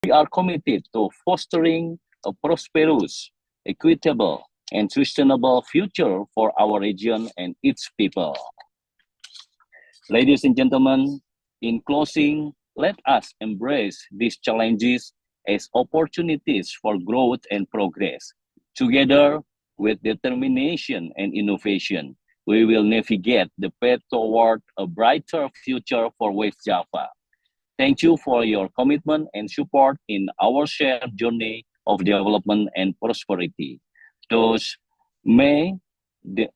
We are committed to fostering a prosperous, equitable, and sustainable future for our region and its people. Ladies and gentlemen, in closing, let us embrace these challenges as opportunities for growth and progress. Together, with determination and innovation, we will navigate the path toward a brighter future for West Java. Thank you for your commitment and support in our shared journey of development and prosperity. Thus, may the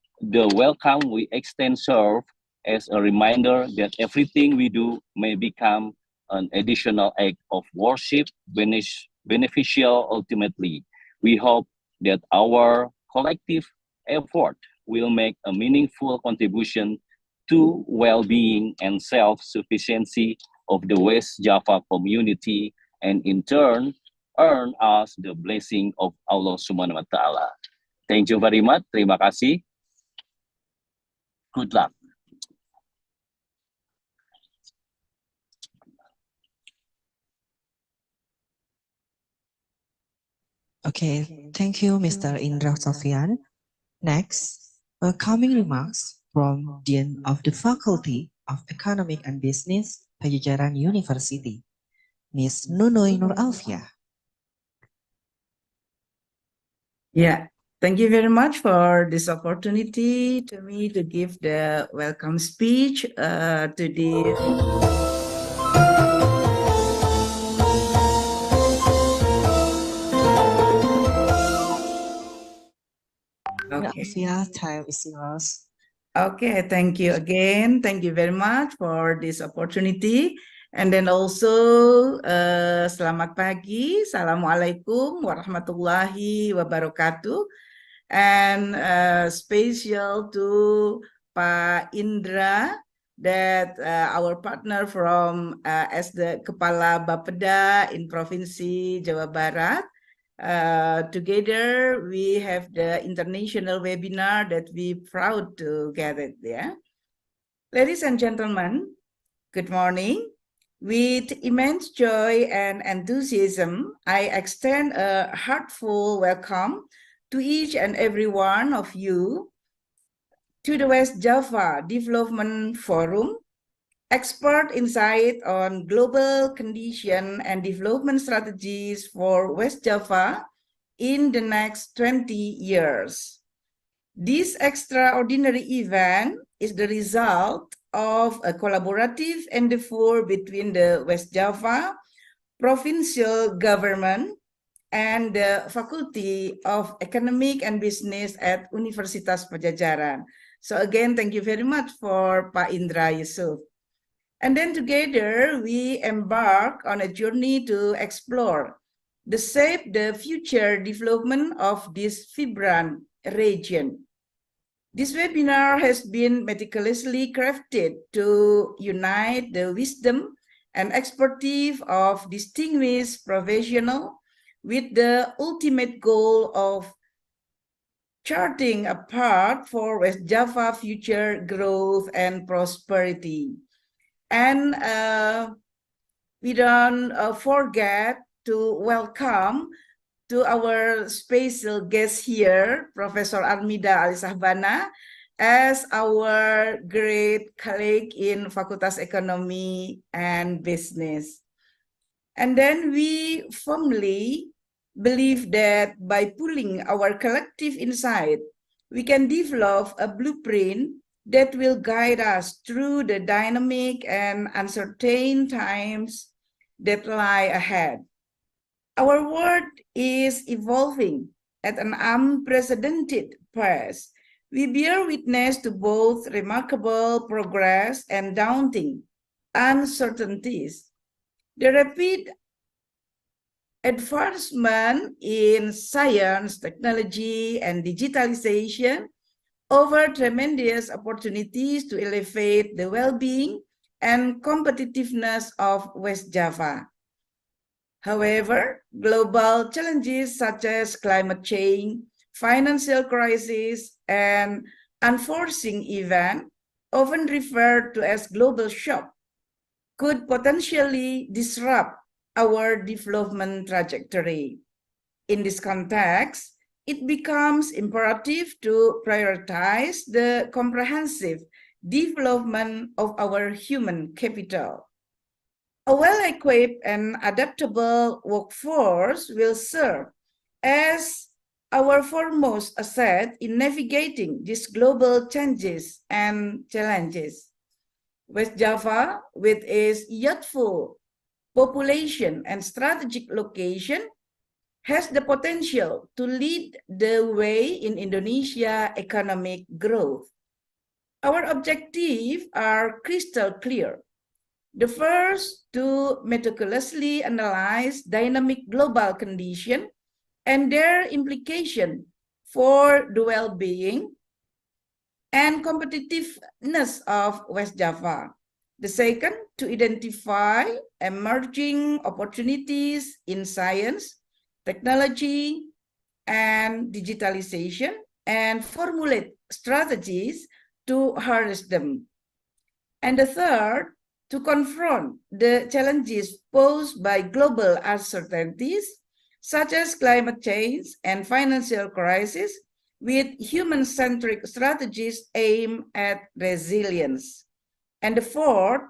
welcome we extend serve as a reminder that everything we do may become an additional act of worship beneficial ultimately. We hope that our collective effort will make a meaningful contribution to well-being and self-sufficiency of the West Java community, and in turn earn us the blessing of Allah Subhanahu wa Ta'ala. Thank you very much. Terima kasih. Good luck. Okay, thank you, Mr. Indra Sofyan. Next, welcoming remarks from Dean of the Faculty of Economic and Business, Pajajaran University, Ms. Nunoy Nur Alfia. Yeah, thank you very much for this opportunity to me to give the welcome speech to the Okay. Alfia, time is yours. Okay, thank you again. Thank you very much for this opportunity. And then also, selamat pagi, Assalamualaikum warahmatullahi wabarakatuh. And special to Pak Indra, that our partner from as the Kepala Bapeda in Provinsi Jawa Barat. Together we have the international webinar that we proud to get it. Yeah, ladies and gentlemen, good morning. With immense joy and enthusiasm, I extend a heartfelt welcome to each and every one of you to the West Java Development Forum, expert insight on global condition and development strategies for West Java in the next 20 years. This extraordinary event is the result of a collaborative endeavor between the West Java provincial government and the Faculty of Economic and Business at Universitas Padjadjaran. So again, thank you very much for Pak Indra Yusuf. And then together we embark on a journey to explore the shape the future development of this vibrant region. This webinar has been meticulously crafted to unite the wisdom and expertise of distinguished professionals with the ultimate goal of charting a path for West Java future growth and prosperity. And we don't forget to welcome to our special guest here, Professor Armida Alisahbana, as our great colleague in Fakultas Ekonomi and Business. And then we firmly believe that by pooling our collective insight, we can develop a blueprint that will guide us through the dynamic and uncertain times that lie ahead. Our world is evolving at an unprecedented pace. We bear witness to both remarkable progress and daunting uncertainties. The rapid advancement in science, technology, and digitalization offer tremendous opportunities to elevate the well-being and competitiveness of West Java. However, global challenges such as climate change, financial crisis, and unforeseen events, often referred to as global shock, could potentially disrupt our development trajectory. In this context, it becomes imperative to prioritize the comprehensive development of our human capital. A well-equipped and adaptable workforce will serve as our foremost asset in navigating these global changes and challenges. West Java, with its youthful population and strategic location, has the potential to lead the way in Indonesia economic growth. Our objectives are crystal clear. The first, to meticulously analyze dynamic global conditions and their implication for the well-being and competitiveness of West Java. The second, to identify emerging opportunities in science, technology, and digitalization, and formulate strategies to harness them. And the third, to confront the challenges posed by global uncertainties, such as climate change and financial crisis, with human-centric strategies aimed at resilience. And the fourth,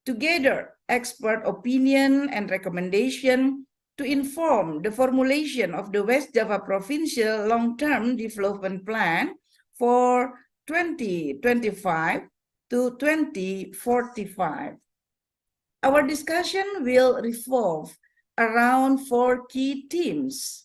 to gather expert opinion and recommendation to inform the formulation of the West Java Provincial Long-Term Development Plan for 2025 to 2045. Our discussion will revolve around 4 key themes.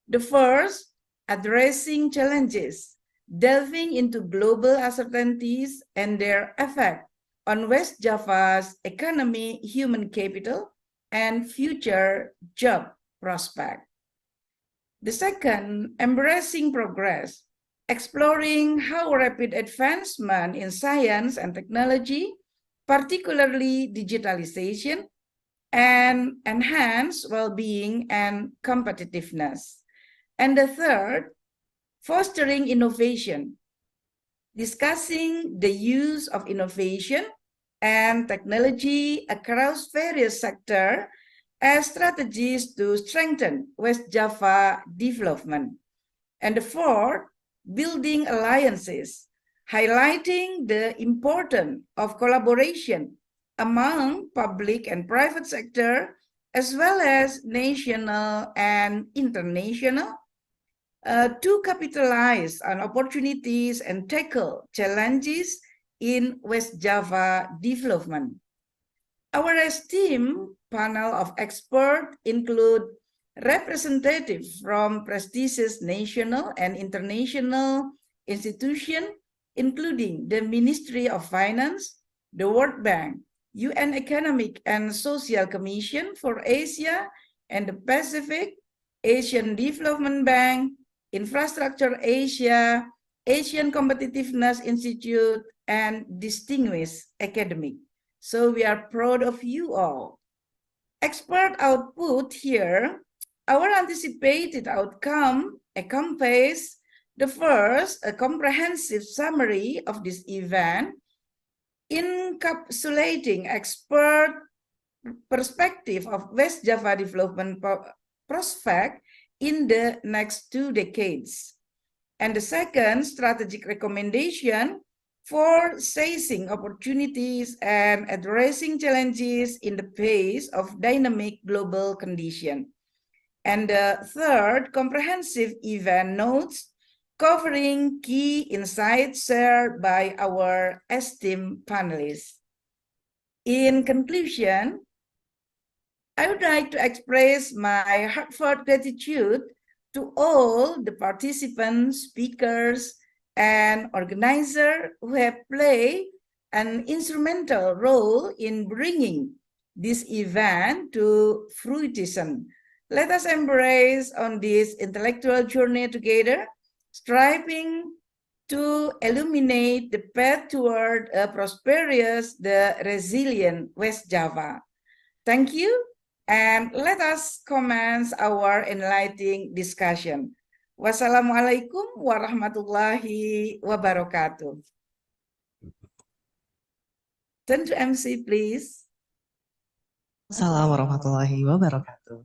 The first, addressing challenges, delving into global uncertainties and their effect on West Java's economy, human capital, and future job prospect. The second, embracing progress, exploring how rapid advancement in science and technology, particularly digitalization, and enhance well-being and competitiveness. And the third, fostering innovation, discussing the use of innovation and technology across various sectors as strategies to strengthen West Java development. And the fourth, building alliances, highlighting the importance of collaboration among public and private sector, as well as national and international, to capitalize on opportunities and tackle challenges in West Java development. Our esteemed panel of experts include representatives from prestigious national and international institutions, including the Ministry of Finance, the World Bank, UN Economic and Social Commission for Asia and the Pacific, Asian Development Bank, Infrastructure Asia, Asian Competitiveness Institute, and distinguished academic. So we are proud of you all. Expert output here, our anticipated outcome encompasses the first, a comprehensive summary of this event, encapsulating expert perspective of West Java development prospect in the next 2 decades. And the second, strategic recommendation for seizing opportunities and addressing challenges in the face of dynamic global conditions. And the third, comprehensive event notes covering key insights shared by our esteemed panelists. In conclusion, I would like to express my heartfelt gratitude to all the participants, speakers, and organizers who have played an instrumental role in bringing this event to fruition. Let us embrace on this intellectual journey together, striving to illuminate the path toward a prosperous, resilient West Java. Thank you, and let us commence our enlightening discussion. Wassalamualaikum warahmatullahi wabarakatuh. Turn to MC, please. Assalamualaikum warahmatullahi wabarakatuh.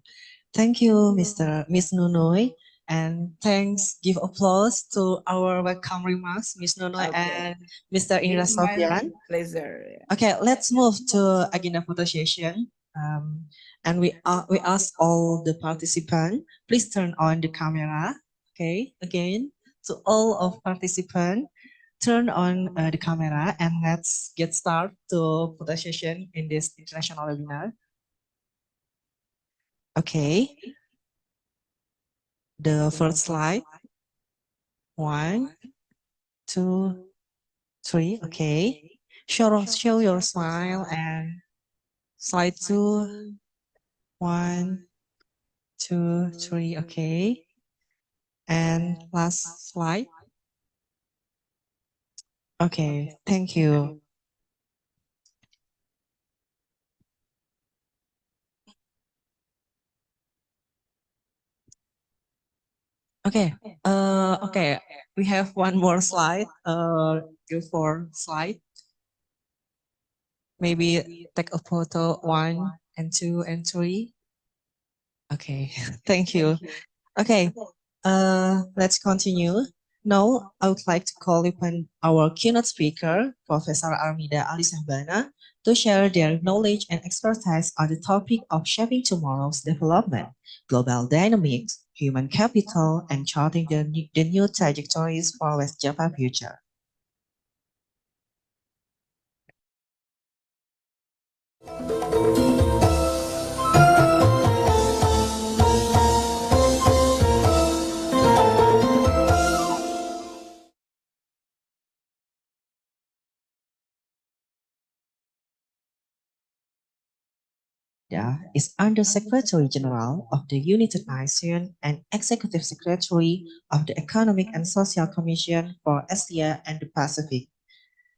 Thank you, Miss Nunoy, and thanks. Give applause to our welcome remarks, Miss Nunoy Okay. and Mr. Indra It's my Sofyan. pleasure. Okay, let's move to agenda photo session. And we ask all the participants, please turn on the camera. Okay, again, to all of participants, turn on the camera and let's get started to photo session in this international webinar. Okay, the first slide. 1, 2, 3. Okay. Show your smile and slide 2. 1, 2, 3. Okay. And last slide. Okay. Thank you. Okay. Okay. We have one more slide. Go for slide. Maybe take a photo 1 and 2 and 3. Okay. Thank you. Okay. Let's continue. Now, I would like to call upon our keynote speaker, Professor Armida Ali Sahbana, to share their knowledge and expertise on the topic of shaping tomorrow's development, global dynamics, human capital, and charting the new trajectories for West Java future. Is Under-Secretary General of the United Nations and Executive Secretary of the Economic and Social Commission for Asia and the Pacific.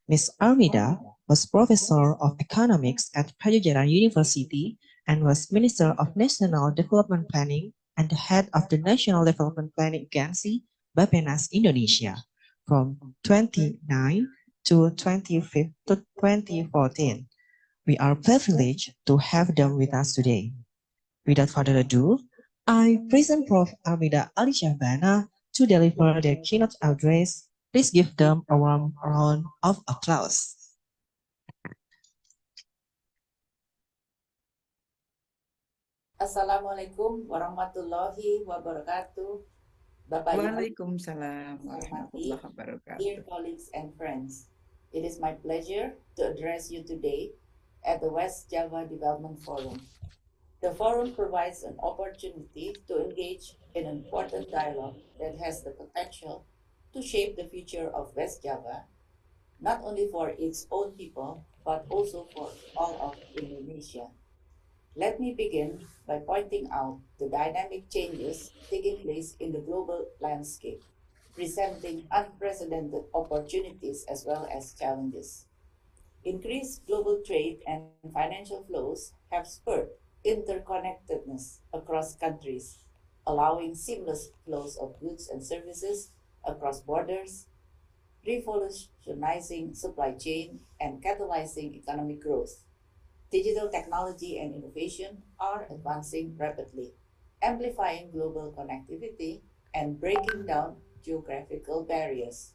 Ms. Armida was Professor of Economics at Pajajaran University and was Minister of National Development Planning and the head of the National Development Planning Agency, Bappenas Indonesia, from 29 to 2014. We are privileged to have them with us today. Without further ado, I present Prof. Armida Ali Shahbana to deliver their keynote address. Please give them a warm round of applause. Assalamualaikum warahmatullahi wabarakatuh. Bapak Ibu, Waalaikumsalam warahmatullahi wabarakatuh. dear colleagues and friends, it is my pleasure to address you today at the West Java Development Forum. The forum provides an opportunity to engage in an important dialogue that has the potential to shape the future of West Java, not only for its own people, but also for all of Indonesia. Let me begin by pointing out the dynamic changes taking place in the global landscape, presenting unprecedented opportunities as well as challenges. Increased global trade and financial flows have spurred interconnectedness across countries, allowing seamless flows of goods and services across borders, revolutionizing supply chain, and catalyzing economic growth. Digital technology and innovation are advancing rapidly, amplifying global connectivity and breaking down geographical barriers.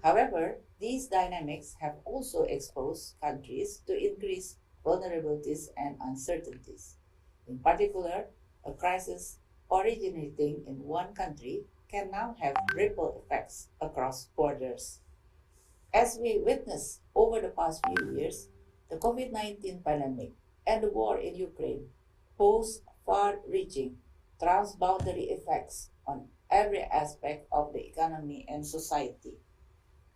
However, these dynamics have also exposed countries to increased vulnerabilities and uncertainties. In particular, a crisis originating in one country can now have ripple effects across borders. As we witnessed over the past few years, the COVID-19 pandemic and the war in Ukraine pose far-reaching transboundary effects on every aspect of the economy and society,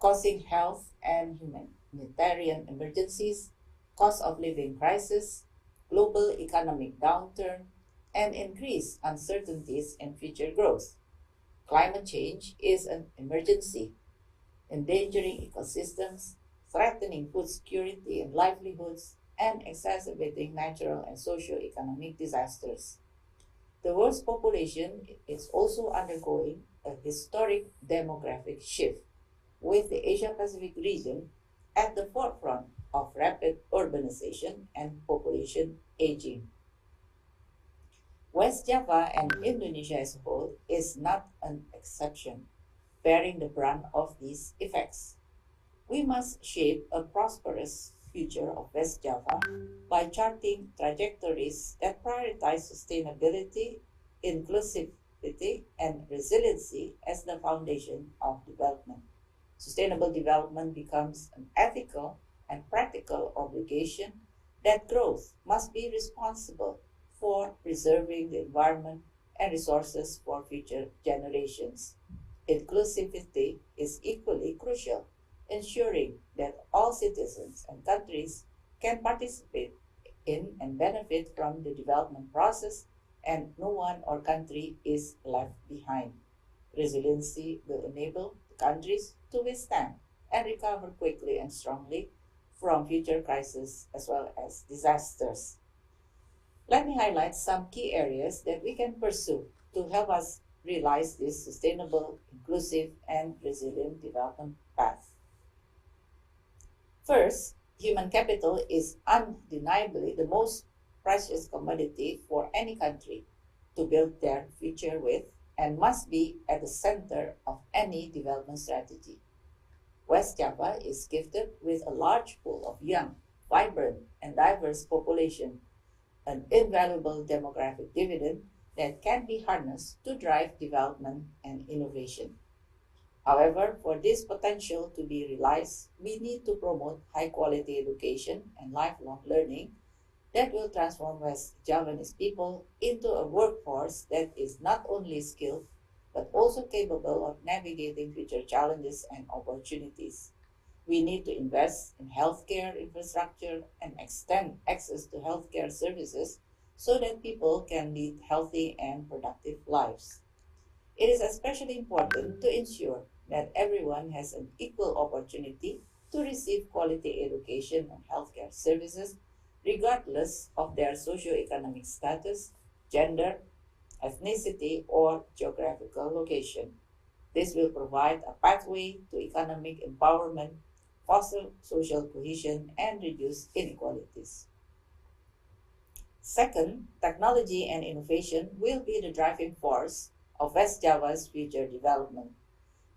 causing health and humanitarian emergencies, cost of living crisis, global economic downturn, and increased uncertainties in future growth. Climate change is an emergency, endangering ecosystems, threatening food security and livelihoods, and exacerbating natural and socio-economic disasters. The world's population is also undergoing a historic demographic shift, with the Asia-Pacific region at the forefront of rapid urbanization and population aging. West Java and Indonesia as a whole is not an exception, bearing the brunt of these effects. We must shape a prosperous future of West Java by charting trajectories that prioritize sustainability, inclusivity, and resiliency as the foundation of development. Sustainable development becomes an ethical and practical obligation that growth must be responsible for preserving the environment and resources for future generations. Inclusivity is equally crucial, ensuring that all citizens and countries can participate in and benefit from the development process and no one or country is left behind. Resiliency will enable the countries to withstand and recover quickly and strongly from future crises as well as disasters. Let me highlight some key areas that we can pursue to help us realize this sustainable, inclusive, and resilient development path. First, human capital is undeniably the most precious commodity for any country to build their future with and must be at the center of any development strategy. West Java is gifted with a large pool of young, vibrant, and diverse population, an invaluable demographic dividend that can be harnessed to drive development and innovation. However, for this potential to be realized, we need to promote high-quality education and lifelong learning that will transform West Javanese people into a workforce that is not only skilled, but also capable of navigating future challenges and opportunities. We need to invest in healthcare infrastructure and extend access to healthcare services so that people can lead healthy and productive lives. It is especially important to ensure that everyone has an equal opportunity to receive quality education and healthcare services, regardless of their socioeconomic status, gender, ethnicity, or geographical location. This will provide a pathway to economic empowerment, foster social cohesion, and reduce inequalities. Second, technology and innovation will be the driving force of West Java's future development.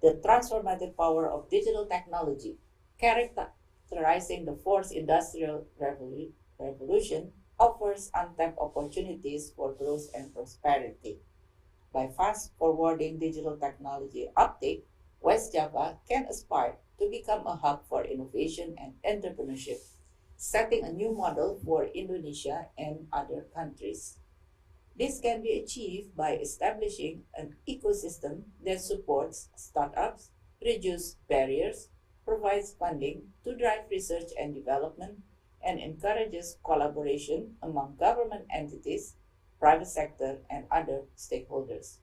The transformative power of digital technology, characterizing the fourth industrial revolution, offers untapped opportunities for growth and prosperity. By fast-forwarding digital technology uptake, West Java can aspire to become a hub for innovation and entrepreneurship, setting a new model for Indonesia and other countries. This can be achieved by establishing an ecosystem that supports startups, reduces barriers, provides funding to drive research and development, and encourages collaboration among government entities, private sector, and other stakeholders.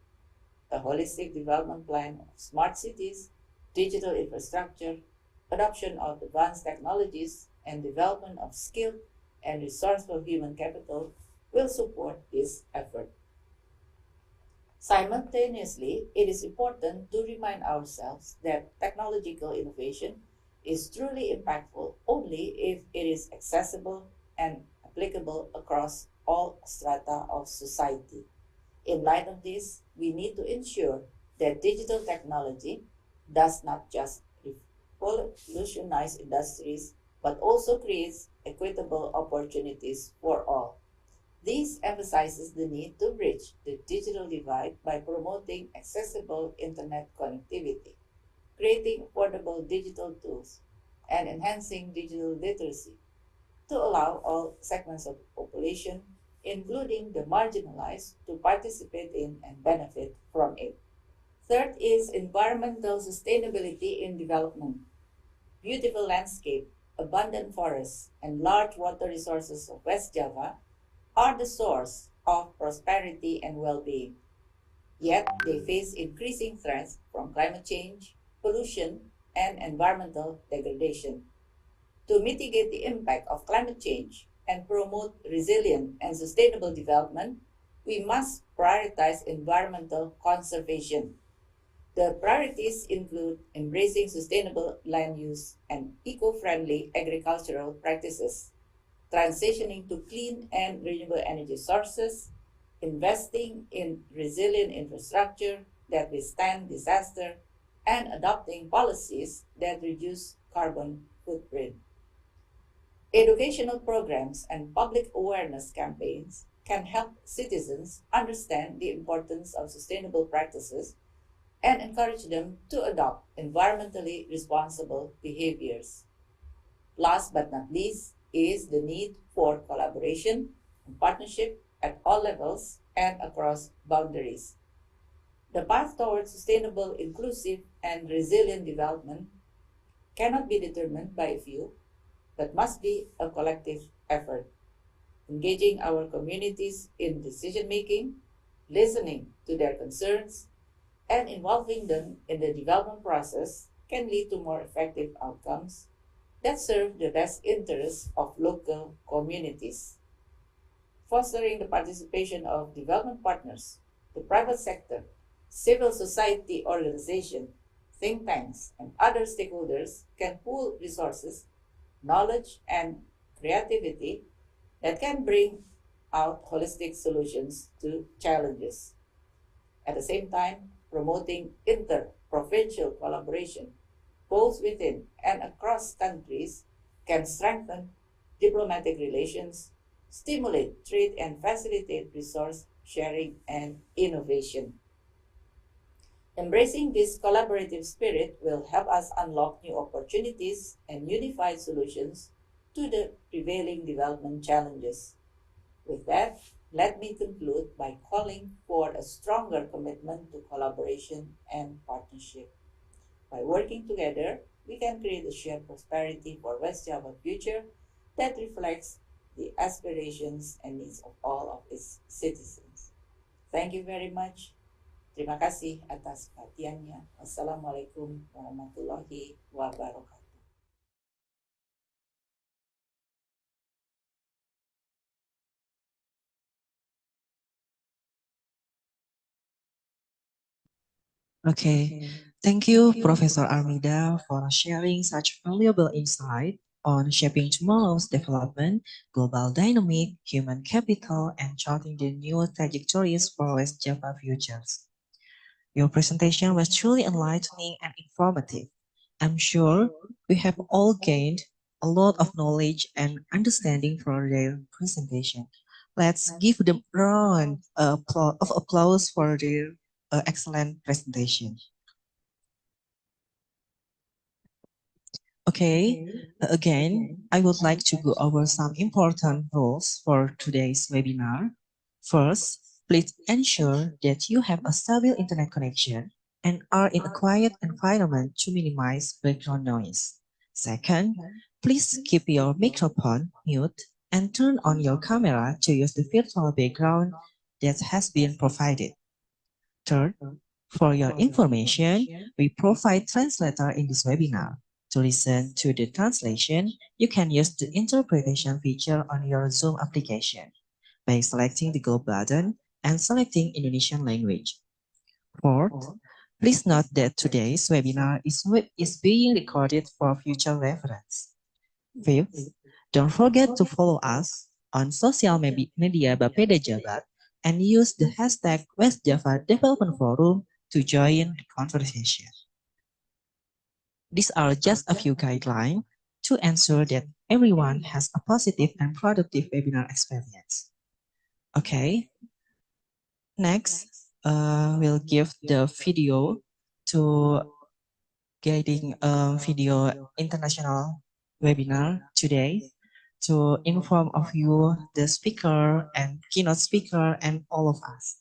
A holistic development plan of smart cities, digital infrastructure, adoption of advanced technologies, and development of skilled and resourceful human capital will support this effort. Simultaneously, it is important to remind ourselves that technological innovation is truly impactful only if it is accessible and applicable across all strata of society. In light of this, we need to ensure that digital technology does not just revolutionize industries, but also creates equitable opportunities for all. This emphasizes the need to bridge the digital divide by promoting accessible internet connectivity, creating affordable digital tools, and enhancing digital literacy to allow all segments of the population, including the marginalized, to participate in and benefit from it. Third is environmental sustainability in development. Beautiful landscape, abundant forests, and large water resources of West Java are the source of prosperity and well-being. Yet they face increasing threats from climate change, pollution, and environmental degradation. To mitigate the impact of climate change and promote resilient and sustainable development, we must prioritize environmental conservation. The priorities include embracing sustainable land use and eco-friendly agricultural practices, transitioning to clean and renewable energy sources, investing in resilient infrastructure that withstand disaster, and adopting policies that reduce carbon footprint. Educational programs and public awareness campaigns can help citizens understand the importance of sustainable practices and encourage them to adopt environmentally responsible behaviors. Last but not least is the need for collaboration and partnership at all levels and across boundaries. The path towards sustainable, inclusive, and resilient development cannot be determined by a few, but must be a collective effort. Engaging our communities in decision making, listening to their concerns, and involving them in the development process can lead to more effective outcomes that serve the best interests of local communities. Fostering the participation of development partners, the private sector, civil society organizations, think tanks, and other stakeholders can pool resources, knowledge, and creativity that can bring out holistic solutions to challenges. At the same time, promoting inter-provincial collaboration, both within and across countries, can strengthen diplomatic relations, stimulate trade, and facilitate resource sharing and innovation. Embracing this collaborative spirit will help us unlock new opportunities and unified solutions to the prevailing development challenges. With that, let me conclude by calling for a stronger commitment to collaboration and partnership. By working together, we can create a shared prosperity for West Java future that reflects the aspirations and needs of all of its citizens. Thank you very much. Terima kasih atas perhatiannya. Wassalamualaikum warahmatullahi wabarakatuh. Okay, thank you, Professor Armida, for sharing such valuable insight on shaping tomorrow's development, global dynamic, human capital, and charting the new trajectories for West Java futures. Your presentation was truly enlightening and informative. I'm sure we have all gained a lot of knowledge and understanding from their presentation. Let's give them a round of applause for their excellent presentation. Okay, again, I would like to go over some important rules for today's webinar. First, please ensure that you have a stable internet connection and are in a quiet environment to minimize background noise. Second, please keep your microphone mute and turn on your camera to use the virtual background that has been provided. Third, for your information, we provide translator in this webinar. To listen to the translation, you can use the interpretation feature on your Zoom application by selecting the Go button and selecting Indonesian language. Fourth, please note that today's webinar is being recorded for future reference. Fifth, don't forget to follow us on social media Bapeda Jabat and use the hashtag West Java Development Forum to join the conversation. These are just a few guidelines to ensure that everyone has a positive and productive webinar experience. Okay. Next, we'll give the video to guiding video international webinar today to inform of you the speaker and keynote speaker and all of us.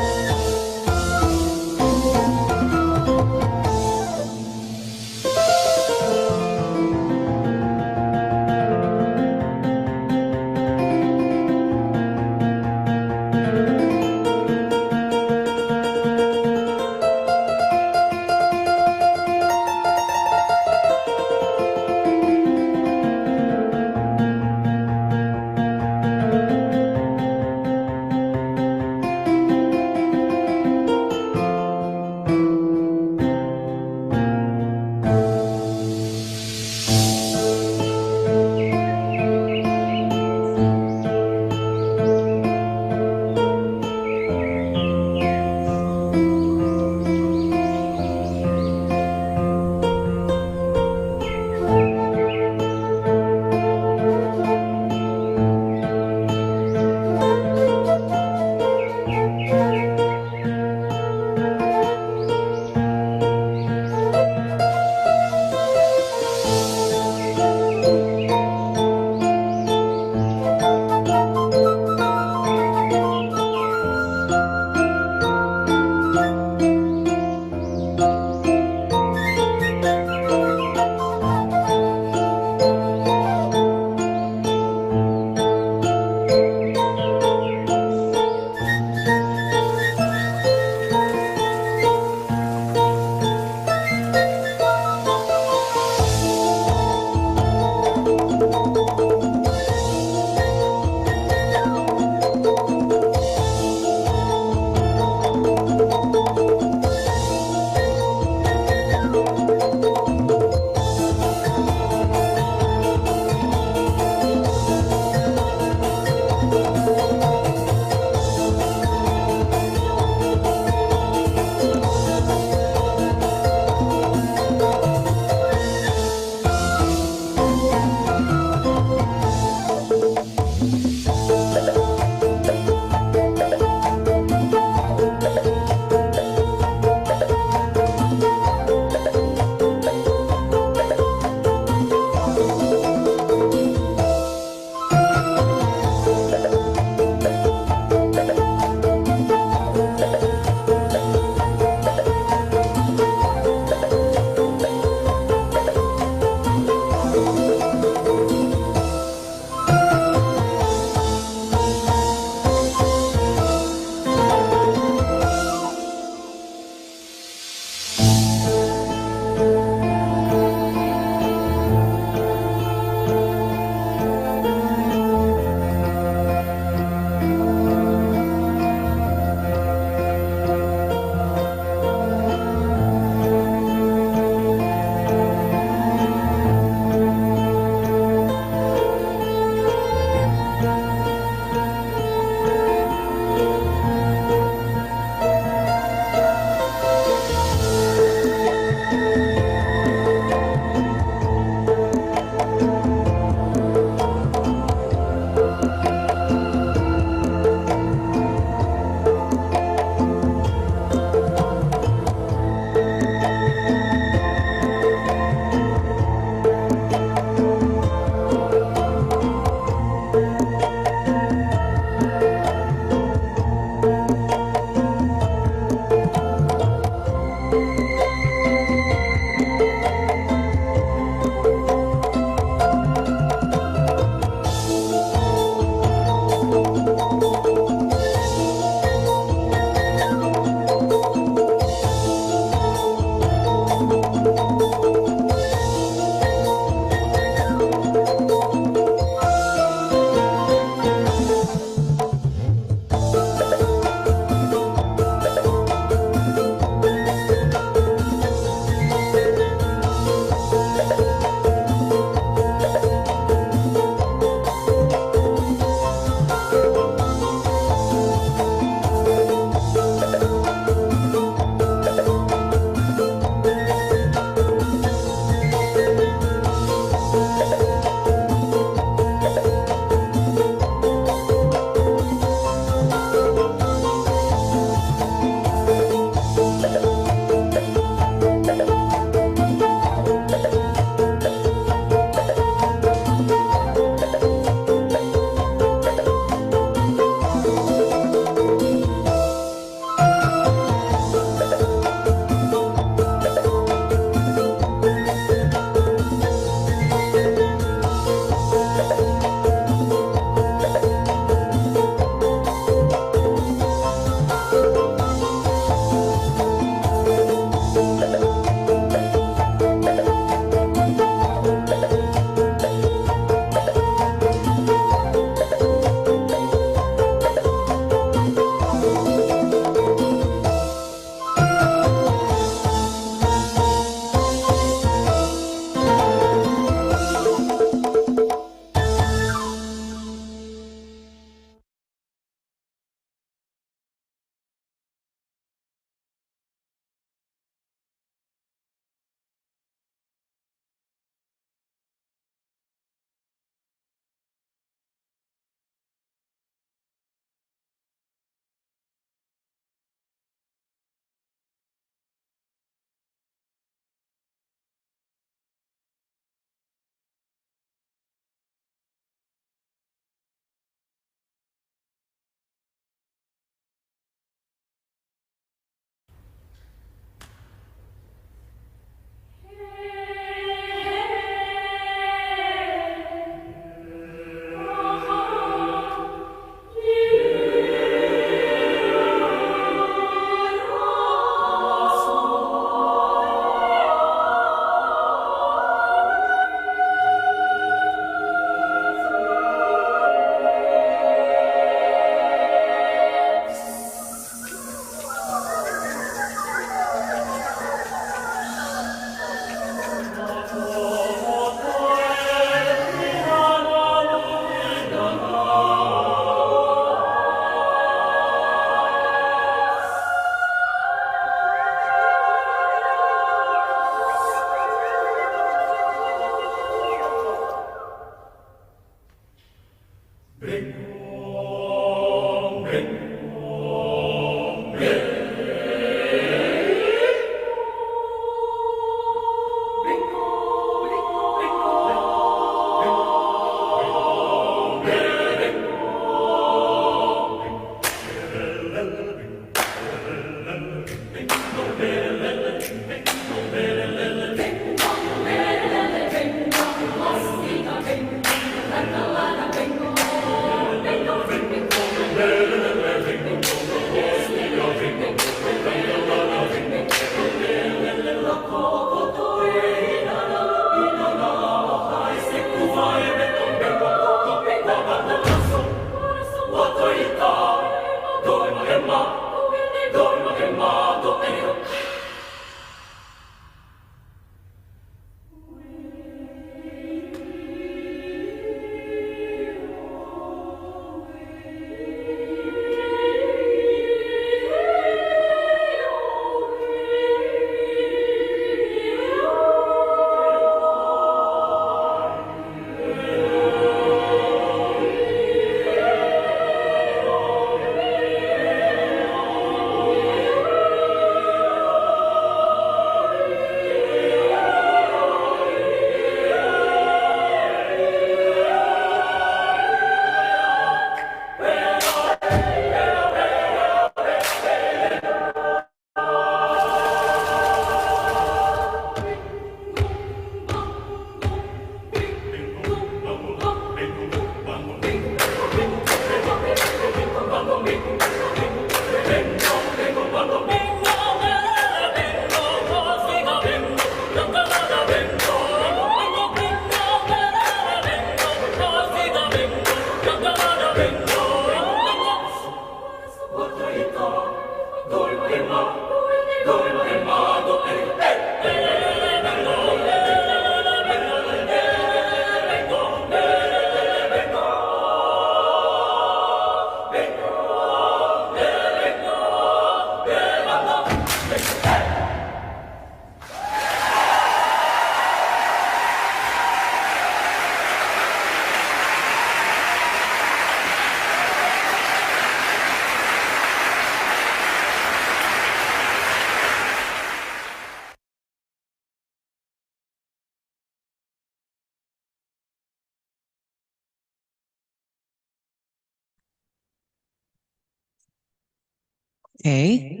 Okay.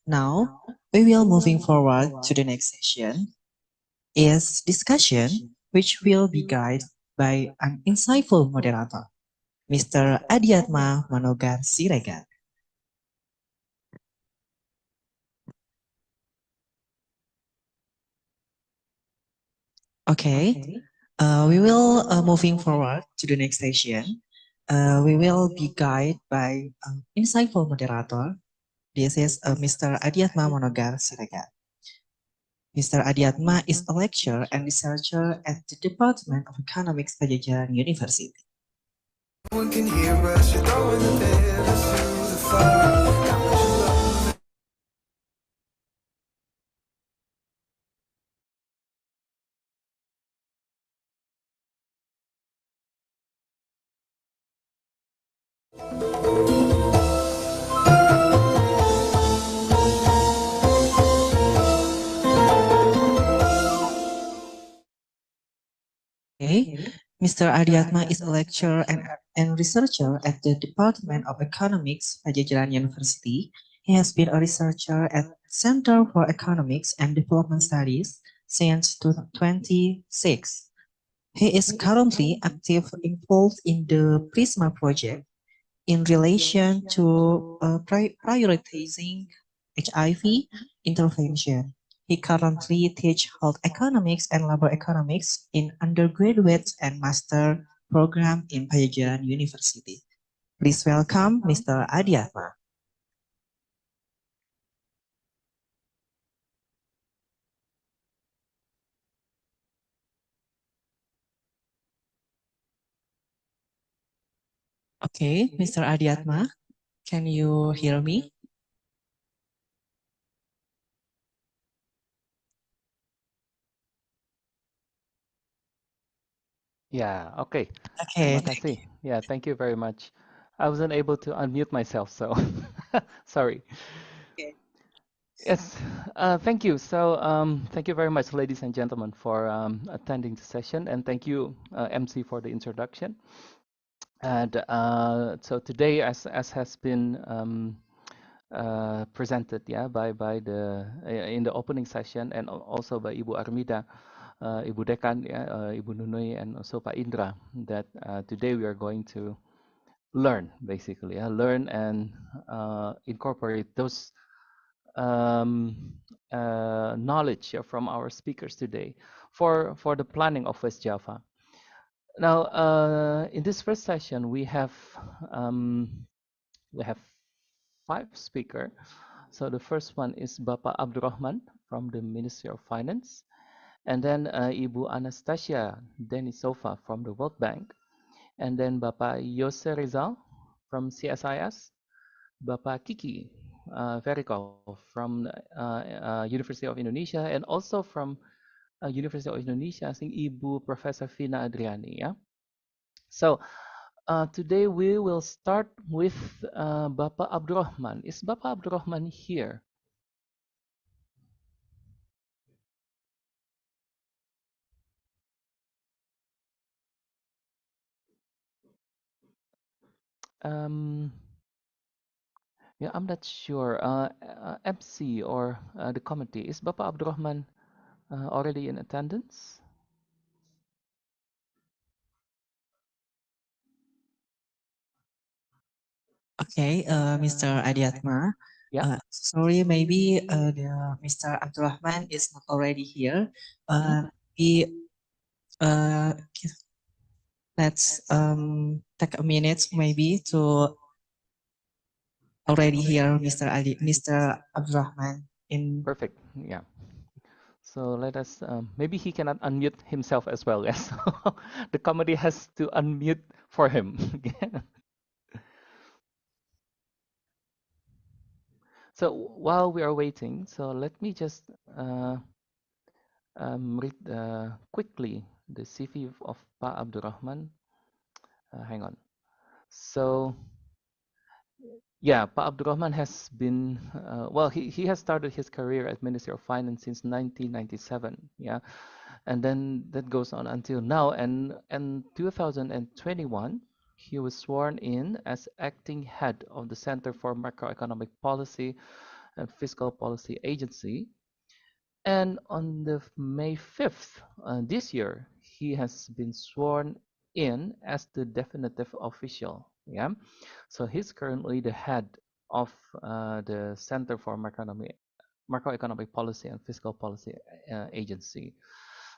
Now we will moving forward to the next session is discussion, which will be guided by an insightful moderator, Mr. Adiatma Manogar Siregar. Okay, we will moving forward to the next session. We will be guided by insightful moderator. This is Mr. Adiatma Manogar Siregar. Mr. Adiatma is a lecturer and researcher at the Department of Economics Pajajaran University. One can hear us, you're throwing the pillars through the fire. Got what you love. Okay. Mr. Adiatma is a lecturer and researcher at the Department of Economics, Pajajaran University. He has been a researcher at Center for Economics and Development Studies since 2006. He is currently actively involved in the PRISMA project in relation to prioritizing HIV intervention. He currently teaches health economics and labor economics in undergraduate and master program in Pajajaran University. Please welcome Mr. Adiatma. Okay, Mr. Adiatma, can you hear me? Yeah, okay. Okay, Terima kasih. Yeah, thank you very much. I wasn't able to unmute myself, so sorry. Okay. Yes, thank you. So, thank you very much, ladies and gentlemen, for attending the session, and thank you, MC, for the introduction. And so today, as has been presented, yeah, by the in the opening session, and also by Ibu Armida, Ibu Dekan, yeah, Ibu Nunui, and also Pak Indra, that today we are going to learn, basically, learn and incorporate those knowledge from our speakers today for the planning of West Java. Now, in this first session, we have 5 speakers. So the first one is Bapak Abdurrahman from the Ministry of Finance, and then Ibu Anastasia Denisova from the World Bank, and then Bapak Yose Rizal from CSIS, Bapak Kiki Verikov from University of Indonesia, and also from University of Indonesia, I think Ibu Professor Vina Adriani. Yeah. So today we will start with Bapak Abdurrahman. Is Bapak Abdurrahman here? Yeah, I'm not sure. MC or the committee, is Bapak Abdurrahman already in attendance? Okay, Mr. Adiatma. Yeah. Sorry, maybe Mr. Abdurrahman is not already here. We let's take a minute maybe to already hear Mr. Abdurrahman in. Perfect. Yeah. So let us, maybe he cannot unmute himself as well. Yes. The committee has to unmute for him. So while we are waiting, so let me just read quickly the CV of Pa Abdurrahman. Hang on. So yeah, Pa Abdurrahman has been, well, he has started his career at Ministry of Finance since 1997. Yeah. And then that goes on until now. And in 2021, he was sworn in as acting head of the Center for Macroeconomic Policy and Fiscal Policy Agency. And on the May 5th this year, he has been sworn in as the definitive official. Yeah, so he's currently the head of the Center for Macroeconomic Policy and Fiscal Policy Agency.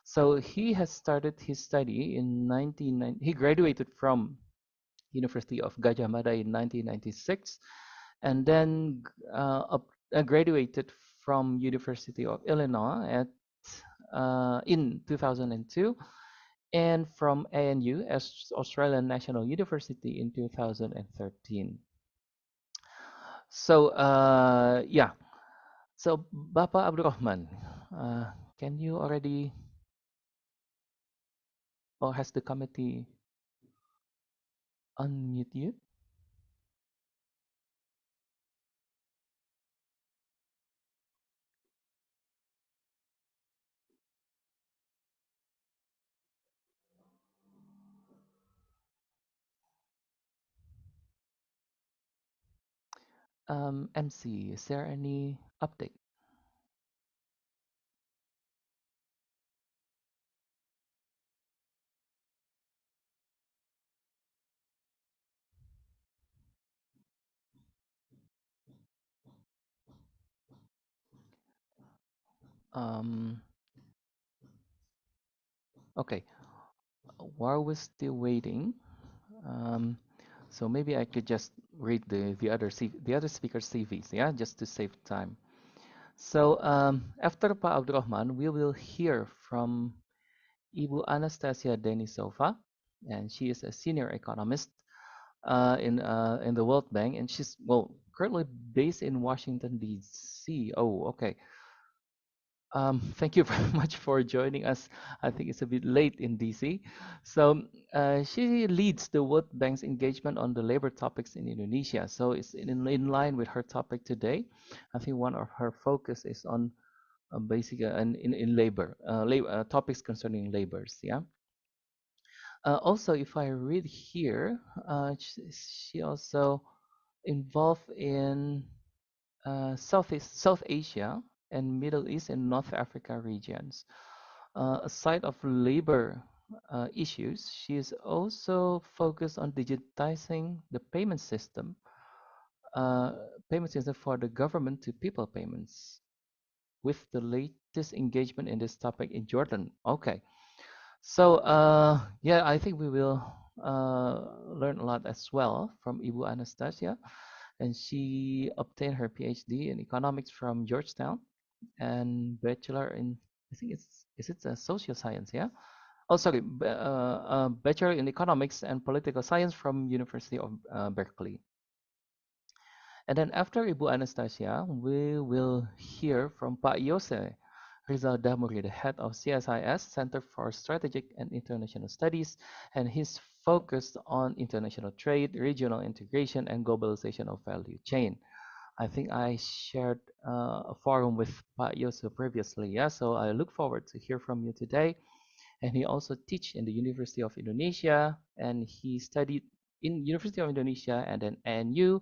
So he has started his study in 1990. He graduated from University of Gajah Mada in 1996, and then graduated from University of Illinois in 2002, and from ANU as Australian National University in 2013. So yeah, so Bapak Abdul Rahman, can you already, or has the committee unmute you? MC, is there any update? Okay, while we're still waiting, so maybe I could just read the other speakers' CVs, yeah, just to save time. So after Pak Abdul Rahman, we will hear from Ibu Anastasia Denisova, and she is a senior economist in the World Bank, and she's currently based in Washington D.C. Oh, okay. Thank you very much for joining us. I think it's a bit late in DC. So she leads the World Bank's engagement on the labor topics in Indonesia. So it's in line with her topic today. I think one of her focus is on basically in labor, topics concerning labors. Yeah. Also, if I read here, she also involved in South Asia and Middle East and North Africa regions. Aside of labor issues, she is also focused on digitizing the payment system for the government to people payments, with the latest engagement in this topic in Jordan. Okay, so yeah, I think we will learn a lot as well from Ibu Anastasia, and she obtained her PhD in economics from Georgetown and bachelor in, I think it's a social science, yeah. Oh, sorry, bachelor in economics and political science from University of Berkeley. And then after Ibu Anastasia, we will hear from Pak Yose Rizal Damuri, the head of CSIS, Center for Strategic and International Studies, and he's focused on international trade, regional integration, and globalization of value chain. I think I shared a forum with Pak Yose previously, yeah, so I look forward to hear from you today. And he also teach in the University of Indonesia, and he studied in University of Indonesia and then ANU,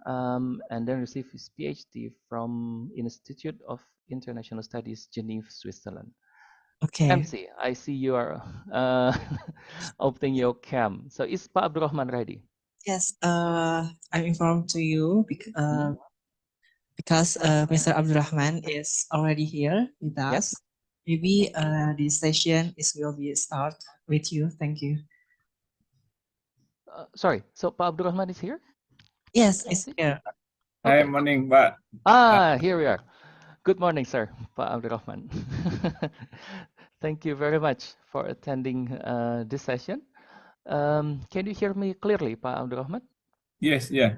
and then received his PhD from Institute of International Studies, Geneva, Switzerland. Okay. MC, I see you are opening your cam. So is Pak Abdul Rahman ready? Yes, I'm informed to you because Mr. Abdul Rahman is already here with us. Yes. Maybe this session will be start with you. Thank you. Sorry, so Pak Abdul Rahman is here? Yes, it's here. Okay. Hi, morning, Pak. Here we are. Good morning, sir, Pak Abdul Rahman. Thank you very much for attending this session. Can you hear me clearly, Pak Abdul Rahman? Yes, yeah.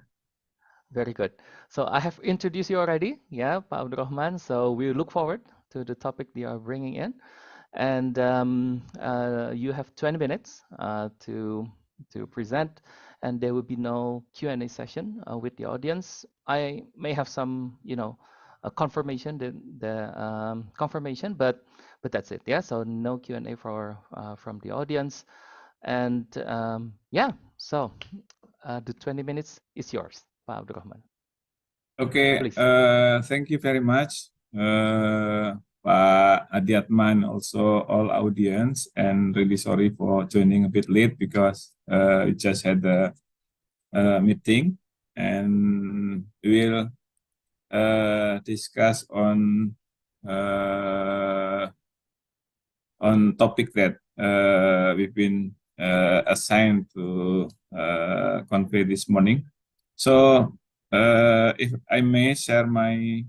Very good. So I have introduced you already, yeah, Pak Abdul Rahman. So we look forward to the topic you are bringing in, and you have 20 minutes to present, and there will be no Q&A session with the audience. I may have some, a confirmation, confirmation, but that's it, yeah. So no Q&A from the audience, and yeah, So the 20 minutes is yours, Pak Abdurrahman. Okay, Please. thank you very much, Pak Adiatman, also all audience, and really sorry for joining a bit late because we just had a meeting, and we'll discuss on topic that we've been assigned to convey this morning. So if I may share my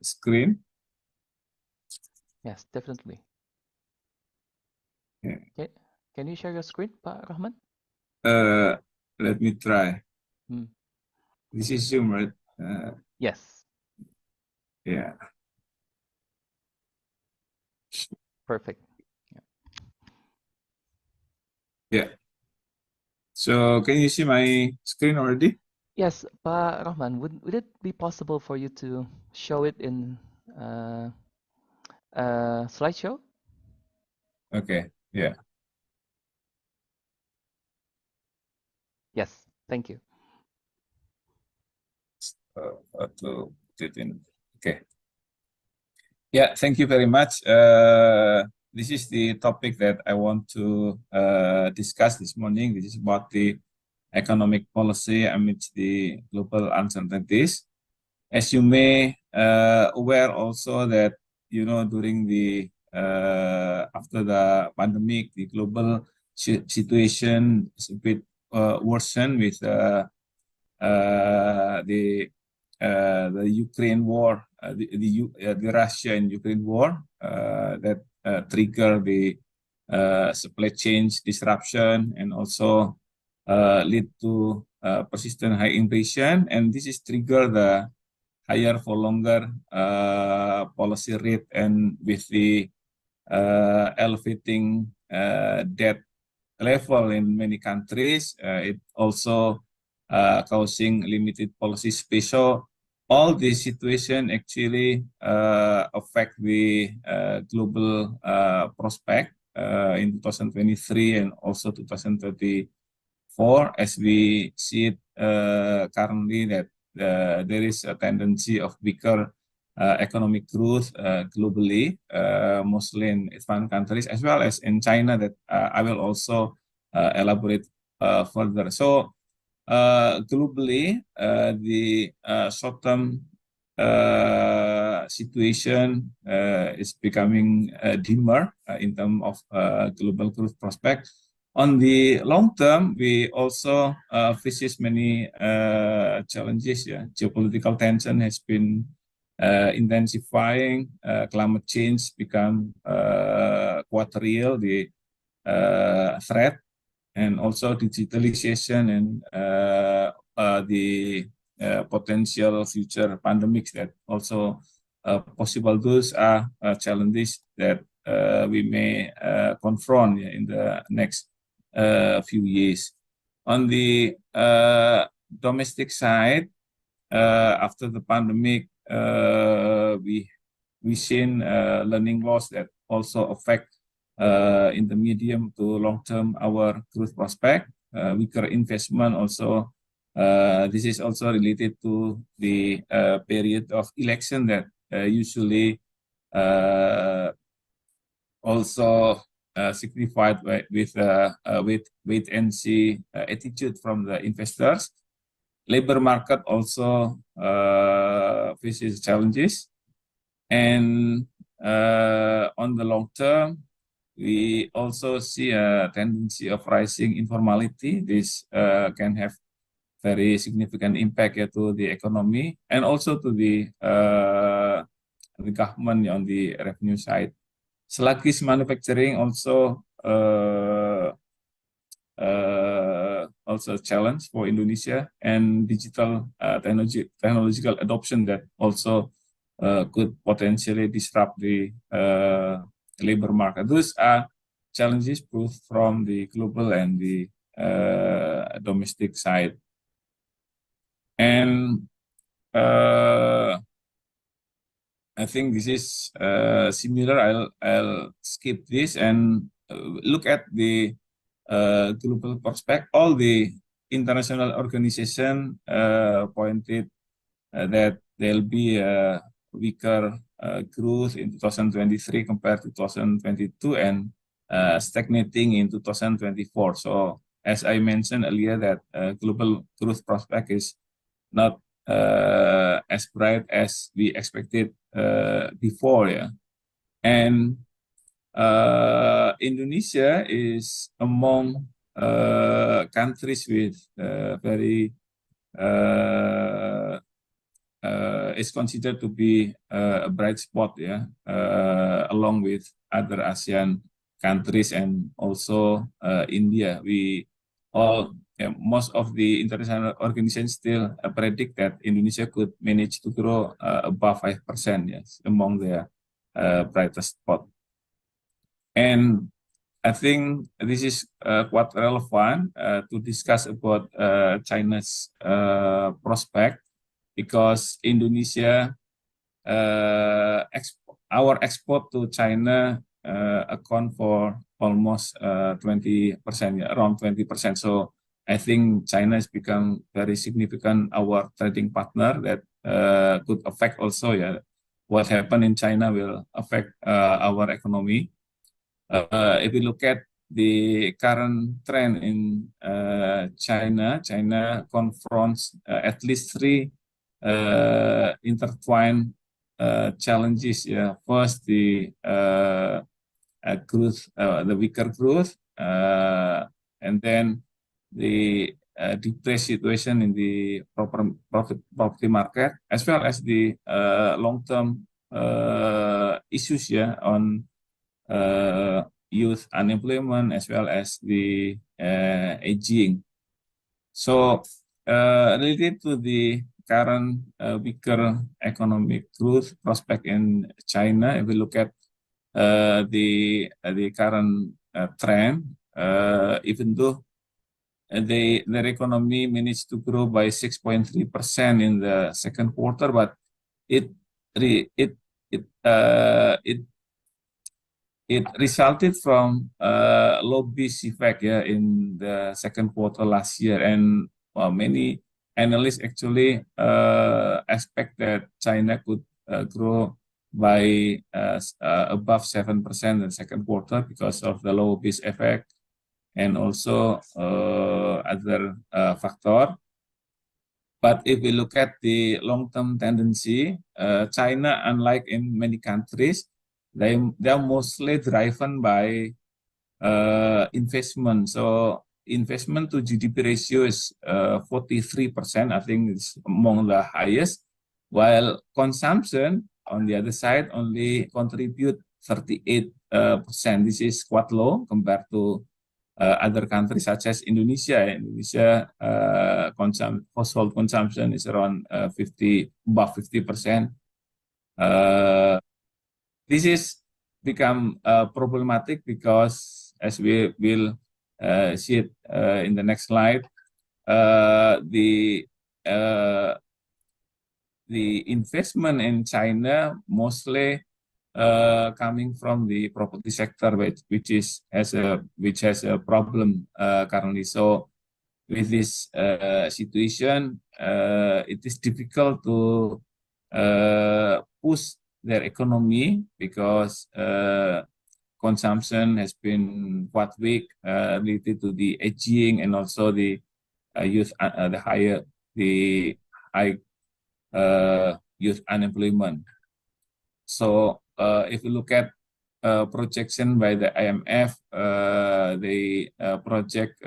screen. Yes, definitely. Yeah. Okay. Can you share your screen, Pak Rahman? Let me try. Hmm. This is Zoom, right? Yes. Yeah. Perfect. Yeah. So can you see my screen already? Yes, Pak Rahman, would it be possible for you to show it in slideshow? Okay. Yeah. Yes, thank you. To put it in. Okay. Yeah, thank you very much. This is the topic that I want to discuss this morning. This is about the economic policy amidst the global uncertainties. As you may aware also that, during the after the pandemic, the global situation is a bit worsened with the Ukraine war, the Russia and Ukraine war that trigger the supply chain disruption and also lead to persistent high inflation, and this is trigger the higher for longer policy rate, and with the elevating debt level in many countries, it also causing limited policy space. So all these situation actually affect the global prospect in 2023 and also 2034, as we see it currently that there is a tendency of weaker economic growth globally, mostly in advanced countries as well as in China, that I will also elaborate further. So globally, the short-term situation is becoming dimmer in terms of global growth prospect. On the long term, we also faces many challenges. Yeah, geopolitical tension has been intensifying. Climate change become quite real, the threat, and also digitalization and the potential future pandemics that also possible. Those are challenges that we may confront in the next few years. On the domestic side, after the pandemic, we seen learning loss that also affect in the medium to long term our growth prospect. Weaker investment also. This is also related to the period of election that usually also signified with wait and see attitude from the investors. Labor market also faces challenges, and on the long term, we also see a tendency of rising informality. This can have very significant impact to the economy and also to the government on the revenue side. Sluggish manufacturing also a challenge for Indonesia, and digital technological adoption that also could potentially disrupt the labor market. Those are challenges both from the global and the domestic side. And I think this is similar. I'll skip this and look at the global prospect, all the international organization pointed that there'll be a weaker growth in 2023 compared to 2022 and stagnating in 2024. So as I mentioned earlier, that global growth prospect is not as bright as we expected before, yeah. And Indonesia is among countries with very is considered to be a bright spot, yeah, along with other ASEAN countries and also India. We all, most of the international organizations still predict that Indonesia could manage to grow above 5%, yes, among their brightest spot. And I think this is quite relevant to discuss about China's prospect, because Indonesia, our export to China account for almost 20%, around 20%. So I think China has become very significant, our trading partner, that could affect also, yeah, what happened in China will affect our economy. If we look at the current trend in China confronts at least three intertwined challenges. Yeah, first the growth, the weaker growth, and then the depressed situation in the property market, as well as the long-term issues, yeah, on youth unemployment, as well as the aging. So related to the current weaker economic growth prospect in China, if we look at the current trend, even though their economy managed to grow by 6.3% in the second quarter, but it resulted from low base effect, yeah, in the second quarter last year, and many analysts actually expect that China could grow by above 7% in the second quarter because of the low base effect and also other factor. But if we look at the long-term tendency, China, unlike in many countries, they are mostly driven by investment. So investment to GDP ratio is 43%. I think it's among the highest, while consumption on the other side only contribute 38%. This is quite low compared to other countries such as Indonesia. Indonesia household consumption is around above 50%. This is become problematic because, as we will see it in the next slide, the investment in China mostly coming from the property sector, which has a problem currently. So with this situation, it is difficult to push their economy because consumption has been quite weak related to the aging and also the high youth unemployment. So if you look at projection by the IMF, they project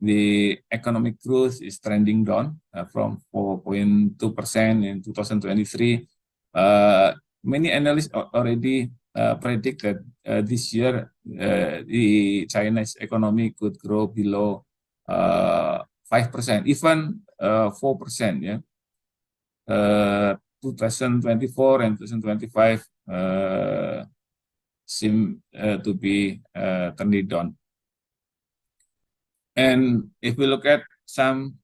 the economic growth is trending down from 4.2% in 2023. Many analysts already predict that this year the China's economy could grow below 5%, even 4%. Yeah, 2024 and 2025 seem to be trending down. And if we look at some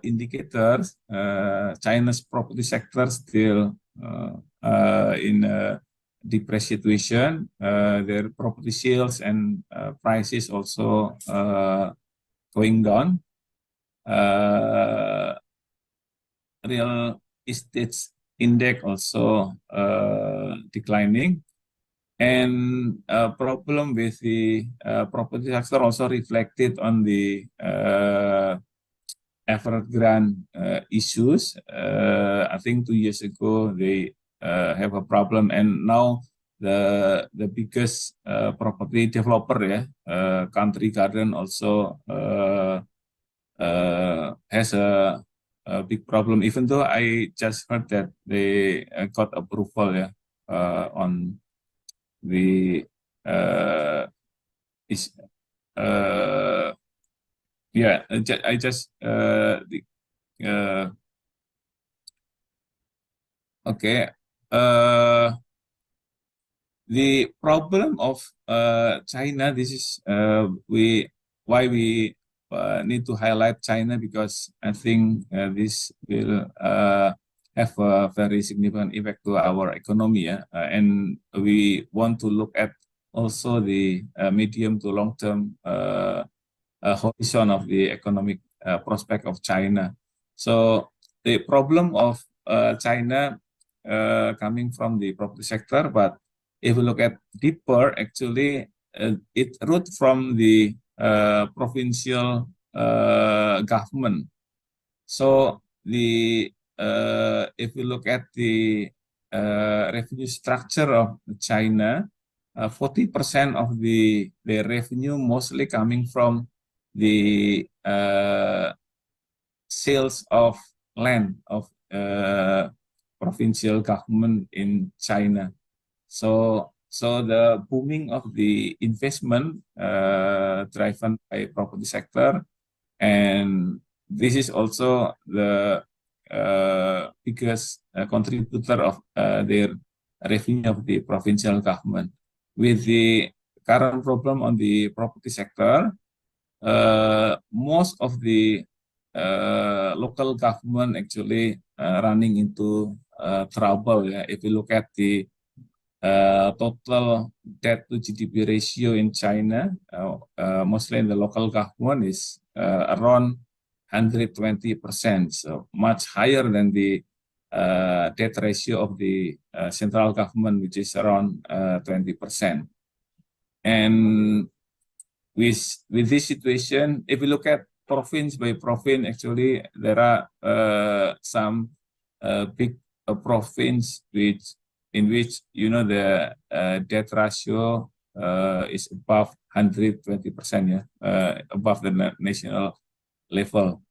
indicators, China's property sector still in a depressed situation. Their property sales and prices also going down. Real estate index also declining. And problem with the property sector also reflected on the Evergrande issues. I think 2 years ago they have a problem, and now the biggest property developer, Country Garden, also has a big problem. Even though I just heard that they got approval on the I just okay. The problem of China. This is why we need to highlight China, because I think this will have a very significant impact to our economy, and we want to look at also the medium to long term horizon of the economic prospect of China. So the problem of China coming from the property sector, but if we look at deeper, actually it root from the provincial government. So the if we look at the revenue structure of China, 40% of the revenue mostly coming from the sales of land of provincial government in China. So the booming of the investment driven by property sector, and this is also the biggest contributor of their revenue of the provincial government. With the current problem on the property sector, most of the local government actually running into trouble. If you look at the total debt to GDP ratio in China, mostly in the local government, is around 120%, so much higher than the debt ratio of the central government, which is around 20%. And with this situation, if you look at province by province, actually there are some big province in which the debt ratio is above 120%, above the national level,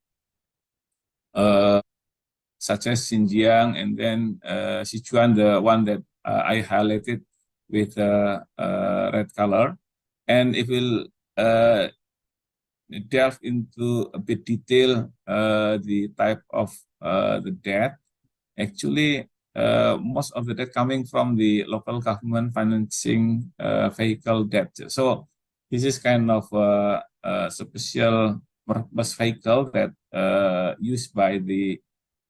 such as Xinjiang, and then Sichuan, the one that I highlighted with red color. And if we'll delve into a bit detail the type of the debt, actually most of the debt coming from the local government financing vehicle debt. So this is kind of a special purpose vehicle that used by the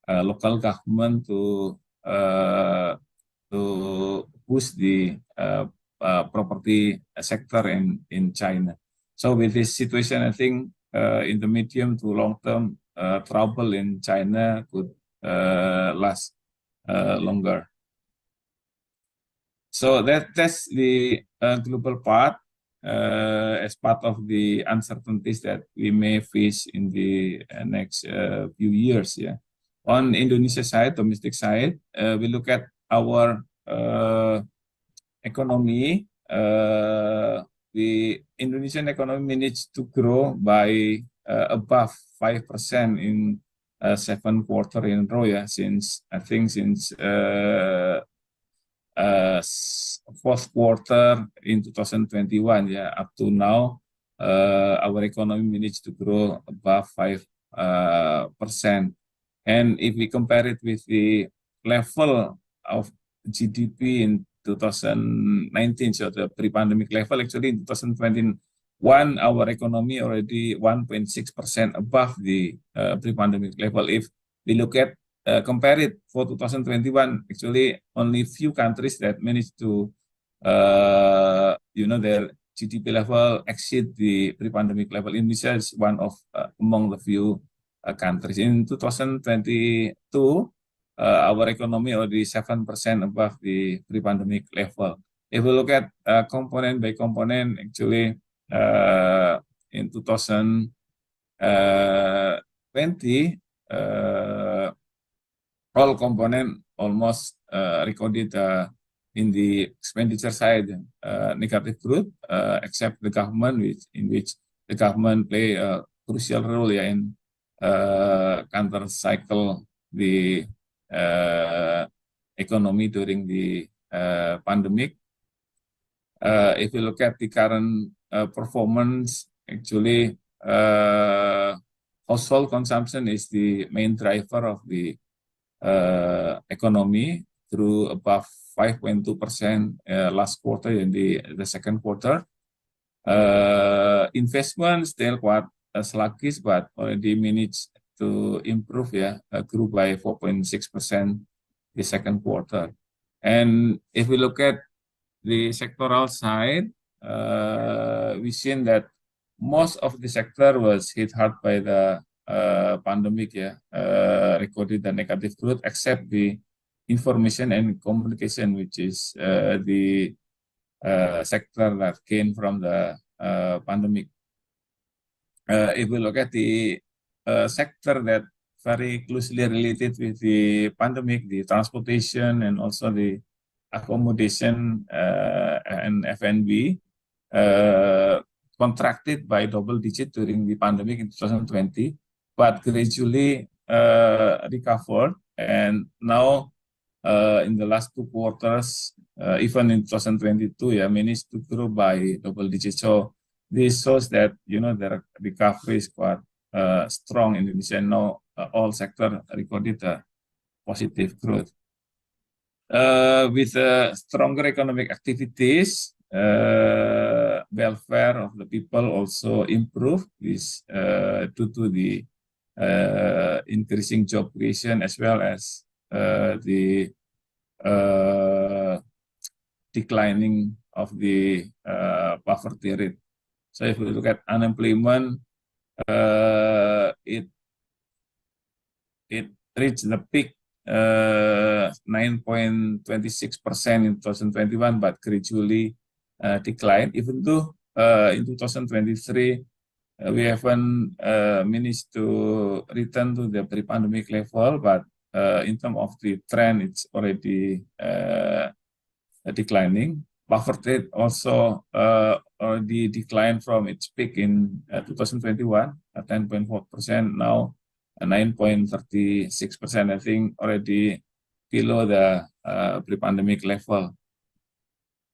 local government to boost the property sector in China. So with this situation, I think in the medium to long term, trouble in China could last longer. So that's the global part as part of the uncertainties that we may face in the next few years. On Indonesia side, domestic side, we look at our economy. The Indonesian economy managed to grow by above 5% in 7 quarters in a row, since fourth quarter in 2021, up to now, our economy managed to grow above 5%. And if we compare it with the level of GDP in 2019, so the pre-pandemic level, actually in 2021, our economy already 1.6% above the pre-pandemic level. If we look at compare it for 2021, actually only few countries that managed to, their GDP level exceed the pre-pandemic level. Indonesia is one of among the few countries. In 2022, our economy already 7% above the pre-pandemic level. If we look at component by component, actually in 2020, all component almost recorded in the expenditure side negative growth, except the government, in which the government play a crucial role in counter cycle the economy during the pandemic. If you look at the current performance, actually household consumption is the main driver of the economy through above 5.2% last quarter in the second quarter. Investment still quite sluggish, but already managed to improve, grew by 4.6% the second quarter. And if we look at the sectoral side, we've seen that most of the sector was hit hard by the pandemic, recorded the negative growth, except the information and communication, which is the sector that came from the pandemic. If we look at the sector that very closely related with the pandemic, the transportation and also the accommodation and F&B, contracted by double digit during the pandemic in 2020, but gradually recovered. And now in the last 2 quarters, even in 2022, managed to grow by double digit. So this shows that, the recovery is quite strong in Indonesia. And now all sectors recorded a positive growth. With stronger economic activities, welfare of the people also improved due to the increasing job creation, as well as the declining of the poverty rate. So if we look at unemployment, it reached the peak 9.26% in 2021, but gradually declined, even though in 2023 we haven't managed to return to the pre-pandemic level, but in terms of the trend, it's already declining. Poverty rate also already declined from its peak in 2021 at 10.4%, now 9.36%, I think already below the pre-pandemic level.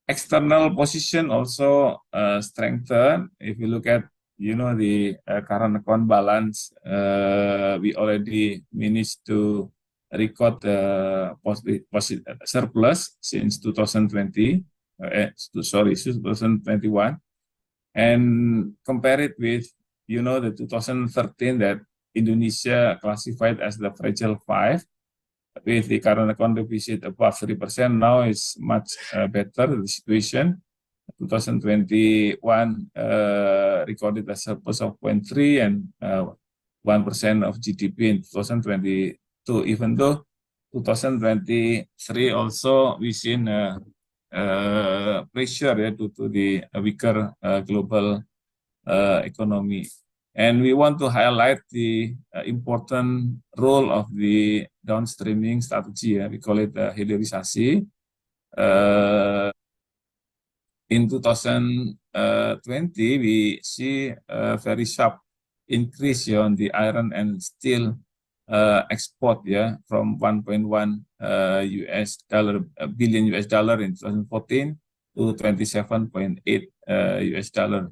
External position also strengthened. If you look at, the current account balance, we already managed to record positive surplus since 2021, and compare it with, the 2013 that Indonesia classified as the fragile 5, with the current account deficit above 3%. Now is much better, the situation. 2021 recorded a surplus of 0.3 and 1% of GDP in 2022, even though 2023 also we've seen pressure due to the weaker global economy. And we want to highlight the important role of the downstreaming strategy. We call it hilirisasi. In 2020, we see a very sharp increase on the iron and steel export, from 1.1 billion US dollar in 2014 to 27.8 US dollar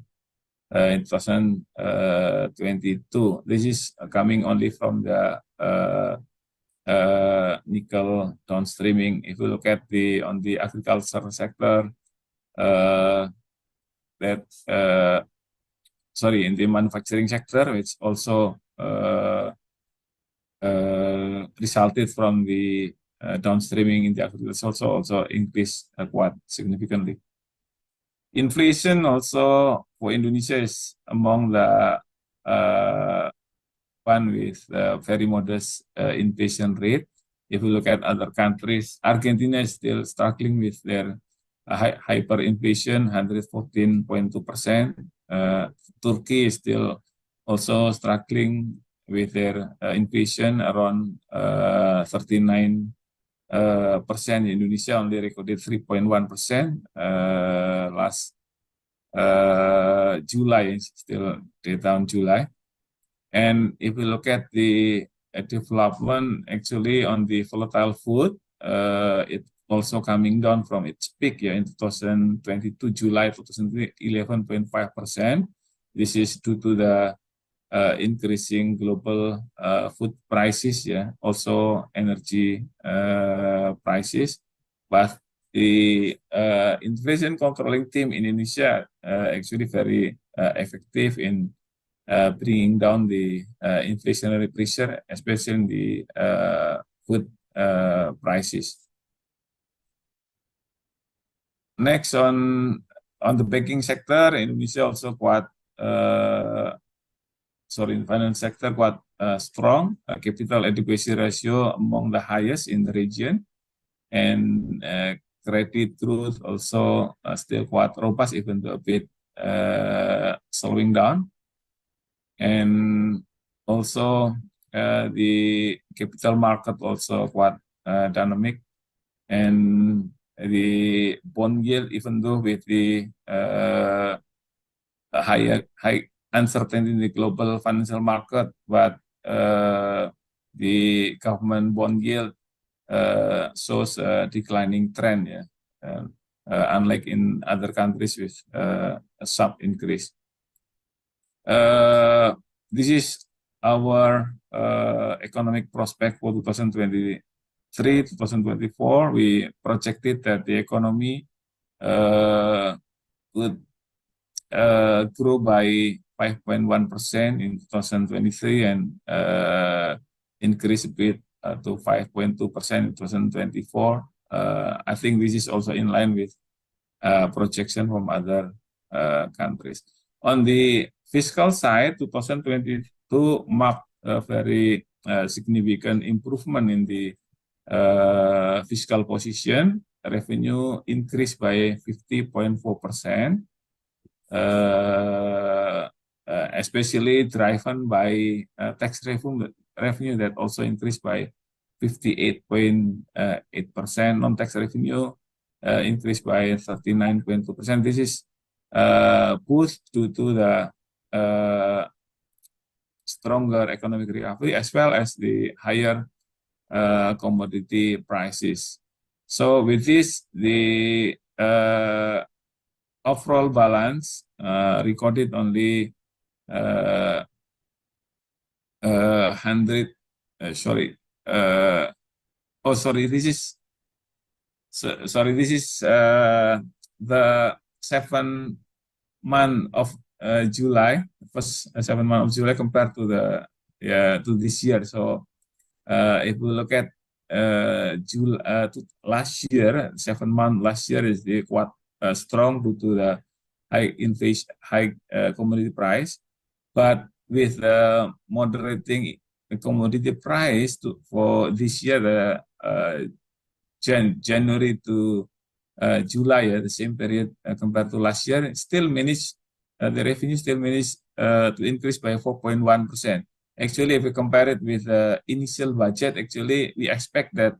in 2022. This is coming only from the nickel downstreaming. If you look at on the agriculture sector, in the manufacturing sector, which also resulted from the downstreaming in the agriculture also increased quite significantly. Inflation also for Indonesia is among the one with very modest inflation rate. If you look at other countries, Argentina is still struggling with their hyperinflation, 114.2%. Turkey is still also struggling with their inflation around 39%. Indonesia only recorded 3.1% last July, still data on July. And if we look at the development actually on the volatile food, it also coming down from its peak in 2022, July 11.5%. This is due to the increasing global food prices, also energy prices. But the inflation controlling team in Indonesia actually very effective in bringing down the inflationary pressure, especially in the food prices. Next, on the banking sector, Indonesia also quite, in finance sector quite strong. Capital adequacy ratio among the highest in the region, and credit growth also still quite robust, even though a bit slowing down. And also the capital market also quite dynamic, and the bond yield, even though with the high uncertainty in the global financial market, but the government bond yield shows a declining trend, unlike in other countries with a sharp increase. This is our economic prospect for 2023-2024. We projected that the economy would grow by 5.1% in 2023 and increase a bit to 5.2% in 2024. I think this is also in line with projection from other countries. On the fiscal side, 2022 marked a very significant improvement in the fiscal position. Revenue increased by 50.4%, especially driven by tax revenue that also increased by 58.8%. Non-tax revenue increased by 39.2%. This is boost due to the stronger economic recovery as well as the higher commodity prices. So with this, the overall balance recorded only this is the 7 month of July, first 7 months of July compared to the to this year. So if we look at last year, 7 months last year is quite strong due to the high inflation, high commodity price. But with moderating the commodity price for this year, the January to July, the same period compared to last year, still managed the revenue still managed to increase by 4.1%. Actually, if we compare it with the initial budget, actually we expect that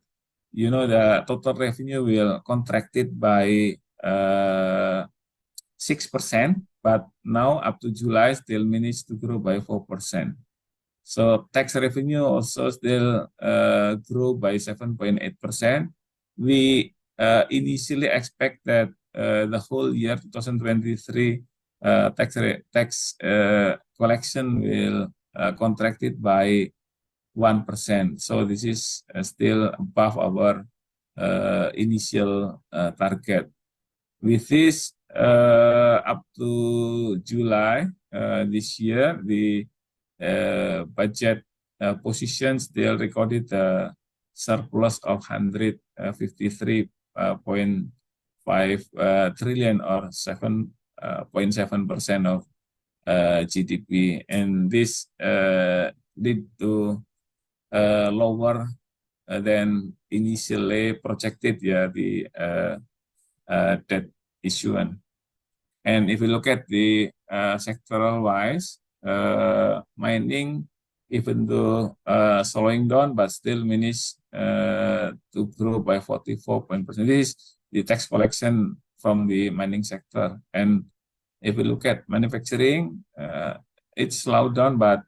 the total revenue will contracted by 6%, but now up to July still managed to grow by 4%. So tax revenue also still grew by 7.8%. We initially expect that the whole year 2023 tax collection will contracted by 1%. So this is still above our initial target. With this, up to July this year, the budget position still recorded a surplus of 153.5 trillion or 7.7% of GDP, and this lead to lower than initially projected, the debt issuance. And if we look at the sectoral wise, mining, even though slowing down, but still managed to grow by 44%. This is the tax collection from the mining sector. And if we look at manufacturing, it's slowed down, but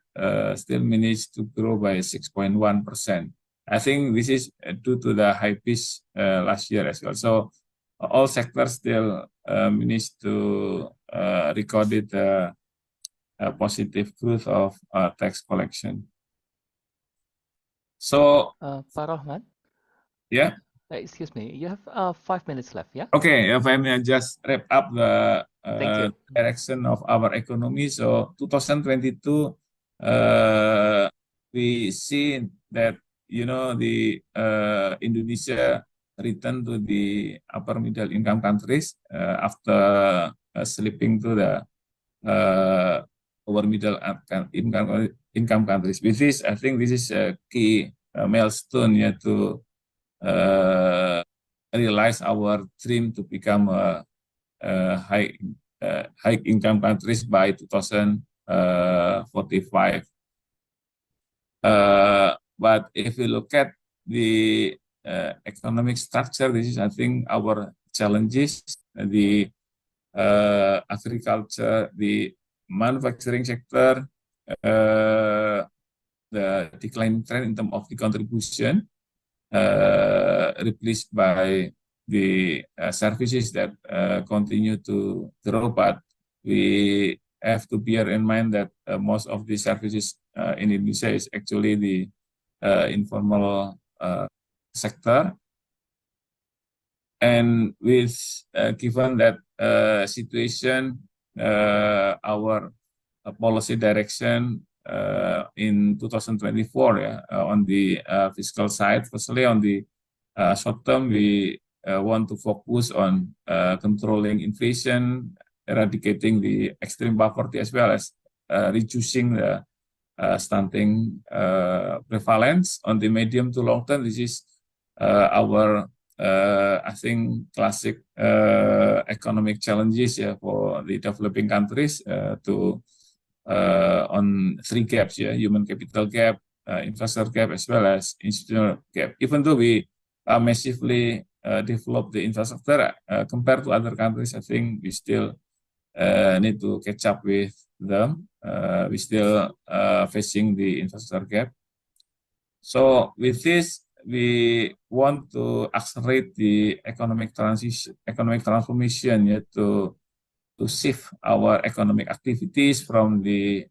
still managed to grow by 6.1%. I think this is due to the high base last year as well. So all sectors still managed to recorded a positive growth of tax collection. So, Pak Rahman, yeah. excuse me, you have 5 minutes left, yeah? Okay, if I may just wrap up the Thank you. direction of our economy. So 2022, we see that, the Indonesia returned to the upper middle income countries after slipping to the lower middle income countries. With this, I think this is a key milestone to realize our dream to become a high income countries by 2045. But if you look at the economic structure, this is, I think, our challenges. The agriculture, the manufacturing sector, the declining trend in terms of the contribution, replaced by the services that continue to grow, but we have to bear in mind that most of the services in Indonesia is actually the informal sector. And with given that situation, our policy direction in 2024 on the fiscal side, firstly on the short term, we want to focus on controlling inflation, eradicating the extreme poverty, as well as reducing the stunting prevalence. On the medium to long term, this is our I think classic economic challenges for the developing countries to on three gaps, human capital gap, infrastructure gap, as well as institutional gap. Even though we massively develop the infrastructure compared to other countries, I think we still need to catch up with them. We still facing the infrastructure gap. So with this, we want to accelerate the economic transformation to shift our economic activities from the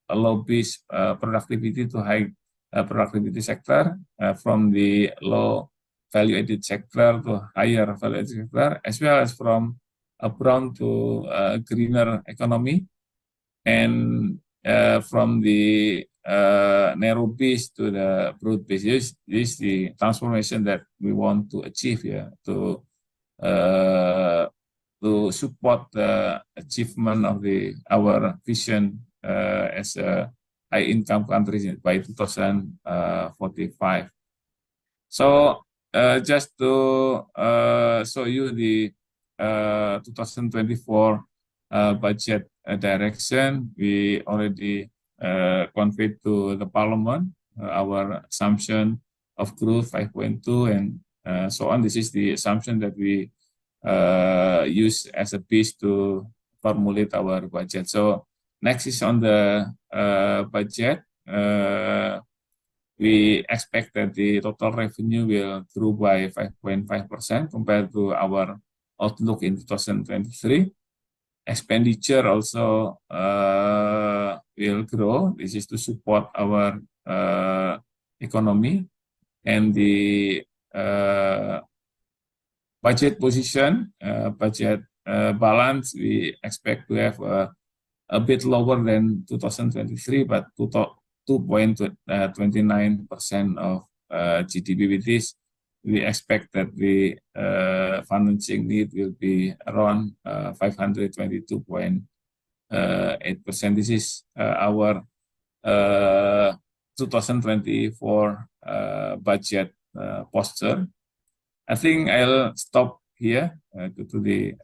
low-based productivity to high productivity sector, from the low value-added sector to higher value-added sector, as well as from a brown to greener economy, and from the narrow base to the broad base. This is the transformation that we want to achieve to support the achievement of our vision as a high income country by 2045. So just to show you the 2024 budget direction, we already conveyed to the Parliament our assumption of growth 5.2 and so on. This is the assumption that we use as a base to formulate our budget. So next is on the budget. We expect that the total revenue will grow by 5.5% compared to our outlook in 2023. Expenditure also will grow. This is to support our economy, and the budget position, budget balance, we expect to have a bit lower than 2023, but 2.29% of GDP. With this, we expect that the financing need will be around 522.8%. This is our 2024 budget posture. I think I'll stop here due to the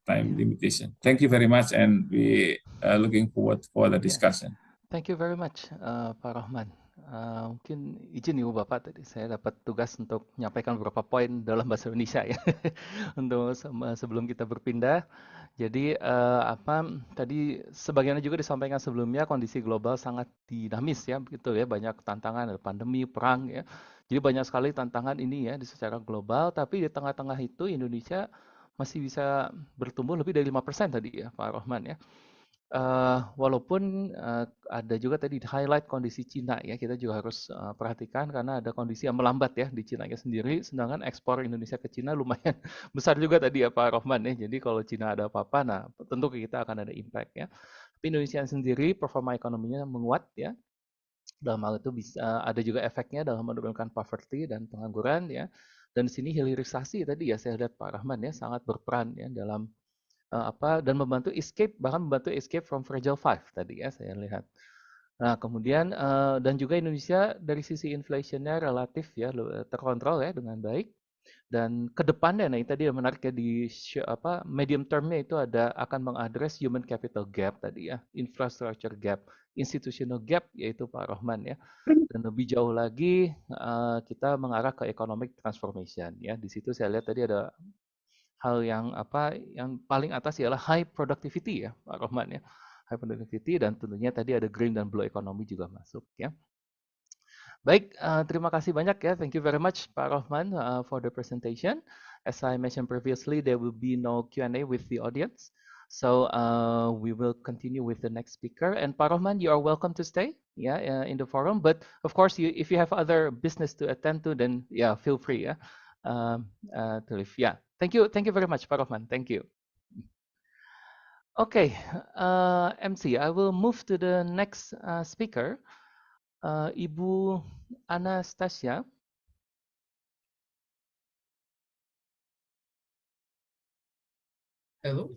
time limitation. Thank you very much, and we are looking forward for the discussion. Thank you very much, Pak Rahman. Mungkin izin Ibu Bapak, tadi saya dapat tugas untuk menyampaikan beberapa poin dalam bahasa Indonesia ya, untuk sebelum kita berpindah. Jadi tadi sebagiannya juga disampaikan sebelumnya, kondisi global sangat dinamis ya, begitu ya, banyak tantangan, ada pandemi, perang ya. Jadi banyak sekali tantangan ini ya secara global, tapi di tengah-tengah itu Indonesia masih bisa bertumbuh lebih dari 5% tadi ya, Pak Rahman ya. Walaupun ada juga tadi highlight kondisi Cina ya, kita juga harus perhatikan karena ada kondisi yang melambat ya di Cina sendiri, sedangkan ekspor Indonesia ke Cina lumayan besar juga tadi ya Pak Rahman ya. Jadi kalau Cina ada apa-apa, nah tentu kita akan ada impact ya. Tapi Indonesia sendiri performa ekonominya menguat ya. Dalam hal itu bisa ada juga efeknya dalam menurunkan poverty dan pengangguran ya. Dan di sini hilirisasi tadi ya saya lihat Pak Rahman ya sangat berperan ya dalam dan membantu escape, bahkan membantu escape from fragile five tadi ya saya lihat. Nah kemudian dan juga Indonesia dari sisi inflationnya relatif ya terkontrol ya dengan baik. Dan kedepannya, nah ini tadi yang menarik ya di medium termnya itu akan mengadres human capital gap tadi ya, infrastructure gap, institutional gap yaitu Pak Rahman ya. Dan lebih jauh lagi kita mengarah ke economic transformation ya. Di situ saya lihat tadi ada hal yang yang paling atas ialah high productivity ya Pak Rahman ya, high productivity, dan tentunya tadi ada green dan blue economy juga masuk ya. Baik, terima kasih banyak ya, thank you very much Pak Rahman for the presentation. As I mentioned previously, there will be no Q&A with the audience, so we will continue with the next speaker. And Pak Rahman, you are welcome to stay in the forum, but of course if you have other business to attend to, then feel free to leave. Thank you very much, Pak Rahman. Thank you. Okay, MC, I will move to the next speaker, Ibu Anastasia. Hello,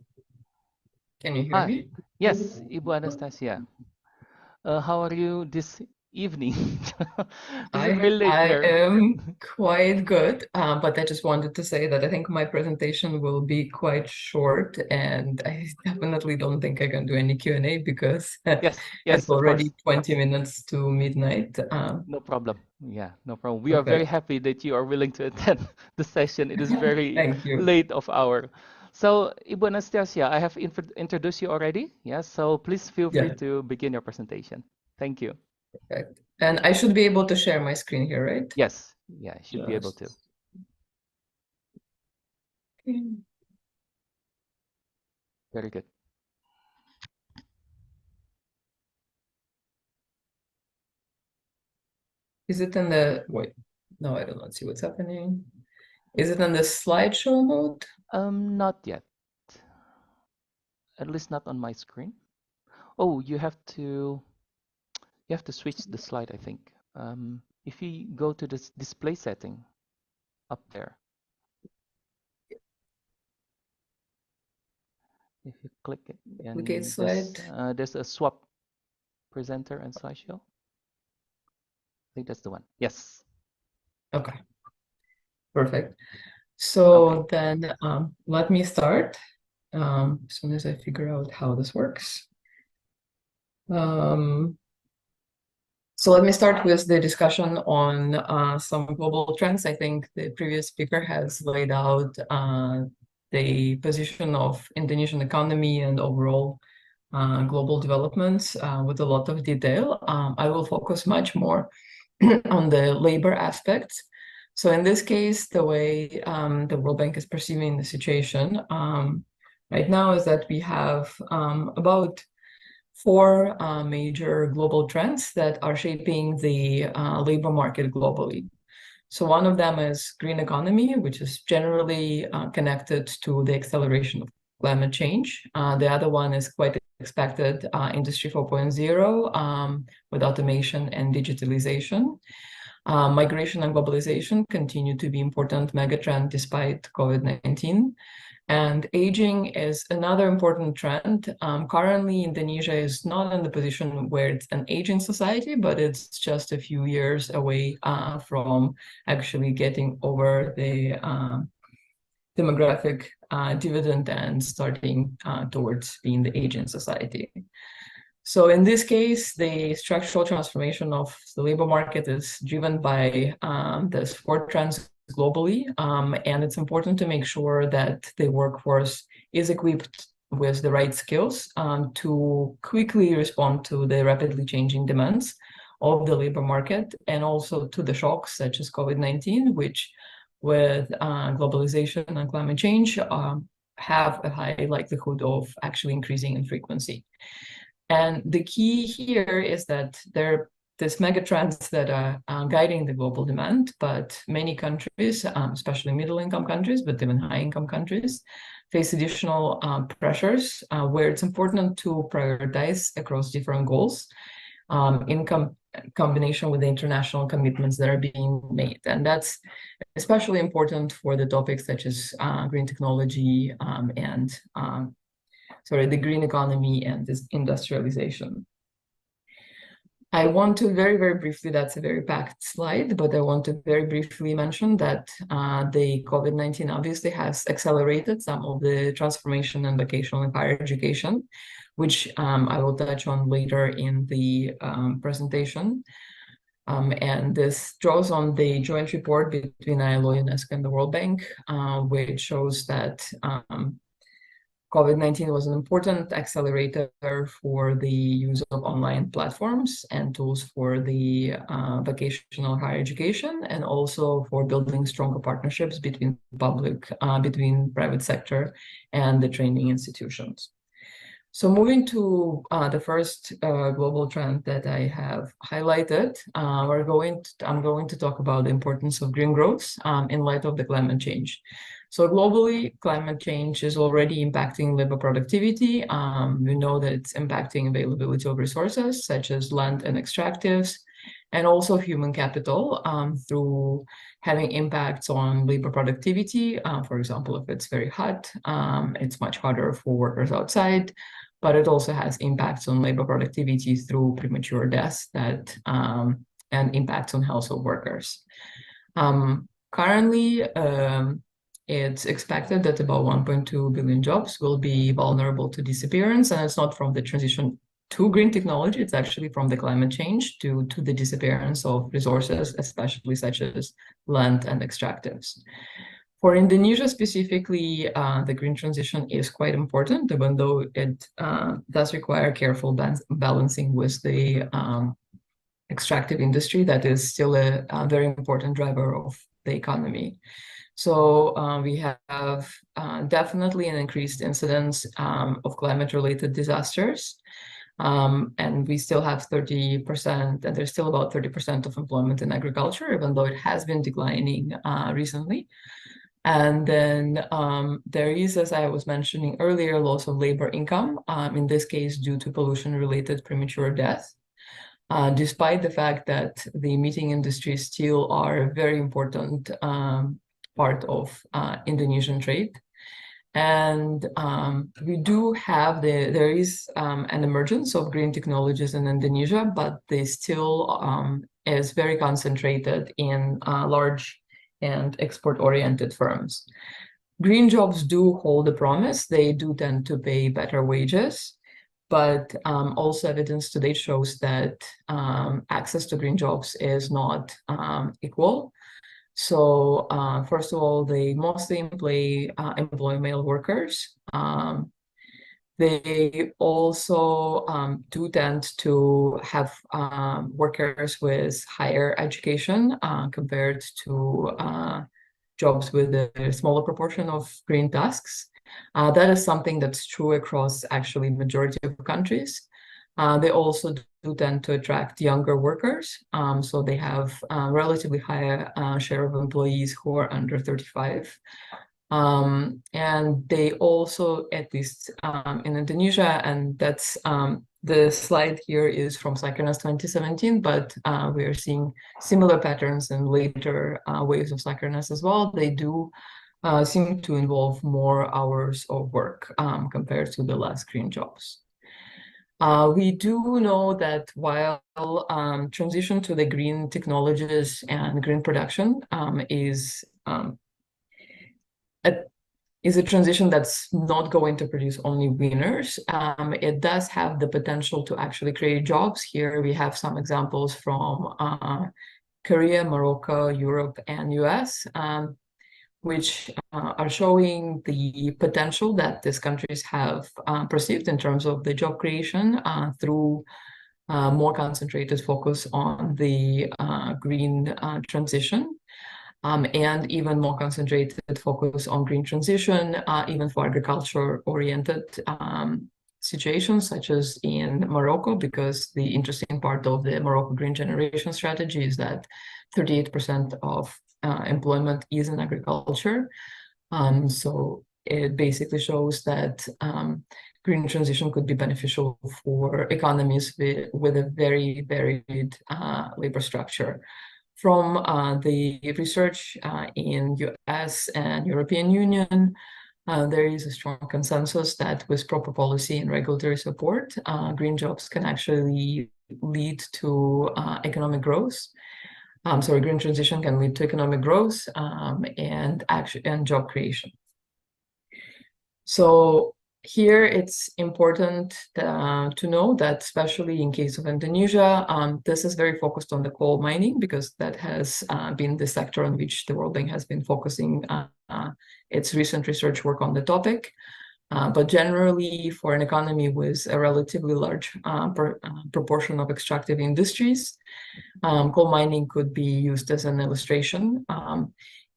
can you hear me? Yes, Ibu Anastasia. How are you this evening? I am quite good, but I just wanted to say that I think my presentation will be quite short, and I definitely don't think I can do any Q&A because yes, it's already 20 minutes to midnight. No problem. Yeah, no problem. We are very happy that you are willing to attend the session. It is very late of hour. So, Ibu Anastasia, I have introduced you already. Yes, so please feel free to begin your presentation. Thank you. Perfect. And I should be able to share my screen here, right? Yes. Yeah, I should be able to. Very good. Is it in the, wait, no, I do not see what's happening. Is it in the slideshow mode? Not yet. At least not on my screen. Oh, you have to switch the slide, I think. If you go to this display setting up there. If you click it, and there's a swap presenter and slideshow. I think that's the one. Yes. Okay. Perfect. So then let me start as soon as I figure out how this works. So let me start with the discussion on some global trends. I think the previous speaker has laid out the position of Indonesian economy and overall global developments with a lot of detail. I will focus much more on the labor aspects. So in this case, the way the World Bank is perceiving the situation right now is that we have about 4 major global trends that are shaping the labor market globally. So one of them is green economy, which is generally connected to the acceleration of climate change. The other one is quite expected, Industry 4.0 with automation and digitalization. Migration and globalization continue to be important megatrend despite COVID-19. And aging is another important trend. Currently, Indonesia is not in the position where it's an aging society, but it's just a few years away from actually getting over the demographic dividend and starting towards being the aging society. So in this case, the structural transformation of the labor market is driven by the 4 trends globally, and it's important to make sure that the workforce is equipped with the right skills to quickly respond to the rapidly changing demands of the labor market, and also to the shocks such as COVID-19, which with globalization and climate change have a high likelihood of actually increasing in frequency. And the key here is that there's mega trends that are guiding the global demand, but many countries, especially middle-income countries, but even high-income countries, face additional pressures where it's important to prioritize across different goals in combination with the international commitments that are being made. And that's especially important for the topics such as green technology and the green economy and this industrialization. I want to very, very briefly, that's a very packed slide, but I want to very briefly mention that the COVID-19 obviously has accelerated some of the transformation in vocational and higher education, which I will touch on later in the presentation. And this draws on the joint report between ILO, UNESCO, and the World Bank, which shows that COVID-19 was an important accelerator for the use of online platforms and tools for the vocational higher education, and also for building stronger partnerships between private sector and the training institutions. So moving to the first global trend that I have highlighted, I'm going to talk about the importance of green growth in light of the climate change. So globally, climate change is already impacting labor productivity. We know that it's impacting availability of resources such as land and extractives, and also human capital through having impacts on labor productivity. For example, if it's very hot, it's much harder for workers outside, but it also has impacts on labor productivity through premature deaths and impacts on health of workers. Currently, it's expected that about 1.2 billion jobs will be vulnerable to disappearance, and it's not from the transition to green technology, it's actually from the climate change to the disappearance of resources, especially such as land and extractives. For Indonesia specifically, the green transition is quite important, even though it does require careful balancing with the extractive industry that is still a very important driver of the economy. So we have definitely an increased incidence of climate-related disasters, and we still have 30%, and there's still about 30% of employment in agriculture, even though it has been declining recently. And then there is, as I was mentioning earlier, loss of labor income, in this case due to pollution-related premature death. Despite the fact that the emitting industries still are a very important part of Indonesian trade. And we do have there is an emergence of green technologies in Indonesia, but they still is very concentrated in large and export-oriented firms. Green jobs do hold a promise. They do tend to pay better wages, but also evidence today shows that access to green jobs is not equal. So first of all, they mostly employ male workers. They also do tend to have workers with higher education compared to jobs with a smaller proportion of green tasks. That is something that's true across actually majority of countries. They also do tend to attract younger workers. So they have a relatively higher share of employees who are under 35. And they also, at least in Indonesia, and that's the slide here is from Cycronas 2017, but we are seeing similar patterns in later waves of Cycronas as well. They do seem to involve more hours of work compared to the last green jobs. We do know that while transition to the green technologies and green production is a transition that's not going to produce only winners. It does have the potential to actually create jobs. Here we have some examples from Korea, Morocco, Europe, and US, which are showing the potential that these countries have perceived in terms of the job creation through more concentrated focus on the green transition. And even more concentrated focus on green transition, even for agriculture-oriented situations, such as in Morocco, because the interesting part of the Morocco Green Generation Strategy is that 38% of employment is in agriculture. So it basically shows that green transition could be beneficial for economies with a very varied labor structure. From the research in US and European Union, there is a strong consensus that with proper policy and regulatory support, green jobs can actually lead to economic growth. Green transition can lead to economic growth and job creation. So here it's important to know that, especially in case of Indonesia, this is very focused on the coal mining, because that has been the sector on which the World Bank has been focusing its recent research work on the topic. But generally, for an economy with a relatively large proportion of extractive industries, coal mining could be used as an illustration.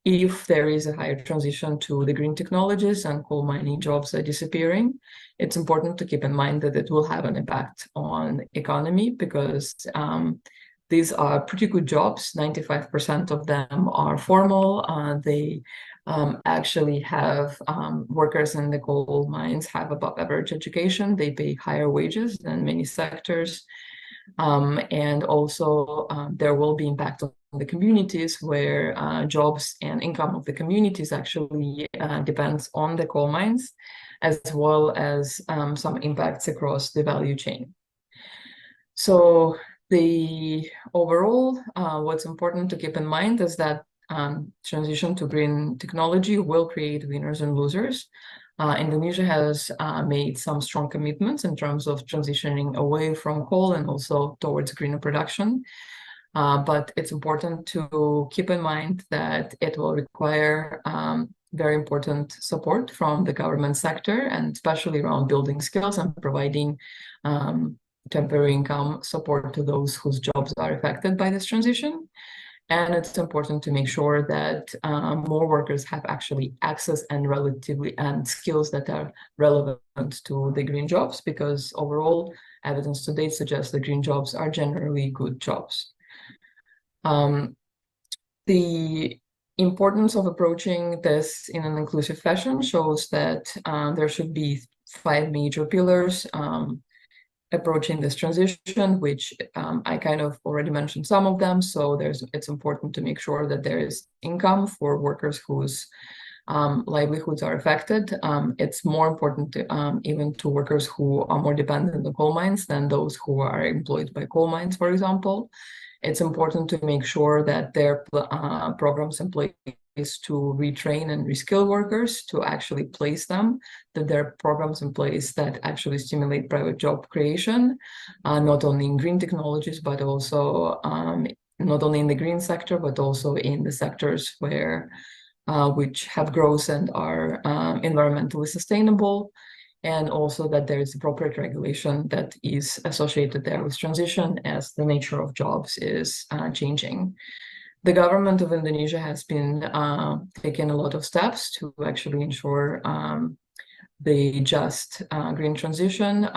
If there is a higher transition to the green technologies and coal mining jobs are disappearing, it's important to keep in mind that it will have an impact on economy, because these are pretty good jobs. 95% of them are formal. They actually have workers in the coal mines have above average education. They pay higher wages than many sectors. And also there will be impact on the communities where jobs and income of the communities actually depends on the coal mines, as well as some impacts across the value chain. So the overall, what's important to keep in mind is that transition to green technology will create winners and losers. Indonesia has made some strong commitments in terms of transitioning away from coal and also towards greener production. But it's important to keep in mind that it will require very important support from the government sector, and especially around building skills and providing temporary income support to those whose jobs are affected by this transition. And it's important to make sure that more workers have actually access and skills that are relevant to the green jobs, because overall evidence to date suggests that green jobs are generally good jobs. The importance of approaching this in an inclusive fashion shows that there should be 5 major pillars approaching this transition, which I kind of already mentioned some of them. So it's important to make sure that there is income for workers whose livelihoods are affected. It's more important to, even to workers who are more dependent on coal mines than those who are employed by coal mines, for example. It's important to make sure that there are programs in place to retrain and reskill workers, to actually place them, that there are programs in place that actually stimulate private job creation, not only in green technologies, but also not only in the green sector, but also in the sectors where which have growth and are environmentally sustainable, and also that there is appropriate regulation that is associated there with transition as the nature of jobs is changing. The government of Indonesia has been taking a lot of steps to actually ensure the just green transition.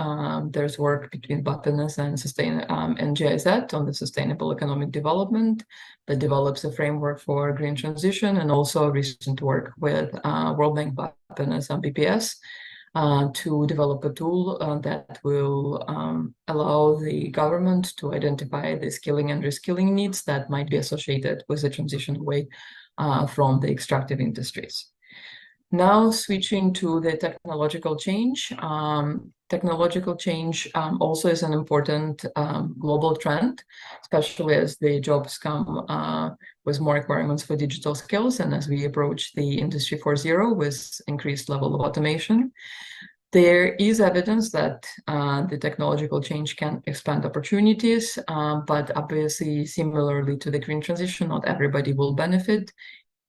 There's work between Bappenas and GIZ on the sustainable economic development that develops a framework for green transition, and also recent work with World Bank, Bappenas, and BPS to develop a tool that will allow the government to identify the skilling and reskilling needs that might be associated with the transition away from the extractive industries. Now switching to the technological change. Technological change also is an important global trend, especially as the jobs come with more requirements for digital skills, and as we approach the Industry 4.0 with increased level of automation. There is evidence that the technological change can expand opportunities, but obviously, similarly to the green transition, not everybody will benefit.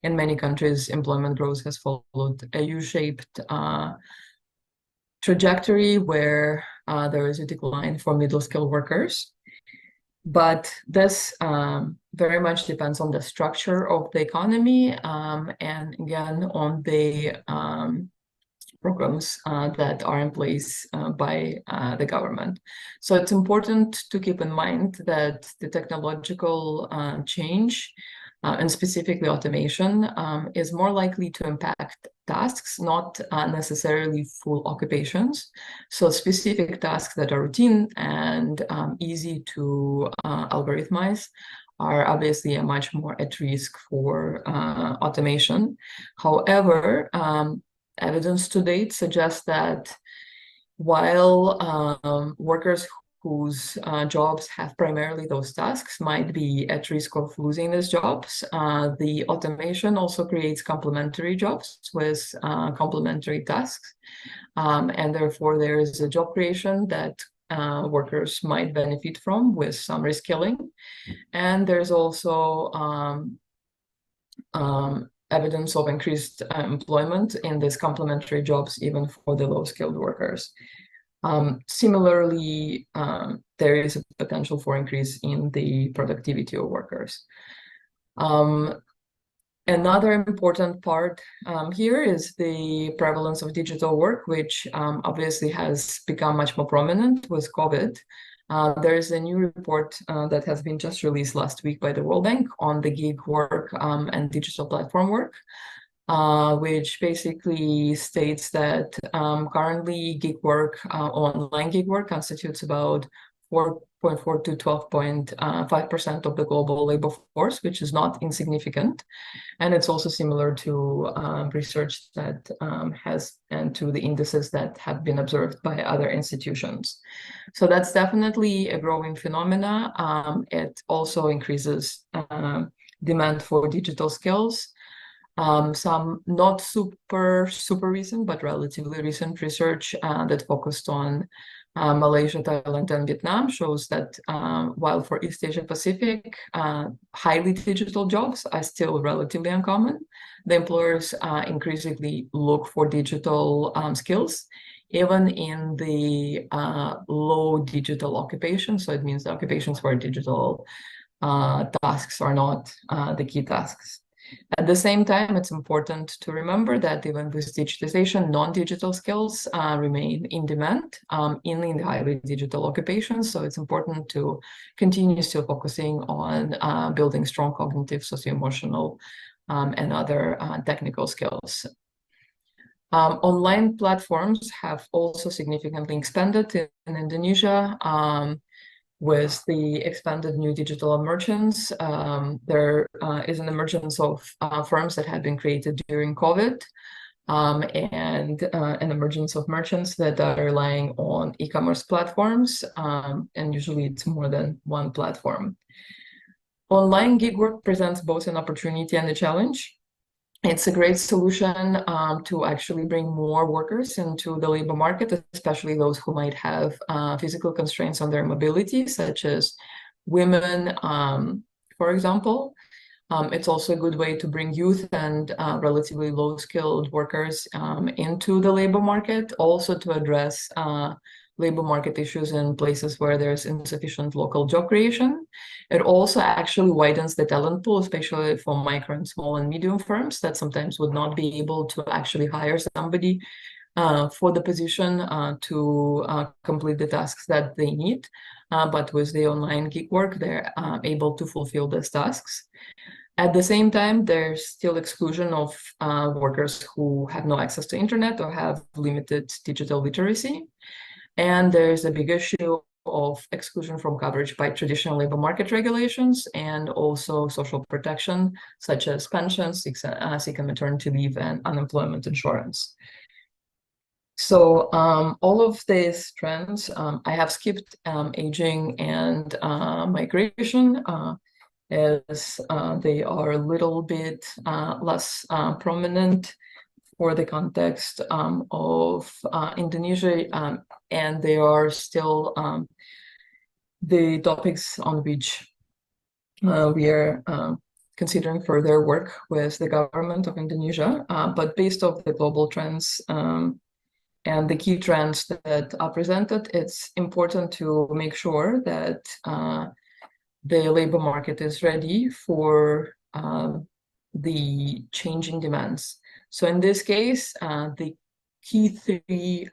In many countries, employment growth has followed a U-shaped trajectory where there is a decline for middle-skilled workers. But this very much depends on the structure of the economy and again on the programs that are in place by the government. So it's important to keep in mind that the technological change and specifically automation is more likely to impact tasks, not necessarily full occupations. So specific tasks that are routine and easy to algorithmize are obviously much more at risk for automation. However, evidence to date suggests that while workers whose jobs have primarily those tasks might be at risk of losing these jobs, the automation also creates complementary jobs with complementary tasks. And therefore, there is a job creation that workers might benefit from with some reskilling. And there's also evidence of increased employment in these complementary jobs, even for the low-skilled workers. Similarly, there is a potential for increase in the productivity of workers. Another important part here is the prevalence of digital work, which obviously has become much more prominent with COVID. There is a new report that has been just released last week by the World Bank on the gig work and digital platform work, which basically states that currently gig work, online gig work, constitutes about 4.4 to 12.5% of the global labor force, which is not insignificant. And it's also similar to research that has, and to the indices that have been observed by other institutions. So that's definitely a growing phenomena. It also increases demand for digital skills. Some not super recent, but relatively recent research that focused on Malaysia, Thailand, and Vietnam shows that while for East Asia Pacific, highly digital jobs are still relatively uncommon, the employers increasingly look for digital skills, even in the low digital occupations. So it means the occupations where digital tasks are not the key tasks. At the same time, it's important to remember that even with digitalization, non-digital skills remain in demand in the highly digital occupations. So it's important to continue still focusing on building strong cognitive, socio-emotional, and other technical skills. Online platforms have also significantly expanded in Indonesia. With the expanded new digital merchants, there is an emergence of firms that have been created during COVID, and an emergence of merchants that are relying on e-commerce platforms, and usually it's more than one platform. Online gig work presents both an opportunity and a challenge. It's a great solution to actually bring more workers into the labor market, especially those who might have physical constraints on their mobility, such as women, for example. It's also a good way to bring youth and relatively low-skilled workers into the labor market, also to address labor market issues in places where there's insufficient local job creation. It also actually widens the talent pool, especially for micro and small and medium firms that sometimes would not be able to actually hire somebody for the position to complete the tasks that they need. But with the online gig work, they're able to fulfill these tasks. At the same time, there's still exclusion of workers who have no access to internet or have limited digital literacy. And there's a big issue of exclusion from coverage by traditional labor market regulations and also social protection, such as pensions, sick and maternity leave, and unemployment insurance. So all of these trends, I have skipped aging and migration, as they are a little bit less prominent for the context of Indonesia, and they are still the topics on which we are considering further work with the government of Indonesia. But based off the global trends and the key trends that are presented, it's important to make sure that the labor market is ready for the changing demands. So in this case, the key three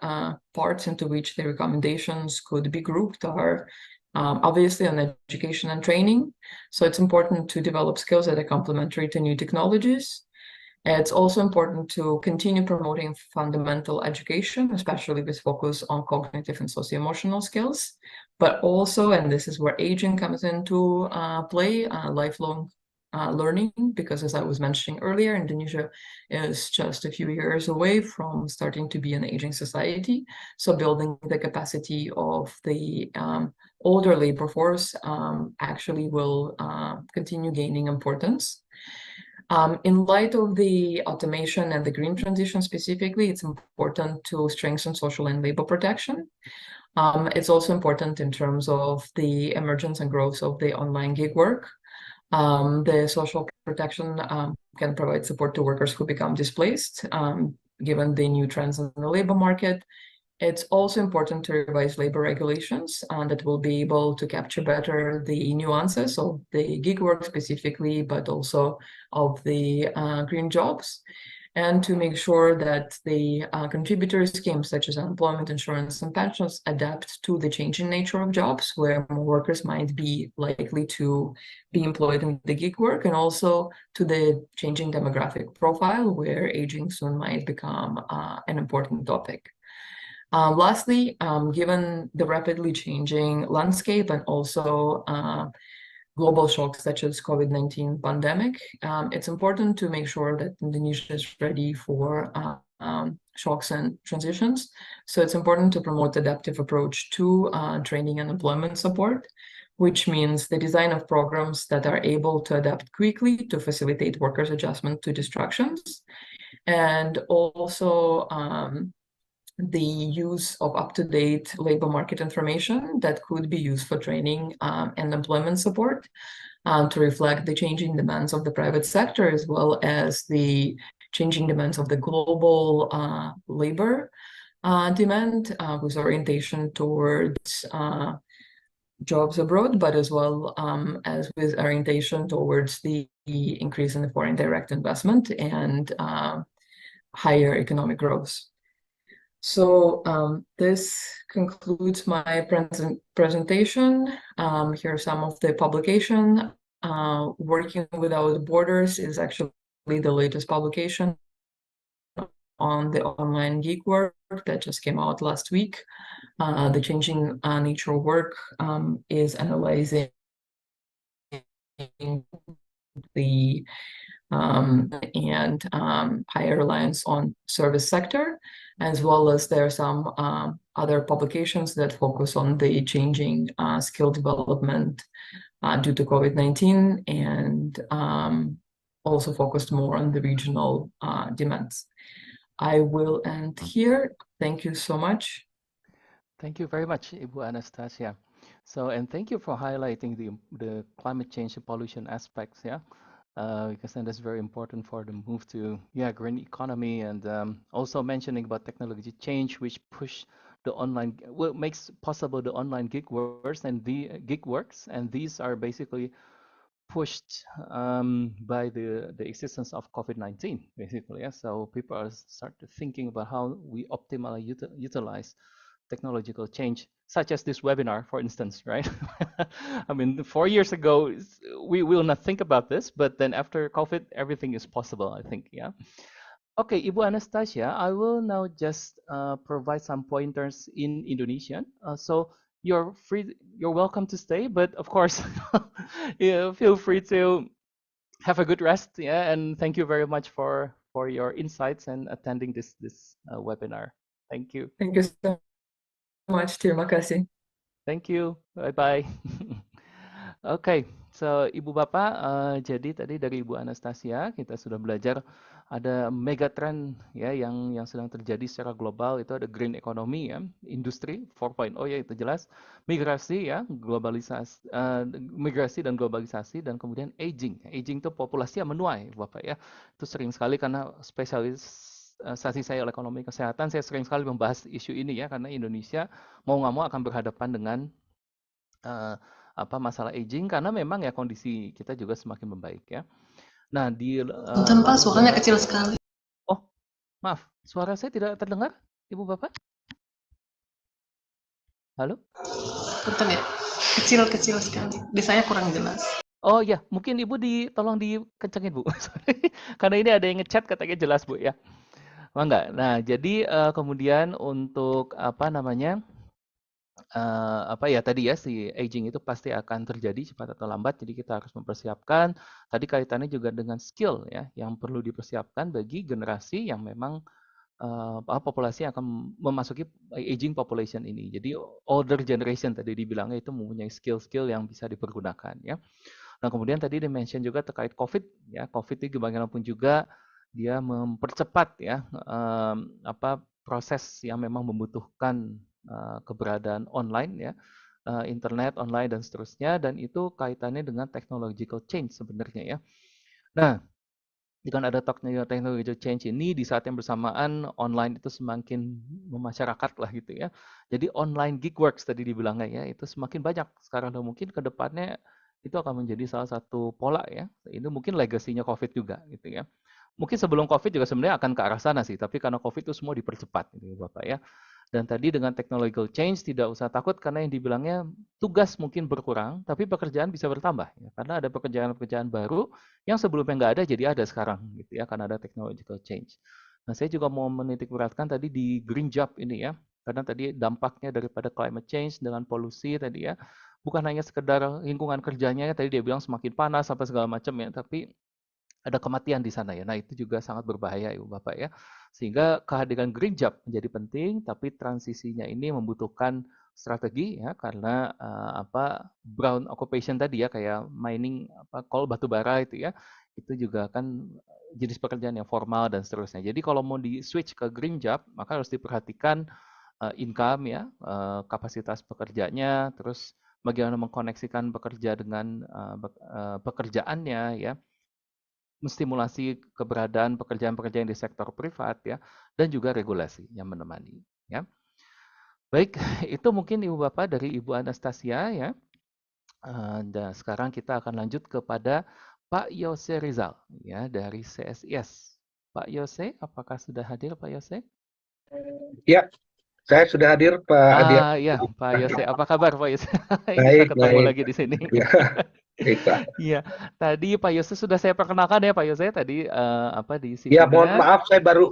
parts into which the recommendations could be grouped are obviously on education and training. So it's important to develop skills that are complementary to new technologies. It's also important to continue promoting fundamental education, especially with focus on cognitive and socio-emotional skills, but also, and this is where aging comes into play, lifelong learning, because as I was mentioning earlier, Indonesia is just a few years away from starting to be an aging society. So building the capacity of the older labor force actually will continue gaining importance. In light of the automation and the green transition specifically, it's important to strengthen social and labor protection. It's also important in terms of the emergence and growth of the online gig work. The social protection can provide support to workers who become displaced, given the new trends in the labor market. It's also important to revise labor regulations that will be able to capture better the nuances of the gig work specifically, but also of the green jobs, and to make sure that the contributory schemes such as unemployment insurance and pensions adapt to the changing nature of jobs, where more workers might be likely to be employed in the gig work, and also to the changing demographic profile, where aging soon might become an important topic. Lastly, given the rapidly changing landscape and also global shocks such as COVID-19 pandemic, it's important to make sure that Indonesia is ready for shocks and transitions. So it's important to promote adaptive approach to training and employment support, which means the design of programs that are able to adapt quickly to facilitate workers' adjustment to disruptions, and also the use of up-to-date labor market information that could be used for training and employment support to reflect the changing demands of the private sector, as well as the changing demands of the global labor demand, with orientation towards jobs abroad, but as well as with orientation towards the increase in the foreign direct investment and higher economic growth. So this concludes my presentation. Here are some of the publication. Working Without Borders is actually the latest publication on the online gig work that just came out last week. The changing nature of work is analyzing the higher reliance on service sector, as well as there are some other publications that focus on the changing skill development due to COVID-19, and also focused more on the regional demands. I will end here. Thank you so much. Thank you very much, Ibu Anastasia. So, and thank you for highlighting the climate change and pollution aspects, yeah, because then that's very important for the move to green economy, and also mentioning about technology change, which push the online, well, makes possible the online gig works, and the gig works, and these are basically pushed by the existence of COVID-19, basically. Yeah? So people are start thinking about how we optimally utilize technological change, such as this webinar, for instance, right? I mean, 4 years ago, we will not think about this, but then after COVID, everything is possible, I think, yeah. Okay, Ibu Anastasia, I will now just provide some pointers in Indonesian. So you're welcome to stay, but of course, yeah, feel free to have a good rest, yeah, and thank you very much for your insights and attending this webinar. Thank you. Thank you so much. Terima kasih. Thank you. Bye-bye. Oke, so Ibu Bapak, jadi tadi dari Ibu Anastasia kita sudah belajar ada megatrend ya yang sedang terjadi secara global, itu ada green economy ya, industri 4.0 ya, itu jelas, migrasi ya, migrasi dan globalisasi, dan kemudian aging. Aging itu populasi yang menuai, Bapak ya. Itu sering sekali karena spesialisasi saya oleh ekonomi kesehatan, saya sering sekali membahas isu ini ya, karena Indonesia mau nggak mau akan berhadapan dengan masalah aging, karena memang ya kondisi kita juga semakin membaik ya. Nah di Punten Pak, suaranya kecil sekali. Oh maaf, suara saya tidak terdengar, Ibu Bapak. Halo? Punten ya, kecil sekali. Di saya kurang jelas. Oh ya, mungkin Ibu tolong dikencengin Bu. Karena ini ada yang ngechat katanya jelas Bu ya. Oh enggak. Nah jadi kemudian untuk tadi ya, si aging itu pasti akan terjadi cepat atau lambat, jadi kita harus mempersiapkan. Tadi kaitannya juga dengan skill ya yang perlu dipersiapkan bagi generasi yang memang populasi yang akan memasuki aging population ini. Jadi older generation tadi dibilangnya itu mempunyai skill-skill yang bisa dipergunakan ya. Nah kemudian tadi di-mention juga terkait COVID ya. COVID itu bagaimanapun juga dia mempercepat ya proses yang memang membutuhkan keberadaan online ya, internet, online dan seterusnya, dan itu kaitannya dengan technological change sebenarnya ya. Nah, dengan ada technological change ini di saat yang bersamaan online itu semakin memasyarakat lah gitu ya. Jadi online gig works tadi dibilangnya ya, itu semakin banyak sekarang, dan mungkin ke depannya itu akan menjadi salah satu pola ya. Ini mungkin legasinya COVID juga gitu ya. Mungkin sebelum COVID juga sebenarnya akan ke arah sana sih, tapi karena COVID itu semua dipercepat gitu Bapak ya. Dan tadi dengan technological change tidak usah takut, karena yang dibilangnya tugas mungkin berkurang, tapi pekerjaan bisa bertambah. Ya. Karena ada pekerjaan-pekerjaan baru yang sebelumnya nggak ada, jadi ada sekarang, gitu ya, karena ada technological change. Nah, saya juga mau menitik beratkan tadi di green job ini ya, karena tadi dampaknya daripada climate change dengan polusi tadi ya, bukan hanya sekedar lingkungan kerjanya, tadi dia bilang semakin panas sampai segala macam ya, tapi ada kematian di sana ya. Nah, itu juga sangat berbahaya Ibu Bapak ya. Sehingga kehadiran green job menjadi penting, tapi transisinya ini membutuhkan strategi ya, karena brown occupation tadi ya, kayak mining coal batu bara itu ya, itu juga kan jenis pekerjaan yang formal dan seterusnya. Jadi kalau mau di switch ke green job, maka harus diperhatikan income ya, kapasitas pekerjanya, terus bagaimana mengkoneksikan pekerja dengan pekerjaannya ya, menstimulasi keberadaan pekerjaan-pekerjaan di sektor privat ya, dan juga regulasi yang menemani ya. Baik, itu mungkin Ibu Bapak dari Ibu Anastasia ya. Dan sekarang kita akan lanjut kepada Pak Yose Rizal ya dari CSIS. Pak Yose, apakah sudah hadir Pak Yose? Ya, saya sudah hadir Pak Adia. Ya, Pak Yose, apa kabar Pak Yose? Kita ketemu lagi di sini. Ya. Iya, tadi Pak Yose sudah saya perkenalkan ya Pak Yose tadi di sini. Ya, mohon maaf saya baru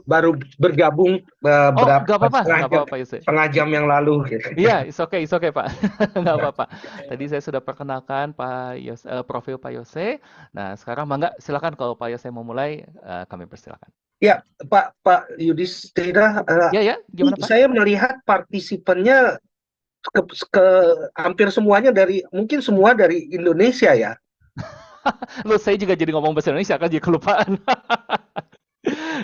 bergabung setengah jam yang lalu. Iya, it's okay Pak, nggak apa-apa. Tadi saya sudah perkenalkan Pak Yose, profil Pak Yose. Nah sekarang mangga silakan kalau Pak Yose mau mulai, kami persilakan. Ya, Pak Yudhistira. Ya, gimana Pak? Saya melihat partisipannya ke hampir semuanya mungkin semua dari Indonesia ya. Loh, saya juga jadi ngomong bahasa Indonesia kan jadi kelupaan.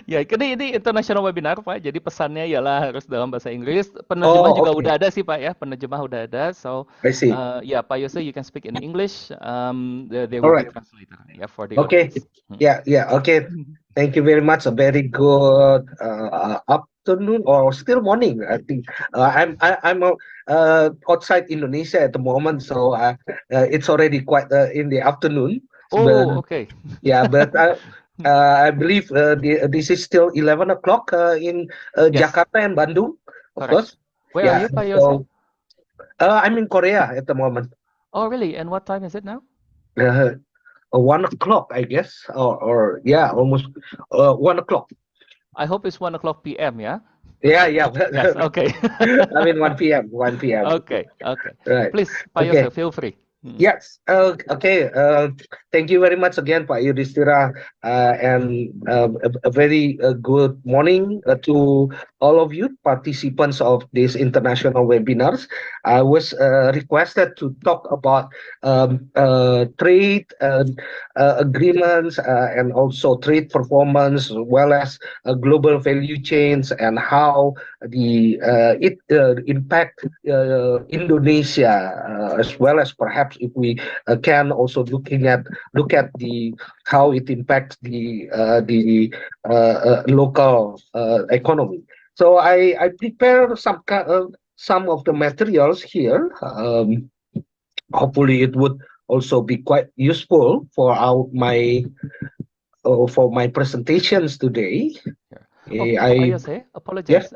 Ya, ini international webinar Pak. Jadi pesannya ialah harus dalam bahasa Inggris. Penerjemah juga udah ada sih Pak ya. Penerjemah udah ada. So Pak Yose, you can speak in English. They will be translator for the audience. Okay. Thank you very much. A very good afternoon or still morning. I think I'm outside Indonesia at the moment, so it's already quite in the afternoon. Oh, okay. Yeah, but I believe this is still 11 o'clock in Yes, Jakarta and Bandung, of correct. course. Where are Yeah, you, Pak Yose? so I'm in Korea at the moment. Oh, really? And what time is it now? 1 o'clock, I guess, or yeah, almost 1 o'clock. I hope it's 1 o'clock p.m., yeah? Yeah, yeah. Yes, okay. I mean 1 p.m. 1 p.m. Okay, okay. Right. Please, Pak Okay. Yose, feel free. Yes. Okay. Thank you very much again, Pak Yudhistira, and a very good morning to all of you participants of these international webinars. I was requested to talk about trade agreements and also trade performance, as well as global value chains and how it impact Indonesia, as well as perhaps if we can also look at the how it impacts the local economy. So I prepare some of the materials here. Hopefully it would also be quite useful for my presentations today. Oh, Pak Yose, apologize.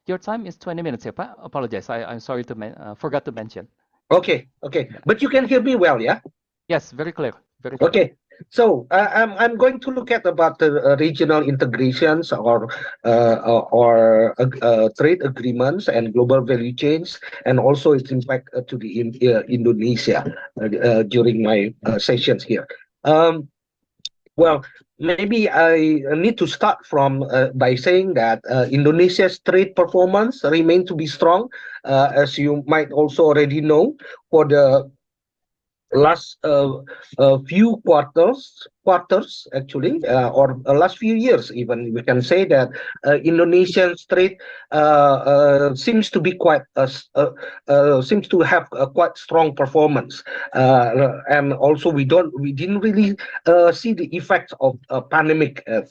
Your time is 20 minutes, yeah, Pak? Apologize. I'm sorry to forgot to mention. Okay, but you can hear me well, yeah? Yes, very clear. Very clear. Okay, so I'm going to look at about the regional integrations or trade agreements and global value chains, and also its impact to the Indonesia during my sessions here. Well, maybe I need to start from by saying that Indonesia's trade performance remain to be strong, as you might also already know, for the last few quarters actually, or last few years even. We can say that Indonesian trade seems to be seems to have a quite strong performance, and also we didn't really see the effects of a pandemic at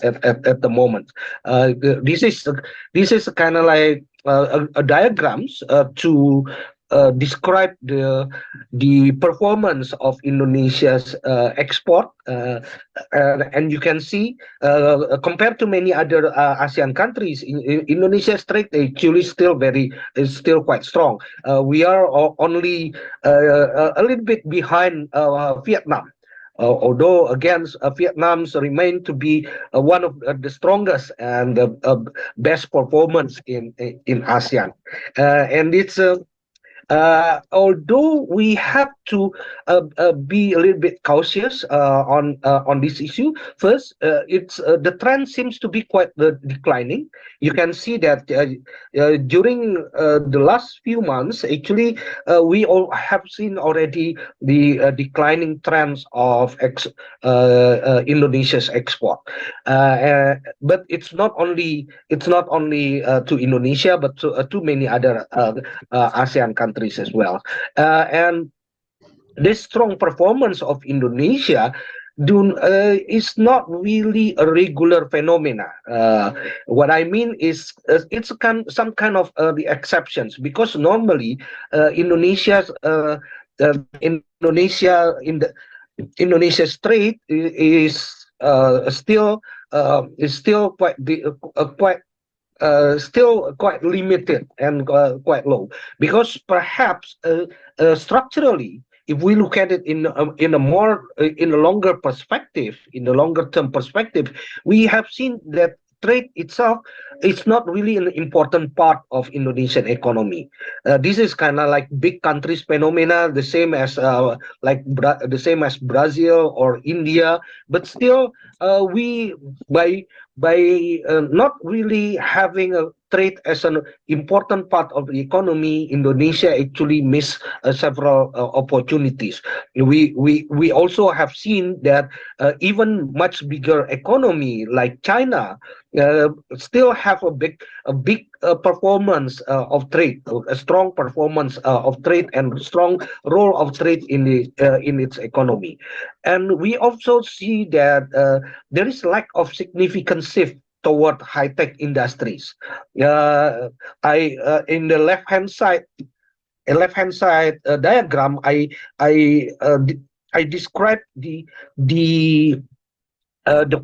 the moment. This is kind of like a diagrams to describe the performance of Indonesia's export, and you can see compared to many other ASEAN countries, Indonesia's trade actually is still quite strong. We are only a little bit behind Vietnam. Although again, Vietnam's remain to be one of the strongest and best performance in ASEAN, and it's. Although we have to be a little bit cautious on this issue, first, it's the trend seems to be quite declining. You can see that during the last few months, actually, we all have seen already the declining trends of Indonesia's export. But it's not only to Indonesia, but to many other ASEAN countries as well, and this strong performance of Indonesia is not really a regular phenomena. What I mean is it's some kind of the exceptions, because normally Indonesia's trade is still quite limited and quite low, because perhaps structurally, if we look at it in a longer perspective, in the longer term perspective, we have seen that trade itself is not really an important part of Indonesian economy. This is kind of like big countries phenomena, the same as Brazil or India, but still we by not really having a trade as an important part of the economy, Indonesia actually missed several opportunities. We also have seen that even much bigger economy like China still have a big performance of trade, a strong performance of trade, and strong role of trade in its economy. And we also see that there is lack of significant shift toward high-tech industries. In the left-hand side diagram, I I described the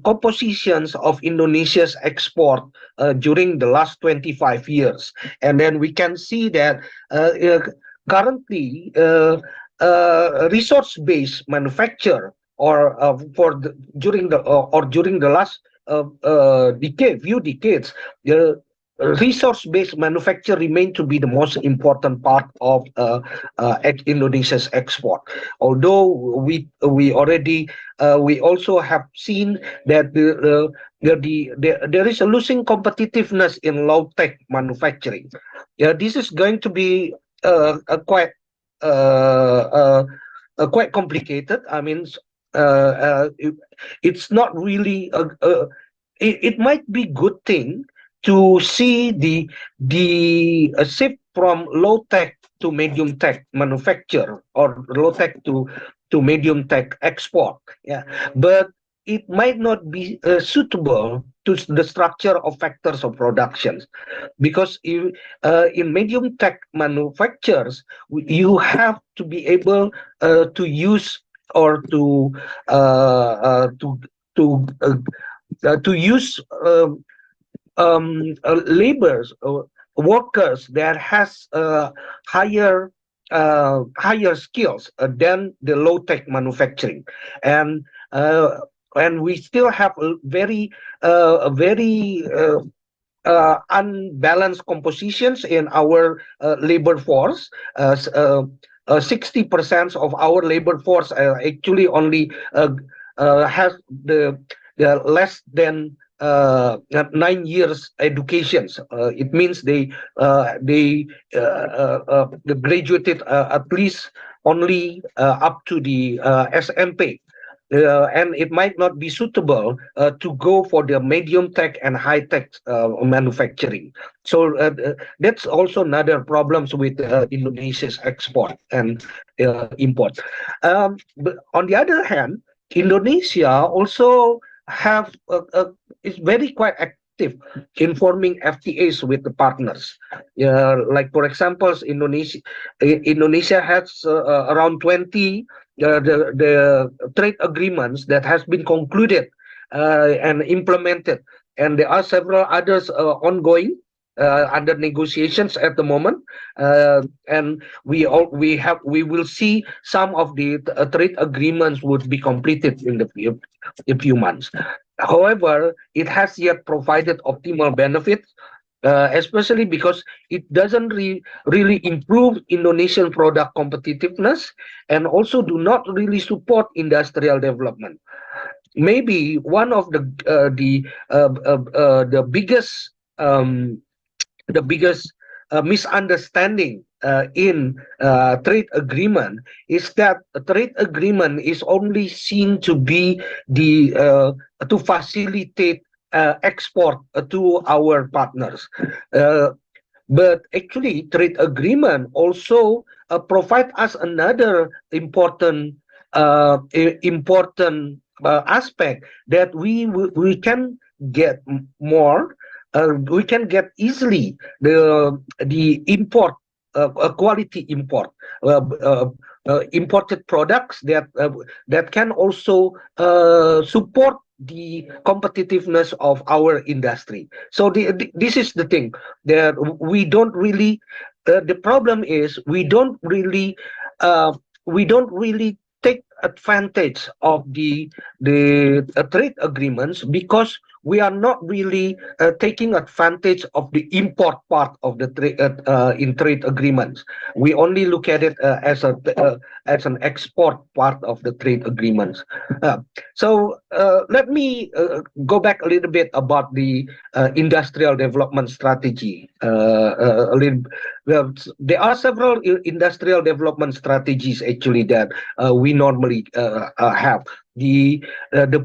compositions of Indonesia's export during the last 25 years. And then we can see that currently resource-based manufacture or during the last few decades, resource-based manufacture remain to be the most important part of Indonesia's export. Although we also have seen that there is a losing competitiveness in low-tech manufacturing. This is going to be quite complicated. I mean, it's not really it might be good thing to see the shift from low tech to medium tech manufacture or low tech to medium tech export. Yeah, but it might not be suitable to the structure of factors of production, because in medium tech manufacturers you have to be able to use or to use laborers workers that has higher skills than the low tech manufacturing, and we still have a very unbalanced compositions in our labor force. 60% of our labor force actually only has the less than 9 years educations. It means they graduated at least only up to the SMP. And it might not be suitable to go for the medium tech and high tech manufacturing. So that's also another problems with Indonesia's export and import. But on the other hand, Indonesia also have is very quite active in forming FTAs with the partners. Like for example, Indonesia has around 20 the trade agreements that has been concluded and implemented, and there are several others ongoing under negotiations at the moment, and we will see some of the trade agreements would be completed in a few months. However, it has yet provided optimal benefits, especially because it doesn't really improve Indonesian product competitiveness, and also do not really support industrial development. Maybe one of the biggest misunderstanding in trade agreement is that a trade agreement is only seen to be to facilitate export to our partners, but actually trade agreement also provide us another important aspect, that we can get more. We can get easily the import quality import imported products that can also support the competitiveness of our industry. So this is the thing, that we don't really the problem is we don't really take advantage of the trade agreements, because we are not really taking advantage of the import part of the in trade agreements. We only look at it as an export part of the trade agreements. So let me go back a little bit about the industrial development strategy. There are several industrial development strategies actually that we normally have. The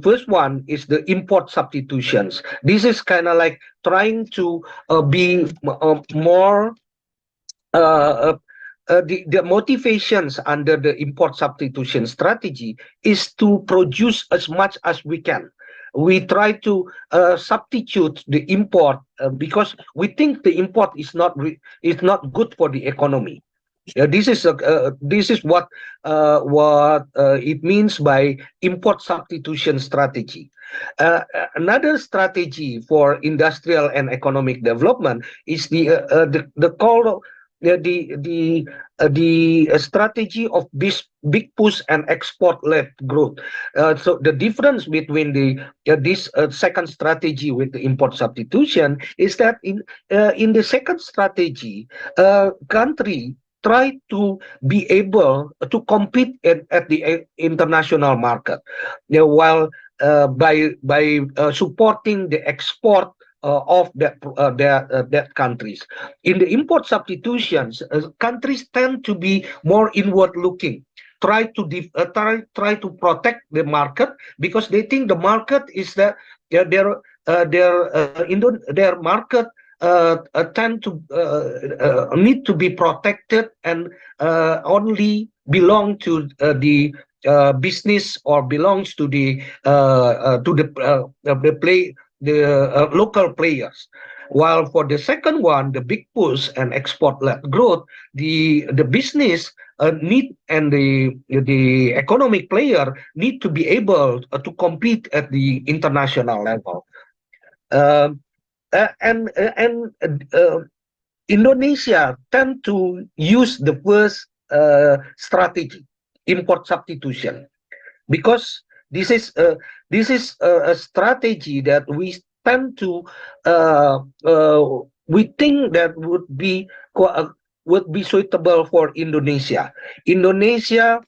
first one is the import substitutions. This is kind of like trying to be more the motivations under the import substitution strategy is to produce as much as we can. We try to substitute the import because we think the import is not good for the economy. This is what it means by import substitution strategy. Another strategy for industrial and economic development is the call the strategy of big push and export-led growth. So the difference between this second strategy with the import substitution is that in the second strategy, country try to be able to compete at the international market, while by supporting the export of that countries. In the import substitutions, countries tend to be more inward looking, try to protect the market, because they think the market is their market tend to need to be protected and only belong to the business, or belongs to the local players. While for the second one, the big push and export-led growth, the business need and the economic player need to be able to compete at the international level. Indonesia tend to use the first strategy, import substitution, because this is a strategy that we tend to we think that would be suitable for Indonesia. Indonesia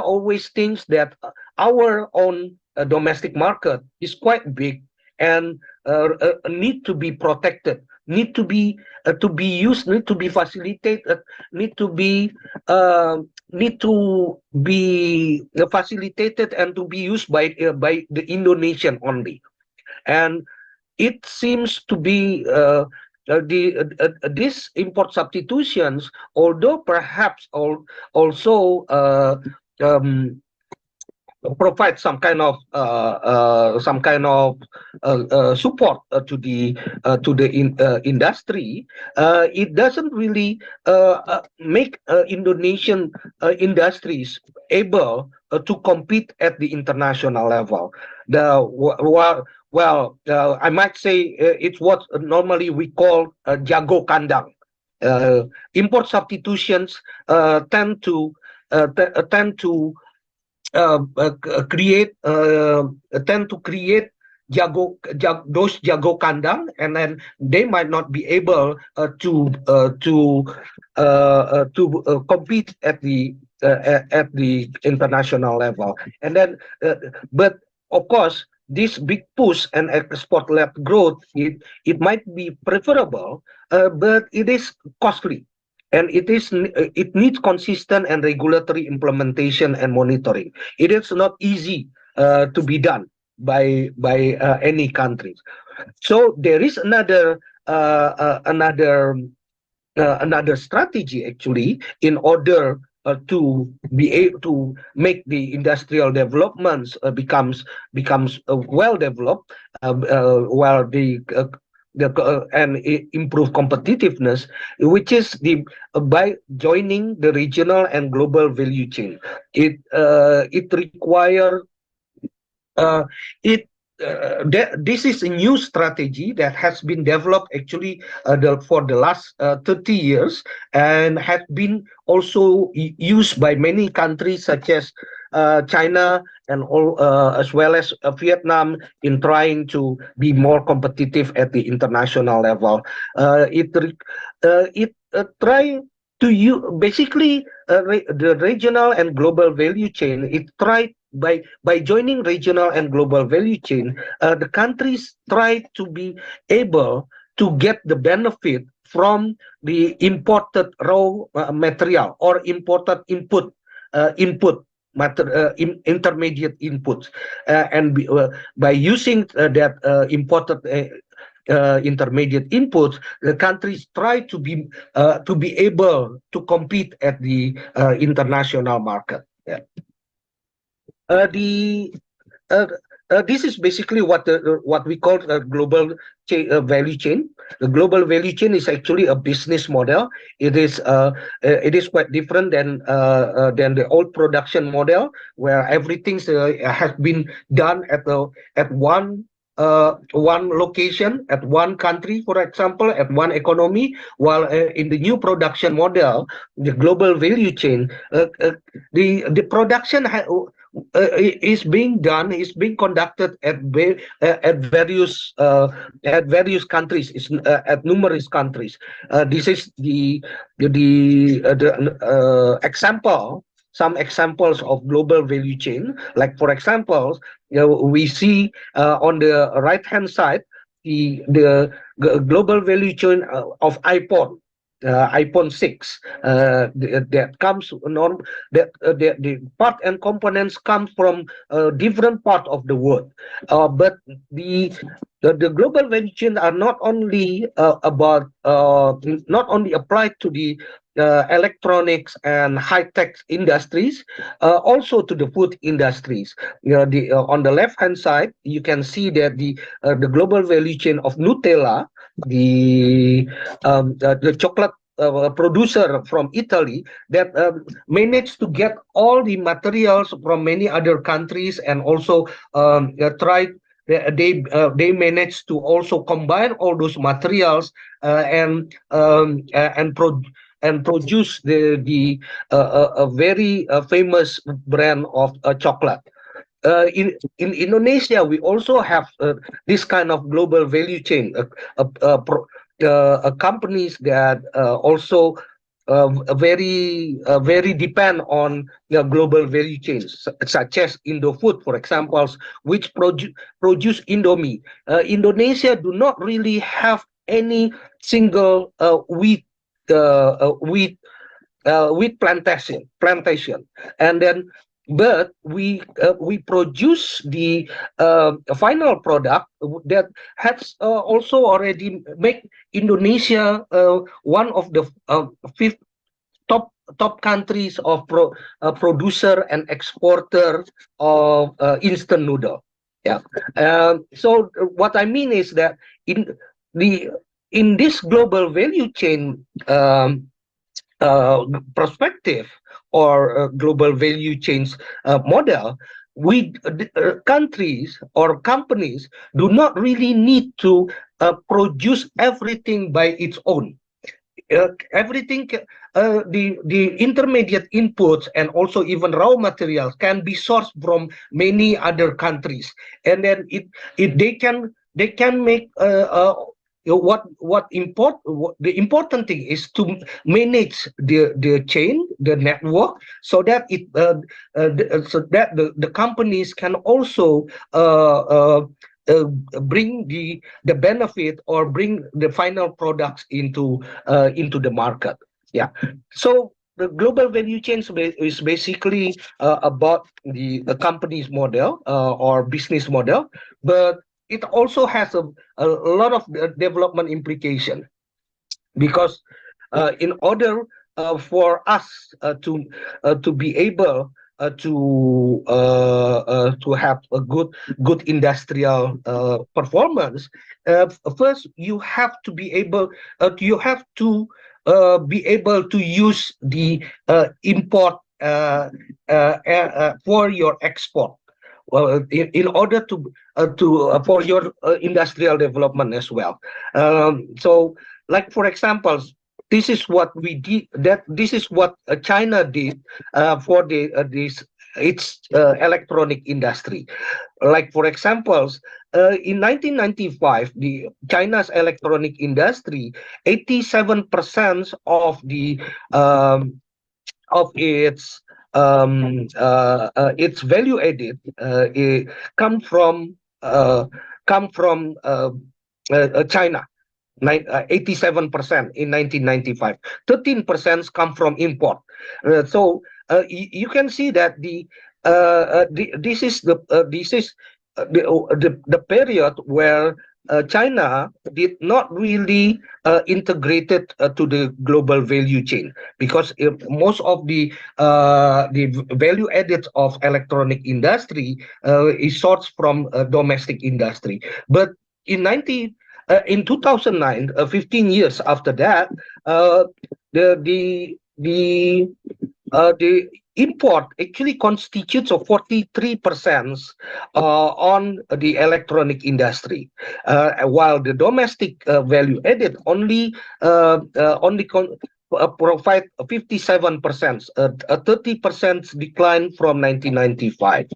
always thinks that our own domestic market is quite big and need to be protected, need to be used, need to be facilitated, need to be facilitated and to be used by the Indonesian only. And it seems to be these import substitutions, although perhaps also provide some kind of support to the industry, it doesn't really make Indonesian industries able to compete at the international level. I might say it's what normally we call jago kandang. Import substitutions tend to create those jago kandang, and then they might not be able to compete at the international level. And then, but of course, this big push and export-led growth, it might be preferable, but it is costly. And it needs consistent and regulatory implementation and monitoring. It is not easy to be done by any countries. So there is another strategy actually, in order to be able to make the industrial developments becomes well developed, while and improve competitiveness, which is by joining the regional and global value chain. It requires this is a new strategy that has been developed actually for the last 30 years, and has been also used by many countries such as China and as well as Vietnam, in trying to be more competitive at the international level. It trying to basically the regional and global value chain. It tried by joining regional and global value chain, the countries try to be able to get the benefit from the imported raw material or imported intermediate inputs, and by using that imported intermediate inputs, the countries try to be able to compete at the international market. Yeah. this is basically what we call a global value chain. The global value chain is actually a business model. It is quite different than the old production model, where everything has been done at one location, at one country, for example, at one economy. While in the new production model, the global value chain, the production is being conducted at various countries, at numerous countries. This is the example. Some examples of global value chain, like for example, we see on the right hand side the global value chain of iPhone. iPhone 6 that comes the part and components come from different part of the world, but the global value chain are not only applied to the electronics and high-tech industries, also to the food industries. On the left-hand side, you can see that the global value chain of Nutella, the chocolate producer from Italy, that managed to get all the materials from many other countries, and also they managed to also combine all those materials and produce a very famous brand of chocolate. In Indonesia, we also have this kind of global value chain, companies that also very depend on global value chains, such as Indofood, for example, which produce Indomie. Indonesia do not really have any single wheat plantation, and then but we produce the final product that has also already make Indonesia one of the fifth top countries of producer and exporter of instant noodle. Yeah. So what I mean is that in this global value chain perspective, or global value chains model, countries or companies do not really need to produce everything by its own. Everything, the intermediate inputs and also even raw materials can be sourced from many other countries, and then they can make the important thing is to manage the chain, the network, so that the companies can also bring the benefit or bring the final products into the market. Yeah. So the global value chain is basically about the company's model or business model, but it also has a lot of development implication, because in order for us to be able to have a good industrial performance, first you have to be able to use the import for your export. Well, in order to for your industrial development as well. So, like for example, this is what we did. This is what China did for its electronic industry. Like for example, in 1995, the China's electronic industry, 87% of its value added come from China. 87% in 1995. 13% come from import. So you can see that this is the period where China did not really integrated to the global value chain, because most of the value added of electronic industry is sourced from domestic industry. But in 2009, 15 years after that, the import actually constitutes of 43% on the electronic industry, while the domestic value added only provide 57%, a 30% decline from 1995.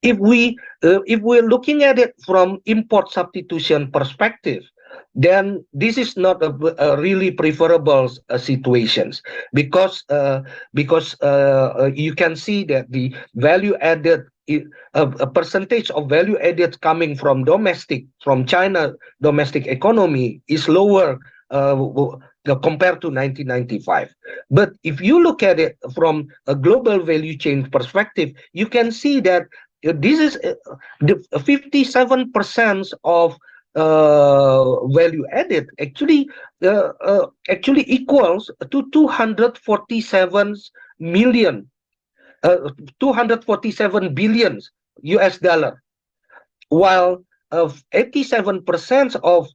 If we're looking at it from import substitution perspective, then this is not a really preferable situations, because you can see that the value added, a percentage of value added coming from China domestic economy is lower compared to 1995. But if you look at it from a global value chain perspective, you can see that this is the 57% of value added actually equals to 247 billion US dollar, while 87% of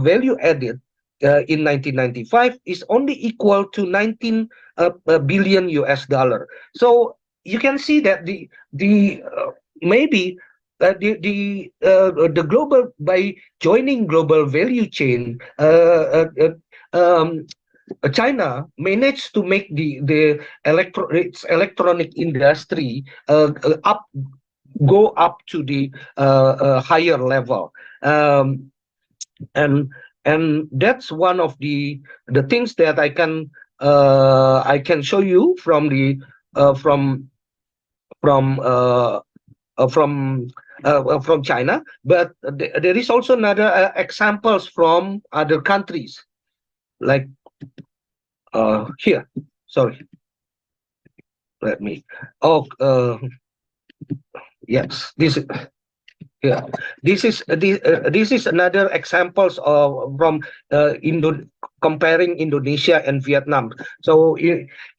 value added in 1995 is only equal to 19 billion US dollar. So you can see that the global, by joining global value chain, China managed to make the electronic industry go up to the higher level, and that's one of the things that I can show you from the from China. But there is also another examples from other countries, like here. Sorry, let me. Yes, this is. Yeah, this is another examples of from comparing Indonesia and Vietnam. So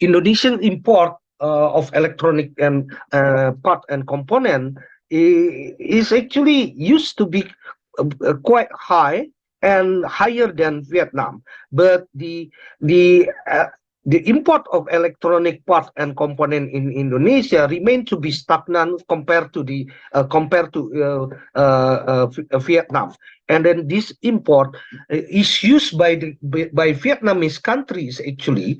Indonesian import of electronic and part and component is actually used to be quite high and higher than Vietnam, but the import of electronic part and component in Indonesia remain to be stagnant compared to Vietnam. And then this import is used by Vietnamese countries, actually,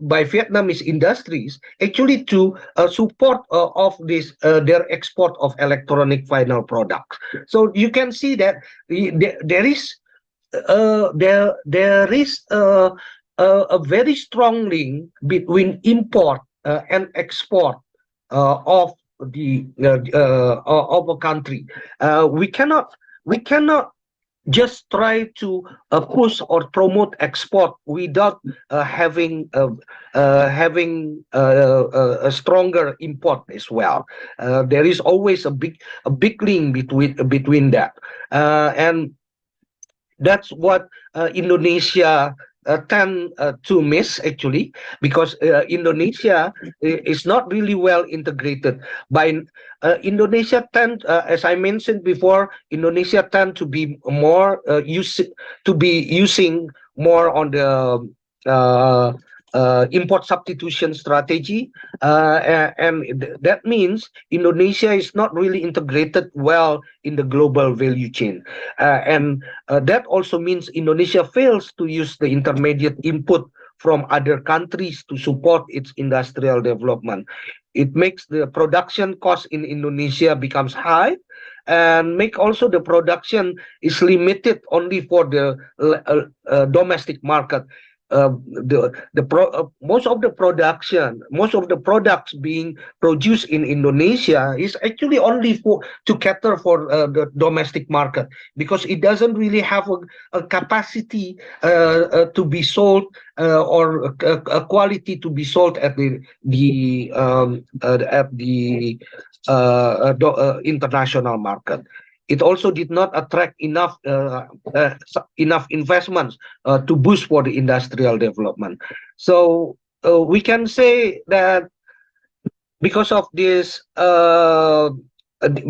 by Vietnamese industries, actually to support of this their export of electronic final products. So you can see that there is a very strong link between import and export of a country. We cannot just try to push or promote export without having a stronger import as well. There is always a big link between that, and that's what Indonesia tend to miss, actually, because Indonesia is not really well integrated. By Indonesia tend, as I mentioned before, Indonesia tend to be more using more on the import substitution strategy, and that means Indonesia is not really integrated well in the global value chain, and that also means Indonesia fails to use the intermediate input from other countries to support its industrial development. It makes the production cost in Indonesia becomes high, and make also the production is limited only for the domestic market. most of the products being produced in Indonesia is actually only to cater for the domestic market, because it doesn't really have a capacity to be sold or a quality to be sold at the international market. It also did not attract enough investments to boost for the industrial development. So we can say that because of this,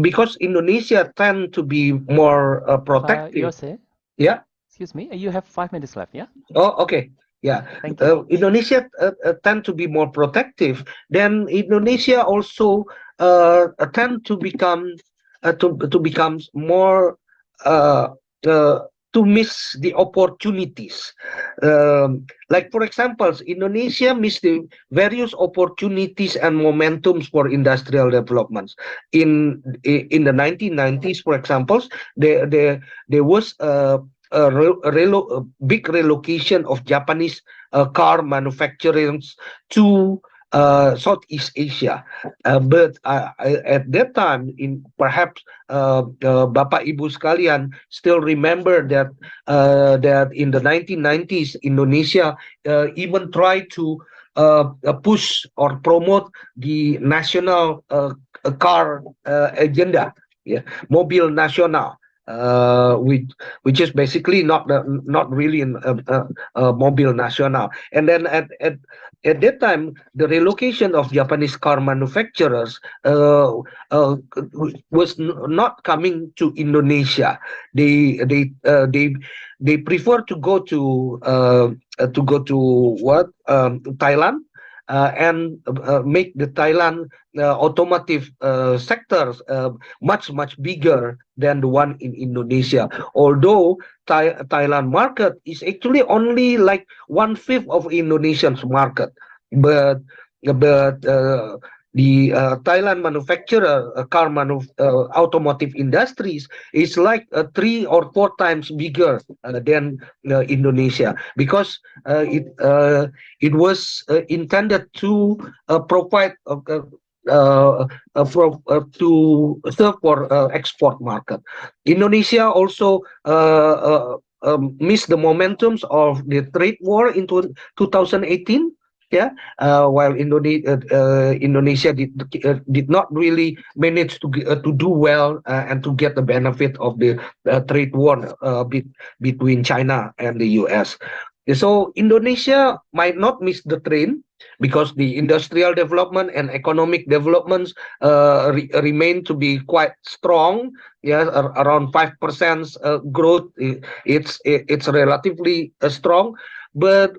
because Indonesia tend to be more protective. Yose, Yeah. excuse me, you have 5 minutes left, yeah? Oh, okay. Yeah. Thank you. Indonesia tend to be more protective. Then Indonesia also tend to become more to miss the opportunities. Like for example, Indonesia missed the various opportunities and momentums for industrial developments. In the 1990s, for example, there was a big relocation of Japanese car manufacturing to Southeast Asia, but at that time, perhaps Bapak Ibu sekalian still remember that that in the 1990s, Indonesia even tried to push or promote the national car agenda, yeah, Mobil Nasional. Which is basically not really Mobil Nasional. And then at that time, the relocation of Japanese car manufacturers was not coming to Indonesia. They prefer to go to Thailand. And make the Thailand automotive sectors much bigger than the one in Indonesia. Although Thailand market is actually only like 1/5 of Indonesian's market, but the Thailand manufacturer automotive industries is like 3 or 4 times bigger than Indonesia, because it was intended to provide to serve for export market. Indonesia also missed the momentums of the trade war in 2018. Yeah, while Indonesia did not really manage to do well and to get the benefit of the trade war between China and the US. So Indonesia might not miss the train because the industrial development and economic developments remain to be quite strong. Yeah, around 5% growth. It's relatively strong, but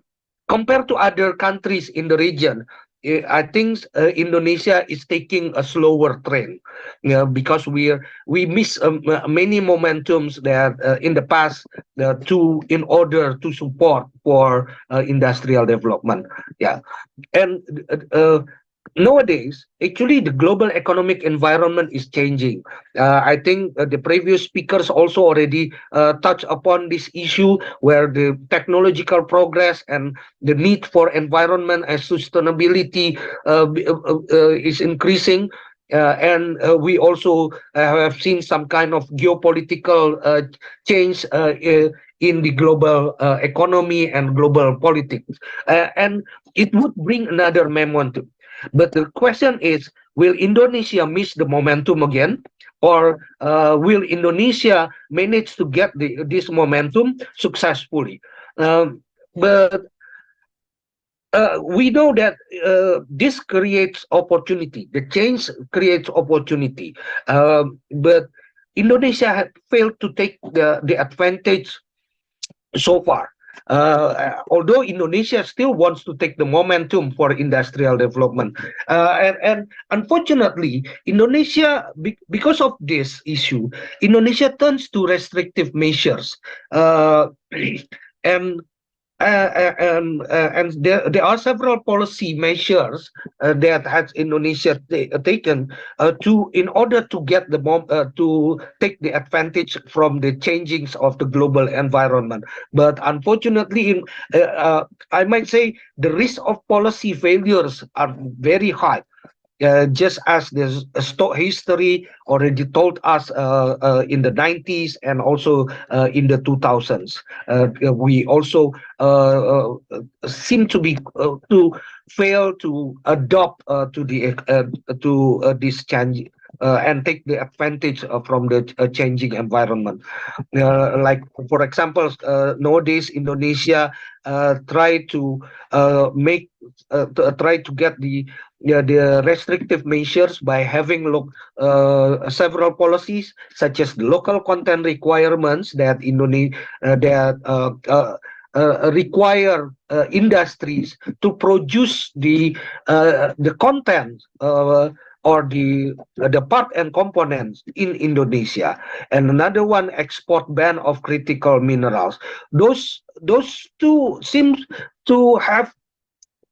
compared to other countries in the region, I think Indonesia is taking a slower trend, because we miss many momentums that in the past in order to support for industrial development. Yeah, and nowadays, actually, the global economic environment is changing. I think the previous speakers also already touched upon this issue, where the technological progress and the need for environment and sustainability is increasing. And we also have seen some kind of geopolitical change in the global economy and global politics. And it would bring another momentum. But the question is, will Indonesia miss the momentum again, or will Indonesia manage to get this momentum successfully? But we know that this creates opportunity. The change creates opportunity. But Indonesia had failed to take the advantage so far. Although Indonesia still wants to take the momentum for industrial development. And unfortunately, Indonesia, because of this issue, Indonesia turns to restrictive measures. And and there are several policy measures that has Indonesia taken in order to get to take the advantage from the changings of the global environment. But unfortunately, I might say the risk of policy failures are very high. Just as the history already told us in the 90s and also in the 2000s. We also seem to be to fail to adopt to this change and take the advantage from the changing environment. Like for example, nowadays Indonesia try to try to get the restrictive measures by having several policies such as the local content requirements that require industries to produce the content or the part and components in Indonesia, and another one, export ban of critical minerals. Those two seems to have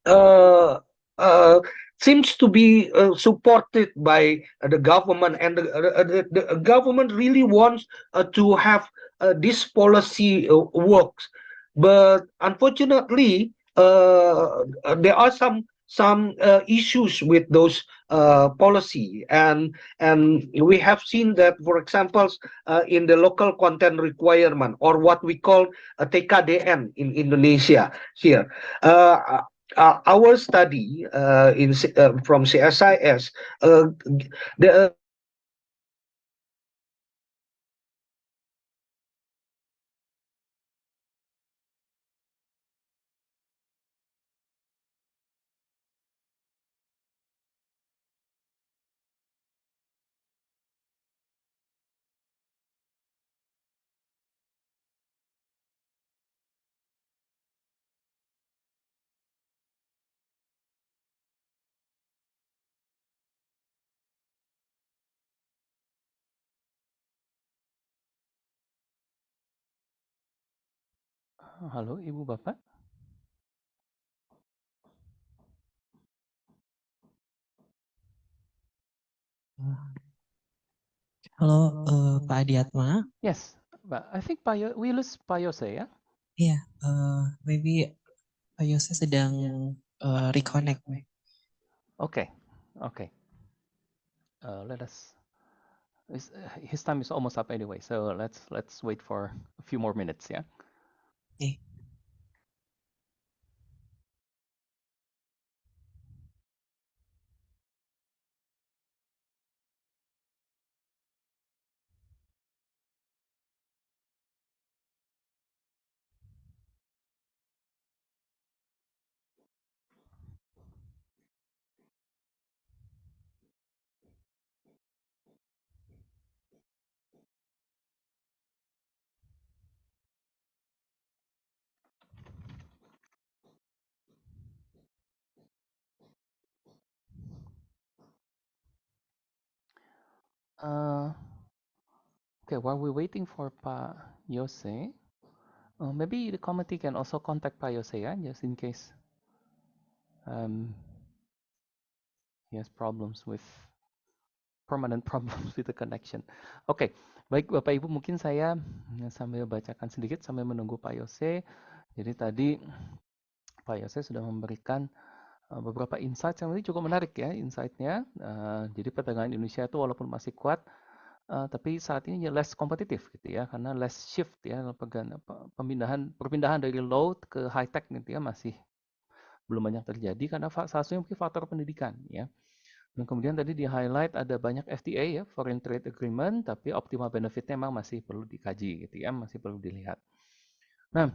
uh, uh, seems to be supported by the government, and the government really wants to have this policy works. But unfortunately, there are some issues with those policy, and we have seen that, for example, in the local content requirement, or what we call a TKDN in Indonesia here. Our study from CSIS, the Halo, Ibu Bapak. Halo, Pak Adiatma. Yes, but I think we lose Pak Yose ya. Iya, maybe Pak Yose sedang reconnect. Okay. Let us. His time is almost up anyway, so let's wait for a few more minutes. Yeah. Okay. Okay, while we're waiting for Pak Yose, maybe the committee can also contact Pak Yose ya, just in case he has permanent problems with the connection. Oke, baik Bapak Ibu, mungkin saya sambil bacakan sedikit sambil menunggu Pak Yose. Jadi tadi Pak Yose sudah memberikan beberapa insight yang cukup menarik ya, insight-nya. Jadi perdagangan Indonesia itu walaupun masih kuat, tapi saat ini less kompetitif gitu ya, karena less shift ya, perpindahan dari low ke high tech gitu ya, masih belum banyak terjadi karena salah satunya mungkin faktor pendidikan ya. Dan kemudian tadi di highlight ada banyak FTA ya, Foreign Trade Agreement, tapi optimal benefitnya memang masih perlu dikaji gitu ya, masih perlu dilihat. Nah,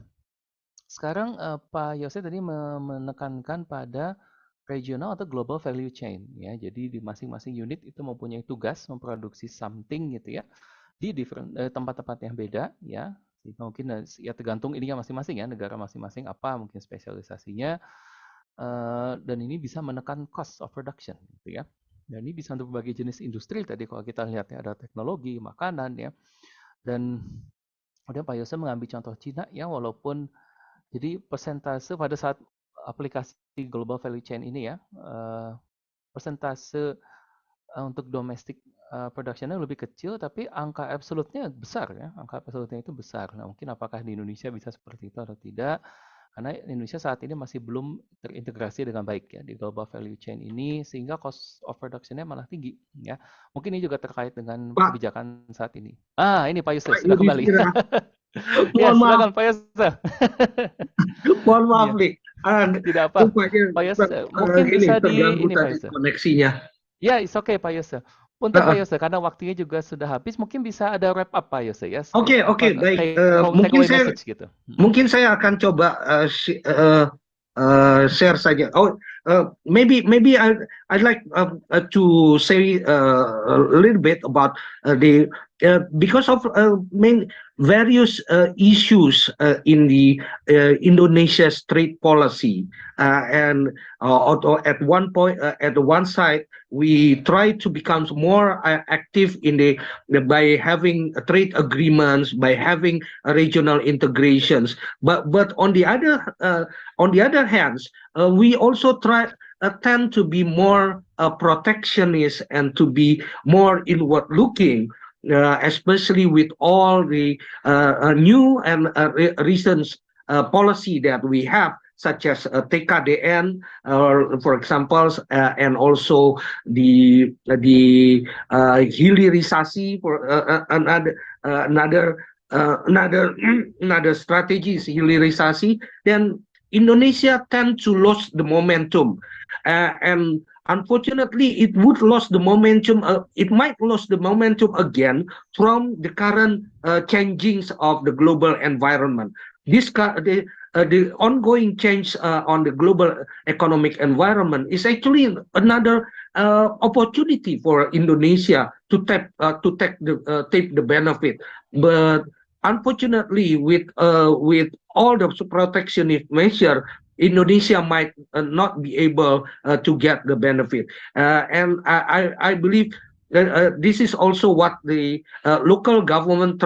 sekarang Pak Yose tadi menekankan pada regional atau global value chain ya. Jadi di masing-masing unit itu mempunyai tugas memproduksi something gitu ya di tempat-tempat yang beda ya. Mungkin ya tergantung ininya masing-masing ya, negara masing-masing apa mungkin spesialisasinya, dan ini bisa menekan cost of production gitu ya. Dan ini bisa untuk berbagai jenis industri tadi kalau kita lihat ya, ada teknologi, makanan ya. Dan kemudian Pak Yose mengambil contoh Cina ya, walaupun Jadi persentase pada saat aplikasi global value chain ini ya, persentase untuk domestic production-nya lebih kecil, tapi angka absolutnya besar ya, angka absolutnya itu besar. Nah, mungkin apakah di Indonesia bisa seperti itu atau tidak? Karena Indonesia saat ini masih belum terintegrasi dengan baik ya di global value chain ini, sehingga cost of production-nya malah tinggi ya. Mungkin ini juga terkait dengan Pak, kebijakan saat ini. Ah, ini Pak Yusuf Pak sudah kembali. Yudhistira, Ya, mohon maaf, silakan Pak Yusuf. mohon maaf Iya, nih. tidak apa. Rupanya Pak Yusuf, mungkin ini bisa di terganggu ini Pak tadi Yusuf. koneksinya. Ya, it's okay Pak Yose. Punten Pak Yose, karena waktunya juga sudah habis, mungkin bisa ada wrap up Pak Yose ya. Oke, baik. Take away message gitu. Mungkin saya akan coba share saja. Maybe I'd like to say a little bit about the because of various issues in the Indonesia's trade policy, and at one point, at one side, we try to become more active in by having trade agreements, by having regional integrations. But on the other hands, we also tend to be more protectionist and to be more inward-looking, especially with all the new and recent policy that we have, such as TKDN, for example, and also the hilirisasi for another strategy is hilirisasi. Then Indonesia tend to lose the momentum, and unfortunately, it would lose the momentum. It might lose the momentum again from the current changings of the global environment. The ongoing change on the global economic environment is actually another opportunity for Indonesia to take the benefit. But unfortunately, with all the protectionist measure, Indonesia might not be able to get the benefit. And I believe this is also what the local government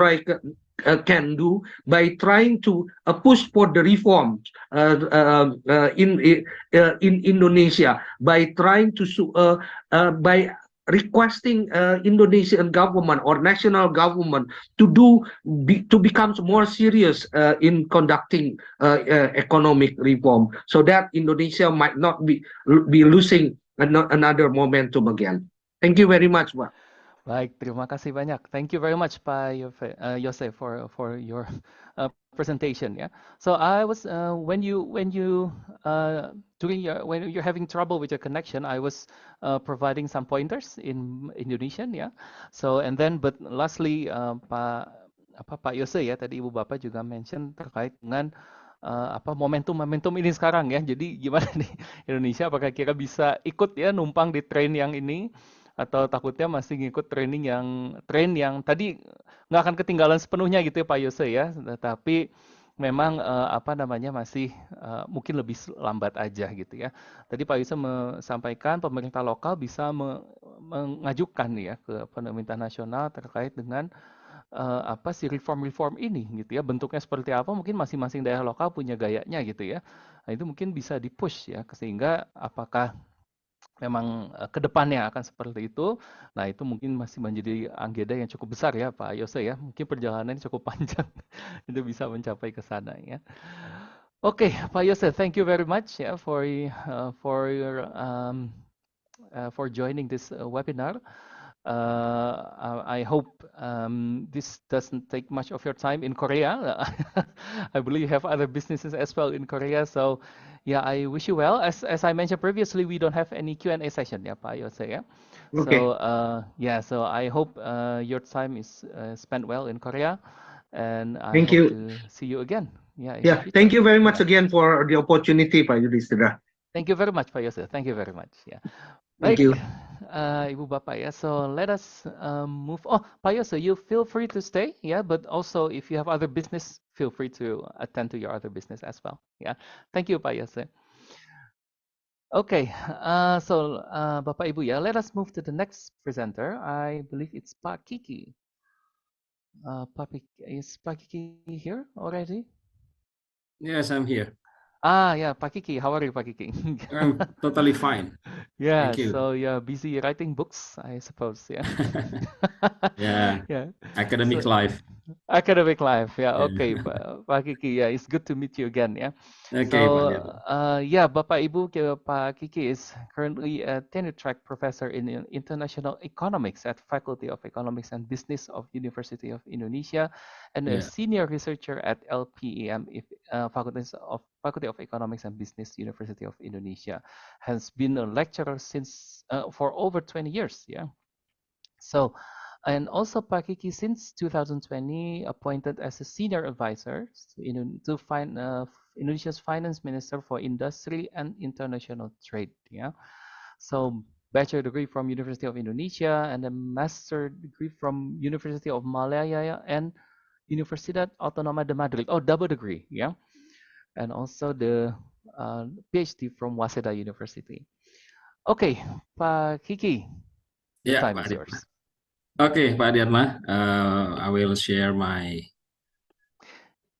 can do by trying to push for the reform in Indonesia, by trying to by requesting Indonesian government or national government to become more serious in conducting economic reform, so that Indonesia might not be losing another momentum again. Thank you very much, Pak. Baik, terima kasih banyak. Thank you very much, Pak Yose, for your presentation. Yeah. So I was when you're having trouble with your connection, I was providing some pointers in Indonesian. Yeah. So and then but lastly, Pak Yose ya tadi Ibu Bapak juga mention terkait dengan momentum ini sekarang ya. Jadi gimana nih Indonesia apakah kira bisa ikut ya numpang di train yang ini, atau takutnya masih ngikut tren yang tadi nggak akan ketinggalan sepenuhnya gitu ya Pak Yose ya, tapi memang masih mungkin lebih lambat aja gitu ya. Tadi Pak Yose sampaikan pemerintah lokal bisa mengajukan ya ke pemerintah nasional terkait dengan si reform ini gitu ya, bentuknya seperti apa mungkin masing-masing daerah lokal punya gayanya gitu ya. Nah, itu mungkin bisa di-push ya, sehingga apakah memang ke depannya akan seperti itu. Nah, itu mungkin masih menjadi agenda yang cukup besar ya Pak Yose ya. Mungkin perjalanannya cukup panjang itu bisa mencapai ke sana ya. Oke, Pak Yose, thank you very much ya for joining this webinar. I hope this doesn't take much of your time in Korea. I believe you have other businesses as well in Korea, so yeah, I wish you well. As I mentioned previously, we don't have any Q&A session, yeah, Pak Yose, yeah. Okay. So so I hope your time is spent well in Korea, and I Thank hope you. to see you again. Yeah. Thank you very much again for the opportunity, Pak Yudhistira. Thank you very much, Pak Yose. Thank you very much. Yeah. Thank you. Ibu Bapak ya. So let us move. Oh, Pak Yose, you feel free to stay. Yeah, but also if you have other business, feel free to attend to your other business as well. Yeah. Thank you, Pak Yose. Okay. So Bapak Ibu ya, let us move to the next presenter. I believe it's Pak Kiki. Is Pak Kiki here already? Yes, I'm here. Yeah, Pak Kiki, how are you, Pak Kiki? I'm totally fine. Yeah, Thank you. so you're busy writing books, I suppose. Yeah. Yeah, Yeah. academic So life. academic life. Yeah. Yeah. Okay, Pak Kiki. Yeah, it's good to meet you again. Yeah. Okay, Pak So, Diatma. yeah, Bapak Ibu, Pak Kiki is currently a tenure track professor in international economics at Faculty of Economics and Business of University of Indonesia, and a Yeah. senior researcher at LPEM, Faculty of Economics and Business, University of Indonesia. Has been a lecturer since for over 20 years. Yeah. So, and also Pak Kiki since 2020 appointed as a senior advisor to Indonesia's finance minister for industry and international trade. Yeah. So bachelor degree from University of Indonesia and a master degree from University of Malaya and Universidad Autónoma de Madrid. Oh, double degree. Yeah. And also the PhD from Waseda University. Okay, Pak Kiki, the Yeah, time Pak is Diatma. yours. Okay, Pak Diatma. I will share my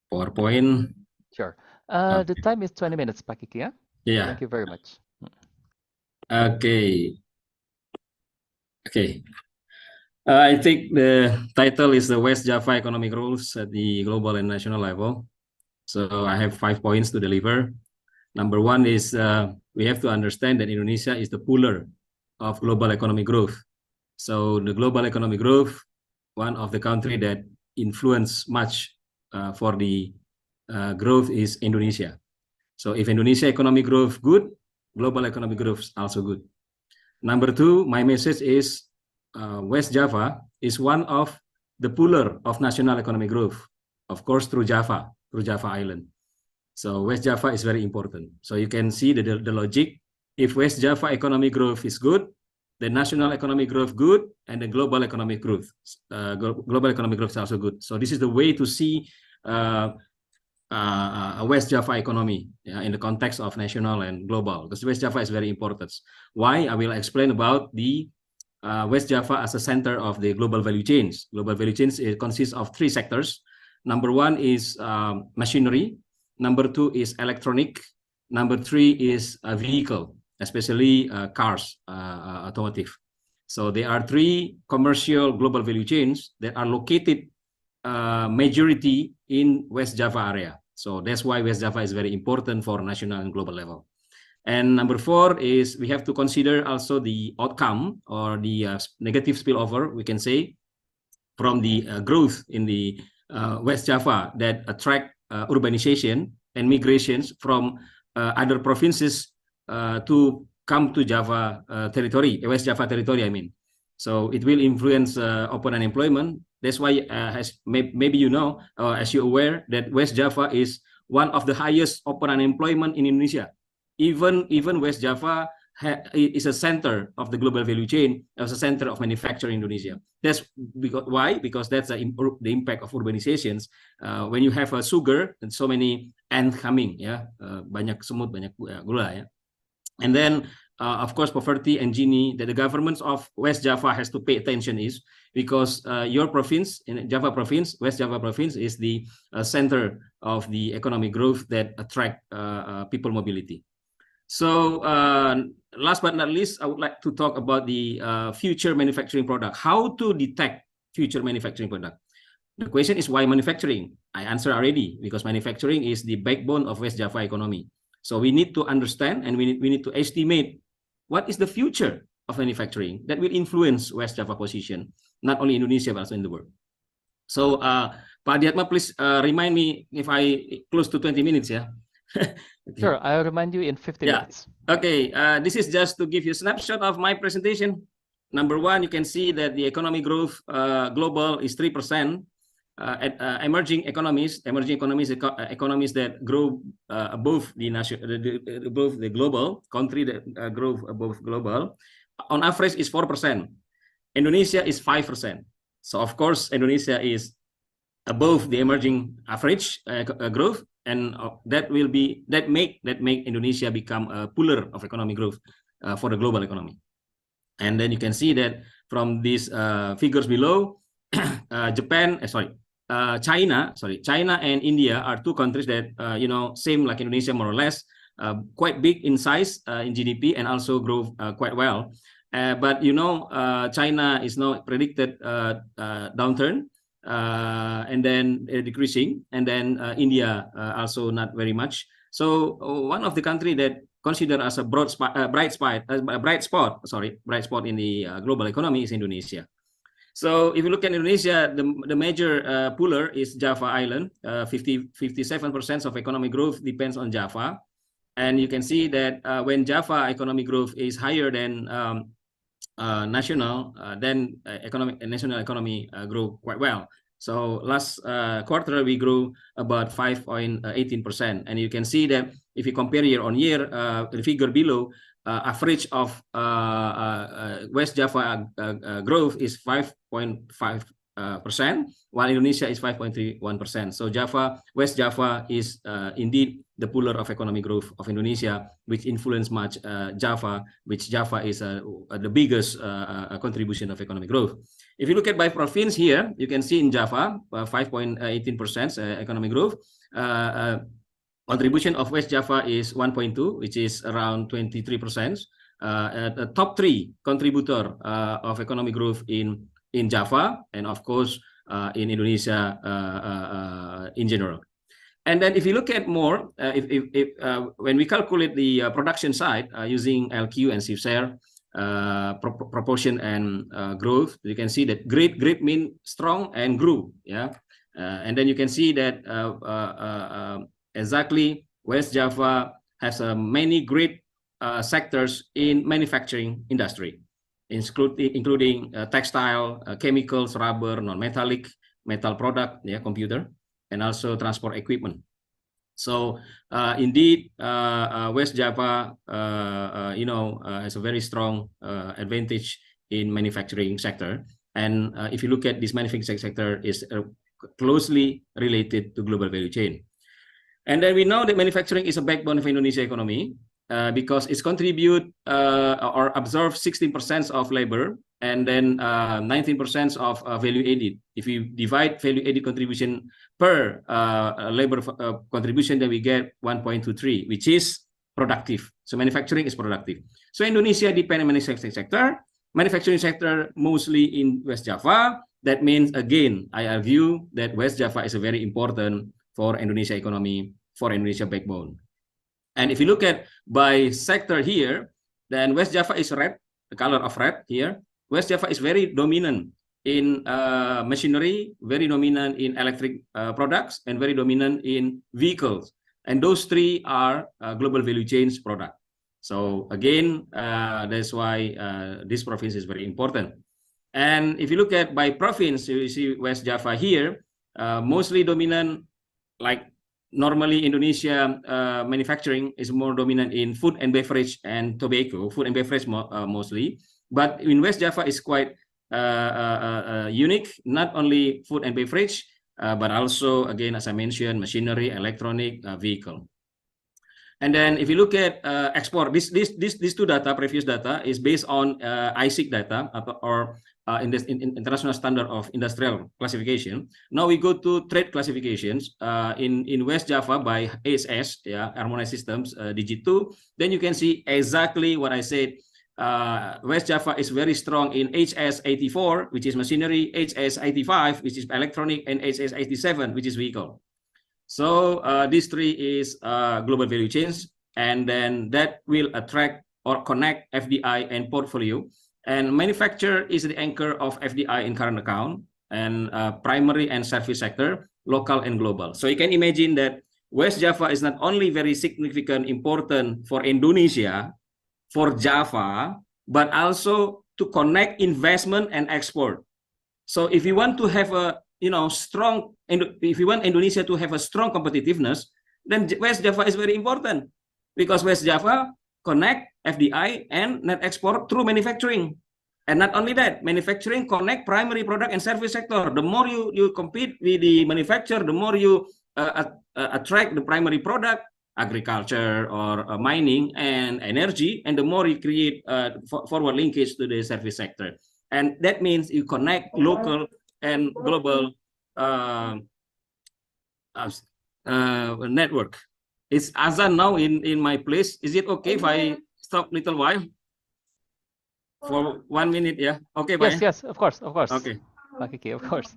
PowerPoint. Sure. Okay. The time is 20 minutes, Pak Kiki. Yeah. Yeah. Thank you very much. Okay. Okay. I think the title is the West Java Economic Rules at the global and national level. So I have 5 points to deliver. Number one is we have to understand that Indonesia is the puller of global economic growth. So the global economic growth, one of the country that influence much for the growth is Indonesia. So if Indonesia economic growth good, global economic growth also good. Number two, my message is West Java is one of the puller of national economic growth, of course through Java Island. So West Java is very important. So you can see the logic. If West Java economic growth is good, the national economic growth good, and the global economic growth is also good. So this is the way to see West Java economy in the context of national and global, because West Java is very important. Why? I will explain about the West Java as a center of the global value chains. Global value chains consists of 3 sectors. Number 1 is machinery. Number 2 is electronic. Number 3 is a vehicle, especially cars, automotive. So there are 3 commercial global value chains that are located majority in West Java area. So that's why West Java is very important for national and global level. And number 4 is we have to consider also the outcome or the negative spillover, we can say, from the growth in the West Java that attract urbanization and migrations from other provinces to come to Java territory, West Java territory, I mean. So it will influence open unemployment. That's why, as maybe you know, as you're aware, that West Java is one of the highest open unemployment in Indonesia. Even West Java is a center of the global value chain, as a center of manufacturing in Indonesia. That's because why? Because that's the impact of urbanizations. When you have a sugar and so many ants coming, yeah, banyak semut, banyak gula, yeah. And then, of course, poverty and Gini that the governments of West Java has to pay attention is because your province, in Java province, West Java province is the center of the economic growth that attract people mobility. So last but not least, I would like to talk about the future manufacturing product. How to detect future manufacturing product? The question is why manufacturing? I answered already, because manufacturing is the backbone of West Java economy. So we need to understand and we need to estimate what is the future of manufacturing that will influence West Java position, not only Indonesia, but also in the world. So Pak Diatma, please remind me if I close to 20 minutes, yeah? Okay. Sure, I'll remind you in 15 minutes. Okay, this is just to give you a snapshot of my presentation. Number 1, you can see that the economic growth global is 3%. Emerging economies that grow above the global country that grow above global, on average is 4%. Indonesia is 5%. So of course Indonesia is above the emerging average growth, and that make Indonesia become a puller of economic growth for the global economy. And then you can see that from these figures below, China and India are two countries that same like Indonesia more or less, quite big in size in GDP and also grow quite well. But China is now predicted downturn and then decreasing, and then India also not very much. So one of the country that considered as a bright spot in the global economy is Indonesia. So if you look at Indonesia, the major puller is Java Island. 57% of economic growth depends on Java. And you can see that when Java economic growth is higher than national, then national economy grow quite well. So last quarter, we grew about 5.18%. And you can see that if you compare year on year, the figure below, average of West Java growth is 5.5%, while Indonesia is 5.31%. So West Java is indeed the puller of economic growth of Indonesia, which influence much Java, which Java is the biggest contribution of economic growth. If you look at by province here, you can see in Java, 5.18% economic growth. Contribution of West Java is 1.2, which is around 23%. The top three contributor of economic growth in Java, and of course in Indonesia in general. And then if you look at more, when we calculate the production side using LQ and CIFSER proportion and growth, you can see that great mean strong and grew, yeah. And then you can see that exactly West Java has many great sectors in manufacturing industry, including textile, chemicals, rubber, non-metallic, metal product, yeah, computer, and also transport equipment. So indeed, West Java, has a very strong advantage in manufacturing sector. And if you look at this manufacturing sector, is closely related to global value chain. And then we know that manufacturing is a backbone of Indonesia economy because it's contribute or absorb 16% of labor and then 19% of value added. If you divide value added contribution per labor contribution, then we get 1.23, which is productive. So manufacturing is productive. So Indonesia depends on manufacturing sector. Manufacturing sector mostly in West Java. That means, again, I argue that West Java is a very important for Indonesia economy, for Indonesia backbone. And if you look at by sector here, then West Java is red, the color of red here. West Java is very dominant in machinery, very dominant in electric products, and very dominant in vehicles. And those three are global value chains product. So again, that's why this province is very important. And if you look at by province, you see West Java here, mostly dominant, like normally Indonesia manufacturing is more dominant in food and beverage and tobacco, food and beverage mostly. But in West Java is quite unique, not only food and beverage, but also, again, as I mentioned, machinery, electronic, vehicle. And then if you look at export, these two data, previous data, is based on ISIC data or in international standard of industrial classification. Now we go to trade classifications in West Java by HSS, yeah, Harmonized Systems, Digit 2. Then you can see exactly what I said. West Java is very strong in HS84, which is machinery, HS85, which is electronic, and HS87, which is vehicle. So these three is global value chains, and then that will attract or connect FDI and portfolio. And manufacture is the anchor of FDI in current account, and primary and service sector, local and global. So you can imagine that West Java is not only very significant, important for Indonesia, for Java, but also to connect investment and export. So if you want to have a strong, if you want Indonesia to have a strong competitiveness, then West Java is very important, because West Java connect FDI and net export through manufacturing. And not only that, manufacturing connect primary product and service sector. The more you compete with the manufacturer, the more you attract the primary product, agriculture or mining and energy, and the more you create forward linkage to the service sector. And that means you connect local and global network. It's Azan now in my place. Is it okay if I stop little while? For 1 minute, yeah. Okay, Pak. Yes, yes, of course, of course. Okay. Pak Kiki, of course.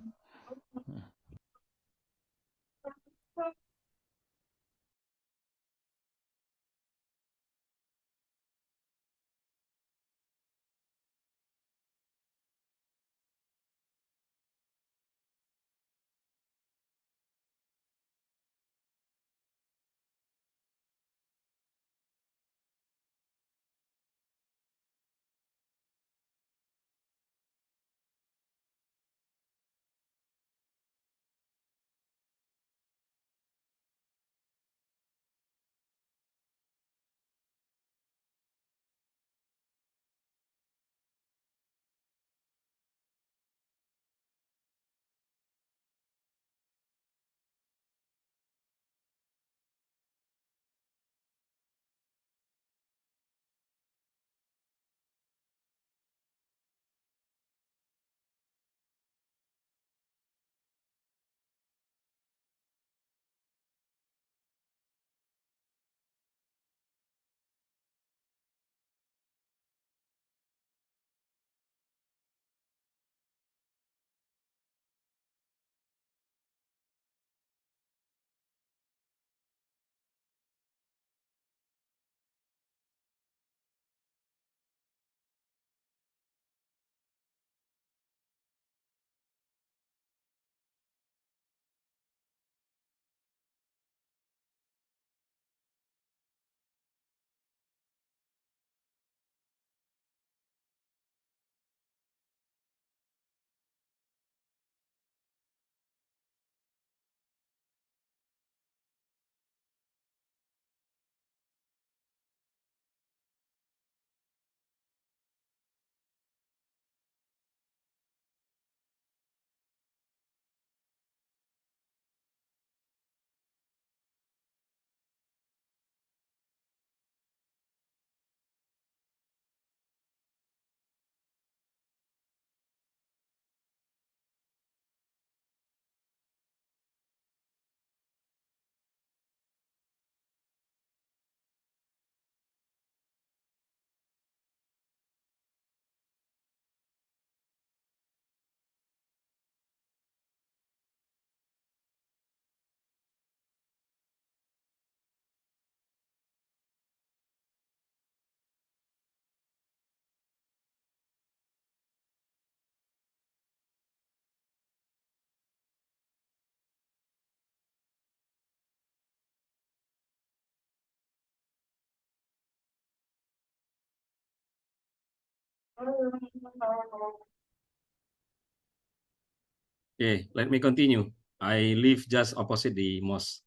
Okay, let me continue. I live just opposite the mosque.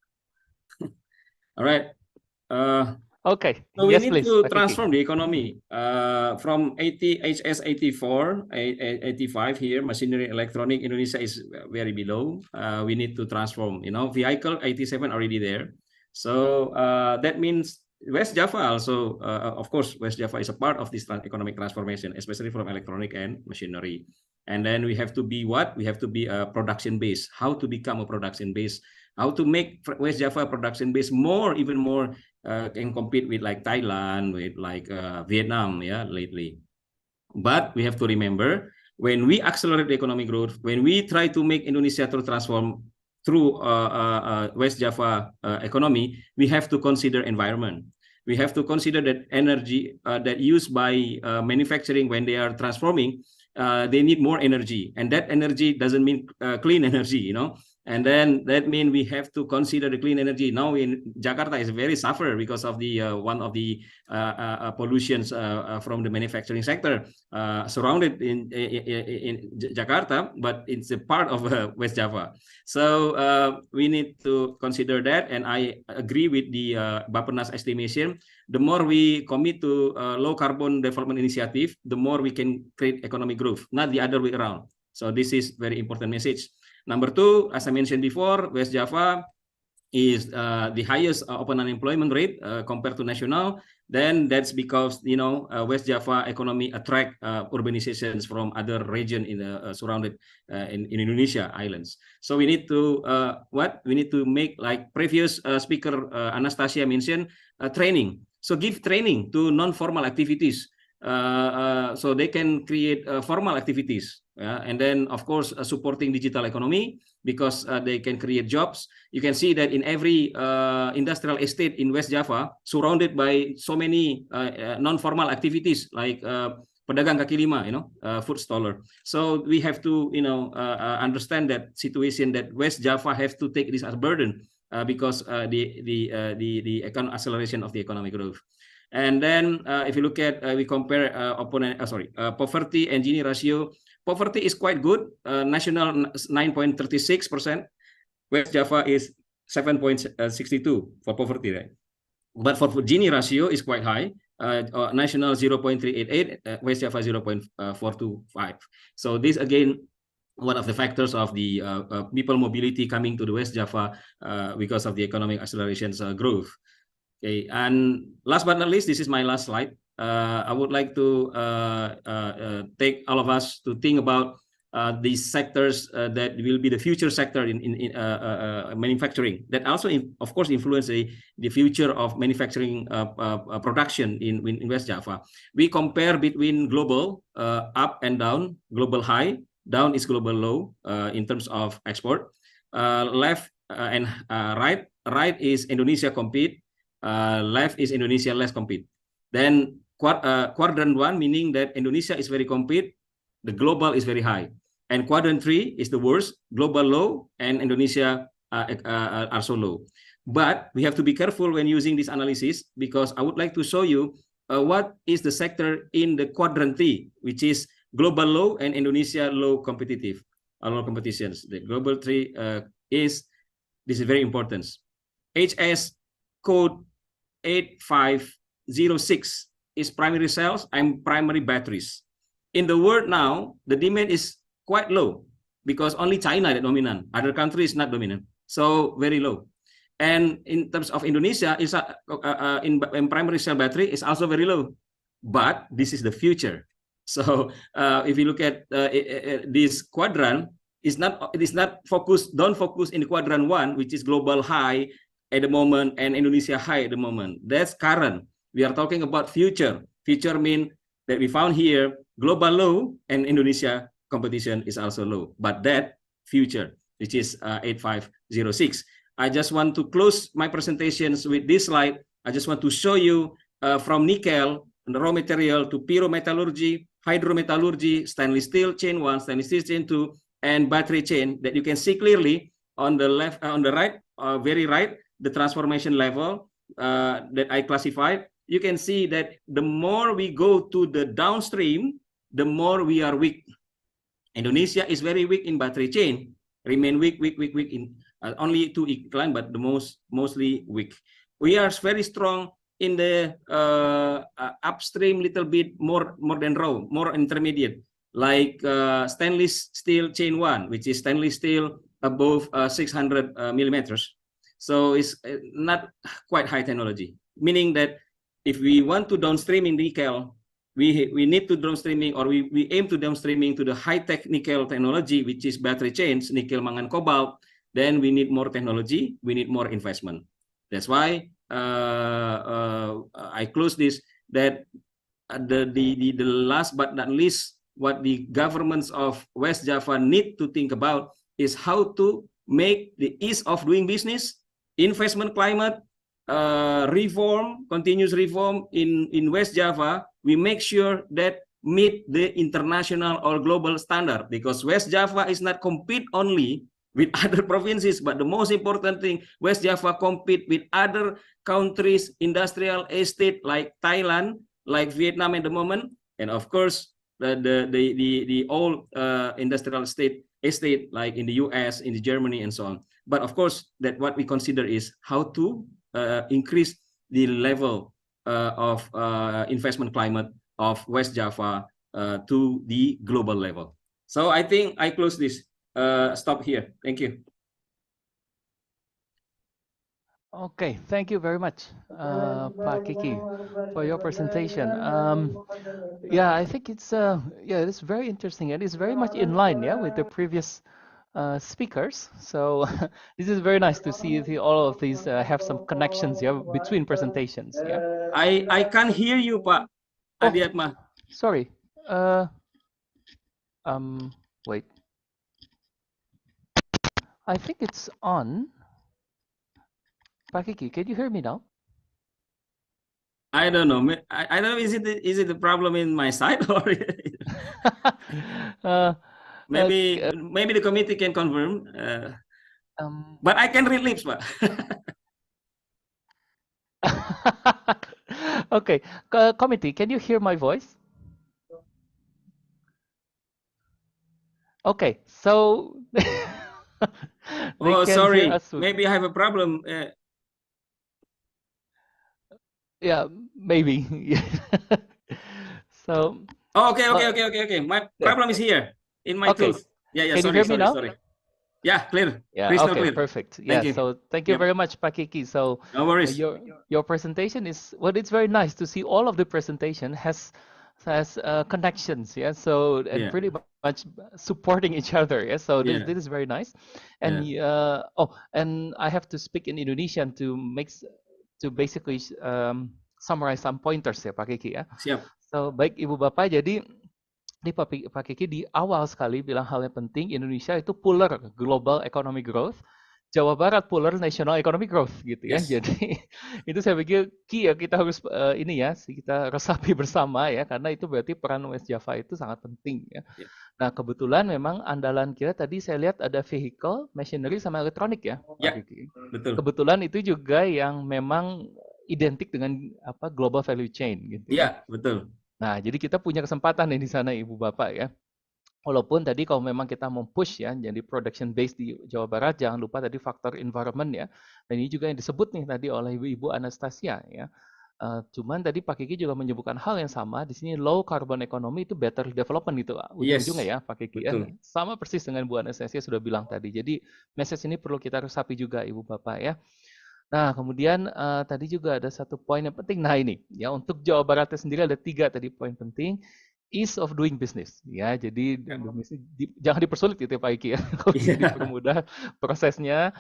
All right. Okay. So we Yes, need please, to Pak Kiki. transform the economy from HS 84, 85 here, machinery, electronic. Indonesia is very below. We need to transform. Vehicle 87 already there. So that means West Java also, of course, West Java is a part of this economic transformation, especially from electronic and machinery. And then we have to be what? We have to be a production base. How to become a production base? How to make West Java production base even more can compete with like Thailand, with like Vietnam, yeah, lately. But we have to remember, when we accelerate the economic growth, when we try to make Indonesia to transform through West Java economy, we have to consider environment. We have to consider that energy that used by manufacturing when they are transforming, they need more energy, and that energy doesn't mean clean energy, And then that means we have to consider the clean energy. Now in Jakarta is very suffer because of the one of the pollutions from the manufacturing sector surrounded in Jakarta, but it's a part of West Java. So we need to consider that, and I agree with the Bappenas estimation. The more we commit to low carbon development initiative, the more we can create economic growth, not the other way around. So this is very important message. Number two, as I mentioned before, West Java is the highest open unemployment rate compared to national, then that's because West Java economy attract urbanizations from other region in the surrounded in Indonesia islands. So we need to we need to make, like previous speaker Anastasia mentioned, training. So give training to non-formal activities so they can create formal activities. And then, of course, supporting digital economy because they can create jobs. You can see that in every industrial estate in West Java, surrounded by so many non-formal activities like pedagang kaki lima, food staller. So we have to, understand that situation that West Java have to take this as burden because the acceleration of the economic growth. And then if you look at, we compare poverty and Gini ratio. Poverty is quite good. National 9.36%. West Java is 7.62 for poverty, right? But for Gini ratio is quite high. National 0.388, West Java 0.425. So this again, one of the factors of the people mobility coming to the West Java because of the economic acceleration's growth. Okay, and last but not least, this is my last slide. I would like to take all of us to think about these sectors that will be the future sector in manufacturing. That also, of course, influence the future of manufacturing production in West Java. We compare between global up and down. Global high, down is global low in terms of export. Left and right. Right is Indonesia compete. Left is Indonesia less compete. Then quadrant 1, meaning that Indonesia is very compete, the global is very high. And quadrant 3 is the worst, global low, and Indonesia are so low. But we have to be careful when using this analysis because I would like to show you what is the sector in the quadrant 3, which is global low and Indonesia low competitive, low competitions. The global 3 this is very important. HS code 8506 is primary cells and primary batteries. In the world now, the demand is quite low because only China that dominant. Other countries not dominant, so very low. And in terms of Indonesia, is in primary cell battery is also very low. But this is the future. So if you look at this quadrant, it is not focused. Don't focus in quadrant 1, which is global high at the moment and Indonesia high at the moment. That's current. We are talking about future. Future mean that we found here global low and Indonesia competition is also low. But that future, which is 8506. I just want to close my presentations with this slide. I just want to show you from nickel, the raw material, to pyrometallurgy, hydrometallurgy, stainless steel chain 1, stainless steel chain 2, and battery chain that you can see clearly on the left, on the right, very right, the transformation level that I classified. You can see that the more we go to the downstream, the more we are weak. Indonesia is very weak in battery chain, remain weak in only 2 incline, but the mostly weak. We are very strong in the upstream, little bit more than raw, more intermediate, like stainless steel chain 1, which is stainless steel above 600 millimeters. So it's not quite high technology, meaning that if we want to downstream in nickel, we need to downstreaming, or we aim to downstreaming to the high-tech nickel technology, which is battery chains, nickel, mangan, cobalt. Then we need more technology, we need more investment. That's why I close this, that the last but not least, what the governments of West Java need to think about is how to make the ease of doing business, investment climate, reform, continuous reform in West Java. We make sure that meet the international or global standard, because West Java is not compete only with other provinces, but the most important thing, West Java compete with other countries, industrial estate like Thailand, like Vietnam at the moment, and of course the old industrial estate like in the US, in Germany, and so on. But of course, that what we consider is how to increase the level of investment climate of West Java to the global level. So I think I close this. Stop here. Thank you. Okay, thank you very much, Pak Kiki, for your presentation. Yeah, I think it's very interesting and it's very much in line, yeah, with the previous speakers. So this is very nice to see all of these have some connections, yeah, between presentations, yeah. I can't hear you, Pak Adiatma. Sorry. Um, Wait. I think it's on. Pak Kiki, can you hear me now? I don't know. I don't know. Is it the problem in my side or maybe the committee can confirm. But I can read lips, Pak. Okay, committee, can you hear my voice? Okay, so Oh, can sorry. hear us. Maybe I have a problem. Yeah, maybe. So. Oh, okay. My problem is here in my tools. Yeah. Can you hear me now? Sorry. Yeah, clear. Yeah. Crystal Okay. clear. Perfect. Thank Yeah. you. So thank you very much, Pak Kiki. So no worries. Your presentation is it's very nice to see all of the presentation has connections. Yeah. So and pretty much supporting each other. Yeah. So this is very nice. And and I have to speak in Indonesian to basically summarize some pointers ya Pak Kiki ya. Siap. So baik Ibu Bapak, jadi di Pak Kiki di awal sekali bilang hal yang penting Indonesia itu puller global economic growth, Jawa Barat puller national economic growth gitu ya. Jadi itu saya pikir key ya kita harus ini ya kita resapi bersama ya karena itu berarti peran West Java itu sangat penting ya. Nah kebetulan memang andalan kita tadi saya lihat ada vehicle, machinery sama elektronik ya Pak Kiki. Betul. Kebetulan itu juga yang memang identik dengan global value chain gitu ya. Iya, betul. Nah, jadi kita punya kesempatan nih di sana Ibu Bapak ya. Walaupun tadi kalau memang kita mempush ya, jadi production base di Jawa Barat, jangan lupa tadi faktor environment ya. Dan ini juga yang disebut nih tadi oleh Ibu Anastasia ya. Cuman tadi Pak Kiki juga menyebutkan hal yang sama. Di sini low carbon economy itu better development gitu ujung-ujungnya ya Pak Kiki ya. Sama persis dengan Bu Anastasia sudah bilang tadi. Jadi message ini perlu kita resapi juga Ibu Bapak ya. Nah, kemudian tadi juga ada satu poin yang penting. Nah ini, ya untuk Jawa Baratnya sendiri ada 3 tadi poin penting. Ease of doing business, ya. Jadi jangan dipersulit gitu ya Pak Iki ya. Dipermudah prosesnya.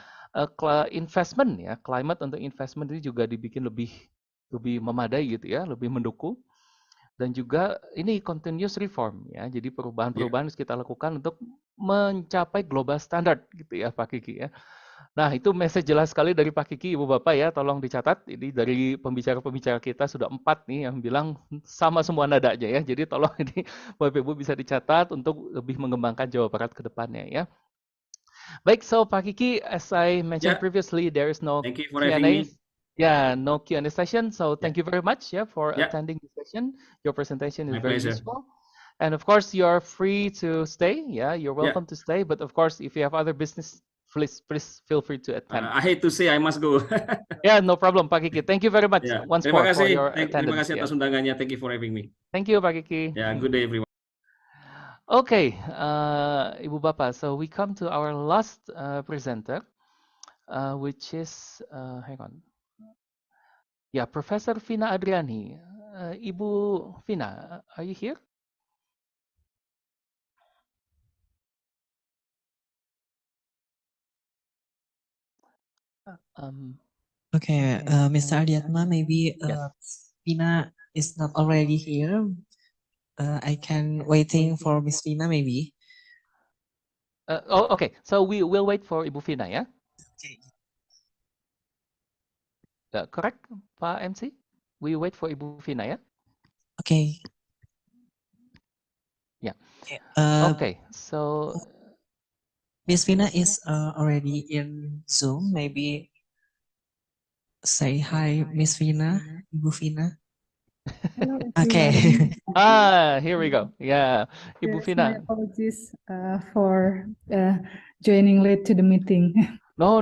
Investment ya, climate untuk investment ini juga dibikin lebih memadai gitu ya, lebih mendukung. Dan juga ini continuous reform ya. Jadi perubahan-perubahan harus kita lakukan untuk mencapai global standard gitu ya Pak Kiki ya. Nah, itu message jelas sekali dari Pak Kiki, Ibu Bapak ya, tolong dicatat. Ini dari pembicara-pembicara kita sudah 4 nih yang bilang sama semua nadanya ya. Jadi tolong ini Bapak Ibu bisa dicatat untuk lebih mengembangkan Jawa Barat ke depannya ya. Baik, so Pak Kiki, as I mentioned previously, there is no Q&A. Yeah, no Q&A session. So thank you very much for attending the session. Your presentation is very useful. And of course, you're free to stay. Yeah, you're welcome to stay. But of course, if you have other business, please feel free to attend. I hate to say I must go. Yeah, no problem, Pak Kiki. Thank you very much once more for your attendance. Terima kasih atas undangannya. Thank you for having me. Thank you, Pak Kiki. Yeah, good day everyone. Okay, Ibu Bapak. So we come to our last presenter, which is hang on. Yeah, Professor Vina Adriani. Ibu Vina, are you here? Okay, Mr. Adiatma, maybe Vina is not already here. I can waiting for Miss Vina maybe. Okay. So we will wait for Ibu Vina, yeah? Okay. Correct, Pak MC? We wait for Ibu Vina, yeah? Okay. Yeah. Okay. So Miss Vina is already in Zoom. Maybe say hi, Miss Vina, Ibu Vina. Okay. Here we go. Yeah, Ibu Vina. My apologies for joining late to the meeting. No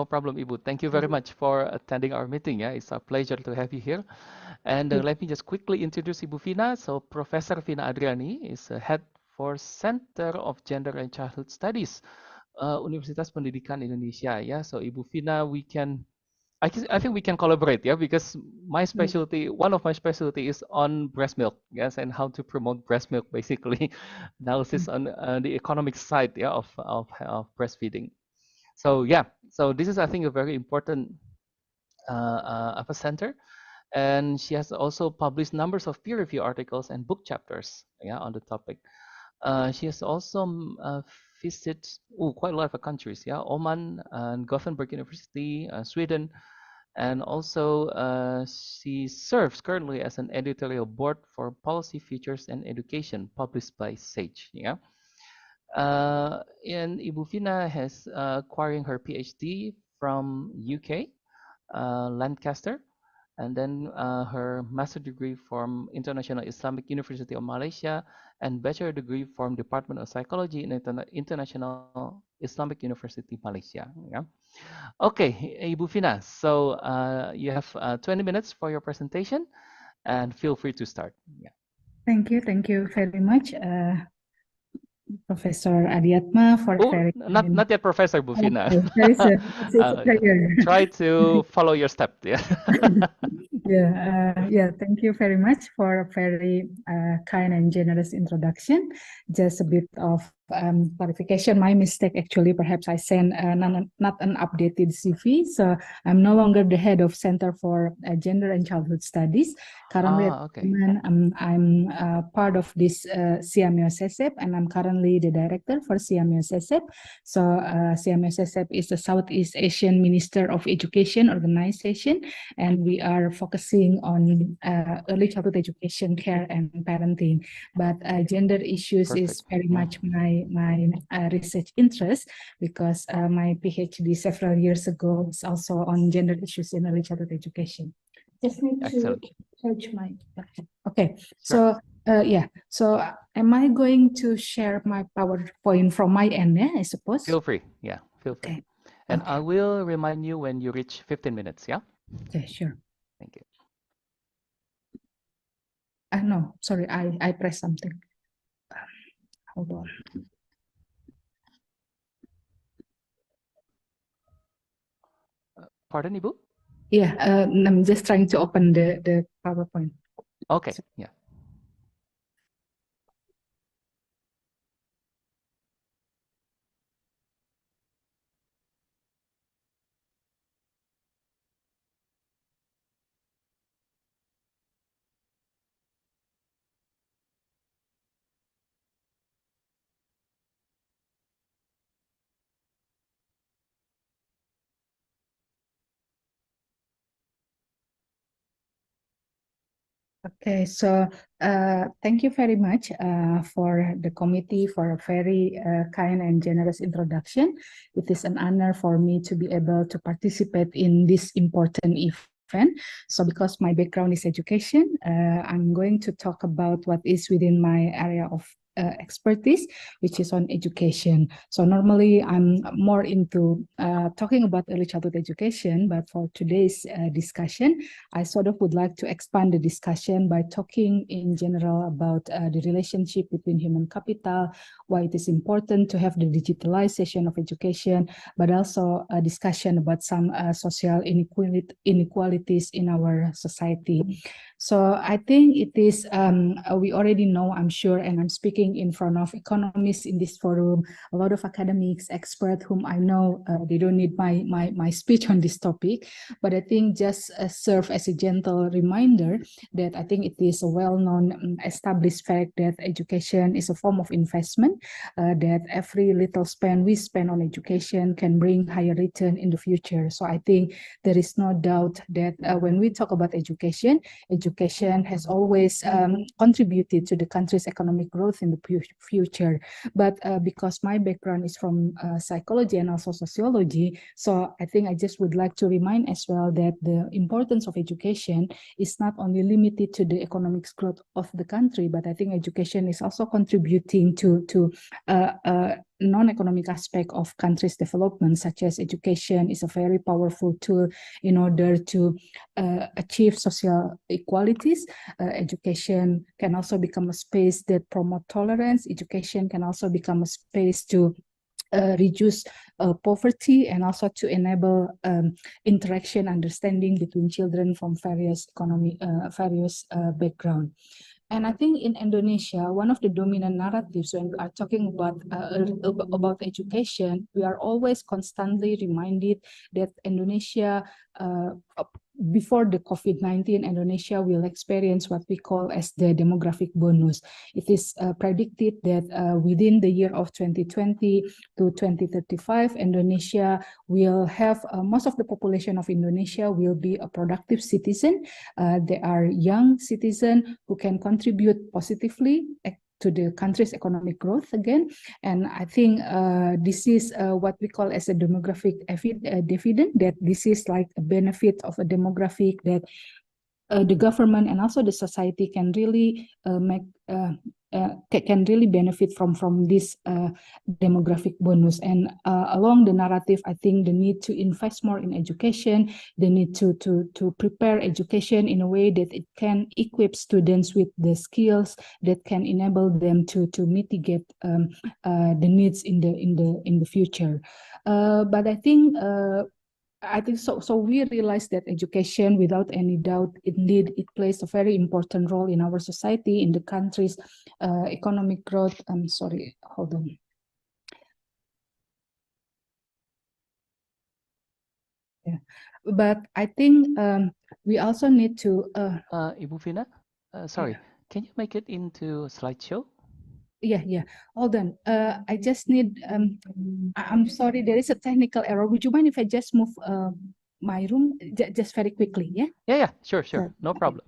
problem, Ibu. Thank you very much for attending our meeting. Yeah, it's a pleasure to have you here. And let me just quickly introduce Ibu Vina. So Professor Vina Adriani is head for Center of Gender and Childhood Studies, Universitas Pendidikan Indonesia. Yeah, so Ibu Vina, we can I think we can collaborate, yeah, because my specialty, one of my specialty is on breast milk, yes, and how to promote breast milk, basically, analysis on the economic side, yeah, of breastfeeding. So yeah, so this is, I think, a very important of a center, and she has also published numbers of peer review articles and book chapters, yeah, on the topic. She has also visited quite a lot of countries, yeah, Oman and Gothenburg University, Sweden, and also she serves currently as an editorial board for Policy Futures and Education, published by SAGE, yeah. And Ibu Vina has acquiring her PhD from UK, Lancaster, and then her master degree from International Islamic University of Malaysia and bachelor degree from Department of Psychology in International Islamic University Malaysia. Yeah. Okay, Ibu Vina. So you have 20 minutes for your presentation, and feel free to start. Yeah. Thank you very much, Professor Adiatma, for very not yet Professor Bu Vina. Okay, Try to follow your step. Yeah. Yeah, thank you very much for a very kind and generous introduction. Just a bit of clarification, my mistake actually, perhaps I sent not an updated CV, so I'm no longer the head of Center for Gender and Childhood Studies. Currently, I'm part of this CMU-CSEP, and I'm currently the director for CMU-CSEP. So CMU-CSEP is the Southeast Asian Minister of Education organization, and we are focusing on early childhood education, care, and parenting. But gender issues is very much my research interest, because my PhD several years ago was also on gender issues in early childhood education. Just need to search my. Okay, so yeah, so am I going to share my PowerPoint from my end? Yeah, I suppose. Feel free. Yeah, feel free. Okay. And I will remind you when you reach 15 minutes. Yeah. Okay, sure. Thank you. No, sorry, I pressed something. Hold on. Pardon, Ibu? Yeah, I'm just trying to open the PowerPoint. Okay, yeah. Okay, so thank you very much for the committee for a very kind and generous introduction. It is an honor for me to be able to participate in this important event. So because my background is education, I'm going to talk about what is within my area of expertise, which is on education. So normally I'm more into talking about early childhood education, but for today's discussion, I sort of would like to expand the discussion by talking in general about the relationship between human capital, why it is important to have the digitalization of education, but also a discussion about some social inequalities in our society. So I think it is, we already know, I'm sure, and I'm speaking in front of economists in this forum, a lot of academics, experts whom I know, they don't need my speech on this topic, but I think just serve as a gentle reminder that I think it is a well-known established fact that education is a form of investment, that every little we spend on education can bring higher return in the future. So I think there is no doubt that when we talk about education has always contributed to the country's economic growth in the future. But because my background is from psychology and also sociology, so I think I just would like to remind as well that the importance of education is not only limited to the economic growth of the country, but I think education is also contributing to non-economic aspect of country's development, such as education is a very powerful tool in order to achieve social equalities. Education can also become a space that promote tolerance. Education can also become a space to reduce poverty and also to enable interaction, understanding between children from various background. And I think in Indonesia, one of the dominant narratives when we are talking about education, we are always constantly reminded that Indonesia, before the COVID-19, Indonesia will experience what we call as the demographic bonus. It is predicted that within the year of 2020 to 2035, Indonesia will have, most of the population of Indonesia will be a productive citizen. They are young citizens who can contribute positively to the country's economic growth again. And I think this is what we call as a demographic dividend, that this is like a benefit of a demographic that the government and also the society can really benefit from this demographic bonus. And along the narrative, I think the need to invest more in education, the need to prepare education in a way that it can equip students with the skills that can enable them to mitigate the needs in the future. But I think so. So we realize that education, without any doubt, indeed, it plays a very important role in our society, in the country's economic growth. I'm sorry, hold on. Yeah, but I think we also need to. Ibu Vina, sorry, Yeah. can you make it into a slideshow? Yeah. Hold on. I just need. I'm sorry, there is a technical error. Would you mind if I just move my room just very quickly? Yeah. Yeah, sure, no problem.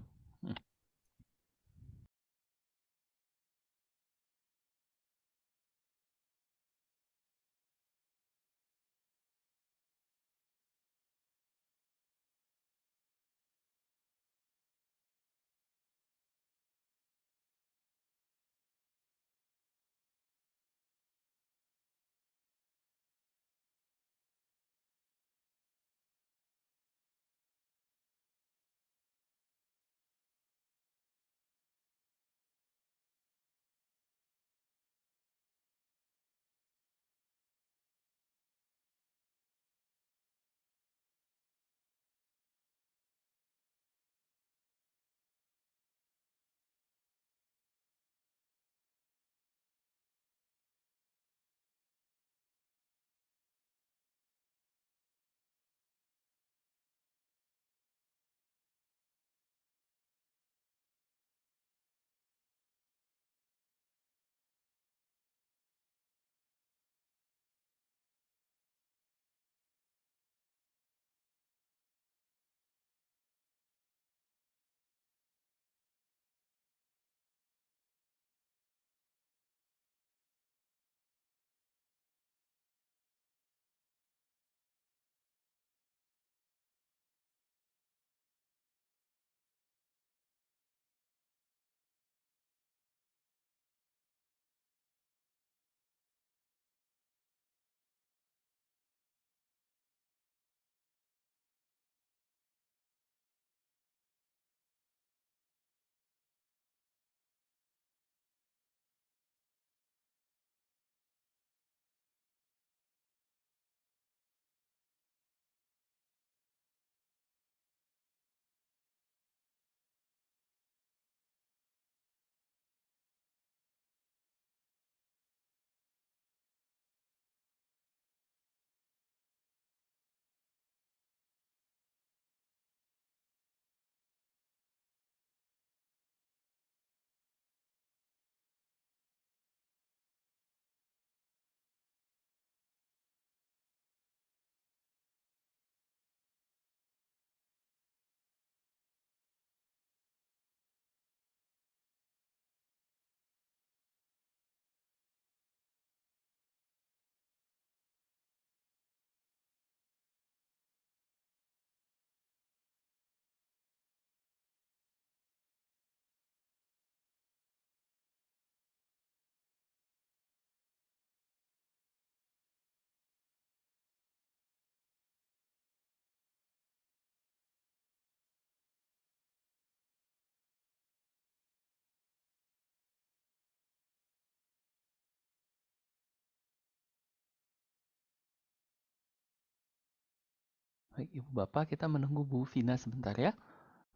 Baik, Ibu Bapak, kita menunggu Bu Vina sebentar ya.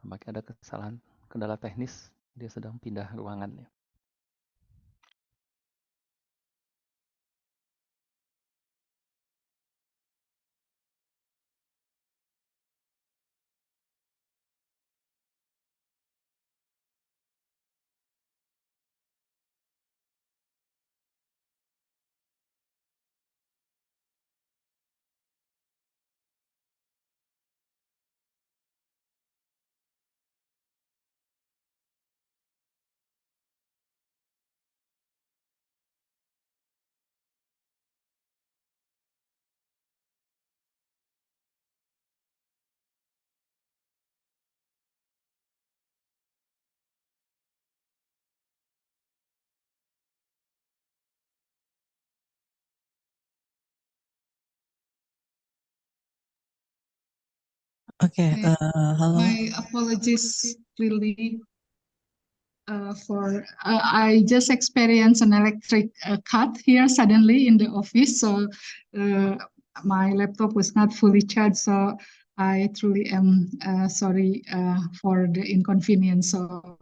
Nampaknya ada kendala teknis, dia sedang pindah ruangan ya. Okay, hello. My apologies, really. I just experienced an electric cut here suddenly in the office, so my laptop was not fully charged. So I truly am sorry for the inconvenience. So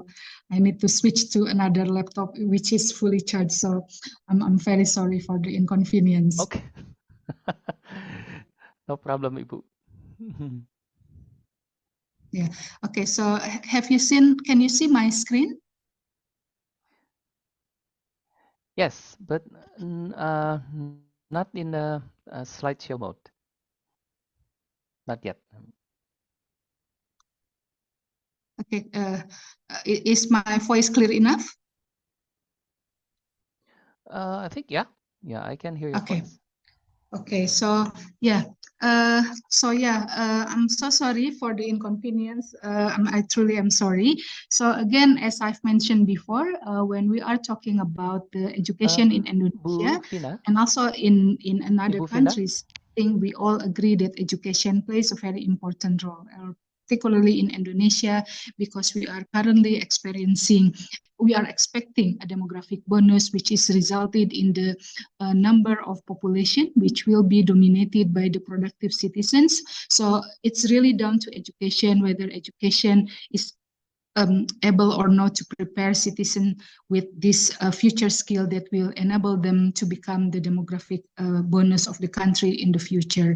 I need to switch to another laptop which is fully charged. So I'm very sorry for the inconvenience. Okay. No problem, Ibu. Yeah. Okay. So have you seen? Can you see my screen? Yes, but not in the slideshow mode. Not yet. Okay. Is my voice clear enough? I think yeah, I can hear your Okay. voice. Okay, so yeah, I'm so sorry for the inconvenience. I truly am sorry. So again, as I've mentioned before, when we are talking about the education in Indonesia Bu Vina? and also in another Ibu Vina? countries, I think we all agree that education plays a very important role, particularly in Indonesia, because we are currently we are expecting a demographic bonus, which is resulted in the number of population, which will be dominated by the productive citizens. So it's really down to education, whether education is able or not to prepare citizens with this future skill that will enable them to become the demographic bonus of the country in the future.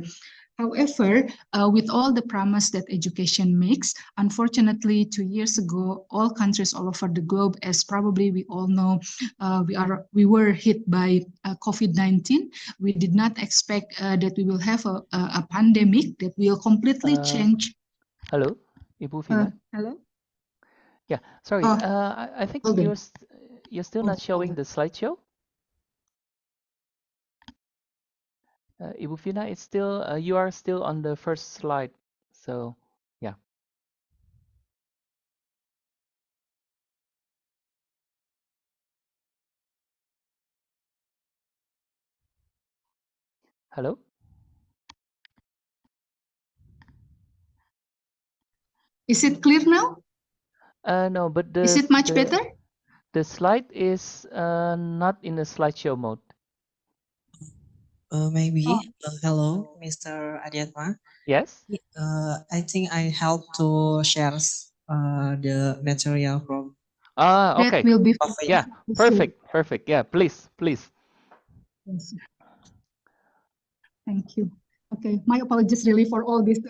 However, with all the promise that education makes, unfortunately, 2 years ago, all countries all over the globe, as probably we all know, we were hit by COVID-19. We did not expect that we will have a pandemic that will completely change. Hello, Ibu Vina. Hello. Yeah, sorry. I think you're still not showing the slideshow. Ibu Vina, it's still you are still on the first slide. So yeah. Hello. Is it clear now? No, but is it much better? The slide is not in the slideshow mode. Maybe. Hello, Mr. Adiatma. Yes. I think I help to share the material from. Okay. That will be yeah. Perfect. Yeah, please. Yes. Thank you. Okay, my apologies really for all this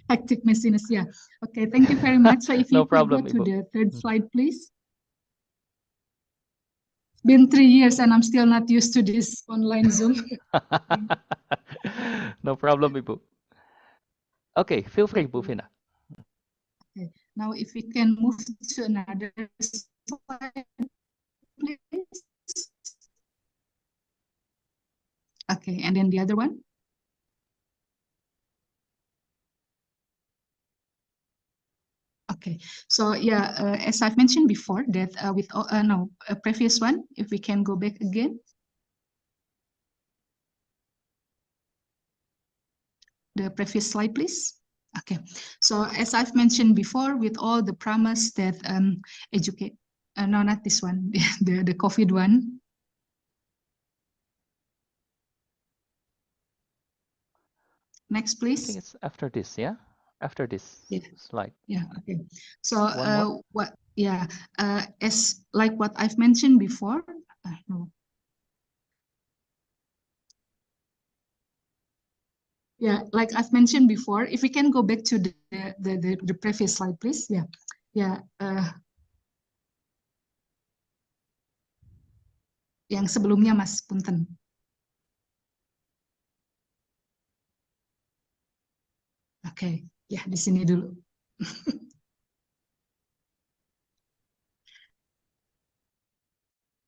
hectic messiness. Yeah. Okay, thank you very much. So if No you problem, could go to Ibu. the third slide, please. It's been 3 years and I'm still not used to this online Zoom. No problem, Ibu. Okay, feel free, Bu Vina. Okay, now if we can move to another slide, please. Okay, and then the other one. Okay, so yeah, as I've mentioned before, that with a previous one, if we can go back again. The previous slide, please. Okay, so as I've mentioned before, with all the promise that no, not this one, the COVID one. Next, I think please. it's after this, yeah? After this Yeah. slide. Yeah, okay. So One more? as like what I've mentioned before, no. Yeah, like I've mentioned before, if we can go back to the previous slide, please. Yeah, yeah. Yang sebelumnya, Mas, punten. Oke, ya di sini dulu.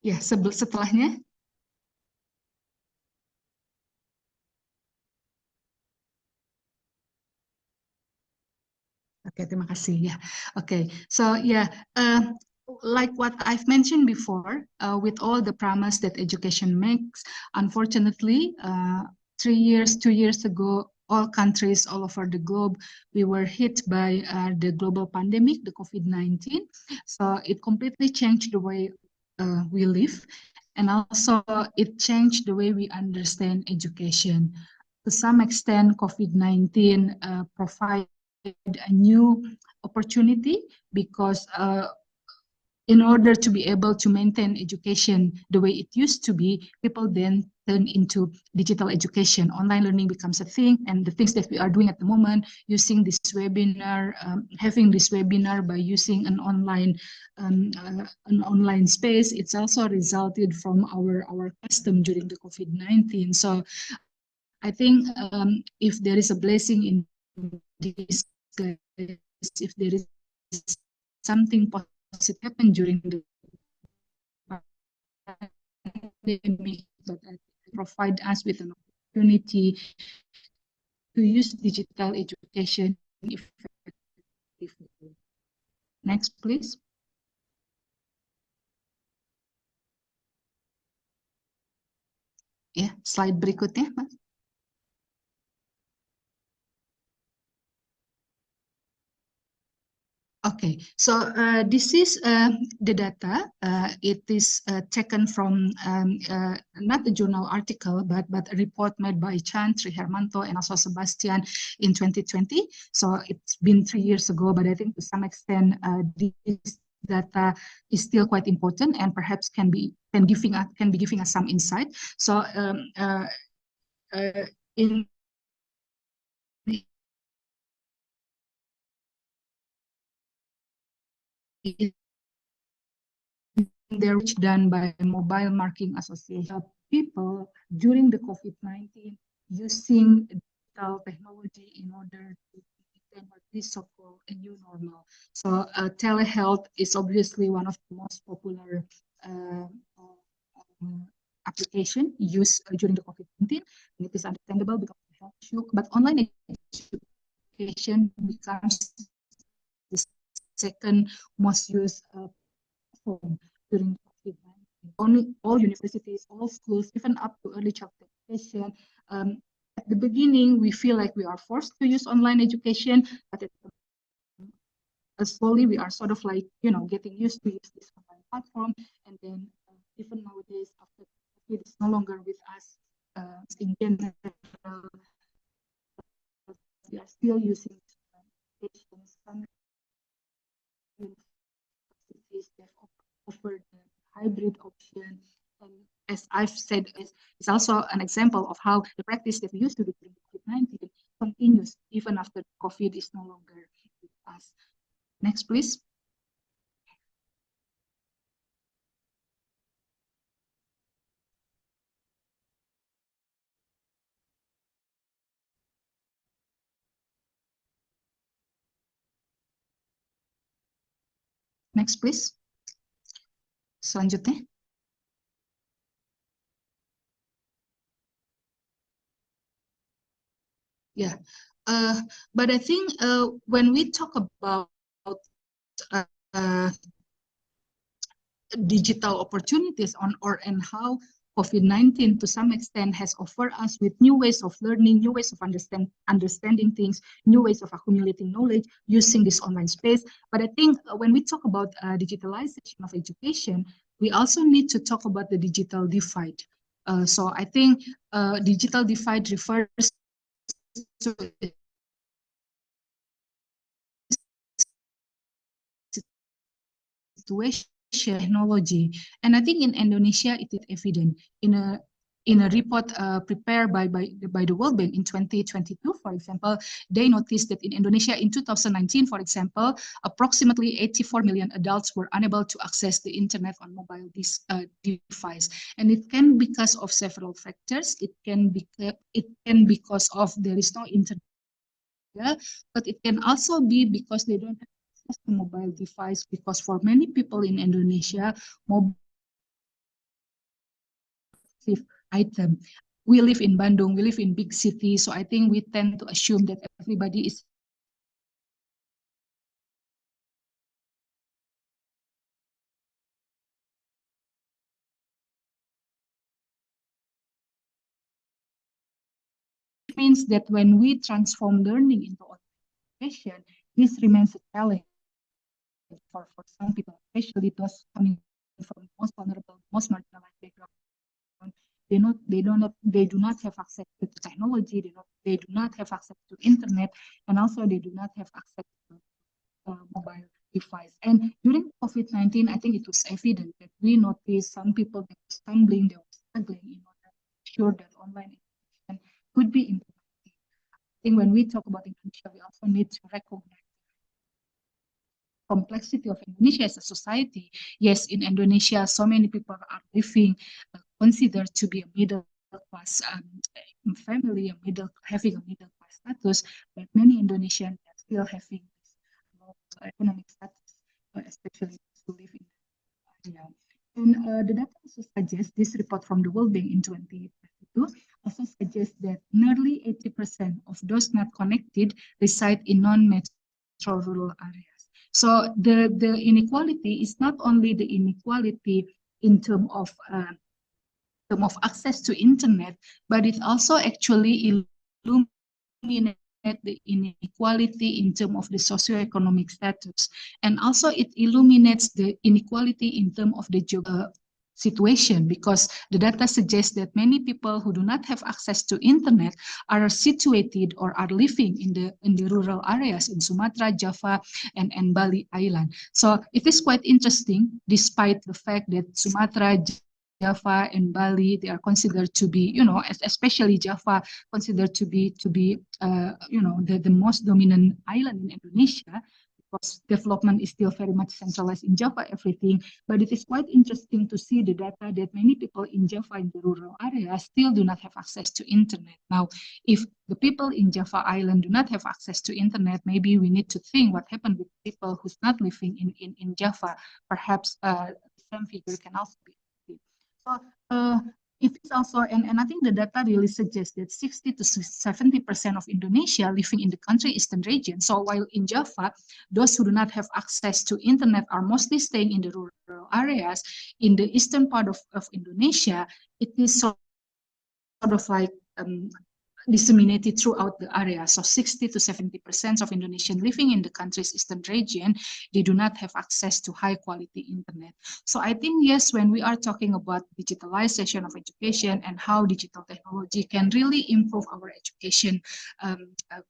Ya, setelahnya. Oke, terima kasih ya. Oke, so yeah, like what I've mentioned before, with all the promise that education makes, unfortunately, 2 years ago, all countries all over the globe, we were hit by the global pandemic, the COVID-19. So it completely changed the way we live, and also it changed the way we understand education. To some extent, COVID-19 provides a new opportunity because in order to be able to maintain education the way it used to be, people then turn into digital education. Online learning becomes a thing, and the things that we are doing at the moment, using this webinar, having this webinar by using an online space, it's also resulted from our custom during the COVID-19. So I think if there is a blessing in this, if there is something positive happen during the pandemic, that provide us with an opportunity to use digital education effectively. Next, please. Ya, slide berikutnya, Mas. Okay, so this is the data. It is taken from not a journal article, but a report made by Chan, Tri Hermanto, and also Sebastian in 2020. So it's been 3 years ago, but I think to some extent this data is still quite important and perhaps can be giving us some insight. So in the research done by Mobile Marking Association, people during the COVID-19 using digital technology in order to maintain what is so-called a new normal. So telehealth is obviously one of the most popular application used during the COVID-19, and it is understandable because of the health issue, but online education becomes the second most used form during COVID-19. All universities, all schools, even up to early childhood education. At the beginning, we feel like we are forced to use online education, but slowly we are sort of like, getting used to use this online platform. And then even nowadays, after COVID is no longer with us, in general, we are still using education. Some universities have offered the hybrid option, and as I've said, it's also an example of how the practice that we used to do during COVID-19 continues even after COVID is no longer with us. Next, please. Next, please. Selanjutnya. Yeah, but I think when we talk about digital opportunities and how COVID-19 to some extent has offered us with new ways of learning, new ways of understanding things, new ways of accumulating knowledge using this online space. But I think when we talk about digitalization of education, we also need to talk about the digital divide. So I think digital divide refers situation technology, and I think in Indonesia it is evident in a report prepared by the World Bank in 2022, for example. They noticed that in Indonesia in 2019, for example, approximately 84 million adults were unable to access the internet on mobile device, and it can be because of several factors. It can be because of there is no internet, but it can also be because they don't have access to mobile device, because for many people in Indonesia, mobile item. We live in Bandung, we live in big cities, so I think we tend to assume that everybody is means that when we transform learning into education, this remains a challenge for some people, especially those coming from most vulnerable, most marginalized backgrounds. They do not have access to technology. They do not have access to internet, and also they do not have access to mobile device. And during COVID-19, I think it was evident that we noticed some people that were stumbling, they were struggling in order to ensure that online education could be implemented. I think when we talk about Indonesia, we also need to recognize complexity of Indonesia as a society. Yes, in Indonesia, so many people are living considered to be a middle class family, having a middle class status, but many Indonesians are still having this low economic status, especially those who live in the area. And the data also suggests, this report from the World Bank in 2022 also suggests that nearly 80% of those not connected reside in non-metro rural areas. So the inequality is not only the inequality in terms of access to internet, but it also actually illuminates the inequality in terms of the socioeconomic status, and also it illuminates the inequality in terms of the situation, because the data suggests that many people who do not have access to internet are situated or are living in the rural areas in Sumatra, Java, and Bali Island. So it is quite interesting, despite the fact that Sumatra, Java and Bali, they are considered to be, especially Java, considered to be, the most dominant island in Indonesia, because development is still very much centralized in Java, everything. But it is quite interesting to see the data that many people in Java, in the rural areas, still do not have access to internet. Now, if the people in Java Island do not have access to internet, maybe we need to think what happened with people who's not living in Java. Perhaps the same figure can also be. So it is also, and I think the data really suggests that 60 to 70% of Indonesia living in the country eastern region. So while in Java, those who do not have access to internet are mostly staying in the rural areas, in the eastern part of Indonesia, it is sort of like disseminated throughout the area. So 60 to 70% of Indonesians living in the country's eastern region, they do not have access to high quality internet. So I think, yes, when we are talking about digitalization of education and how digital technology can really improve our education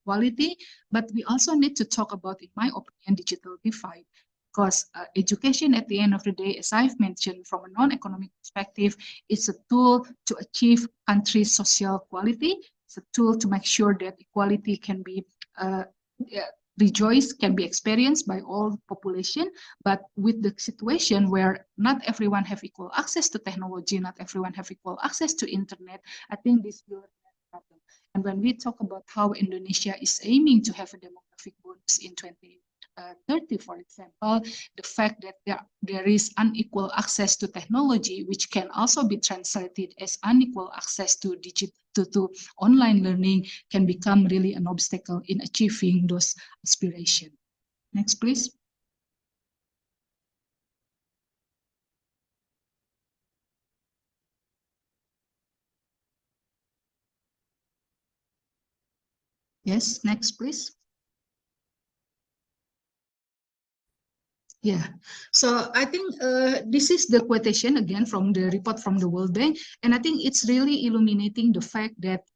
quality, but we also need to talk about, in my opinion, digital divide. Because education at the end of the day, as I've mentioned, from a non-economic perspective, is a tool to achieve country's social quality. It's a tool to make sure that equality can be can be experienced by all population. But with the situation where not everyone have equal access to technology, not everyone have equal access to internet, I think this will be a problem. And when we talk about how Indonesia is aiming to have a demographic bonus in 2030, for example, the fact that there is unequal access to technology, which can also be translated as unequal access to online learning, can become really an obstacle in achieving those aspirations. Next, please. Yes, next, please. Yeah, so I think this is the quotation again from the report from the World Bank, and I think it's really illuminating the fact that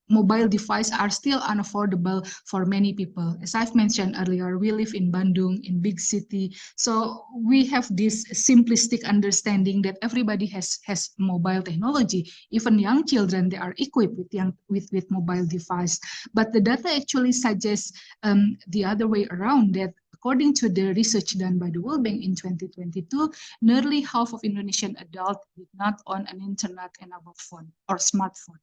mobile devices are still unaffordable for many people. As I've mentioned earlier, we live in Bandung, in big city, so we have this simplistic understanding that everybody has mobile technology. Even young children, they are equipped with mobile device. But the data actually suggests the other way around, that according to the research done by the World Bank in 2022, nearly half of Indonesian adults did not own an internet-enabled phone or smartphone.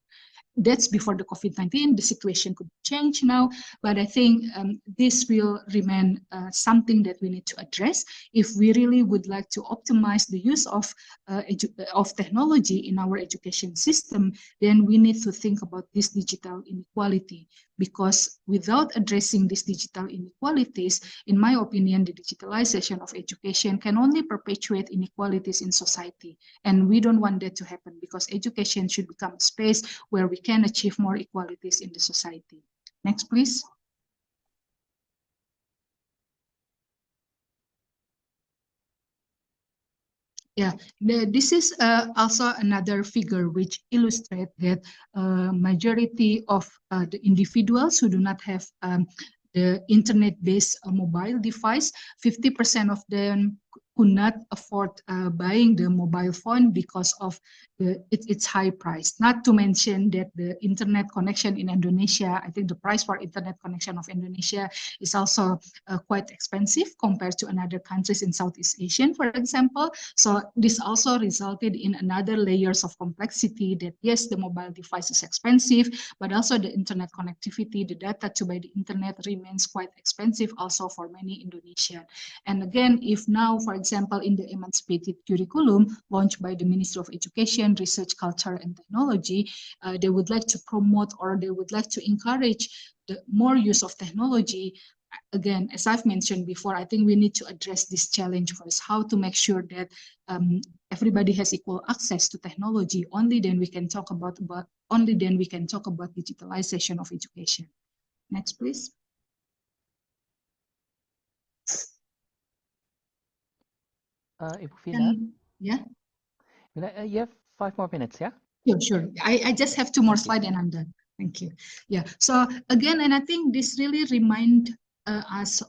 That's before the COVID-19. The situation could change now, but I think this will remain something that we need to address if we really would like to optimize the use of technology in our education system. Then we need to think about this digital inequality, because without addressing these digital inequalities, in my opinion, the digitalization of education can only perpetuate inequalities in society, and we don't want that to happen, because education should become a space where we can achieve more equalities in the society. Next, please. Yeah, this is also another figure which illustrates that majority of the individuals who do not have the internet-based mobile device, 50% of them could not afford buying the mobile phone because of its high price. Not to mention that the internet connection in Indonesia, I think the price for internet connection of Indonesia is also quite expensive compared to another countries in Southeast Asia, for example. So this also resulted in another layers of complexity, that yes, the mobile device is expensive, but also the internet connectivity, the data to buy the internet remains quite expensive also for many Indonesian. And again, if now, for example, in the emancipated curriculum launched by the Ministry of Education, Research, Culture, and Technology, they would like to promote, or they would like to encourage the more use of technology. Again, as I've mentioned before, I think we need to address this challenge first, how to make sure that everybody has equal access to technology. Only then we can talk about digitalization of education. Next, please. Ibu Vina? Yeah. You have 5 more minutes, yeah? Yeah, sure. I just have 2 more slides and I'm done. Thank you. Yeah. So again, and I think this really remind us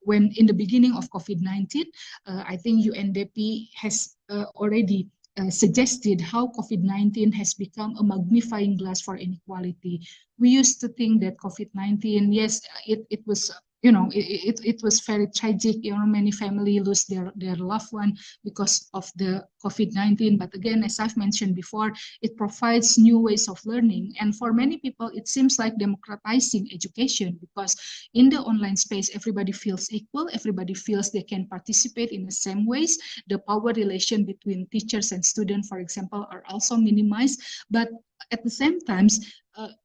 when in the beginning of COVID-19, I think UNDP has already suggested how COVID-19 has become a magnifying glass for inequality. We used to think that COVID-19, yes, it was, you know, it was very tragic. You know, many families lose their loved one because of the COVID-19. But again, as I've mentioned before, it provides new ways of learning. And for many people, it seems like democratizing education, because in the online space, everybody feels equal. Everybody feels they can participate in the same ways. The power relation between teachers and students, for example, are also minimized. But at the same time,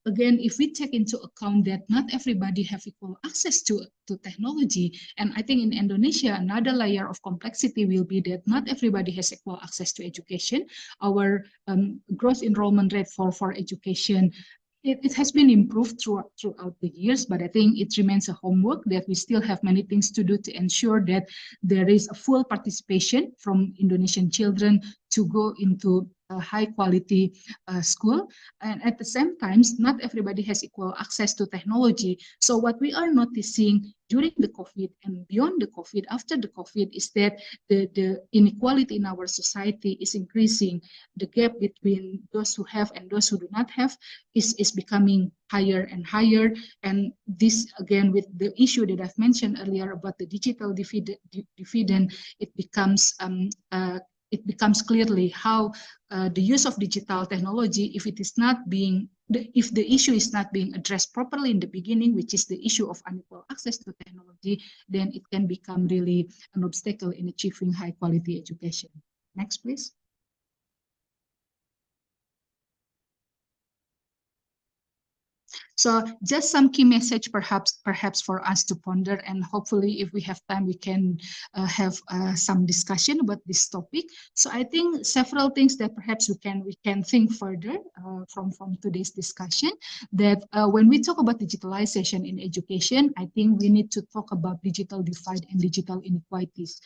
again, if we take into account that not everybody have equal access to technology, and I think in Indonesia, another layer of complexity will be that not everybody has equal access to education. Our gross enrollment rate for education, it has been improved throughout the years, but I think it remains a homework that we still have many things to do to ensure that there is a full participation from Indonesian children to go into a high quality school. And at the same time, not everybody has equal access to technology. So what we are noticing during the COVID and beyond the COVID, after the COVID, is that the inequality in our society is increasing. The gap between those who have and those who do not have is becoming higher and higher. And this, again, with the issue that I've mentioned earlier about the digital dividend, it becomes clearly how the use of digital technology, if the issue is not being addressed properly in the beginning, which is the issue of unequal access to technology, then it can become really an obstacle in achieving high quality education. Next, please. So just some key message perhaps for us to ponder, and hopefully if we have time we can have some discussion about this topic. So I think several things that perhaps we can think further from today's discussion, that when we talk about digitalization in education, I think we need to talk about digital divide and digital inequities.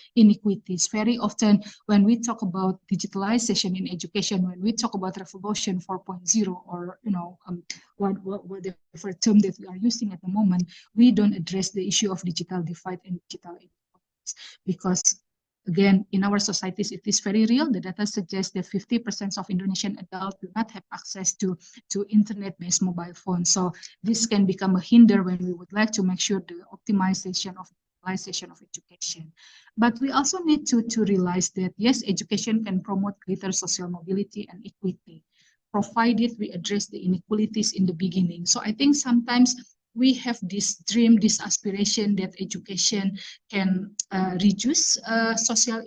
Very often when we talk about digitalization in education, when we talk about revolution 4.0 or whatever term that we are using at the moment, we don't address the issue of digital divide and digital inequalities. Because again, in our societies, it is very real. The data suggests that 50% of Indonesian adults do not have access to internet-based mobile phones. So this can become a hinder when we would like to make sure the optimization of education. But we also need to realize that, yes, education can promote greater social mobility and equity, provided we address the inequalities in the beginning. So I think sometimes we have this dream, this aspiration that education can reduce social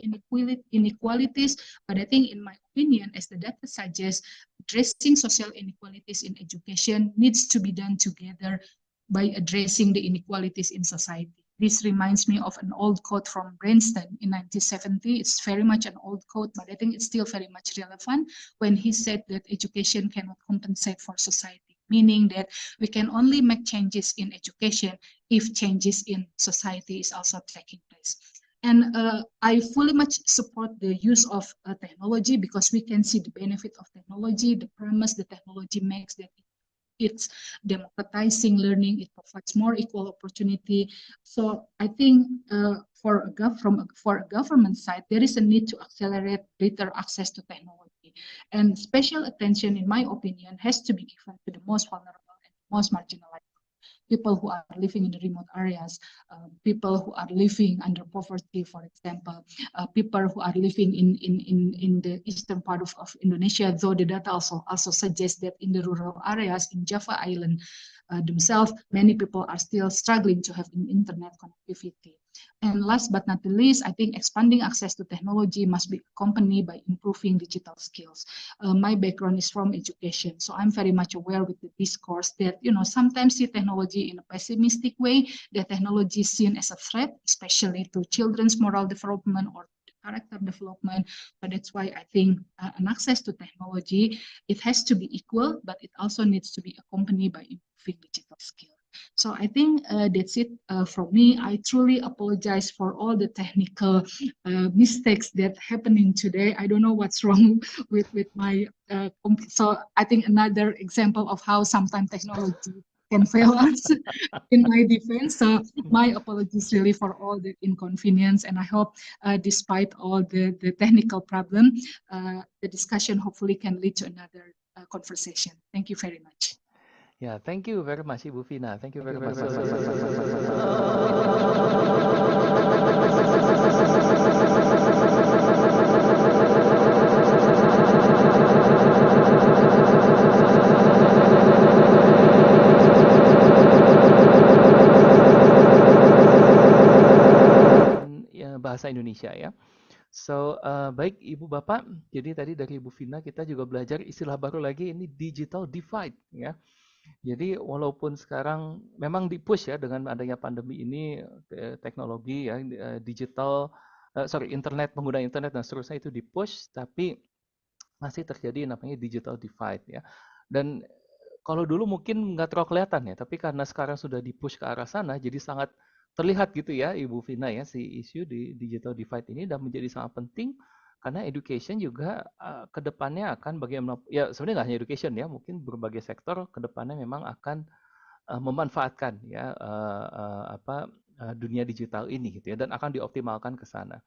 inequalities. But I think, in my opinion, as the data suggests, addressing social inequalities in education needs to be done together by addressing the inequalities in society. This reminds me of an old quote from Bryanston in 1970. It's very much an old quote, but I think it's still very much relevant when he said that education cannot compensate for society, meaning that we can only make changes in education if changes in society is also taking place. And I fully much support the use of technology, because we can see the benefit of technology, the promise the technology makes, that it's democratizing learning, it provides more equal opportunity. So I think for a government side, there is a need to accelerate greater access to technology. And special attention, in my opinion, has to be given to the most vulnerable and most marginalized people who are living in the remote areas, people who are living under poverty, for example, people who are living in the eastern part of Indonesia, though the data also suggests that in the rural areas in Java Island themselves, many people are still struggling to have an internet connectivity. And last but not the least, I think expanding access to technology must be accompanied by improving digital skills. My background is from education, so I'm very much aware with the discourse that, sometimes see technology in a pessimistic way, that technology is seen as a threat, especially to children's moral development or character development. But that's why I think an access to technology, it has to be equal, but it also needs to be accompanied by improving digital skills. So I think that's it from me. I truly apologize for all the technical mistakes that happening today. I don't know what's wrong with my, so I think another example of how sometimes technology can fail us in my defense. So my apologies really for all the inconvenience, and I hope despite all the technical problem, the discussion hopefully can lead to another conversation. Thank you very much. Yeah, thank you very much, Ibu Vina. Thank you very much. Bahasa Indonesia ya. So, baik Ibu Bapak, jadi tadi dari Ibu Vina kita juga belajar istilah baru lagi, ini digital divide ya. Jadi walaupun sekarang memang di-push ya dengan adanya pandemi ini, teknologi ya, internet, pengguna internet dan seterusnya itu di-push, tapi masih terjadi namanya digital divide ya. Dan kalau dulu mungkin nggak terlalu kelihatan ya, tapi karena sekarang sudah di-push ke arah sana, jadi sangat terlihat gitu ya Ibu Vina ya, si isu di digital divide ini, dan menjadi sangat penting karena education juga ke depannya akan bagaimana, ya sebenarnya nggak hanya education ya, mungkin berbagai sektor ke depannya memang akan memanfaatkan ya dunia digital ini gitu ya, dan akan dioptimalkan ke sana.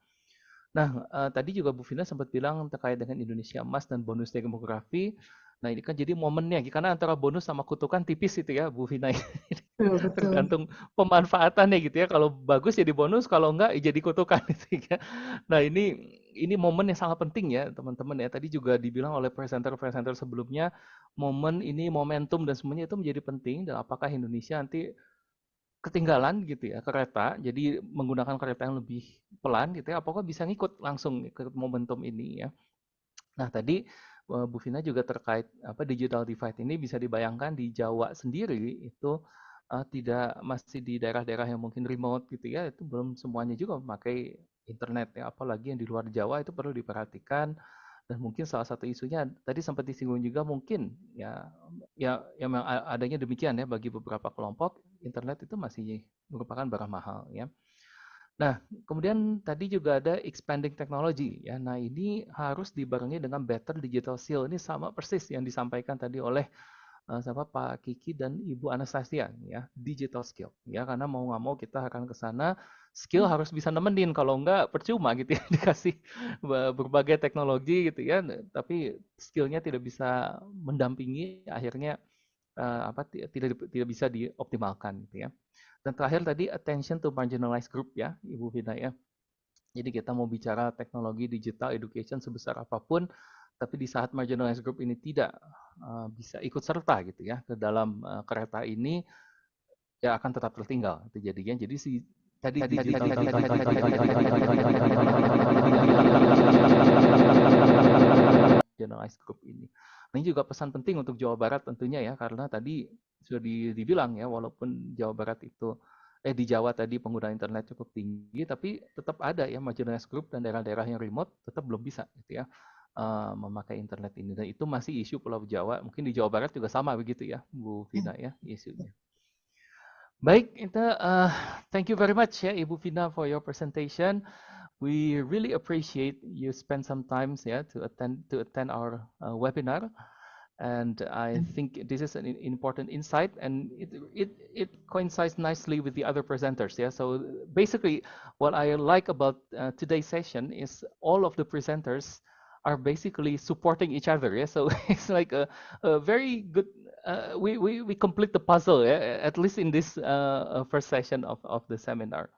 Nah, tadi juga Bu Vina sempat bilang terkait dengan Indonesia Emas dan bonus demografi. Nah, ini kan jadi momennya, karena antara bonus sama kutukan tipis itu ya Bu Vina. Betul. Tergantung pemanfaatannya gitu ya. Kalau bagus jadi bonus, kalau enggak jadi kutukan gitu ya. Nah, ini momen yang sangat penting ya teman-teman ya. Tadi juga dibilang oleh presenter-presenter sebelumnya, momen ini, momentum dan semuanya itu menjadi penting. Dan apakah Indonesia nanti ketinggalan gitu ya kereta, jadi menggunakan kereta yang lebih pelan gitu ya, apakah bisa ngikut langsung ke momentum ini ya. Nah, tadi Bu Vina juga terkait digital divide ini bisa dibayangkan di Jawa sendiri itu masih di daerah-daerah yang mungkin remote gitu ya, itu belum semuanya juga memakai internet ya, apalagi yang di luar Jawa itu perlu diperhatikan. Dan mungkin salah satu isunya tadi sempat disinggung juga, mungkin ya memang adanya demikian ya, bagi beberapa kelompok internet itu masih merupakan barang mahal ya. Nah, kemudian tadi juga ada expanding technology ya. Nah, ini harus dibarengi dengan better digital skill. Ini sama persis yang disampaikan tadi oleh siapa Pak Kiki dan Ibu Anastasia ya, digital skill ya, karena mau nggak mau kita akan ke sana, skill harus bisa nemenin, kalau nggak percuma gitu ya dikasih berbagai teknologi gitu ya, tapi skillnya tidak bisa mendampingi, akhirnya tidak bisa dioptimalkan gitu ya. Dan terakhir tadi attention to marginalized group ya, Ibu Vina ya. Jadi kita mau bicara teknologi digital education sebesar apapun, tapi di saat marginalized group ini tidak bisa ikut serta gitu ya ke dalam kereta ini, ya akan tetap tertinggal itu jadinya. Jadi si tadi marginalized group ini. Nah, ini juga pesan penting untuk Jawa Barat tentunya ya, karena tadi sudah dibilang ya, walaupun Jawa Barat itu di Jawa tadi pengguna internet cukup tinggi, tapi tetap ada ya marginalized group dan daerah-daerah yang remote tetap belum bisa gitu ya memakai internet ini, dan itu masih isu Pulau Jawa. Mungkin di Jawa Barat juga sama begitu ya, Bu Vina ya isunya. Baik, itu thank you very much ya Ibu Vina for your presentation. We really appreciate you spend some time to attend our webinar. And I think this is an important insight, and it coincides nicely with the other presenters. Yeah. So basically, what I like about today's session is all of the presenters are basically supporting each other. Yeah. So it's like a very good. We complete the puzzle. Yeah, at least in this first session of the seminar.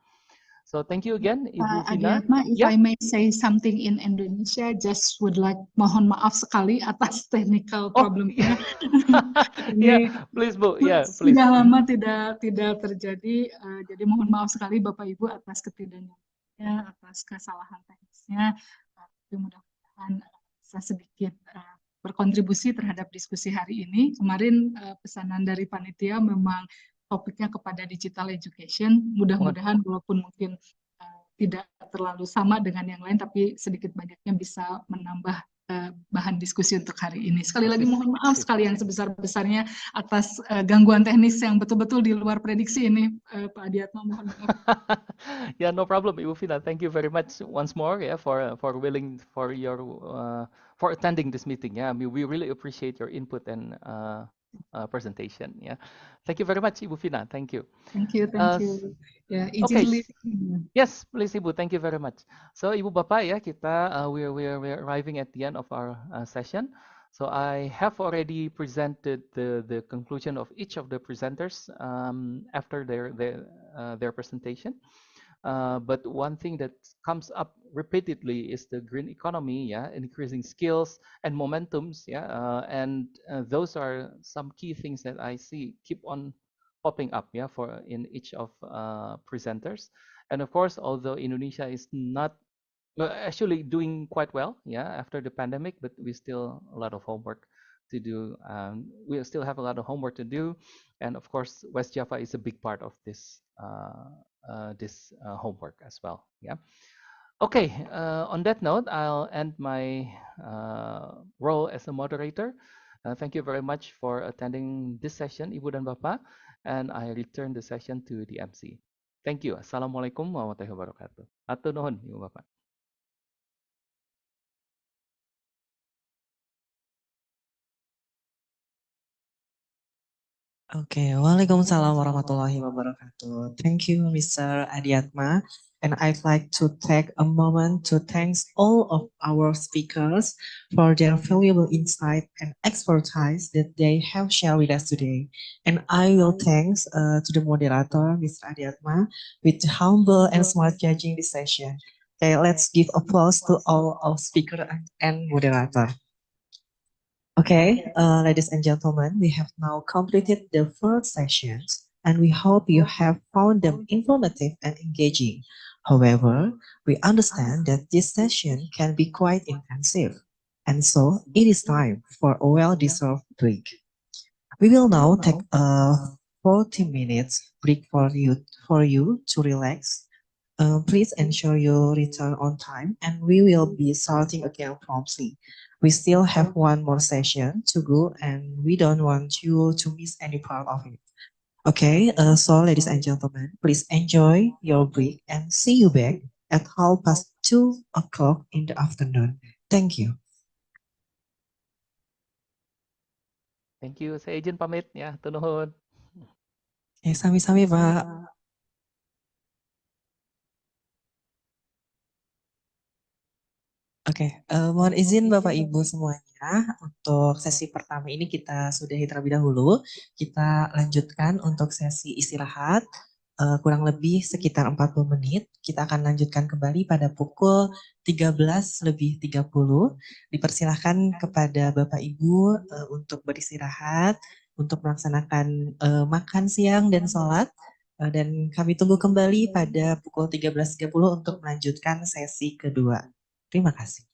So thank you again, Ibu Vina. Adiatma, if I may say something in Indonesia, just would like mohon maaf sekali atas technical problemnya. Yeah, please Bu. Yeah, please. Sudah lama tidak terjadi, jadi mohon maaf sekali Bapak Ibu atas ketidaknyamanan, atas kesalahan teknisnya. Mudah-mudahan bisa sedikit berkontribusi terhadap diskusi hari ini. Kemarin pesanan dari panitia memang topiknya kepada digital education. Mudah-mudahan walaupun mungkin tidak terlalu sama dengan yang lain, tapi sedikit banyaknya bisa menambah bahan diskusi untuk hari ini. Sekali lagi mohon maaf sekali yang sebesar-besarnya atas gangguan teknis yang betul-betul di luar prediksi ini, Pak Adiatma. Mohon maaf. Yeah, no problem, Ibu Vina. Thank you very much once more for attending this meeting. Yeah, I mean, we really appreciate your input and presentation. Yeah, thank you very much, Ibu Vina. Thank you. Thank you. Yeah, okay. Yes, please, Ibu. Thank you very much. So, Ibu Bapak ya, kita we're arriving at the end of our session. So I have already presented the conclusion of each of the presenters after their presentation. But one thing that comes up repeatedly is the green economy, increasing skills and momentums, and those are some key things that I see keep on popping up, for in each of presenters. And of course, although Indonesia is not actually doing quite well, after the pandemic, but we still a lot of homework to do. We still have a lot of homework to do, and of course, West Java is a big part of this homework as well. Yeah. Okay. On that note, I'll end my role as a moderator. Thank you very much for attending this session, Ibu dan Bapak, and I return the session to the MC. Thank you. Assalamualaikum warahmatullahi wabarakatuh. Atur nuhun, Ibu Bapak. Okay, Waalaikumsalam warahmatullahi wabarakatuh. Thank you, Mr. Adiatma. And I'd like to take a moment to thank all of our speakers for their valuable insight and expertise that they have shared with us today. And I will thanks to the moderator, Mr. Adiatma, with humble and smart judging this session. Okay, let's give applause to all our speakers and moderator. Okay, ladies and gentlemen, we have now completed the first sessions, and we hope you have found them informative and engaging. However, we understand that this session can be quite intensive, and so it is time for a well-deserved break. We will now take a 40 minutes break for you to relax. Please ensure you return on time, and we will be starting again promptly. We still have one more session to go, and we don't want you to miss any part of it. Okay, so ladies and gentlemen, please enjoy your break and see you back at 2:30 in the afternoon. Thank you. Thank you. Saya izin pamit ya. Hatur nuhun. Sami-sami Pak. Oke, mohon izin Bapak Ibu semuanya untuk sesi pertama ini kita sudahi terlebih dahulu. Kita lanjutkan untuk sesi istirahat kurang lebih sekitar 40 menit. Kita akan lanjutkan kembali pada pukul 13:30. Dipersilahkan kepada Bapak Ibu untuk beristirahat, untuk melaksanakan makan siang dan sholat. Dan kami tunggu kembali pada pukul 13:30 untuk melanjutkan sesi kedua. Terima kasih.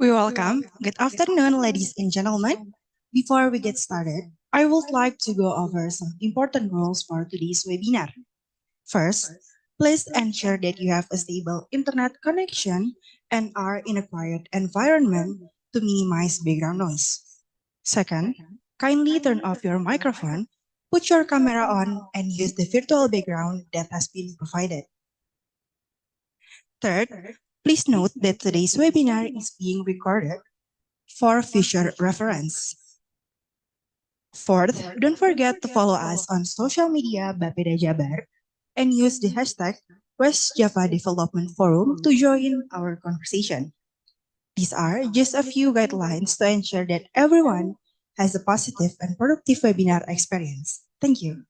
We welcome. Good afternoon, ladies and gentlemen. Before we get started, I would like to go over some important rules for today's webinar. First, please ensure that you have a stable internet connection and are in a quiet environment to minimize background noise. Second, kindly turn off your microphone, put your camera on, and use the virtual background that has been provided. Third, please note that today's webinar is being recorded for future reference. Fourth, don't forget to follow us on social media Bapeda Jabar and use the hashtag West Java Development Forum to join our conversation. These are just a few guidelines to ensure that everyone has a positive and productive webinar experience. Thank you.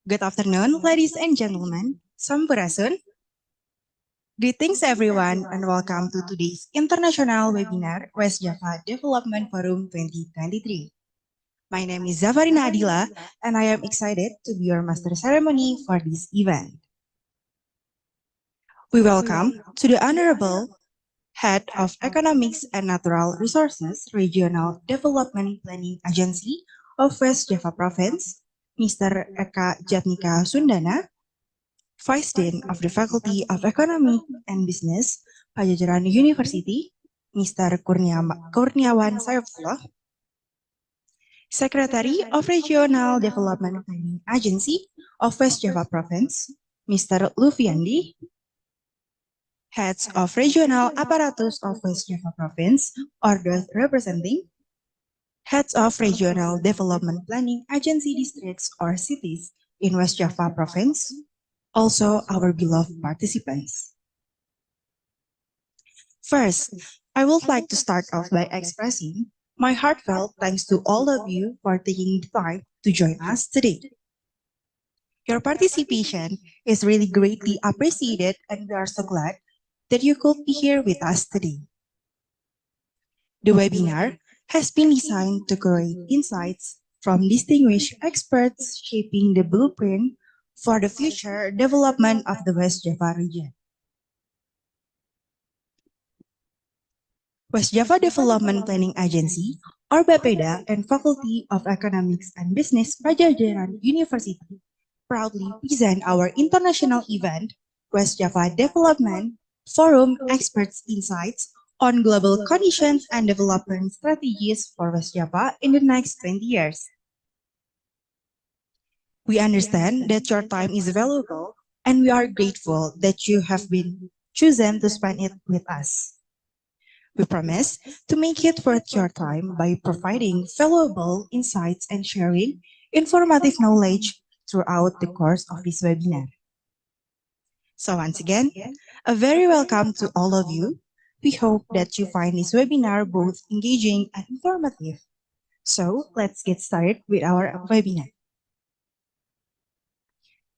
Good afternoon, ladies and gentlemen. Sampurasun. Greetings everyone and welcome to today's international webinar West Java Development Forum 2023. My name is Zafarina Adila and I am excited to be your master ceremony for this event. We welcome to the Honorable Head of Economics and Natural Resources Regional Development Planning Agency of West Java Province, Mr. Eka Jatnika Sundana, Vice Dean of the Faculty of Economic and Business, Pajajaran University, Mr. Kurniawan Saifullah, Secretary of Regional Development Planning Agency of West Java Province, Mr. Lufiandi, Heads of Regional Apparatus of West Java Province, or those representing Heads of Regional Development Planning Agency districts or cities in West Java Province, also our beloved participants. First, I would like to start off by expressing my heartfelt thanks to all of you for taking the time to join us today. Your participation is really greatly appreciated and we are so glad that you could be here with us today. The webinar has been designed to create insights from distinguished experts shaping the blueprint for the future development of the West Java region. West Java Development Planning Agency, or BAPEDA, and Faculty of Economics and Business Pajajaran University proudly present our international event, West Java Development Forum Experts Insights on Global Conditions and Development Strategies for West Java in the next 20 years. We understand that your time is valuable and we are grateful that you have been chosen to spend it with us. We promise to make it worth your time by providing valuable insights and sharing informative knowledge throughout the course of this webinar. So once again, a very welcome to all of you. We hope that you find this webinar both engaging and informative. So let's get started with our webinar.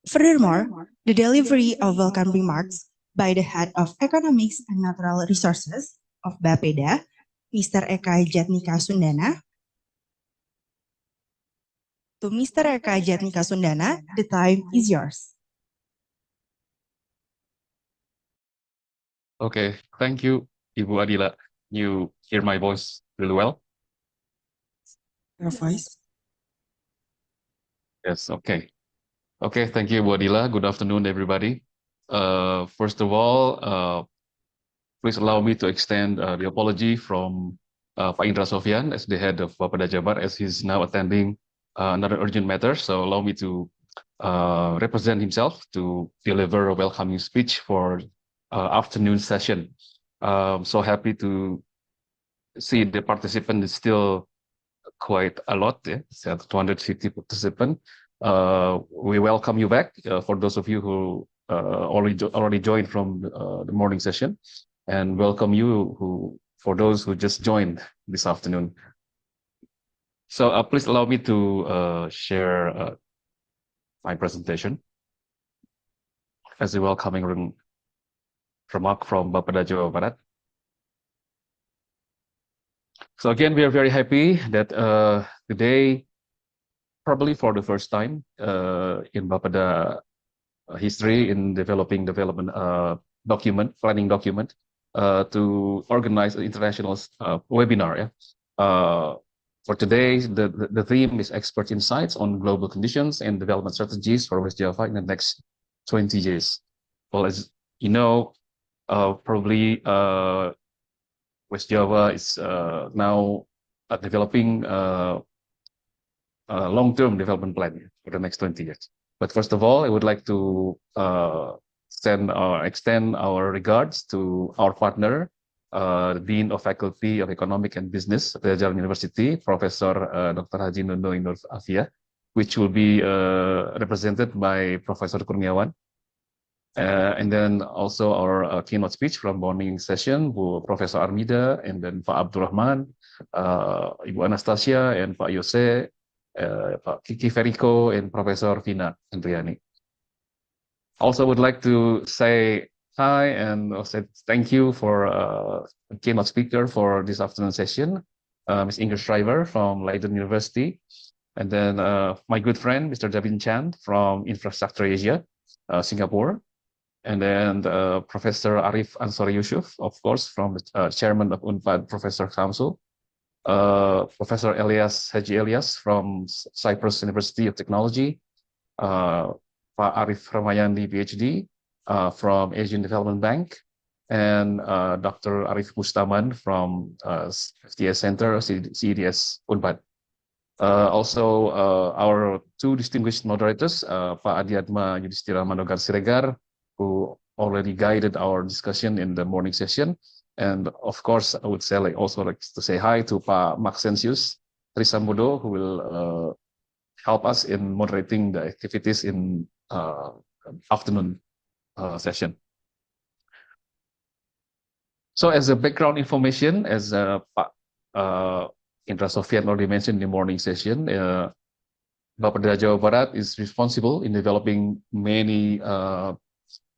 Furthermore, the delivery of welcome remarks by the Head of Economics and Natural Resources of BAPEDA, Mr. Eka Jatnika Sundana. To Mr. Eka Jatnika Sundana, the time is yours. Okay, thank you, Ibu Adila. You hear my voice really well? Your voice? Yes, okay. Okay, thank you, Ibu Adila. Good afternoon, everybody. First of all, please allow me to extend the apology from Pak Indra Sofyan as the head of Bapeda Jabar, as he's now attending another urgent matter. So allow me to represent himself to deliver a welcoming speech for afternoon session. So happy to see the participant is still quite a lot, yeah, 250 participants. We welcome you back for those of you who already joined from the morning session, and welcome you for those who just joined this afternoon. So please allow me to share my presentation as a welcoming remark from Bapeda Jawa Barat. So again, we are very happy that today, probably for the first time in Bapeda history, in development planning document, to organize an international webinar. Yeah? For today, the theme is expert insights on global conditions and development strategies for West Java in the next 20 years. Well, as you know, probably West Java is now developing a long-term development plan for the next 20 years. But first of all, I would like to extend our regards to our partner, the Dean of Faculty of Economic and Business at Pajajaran University, Professor Dr. Haji Nundo Inur Afia, which will be represented by Professor Kurniawan. And then also our keynote speech from morning session, Professor Armida, and then Pak Abdurrahman, Ibu Anastasia, and Pak Yose, Pak Kiki Feriko and Professor Vina Andriani. Also would like to say hi and also thank you for keynote speaker for this afternoon session, Ms. Ingrid Schreiber from Leiden University, and then my good friend, Mr. Jabin Chan from Infrastructure Asia, Singapore, and then Professor Arif Ansari Yusuf, of course, from the chairman of UNPAD, Professor Kamsul, Professor Elias Haji Elias from Cyprus University of Technology, Pak Arif Ramayandi, PhD, from Asian Development Bank, and Dr. Arif Mustaman from FTS Center, CEDS UNPAD. Also, our two distinguished moderators, Pak Adiatma Yudhistira Manogar Siregar, who already guided our discussion in the morning session. And of course, I would say also like to say hi to Pak Maxensius Trisambodo, who will help us in moderating the activities in afternoon session. So as a background information, as Pak Indra Sofyan already mentioned in the morning session, Bapeda Jawa Barat is responsible in developing many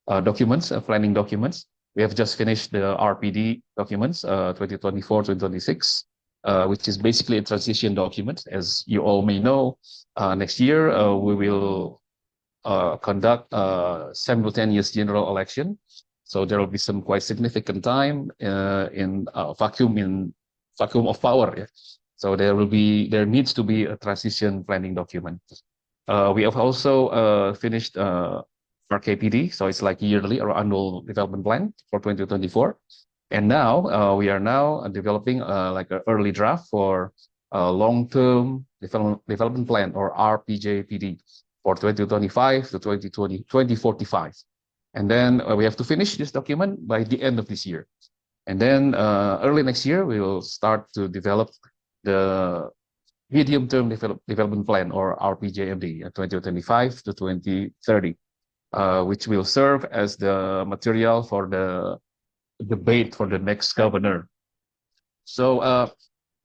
documents, planning documents. We have just finished the RPD documents, 2024-2026, which is basically a transition document. As you all may know, next year we will conduct simultaneous general election. So there will be some quite significant time in vacuum of power. Yeah? So there needs to be a transition planning document. We have also finished RKPD, so it's like yearly or annual development plan for 2024. And now we are now developing like an early draft for long-term development plan or RPJPD for 2025 to 2045. And then we have to finish this document by the end of this year. And then early next year, we will start to develop the medium-term development plan or RPJMD 2025 to 2030, which will serve as the material for the debate for the next governor. So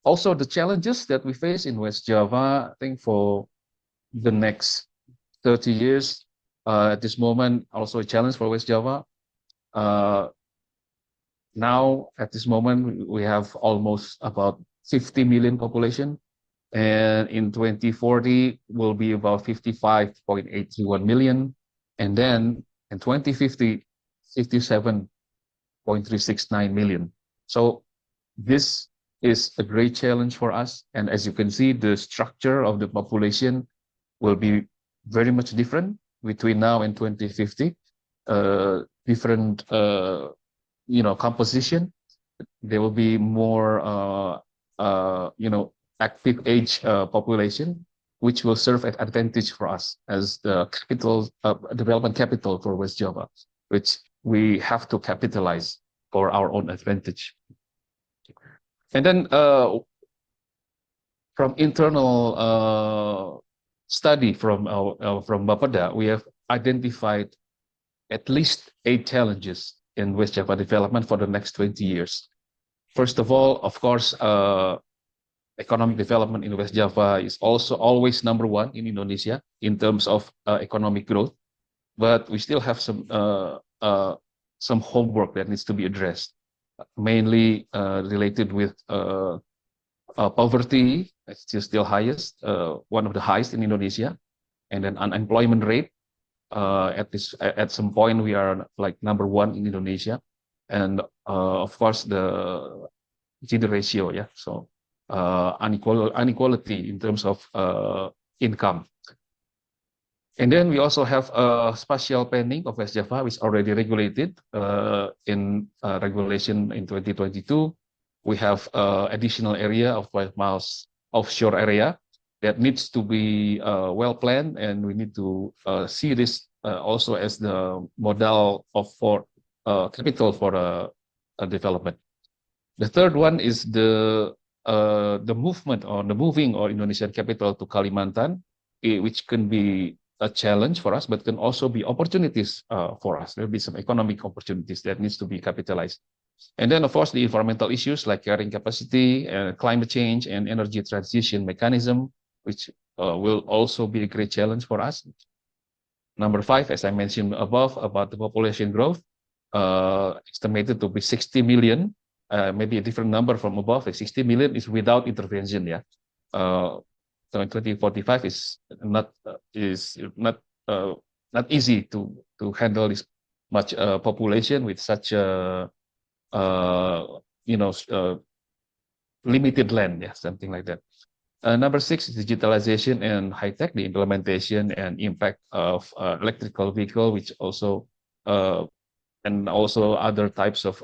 also the challenges that we face in West Java, I think for the next 30 years, at this moment, also a challenge for West Java. Now, at this moment, we have almost about 50 million population, and in 2040 will be about 55.831 million, and then in 2050, 57.369 million. So this is a great challenge for us, and as you can see, the structure of the population will be very much different between now and 2050. Different composition. There will be more active age population, which will serve as advantage for us as the capital development capital for West Java, which we have to capitalize for our own advantage. And then from internal study from Bapeda, we have identified at least 8 challenges in West Java development for the next 20 years. First of all, of course, economic development in West Java is also always #1 in Indonesia in terms of economic growth, but we still have some homework that needs to be addressed, mainly related with poverty. It's still highest, one of the highest in Indonesia, and then unemployment rate. At some point we are like #1 in Indonesia, and of course the gender ratio. Yeah, so inequality in terms of income. And then we also have spatial planning of West Java, which is already regulated in regulation in 2022. We have additional area of 12 miles offshore area that needs to be well planned, and we need to see this also as the model for capital for development. The third one is the movement or the moving of Indonesian capital to Kalimantan, which can be a challenge for us, but can also be opportunities for us. There will be some economic opportunities that needs to be capitalized. And then, of course, the environmental issues like carrying capacity, climate change, and energy transition mechanism, which will also be a great challenge for us. Number 5, as I mentioned above, about the population growth, estimated to be 60 million, maybe a different number from above. 60 million is without intervention. Yeah, so in 2045 is not not easy to handle this much population with such a limited land. Yeah, something like that. Number 6 is digitalization and high tech, the implementation and impact of electrical vehicle, which also and also other types of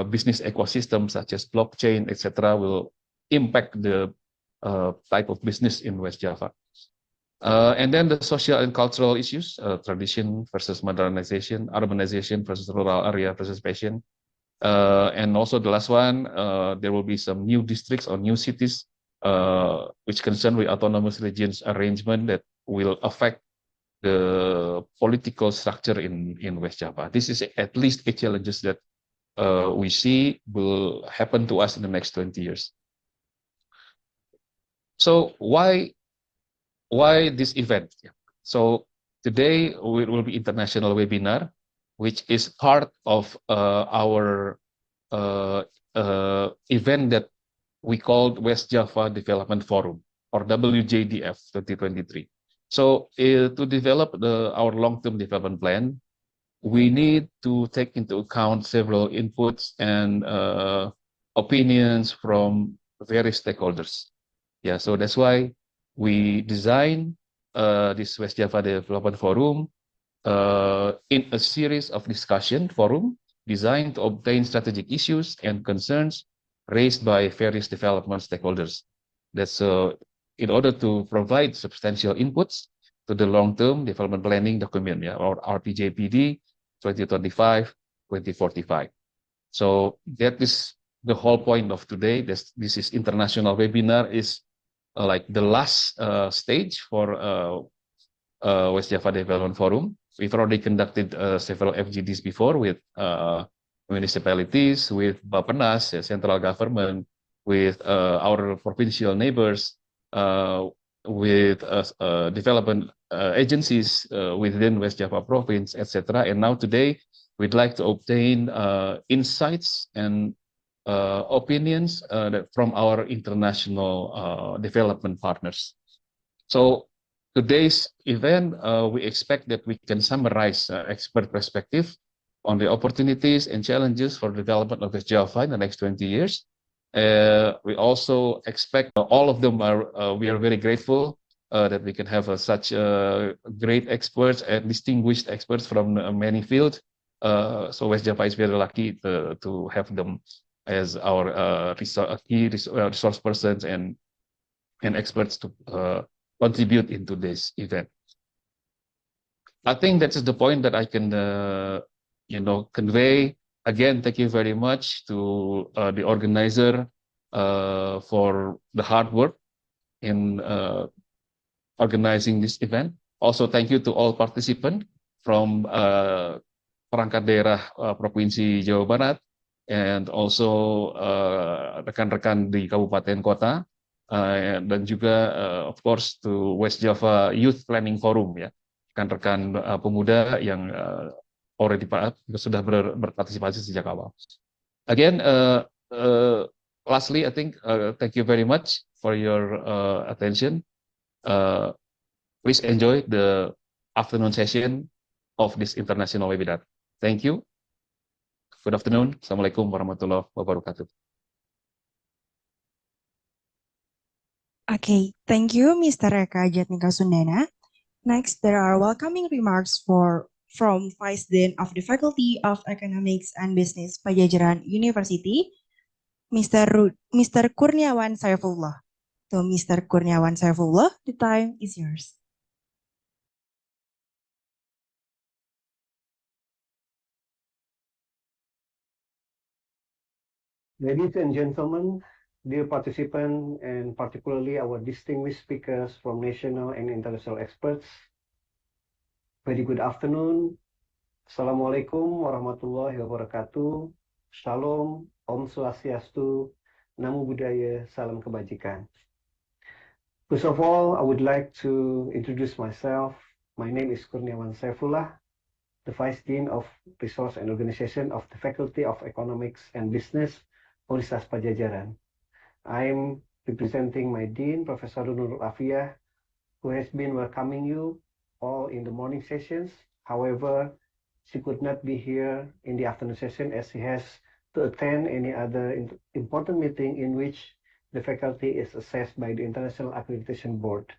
business ecosystems such as blockchain, etc., will impact the type of business in West Java. And then the social and cultural issues, tradition versus modernization, urbanization versus rural area versus passion. And also the last one, there will be some new districts or new cities which concern with autonomous regions arrangement that will affect the political structure in West Java. This is at least 8 challenges that we see will happen to us in the next 20 years. So why this event? So today it will be international webinar, which is part of our event that we called West Java Development Forum, or WJDF 2023. So to develop our long-term development plan, we need to take into account several inputs and opinions from various stakeholders. Yeah, so that's why we designed this West Java Development Forum in a series of discussion forum designed to obtain strategic issues and concerns raised by various development stakeholders. That's in order to provide substantial inputs to the long-term development planning document, yeah, or RTJPD 2025-2045. So that is the whole point of today. This is international webinar is like the last stage for West Java Development Forum. We've already conducted several FGDs before with municipalities, with Bappenas, central government, with our provincial neighbors, with development agencies within West Java province, etc. And now today, we'd like to obtain insights and opinions from our international development partners. So today's event, we expect that we can summarize expert perspective on the opportunities and challenges for development of West Java in the next 20 years. We also expect all of them we are very grateful that we can have such great experts and distinguished experts from many fields. So West Java is very lucky to have them as our key resource persons and experts to contribute into this event. I think that's the point that I can convey. Again, thank you very much to the organizer for the hard work in organizing this event. Also, thank you to all participants from perangkat daerah Provinsi Jawa Barat, and also rekan-rekan di kabupaten kota, dan juga of course to West Java Youth Planning Forum, ya, rekan-rekan pemuda yang already sudah berpartisipasi sejak awal. Again, lastly, I think thank you very much for your attention. Please enjoy the afternoon session of this international webinar. Thank you. Good afternoon. Assalamualaikum warahmatullahi wabarakatuh. Okay, thank you, Mr. Eka Jatnika Sundana. Next, there are welcoming remarks from Vice Dean of the Faculty of Economics and Business, Padjadjaran University, Mr. Kurniawan Saifullah. So, Mr. Kurniawan Saifullah, the time is yours. Ladies and gentlemen, dear participants, and particularly our distinguished speakers from national and international experts, very good afternoon. Assalamualaikum warahmatullahi wabarakatuh. Shalom, Om Swastiastu, Namo Buddhaya, Salam Kebajikan. First of all, I would like to introduce myself. My name is Kurniawan Saifullah, the Vice Dean of Resource and Organization of the Faculty of Economics and Business, Universitas Padjadjaran. I am representing my Dean, Professor Nurul Afia, who has been welcoming you all in the morning sessions. However, she could not be here in the afternoon session as she has to attend any other important meeting in which the faculty is assessed by the International Accreditation Board.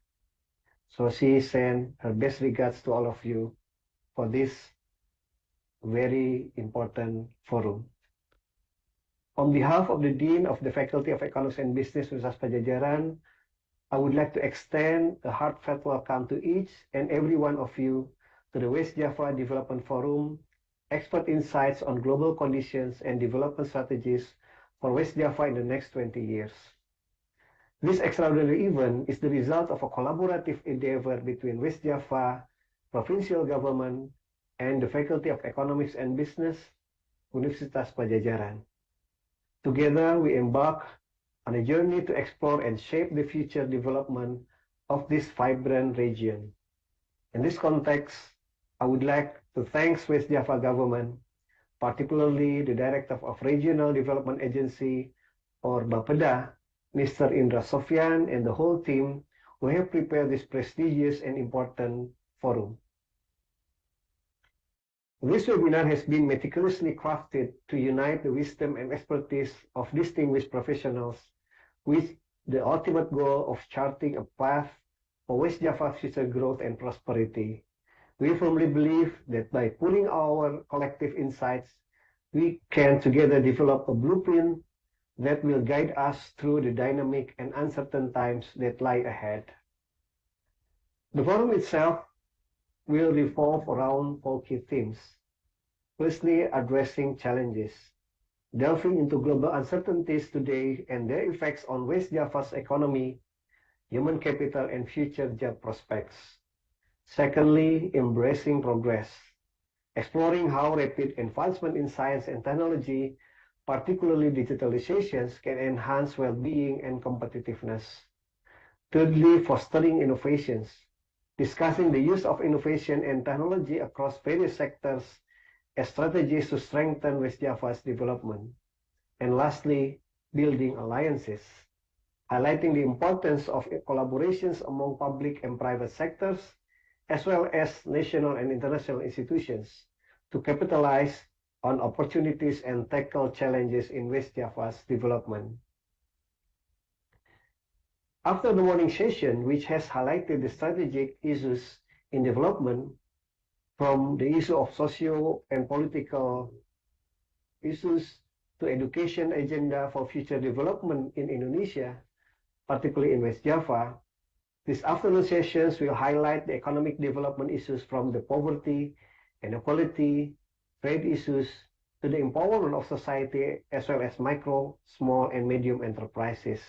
So she sent her best regards to all of you for this very important forum. On behalf of the Dean of the Faculty of Economics and Business, Universitas Padjadjaran, I would like to extend a heartfelt welcome to each and every one of you to the West Java Development Forum, Expert Insights on Global Conditions and Development Strategies for West Java in the next 20 years. This extraordinary event is the result of a collaborative endeavor between West Java, provincial government, and the Faculty of Economics and Business, Universitas Padjadjaran. Together, we embark on a journey to explore and shape the future development of this vibrant region. In this context, I would like to thank West Java government, particularly the Director of Regional Development Agency, or Bapeda, Mr. Indra Sofyan, and the whole team who have prepared this prestigious and important forum. This webinar has been meticulously crafted to unite the wisdom and expertise of distinguished professionals with the ultimate goal of charting a path for West Java's future growth and prosperity. We firmly believe that by pooling our collective insights, we can together develop a blueprint that will guide us through the dynamic and uncertain times that lie ahead. The forum itself will revolve around 4 key themes. Firstly, addressing challenges, delving into global uncertainties today and their effects on West Java's economy, human capital, and future job prospects. Secondly, embracing progress, exploring how rapid advancement in science and technology, particularly digitalizations, can enhance well-being and competitiveness. Thirdly, fostering innovations, discussing the use of innovation and technology across various sectors as strategies to strengthen West Java's development. And lastly, building alliances, highlighting the importance of collaborations among public and private sectors, as well as national and international institutions, to capitalize on opportunities and tackle challenges in West Java's development. After the morning session, which has highlighted the strategic issues in development, from the issue of socio and political issues to education agenda for future development in Indonesia, particularly in West Java, these afternoon sessions will highlight the economic development issues from the poverty, inequality, trade issues, to the empowerment of society, as well as micro, small, and medium enterprises.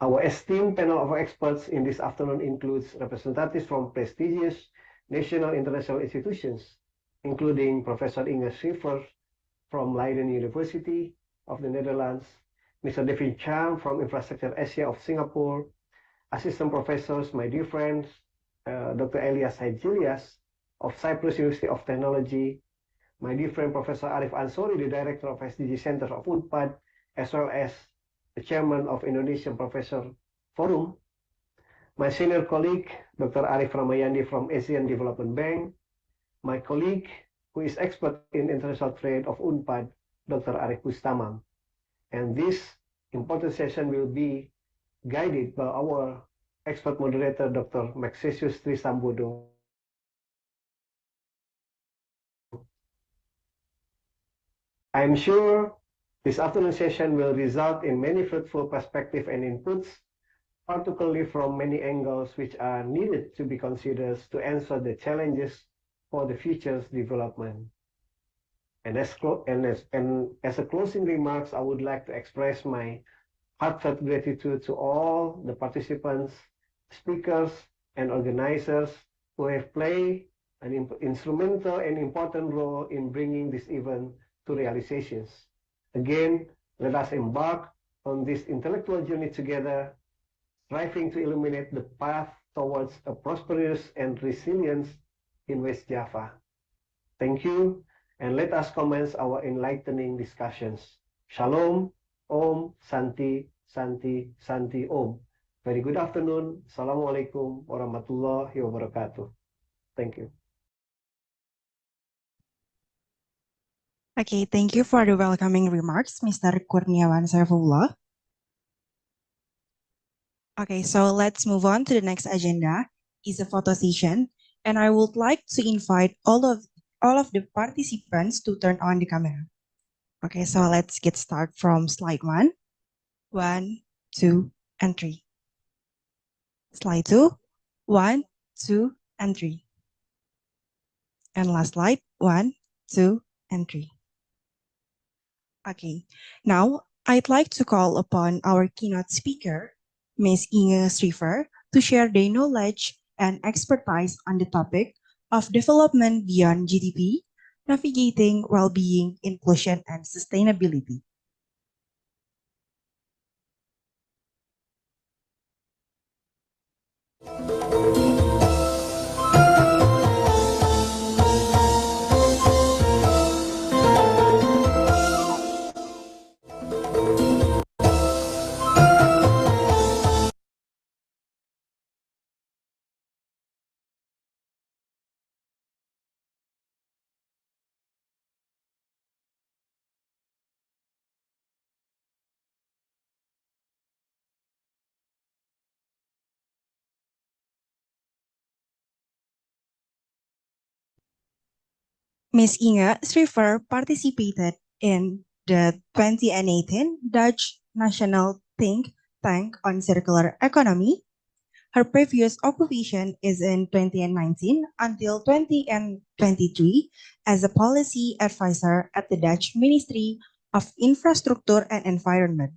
Our esteemed panel of experts in this afternoon includes representatives from prestigious national international institutions, including Professor Inge Schiffer from Leiden University of the Netherlands, Mr. Devin Chang from Infrastructure Asia of Singapore, assistant professors, my dear friends, Dr. Elias Haidjilias of Cyprus University of Technology, my dear friend Professor Arif Ansori, the Director of SDG Center of UNPAD, as well as the Chairman of Indonesian Professor Forum, my senior colleague, Dr. Arif Ramayandi from Asian Development Bank, my colleague who is expert in international trade of UNPAD, Dr. Arif Bustamam. And this important session will be guided by our expert moderator, Dr. Maxesius Trisambodo. I am sure this afternoon session will result in many fruitful perspectives and inputs, particularly from many angles which are needed to be considered to answer the challenges for the future's development. And as a closing remarks, I would like to express my heartfelt gratitude to all the participants, speakers, and organizers who have played an instrumental and important role in bringing this event to realizations. Again, let us embark on this intellectual journey together striving to illuminate the path towards a prosperous and resilience in West Java. Thank you, and let us commence our enlightening discussions. Shalom, Om, Santi, Santi, Santi, Om. Very good afternoon. Assalamualaikum warahmatullahi wabarakatuh. Thank you. Okay, thank you for the welcoming remarks, Mr. Kurniawan Saifullah. Okay, so let's move on to the next agenda, is a photo session, and I would like to invite all of the participants to turn on the camera. Okay, so let's get started from slide 1. 1, 2, and 3. Slide 2. 1, 2, and 3. And last slide. 1, 2, and 3. Okay, now I'd like to call upon our keynote speaker, Ms. Inge Schrijver, to share their knowledge and expertise on the topic of development beyond GDP, navigating well-being, inclusion, and sustainability. Ms. Inge Schrijver participated in the 2018 Dutch National Think Tank on Circular Economy. Her previous occupation is in 2019 until 2023 as a policy advisor at the Dutch Ministry of Infrastructure and Environment.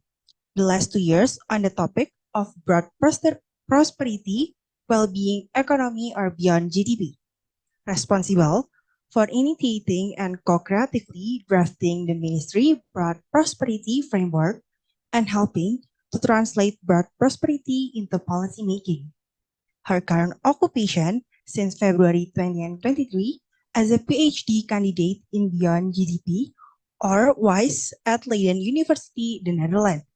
The last 2 years on the topic of broad prosperity, well-being, economy, or beyond GDP. Responsible for initiating and co-creatively drafting the Ministry Broad Prosperity Framework and helping to translate broad prosperity into policy making. Her current occupation since February 2023 as a PhD candidate in Beyond GDP or WISE at Leiden University, the Netherlands.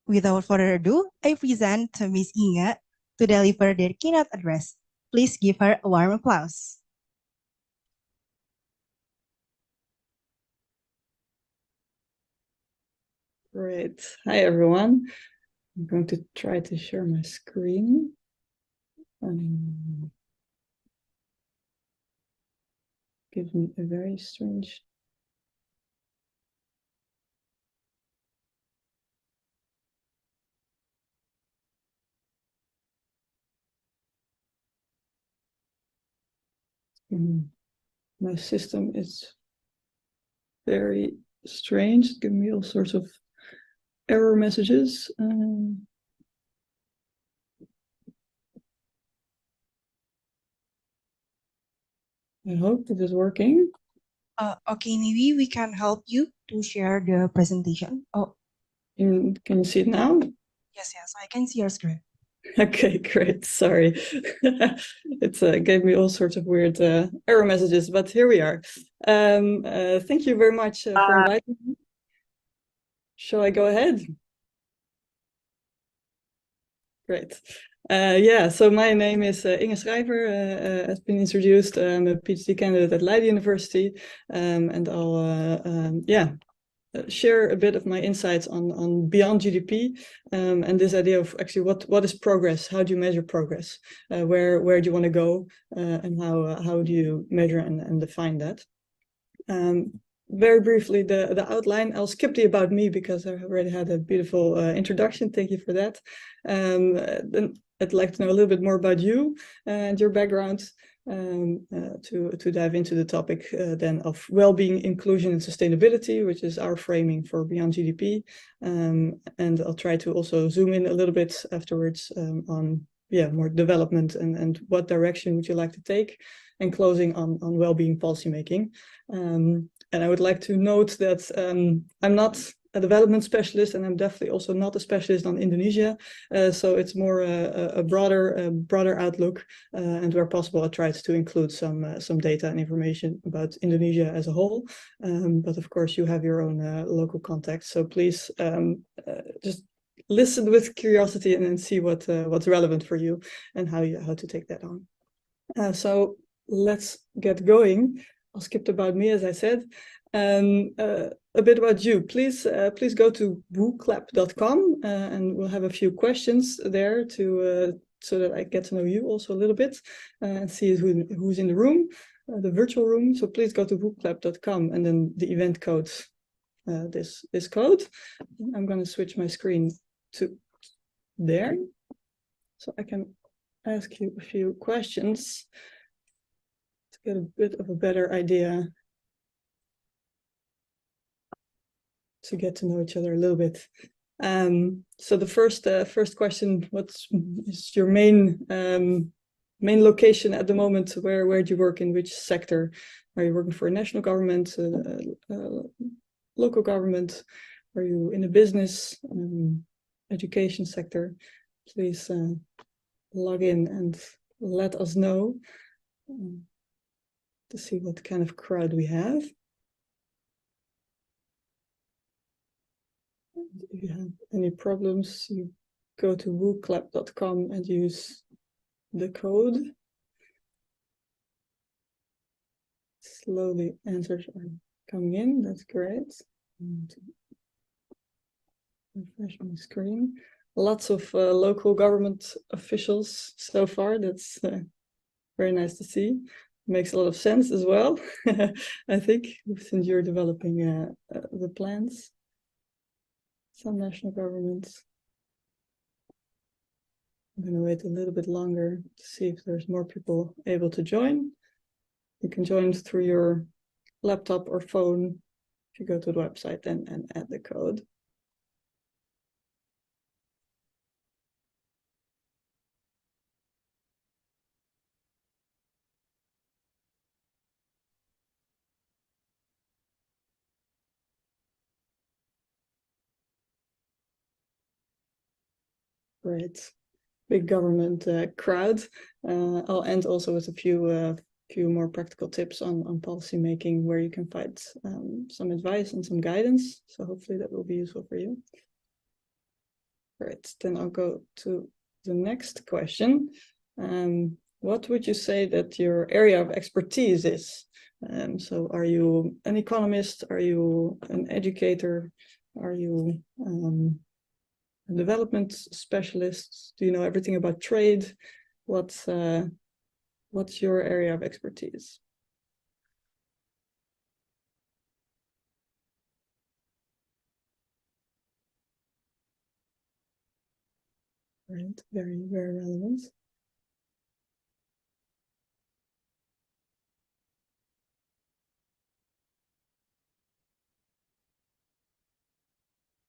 Without further ado, I present to Ms. Inge to deliver their keynote address. Please give her a warm applause. Great. Hi, everyone. I'm going to try to share my screen. Give me a very strange. My system is very strange. Give me all sorts of error messages. I hope it is working. Okay, maybe we can help you to share the presentation. Oh, Can you see it now? yes, I can see your screen. Okay, great. Sorry. It gave me all sorts of weird error messages, but here we are. Thank you very much for inviting me. Shall I go ahead? Great. Yeah, so my name is Inge Schrijver, as been introduced. I'm a PhD candidate at Leiden University, and I'll share a bit of my insights on beyond GDP, and this idea of actually what is progress? How do you measure progress? Where do you want to go, and how do you measure and define that? Very briefly, the outline. I'll skip the about me because I already had a beautiful introduction. Thank you for that. Then I'd like to know a little bit more about you and your background, to dive into the topic then of well-being, inclusion, and sustainability, which is our framing for Beyond GDP. And I'll try to also zoom in a little bit afterwards on more development and what direction would you like to take, and closing on well-being policymaking. And I would like to note that I'm not a development specialist, and I'm definitely also not a specialist on Indonesia. So it's more a broader outlook, and where possible, I tried to include some data and information about Indonesia as a whole. But of course, you have your own local context. So please just listen with curiosity and then see what's relevant for you and how to take that on. So let's get going. I'll skip about me, as I said. A bit about you. Please go to wooclap.com and we'll have a few questions there so that I get to know you also a little bit and see who's in the room, the virtual room. So please go to wooclap.com and then the event code, this code. I'm going to switch my screen to there so I can ask you a few questions to get a bit of a better idea, to get to know each other a little bit. So the first question: what is your main location at the moment? Where do you work, in which sector? Are you working for a national government, local government? Are you in a business, education sector? Please log in and let us know to see what kind of crowd we have. If you have any problems, you go to wooclap.com and use the code. Slowly answers are coming in. That's great. Refresh my screen. Lots of local government officials so far. That's very nice to see. Makes a lot of sense as well, I think, since you're developing the plans. Some national governments. I'm going to wait a little bit longer to see if there's more people able to join. You can join through your laptop or phone if you go to the website and add the code. Great. Big government crowd. I'll end also with a few more practical tips on policy making, where you can find some advice and some guidance. So hopefully that will be useful for you. Right, then I'll go to the next question. What would you say that your area of expertise is? So are you an economist? Are you an educator? Are you a development specialist? Do you know everything about trade? What's your area of expertise? Right, very, very relevant.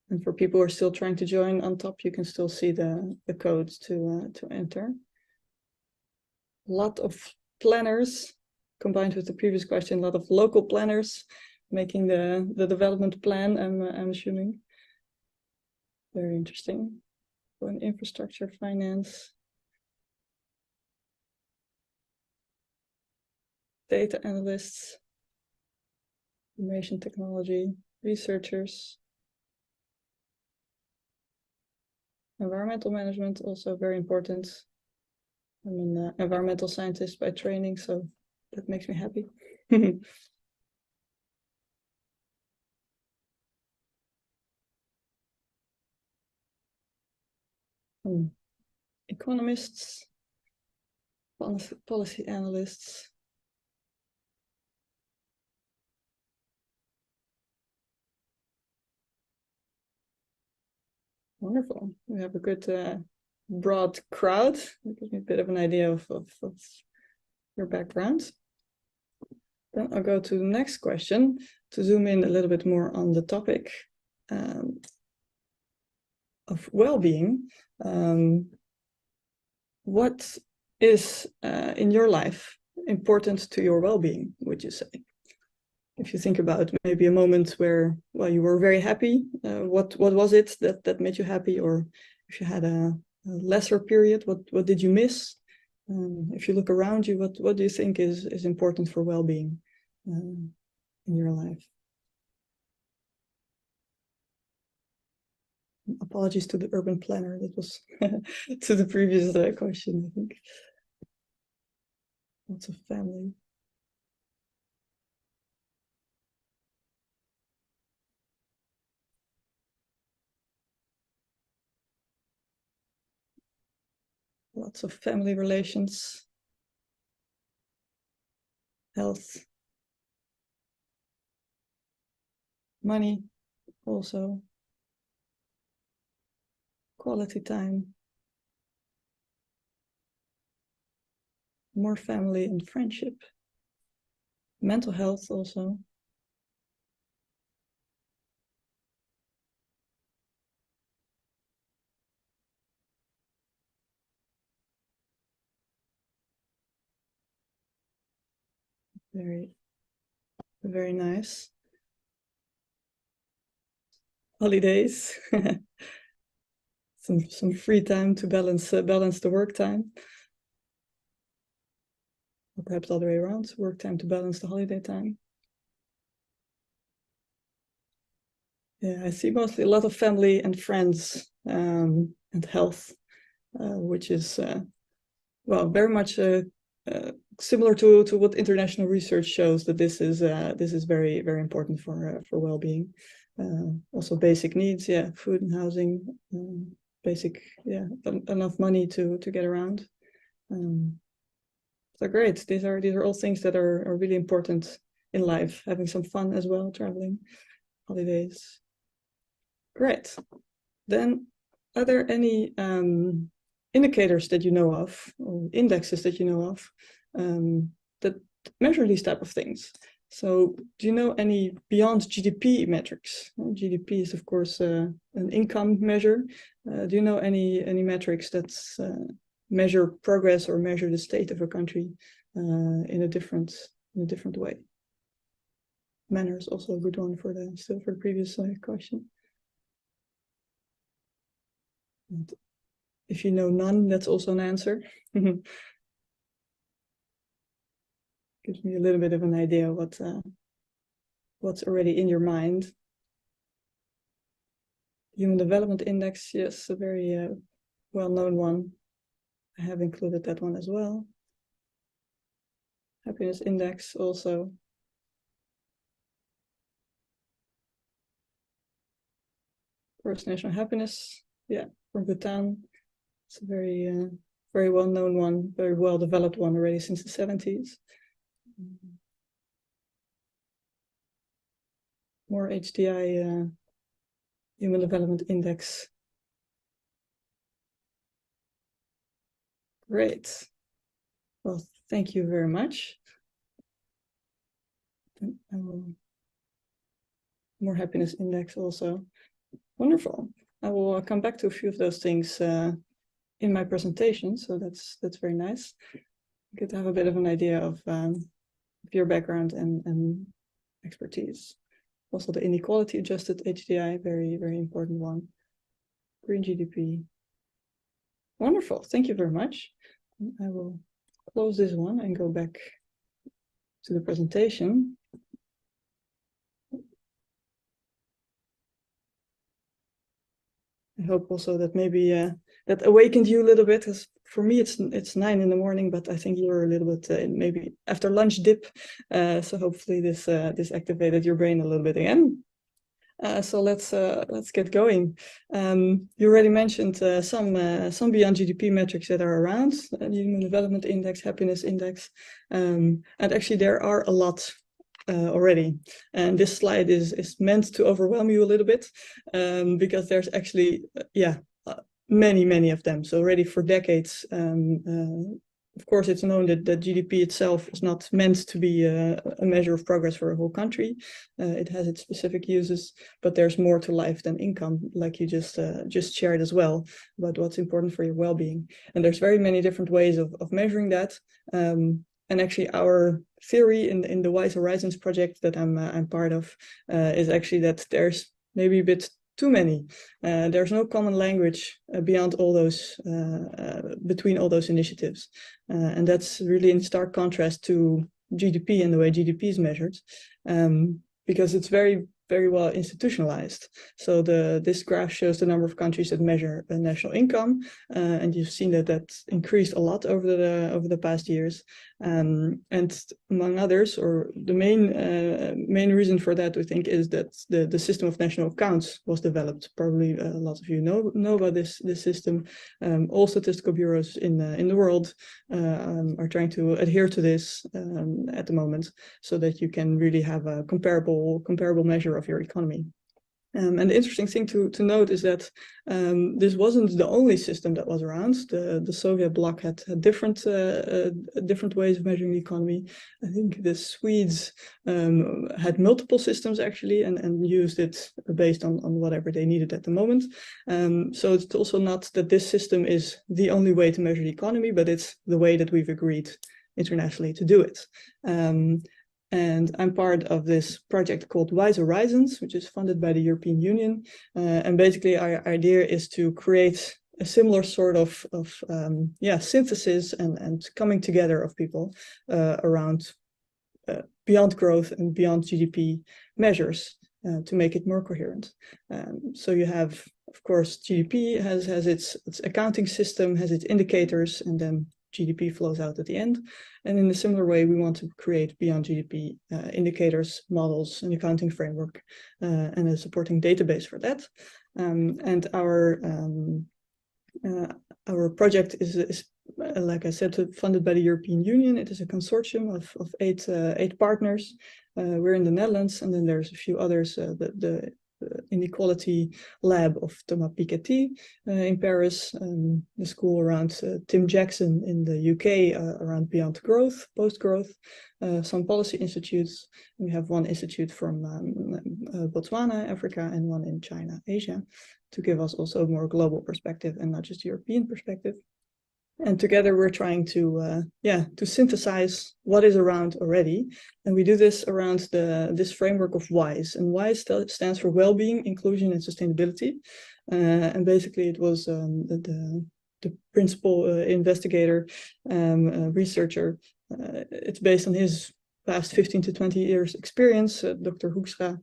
And for people who are still trying to join, on top you can still see the codes to enter. A lot of planners, combined with the previous question, a lot of local planners making the development plan, I'm assuming. Very interesting. For an infrastructure, finance, data analysts, information technology, researchers, environmental management, also very important. I'm an environmental scientist by training, so that makes me happy. Economists, policy analysts. Wonderful. We have a good broad crowd. That gives me a bit of an idea of your background. Then I'll go to the next question to zoom in a little bit more on the topic of well-being. What is in your life important to your well-being, would you say? if you think about maybe a moment where, well, you were very happy, what was it that made you happy? Or if you had a lesser period, what did you miss? If you look around you, what do you think is important for well-being in your life? Apologies to the urban planner, that was to the previous question, I think. Lots of family. Lots of family relations, health, money also, quality time, more family and friendship, mental health also. Very nice. Holidays, some free time to balance the work time, or perhaps the other way around, work time to balance the holiday time. Yeah, I see mostly a lot of family and friends and health, which is well, very much similar to what international research shows, that this is very, very important for well-being. Also basic needs, yeah, food and housing, basic, yeah, enough money to get around. So great. These are all things that are really important in life. Having some fun as well, traveling, holidays. Great. Then, are there any indicators that you know of, or indexes that you know of, that measure these type of things? So do you know any beyond GDP metrics? GDP is, of course, an income measure. Do you know any metrics that measure progress or measure the state of a country in a different way? Manner is also a good one for the previous question. And if you know none, that's also an answer. Gives me a little bit of an idea what's already in your mind. Human Development Index, yes, a very well-known one. I have included that one as well. Happiness Index also. First National Happiness, yeah, from Bhutan. It's a very, very well-known one, very well-developed one already since the 70s. More HDI, Human Development Index. Great. Well, thank you very much. More Happiness Index also. Wonderful. I will come back to a few of those things in my presentation, so that's very nice. Good to have a bit of an idea of your background and expertise. Also the inequality adjusted HDI, very, very important one. Green GDP. Wonderful, thank you very much. I will close this one and go back to the presentation. I hope also that maybe that awakened you a little bit. As for me, it's 9 in the morning, but I think you're a little bit maybe after lunch dip. So hopefully this activated your brain a little bit again. So let's get going. You already mentioned some beyond GDP metrics that are around: Human Development Index, Happiness Index, and actually there are a lot already. And this slide is meant to overwhelm you a little bit because there's actually many of them. So already for decades. Of course, it's known that GDP itself is not meant to be a measure of progress for a whole country. It has its specific uses, but there's more to life than income, like you just shared as well, about what's important for your well-being. And there's very many different ways of measuring that. And actually, our theory in the Wise Horizons project that I'm part of is actually that there's maybe a bit too many. There's no common language beyond all those, between all those initiatives. And that's really in stark contrast to GDP and the way GDP is measured, because it's very well institutionalized. So this graph shows the number of countries that measure national income, and you've seen that increased a lot over the past years. And among others, or the main reason for that, we think, is that the system of national accounts was developed. Probably a lot of you know about this system. All statistical bureaus in the world are trying to adhere to this at the moment, so that you can really have a comparable measure of your economy. And the interesting thing to note is that this wasn't the only system that was around. The Soviet bloc had different ways of measuring the economy. I think the Swedes had multiple systems actually, and used it based on whatever they needed at the moment. So it's also not that this system is the only way to measure the economy, but it's the way that we've agreed internationally to do it. And I'm part of this project called Wise Horizons, which is funded by the European Union. And basically our idea is to create a similar sort of synthesis and coming together of people around beyond growth and beyond GDP measures to make it more coherent. So you have, of course, GDP has its accounting system, has its indicators, and then GDP flows out at the end. And in a similar way, we want to create beyond GDP indicators, models, an accounting framework, and a supporting database for that. And our project is, like I said, funded by the European Union. It is a consortium of eight partners. We're in the Netherlands, and then there's a few others. The Inequality Lab of Thomas Piketty in Paris, the school around Tim Jackson in the UK around Beyond Growth, Post-Growth, some policy institutes. We have one institute from Botswana, Africa, and one in China, Asia, to give us also a more global perspective and not just European perspective. And together we're trying to synthesize what is around already. And we do this around this framework of WISE. And WISE stands for Well-being, Inclusion, and Sustainability. And basically it was the principal investigator, researcher. It's based on his past 15 to 20 years experience, Dr. Hoekstra,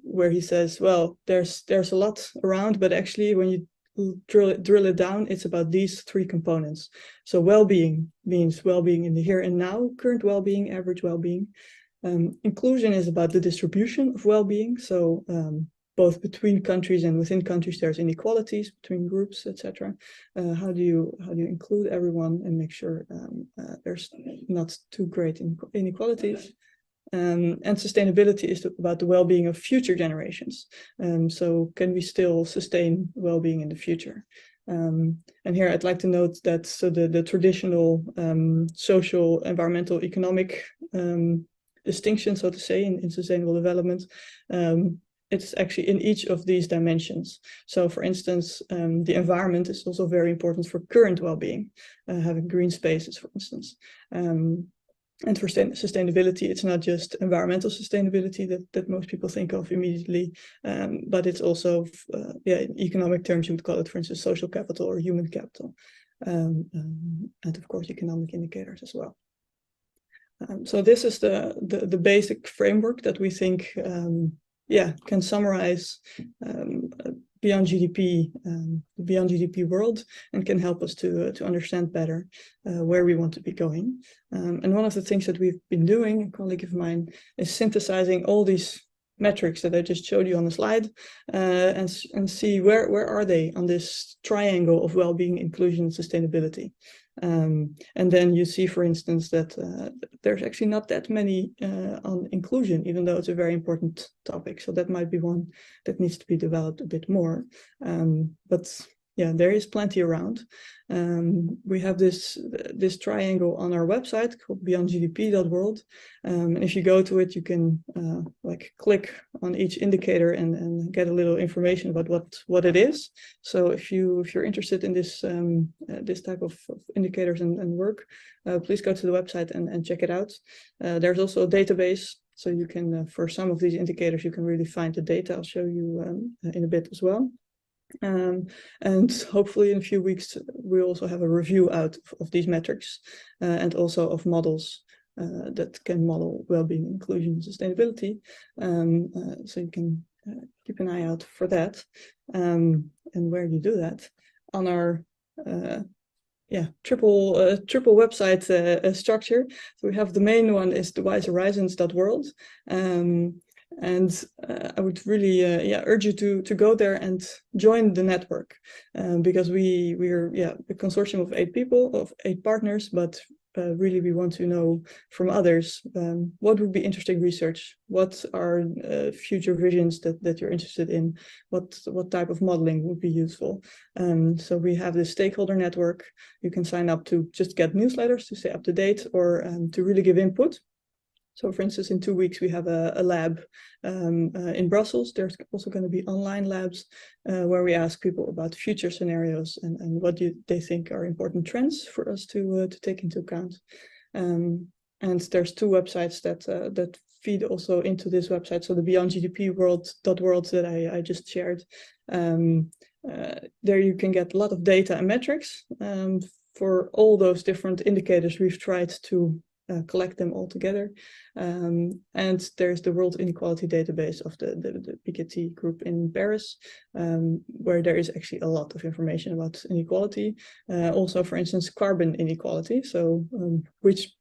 where he says, well, there's a lot around, but actually when you drill it down, it's about these three components. So well-being means well-being in the here and now, current well-being, average well-being. Inclusion is about the distribution of well-being. So both between countries and within countries, there's inequalities between groups, etc. How do you include everyone and make sure there's not too great inequalities? And sustainability is about the well-being of future generations. So can we still sustain well-being in the future? And here I'd like to note that the traditional social, environmental, economic distinction, so to say, in sustainable development, it's actually in each of these dimensions. So for instance, the environment is also very important for current well-being, having green spaces, for instance. And for sustainability, it's not just environmental sustainability that most people think of immediately, but it's also, in economic terms, you would call it, for instance, social capital or human capital, and of course, economic indicators as well. So this is the basic framework that we think, can summarize beyond GDP, the beyond GDP world, and can help us to understand better where we want to be going. And one of the things that we've been doing, a colleague of mine, is synthesizing all these metrics that I just showed you on the slide, and see where are they on this triangle of well-being, inclusion, and sustainability. And then you see, for instance, that there's actually not that many on inclusion, even though it's a very important topic. So that might be one that needs to be developed a bit more. But yeah, there is plenty around. We have this triangle on our website called beyondgdp.world. And if you go to it, you can like click on each indicator and get a little information about what it is. So if you're interested in this this type of indicators and work, please go to the website and check it out. There's also a database, so you can for some of these indicators you can really find the data. I'll show you in a bit as well. And hopefully in a few weeks we also have a review out of these metrics and also of models that can model well-being, inclusion, and sustainability. So you can keep an eye out for that. And where you do that on our triple website structure. So we have the main one is the wisehorizons.world. And I would really urge you to go there and join the network because we're a consortium of 8 people, of 8 partners, but really we want to know from others what would be interesting research, what are future visions that you're interested in, what type of modeling would be useful. So we have this stakeholder network. You can sign up to just get newsletters to stay up to date or to really give input. So for instance, in 2 weeks, we have a lab in Brussels. There's also going to be online labs where we ask people about future scenarios and what they think are important trends for us to take into account. And there's 2 websites that feed also into this website. So the beyondgdp.world that I just shared. There you can get a lot of data and metrics for all those different indicators. We've tried to collect them all together. And there's the World Inequality Database of the Piketty group in Paris, where there is actually a lot of information about inequality. Also, for instance, carbon inequality. So which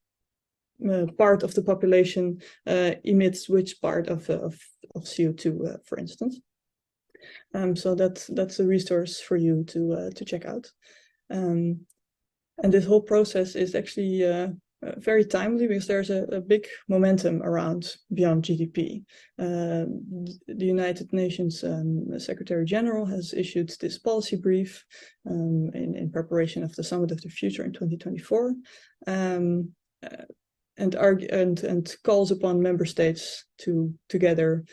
part of the population emits which part of CO2, for instance. So that's a resource for you to check out. And this whole process is actually very timely because there's a big momentum around Beyond GDP. The United Nations Secretary General has issued this policy brief in preparation of the Summit of the Future in 2024, and calls upon member states to together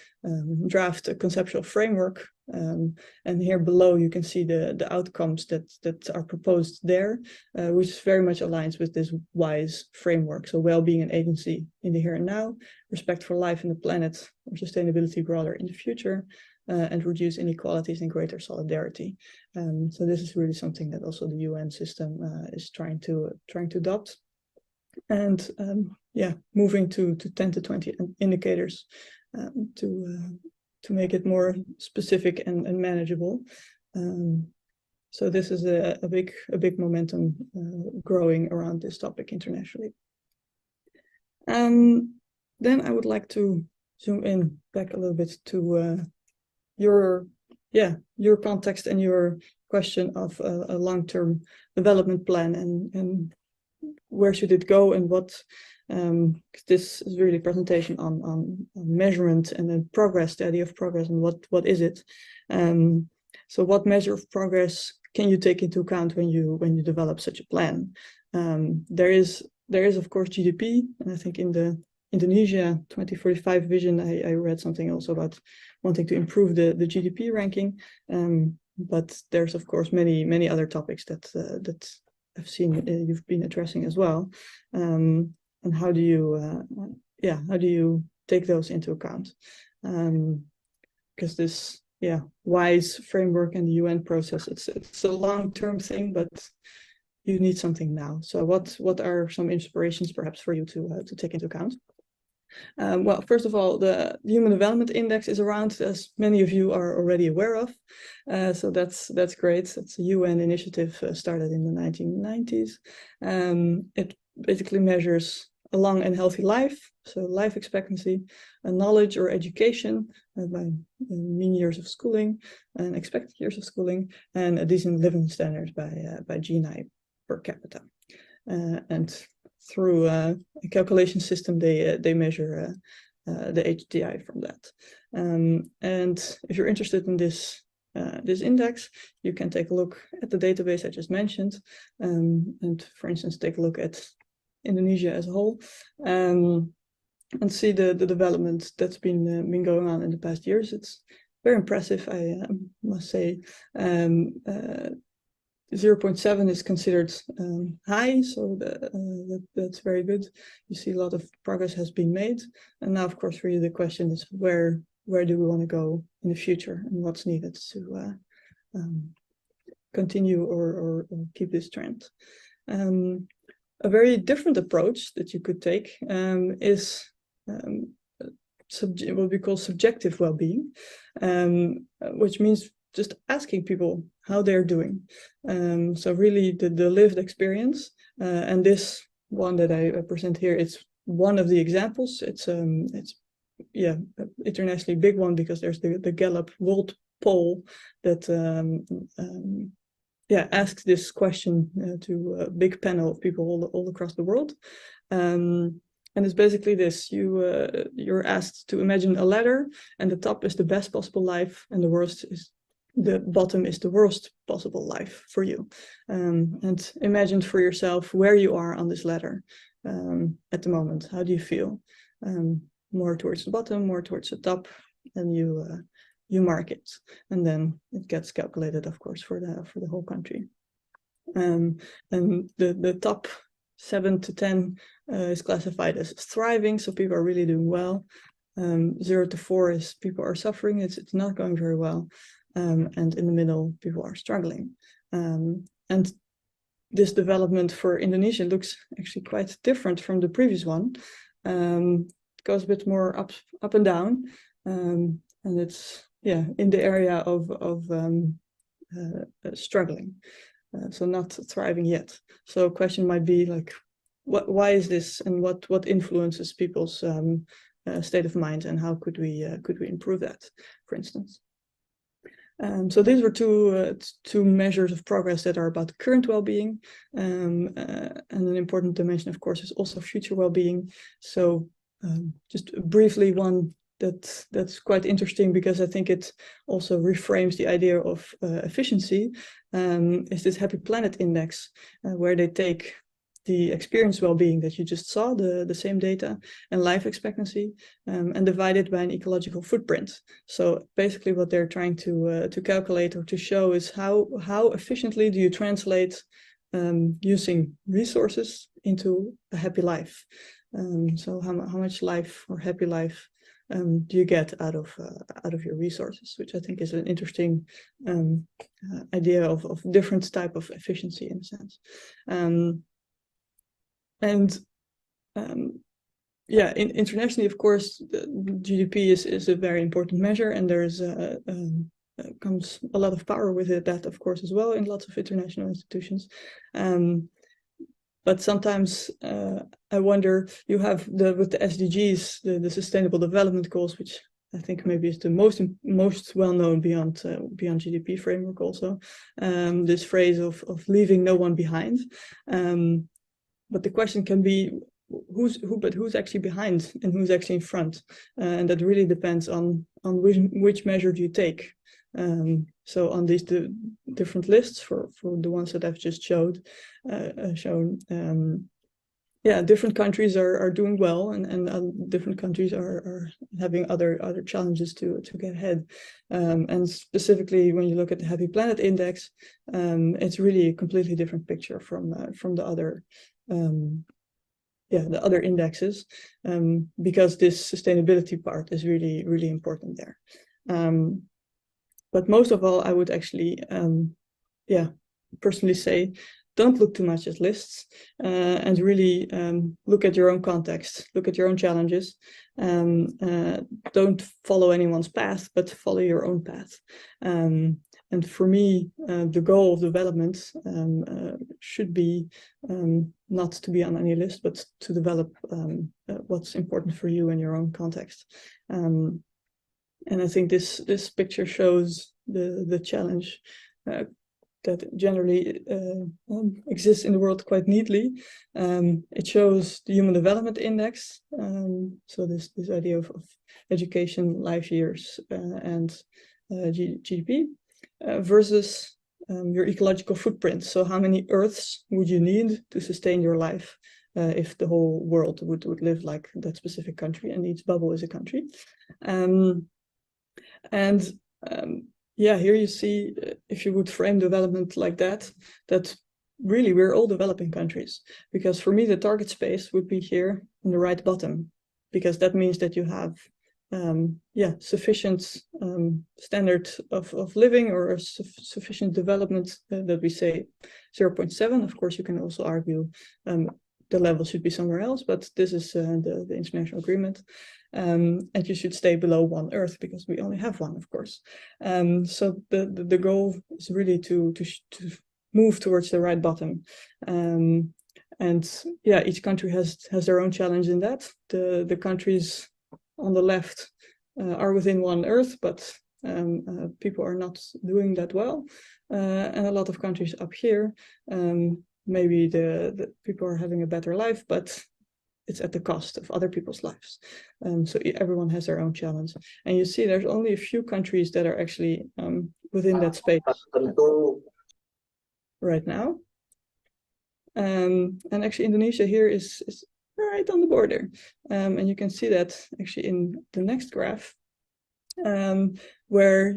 draft a conceptual framework. And here below you can see the outcomes that are proposed there, which very much aligns with this WISE framework. So well-being and agency in the here and now, respect for life and the planet, or sustainability broader in the future, and reduce inequalities and greater solidarity. So this is really something that also the UN system is trying to adopt. And moving to 10 to 20 indicators to make it more specific and manageable. So this is a big momentum growing around this topic internationally. Then I would like to zoom in back a little bit to your context and your question of a long-term development plan and where should it go and what. This is really a presentation on measurement and then progress, the idea of progress and what is it. So what measure of progress can you take into account when you develop such a plan? There is of course GDP, and I think in the Indonesia 2045 vision I read something also about wanting to improve the GDP ranking, but there's of course many other topics that I've seen you've been addressing as well. And how do you take those into account? Because this WISE framework and the UN process, it's a long-term thing, but you need something now. So what are some inspirations perhaps for you to take into account? Well, first of all, the Human Development Index is around, as many of you are already aware of. So that's great. It's a UN initiative started in the 1990s. It basically measures a long and healthy life, so life expectancy, knowledge or education by mean years of schooling and expected years of schooling, and a decent living standards by GNI per capita. And through a calculation system, they measure the HDI from that. And if you're interested in this this index, you can take a look at the database I just mentioned, and for instance, take a look at Indonesia as a whole, and see the development that's been going on in the past years. It's very impressive, I must say. 0.7 is considered high, so that's very good. You see a lot of progress has been made, and now, of course, really the question is where do we want to go in the future, and what's needed to continue or keep this trend. A very different approach that you could take is what we call subjective well-being, which means just asking people how they're doing. So really the lived experience, and this one that I present here, it's one of the examples. It's yeah, internationally big one, because there's the Gallup World Poll that yeah, asks this question to a big panel of people all across the world. And it's basically this: you're asked to imagine a ladder, and the top is the best possible life, and the bottom is the worst possible life for you. And imagine for yourself where you are on this ladder at the moment. How do you feel? More towards the bottom, more towards the top, and you mark it, and then it gets calculated, of course, for the whole country. And the top 7 to 10 is classified as thriving, so people are really doing well. 0 to 4 is people are suffering; it's not going very well. And in the middle, people are struggling. And this development for Indonesia looks actually quite different from the previous one. It goes a bit more up and down, and it's in the area of struggling, so not thriving yet. So a question might be like, why is this, and what influences people's state of mind, and how could we improve that, for instance? So these were two measures of progress that are about current well-being, and an important dimension, of course, is also future well-being. So just briefly, one that's quite interesting, because I think it also reframes the idea of efficiency, is this Happy Planet Index, where they take the experience well-being that you just saw, the same data, and life expectancy, and divide it by an ecological footprint. So basically what they're trying to calculate or to show is how efficiently do you translate using resources into a happy life. So how much life or happy life do you get out of your resources, which I think is an interesting idea of different type of efficiency in a sense. Internationally, of course, the GDP is a very important measure, and there's comes a lot of power with it, that of course as well, in lots of international institutions. But sometimes I wonder, you have with the SDGs, the Sustainable Development Goals, which I think maybe is the most well known beyond GDP framework also. This phrase of leaving no one behind. But the question can be, who's actually behind and who's actually in front, and that really depends on which measure do you take. So on these different lists, for the ones that I've just shown, different countries are doing well, and different countries are having other challenges to get ahead. And specifically, when you look at the Happy Planet Index, it's really a completely different picture from the other. The other indexes, because this sustainability part is really, really important there. But most of all, I would actually, personally say, don't look too much at lists, and really look at your own context, look at your own challenges. Don't follow anyone's path, but follow your own path. And for me, the goal of development should be not to be on any list, but to develop what's important for you in your own context. And I think this picture shows the challenge that generally exists in the world quite neatly. It shows the Human Development Index, so this idea of education, life years, and GDP. versus your ecological footprint. So how many Earths would you need to sustain your life if the whole world would live like that specific country, and each bubble is a country. Yeah, here you see, if you would frame development like that, that really we're all developing countries. Because for me, the target space would be here in the right bottom, because that means that you have sufficient standard of living, or sufficient development that we say 0.7. Of course, you can also argue the level should be somewhere else, but this is the international agreement. And you should stay below 1 Earth, because we only have one, of course. So the goal is really to move towards the right bottom. And yeah, each country has their own challenge in that. The countries on the left are within 1 Earth, but people are not doing that well. And a lot of countries up here, maybe the people are having a better life, but it's at the cost of other people's lives. So everyone has their own challenge. And you see there's only a few countries that are actually within that space right now. And actually Indonesia here is right on the border. And you can see that actually in the next graph, where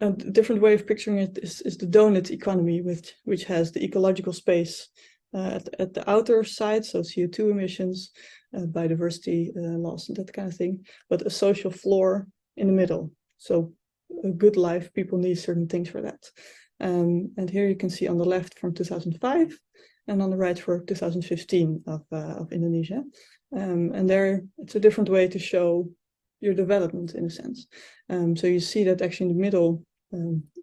a different way of picturing it is the donut economy, which has the ecological space at the outer side, so CO2 emissions, biodiversity loss, and that kind of thing, but a social floor in the middle. So a good life, people need certain things for that. And here you can see on the left from 2005, and on the right for 2015 of Indonesia. And there, it's a different way to show your development in a sense. So you see that actually in the middle,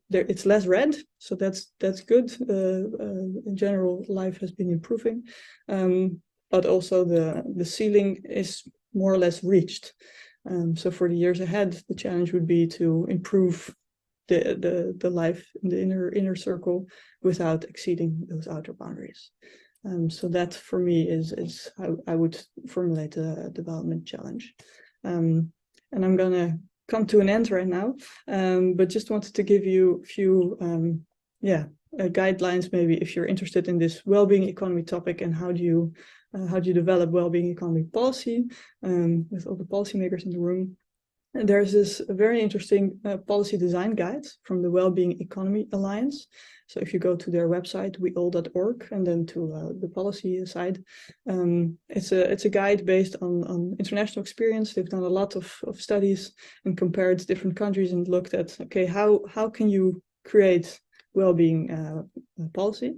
there it's less red, so that's good. In general, life has been improving, but also the ceiling is more or less reached. So for the years ahead, the challenge would be to improve the life in the inner circle without exceeding those outer boundaries. So that for me is how I would formulate a development challenge. And I'm gonna come to an end right now, but just wanted to give you a few guidelines, maybe if you're interested in this well-being economy topic, and how do you develop well-being economy policy with all the policymakers in the room. And there's this very interesting policy design guide from the Wellbeing Economy Alliance. So if you go to their website, weall.org, and then to the policy side, it's a guide based on international experience. They've done a lot of studies and compared different countries and looked at, okay, how can you create well-being policy?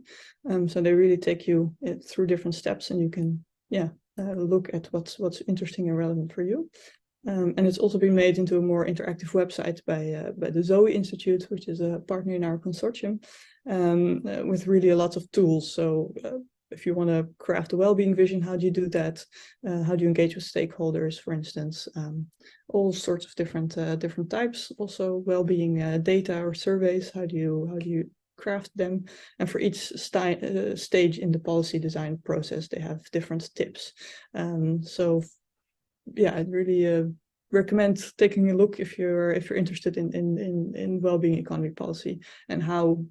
So they really take you through different steps, and you can look at what's interesting and relevant for you. And it's also been made into a more interactive website by the Zoe Institute, which is a partner in our consortium, with really a lot of tools. So if you want to craft a well-being vision, how do you do that? How do you engage with stakeholders, for instance? All sorts of different types. Also well-being data or surveys. How do you craft them? And for each stage in the policy design process, they have different tips. So yeah, I'd really recommend taking a look if you're interested in well-being economy policy, and how,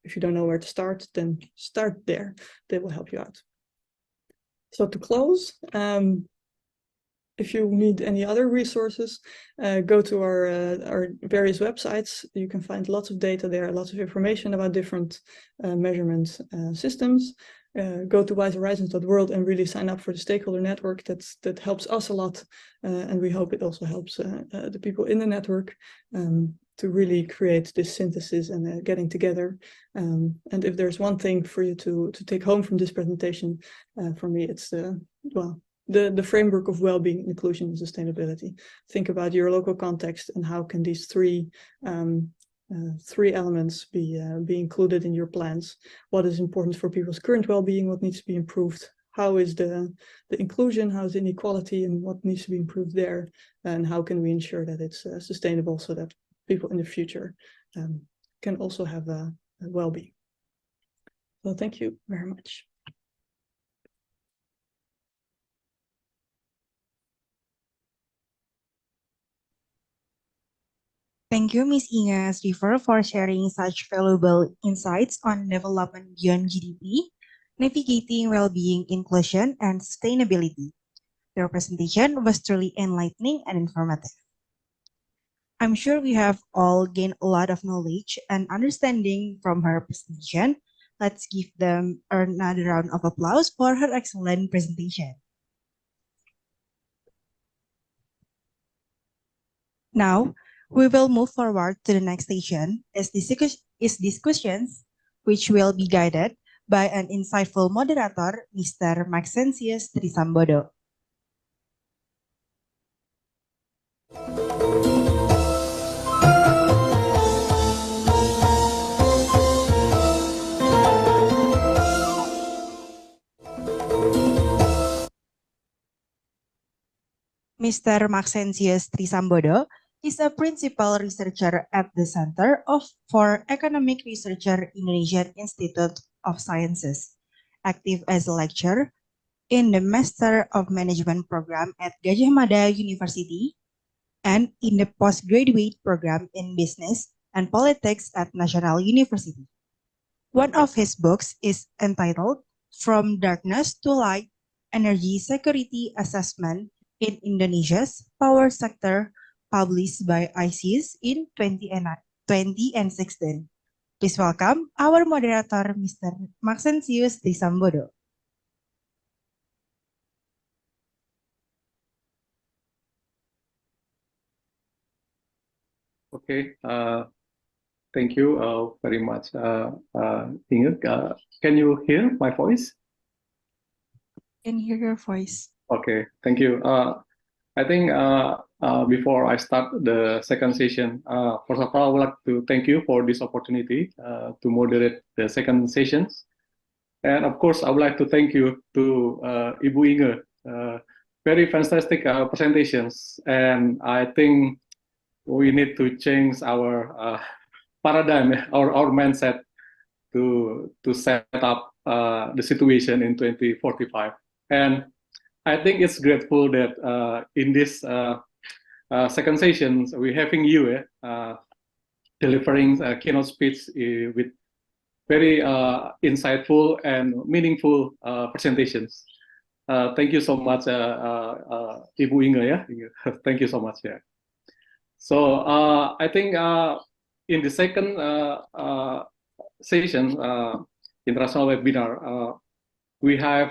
if you don't know where to start, then start there. They will help you out. So to close, if you need any other resources, go to our various websites. You can find lots of data there, lots of information about different measurement systems. Go to wisehorizons.world and really sign up for the stakeholder network. That helps us a lot, and we hope it also helps the people in the network to really create this synthesis and getting together. And if there's one thing for you to take home from this presentation, for me, it's the framework of well-being, inclusion, and sustainability. Think about your local context and how can these three elements be included in your plans. What is important for people's current well-being? What needs to be improved? How is the inclusion? How is inequality, and what needs to be improved there? And how can we ensure that it's sustainable so that people in the future can also have a well-being? So thank you very much. Thank you, Ms. Inge Schriver, for sharing such valuable insights on development beyond GDP, navigating well-being, inclusion, and sustainability. Your presentation was truly enlightening and informative. I'm sure we have all gained a lot of knowledge and understanding from her presentation. Let's give them another round of applause for her excellent presentation. Now, we will move forward to the next session is discussions, which will be guided by an insightful moderator, Mr. Maxentius Trisambodo. Mr. Maxentius Trisambodo is a principal researcher at the Center for Economic Research Indonesian Institute of Sciences, active as a lecturer in the Master of Management program at Gadjah Mada University and in the postgraduate program in Business and Politics at National University. One of his books is entitled From Darkness to Light: Energy Security Assessment in Indonesia's Power Sector, published by ICIS in 2016. Please welcome our moderator, Mr. Maxentius Trisambodo. Okay, thank you very much, Inge. Can you hear my voice? Can hear your voice. Okay, thank you. I think before I start the second session, first of all, I would like to thank you for this opportunity to moderate the second sessions. And of course, I would like to thank you to Ibu Inge. Very fantastic presentations. And I think we need to change our paradigm, our mindset to set up the situation in 2045. And I think it's grateful that in this second session, we're having you delivering a keynote speech with very insightful and meaningful presentations. Thank you so much, Ibu Inge. Yeah? Thank you so much. Yeah. So I think in the second session, international webinar, we have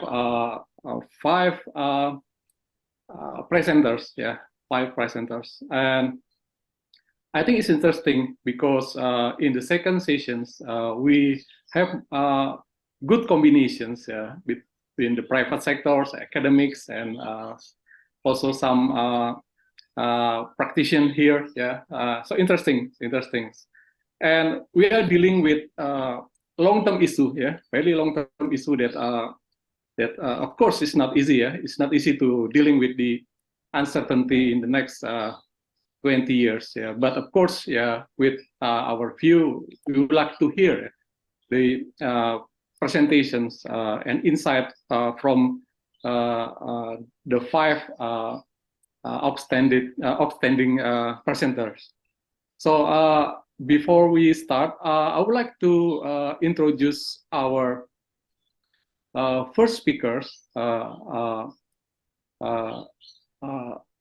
5 presenters, and I think it's interesting because in the second sessions we have good combinations between the private sectors, academics, and also some practitioners here. So interesting, and we are dealing with long-term issue, very long-term issue that of course it's not easy. It's not easy to dealing with the uncertainty in the next 20 years. But of course, with our view, we would like to hear the presentations and insight from the 5 outstanding presenters. So before we start, I would like to introduce our first speakers.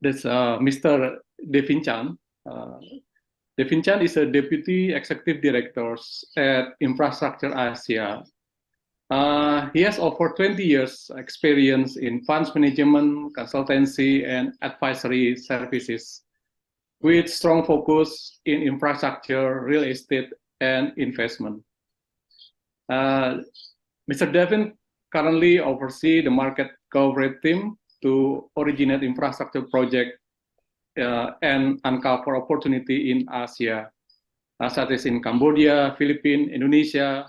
That's Mr. Devin Chan. Devin Chan is a Deputy Executive Director at Infrastructure Asia. He has over 20 years experience in funds management, consultancy, and advisory services, with strong focus in infrastructure, real estate, and investment. Mr. Devin currently oversees the market coverage team to originate infrastructure project and uncover opportunity in Asia, such as in Cambodia, Philippines, Indonesia,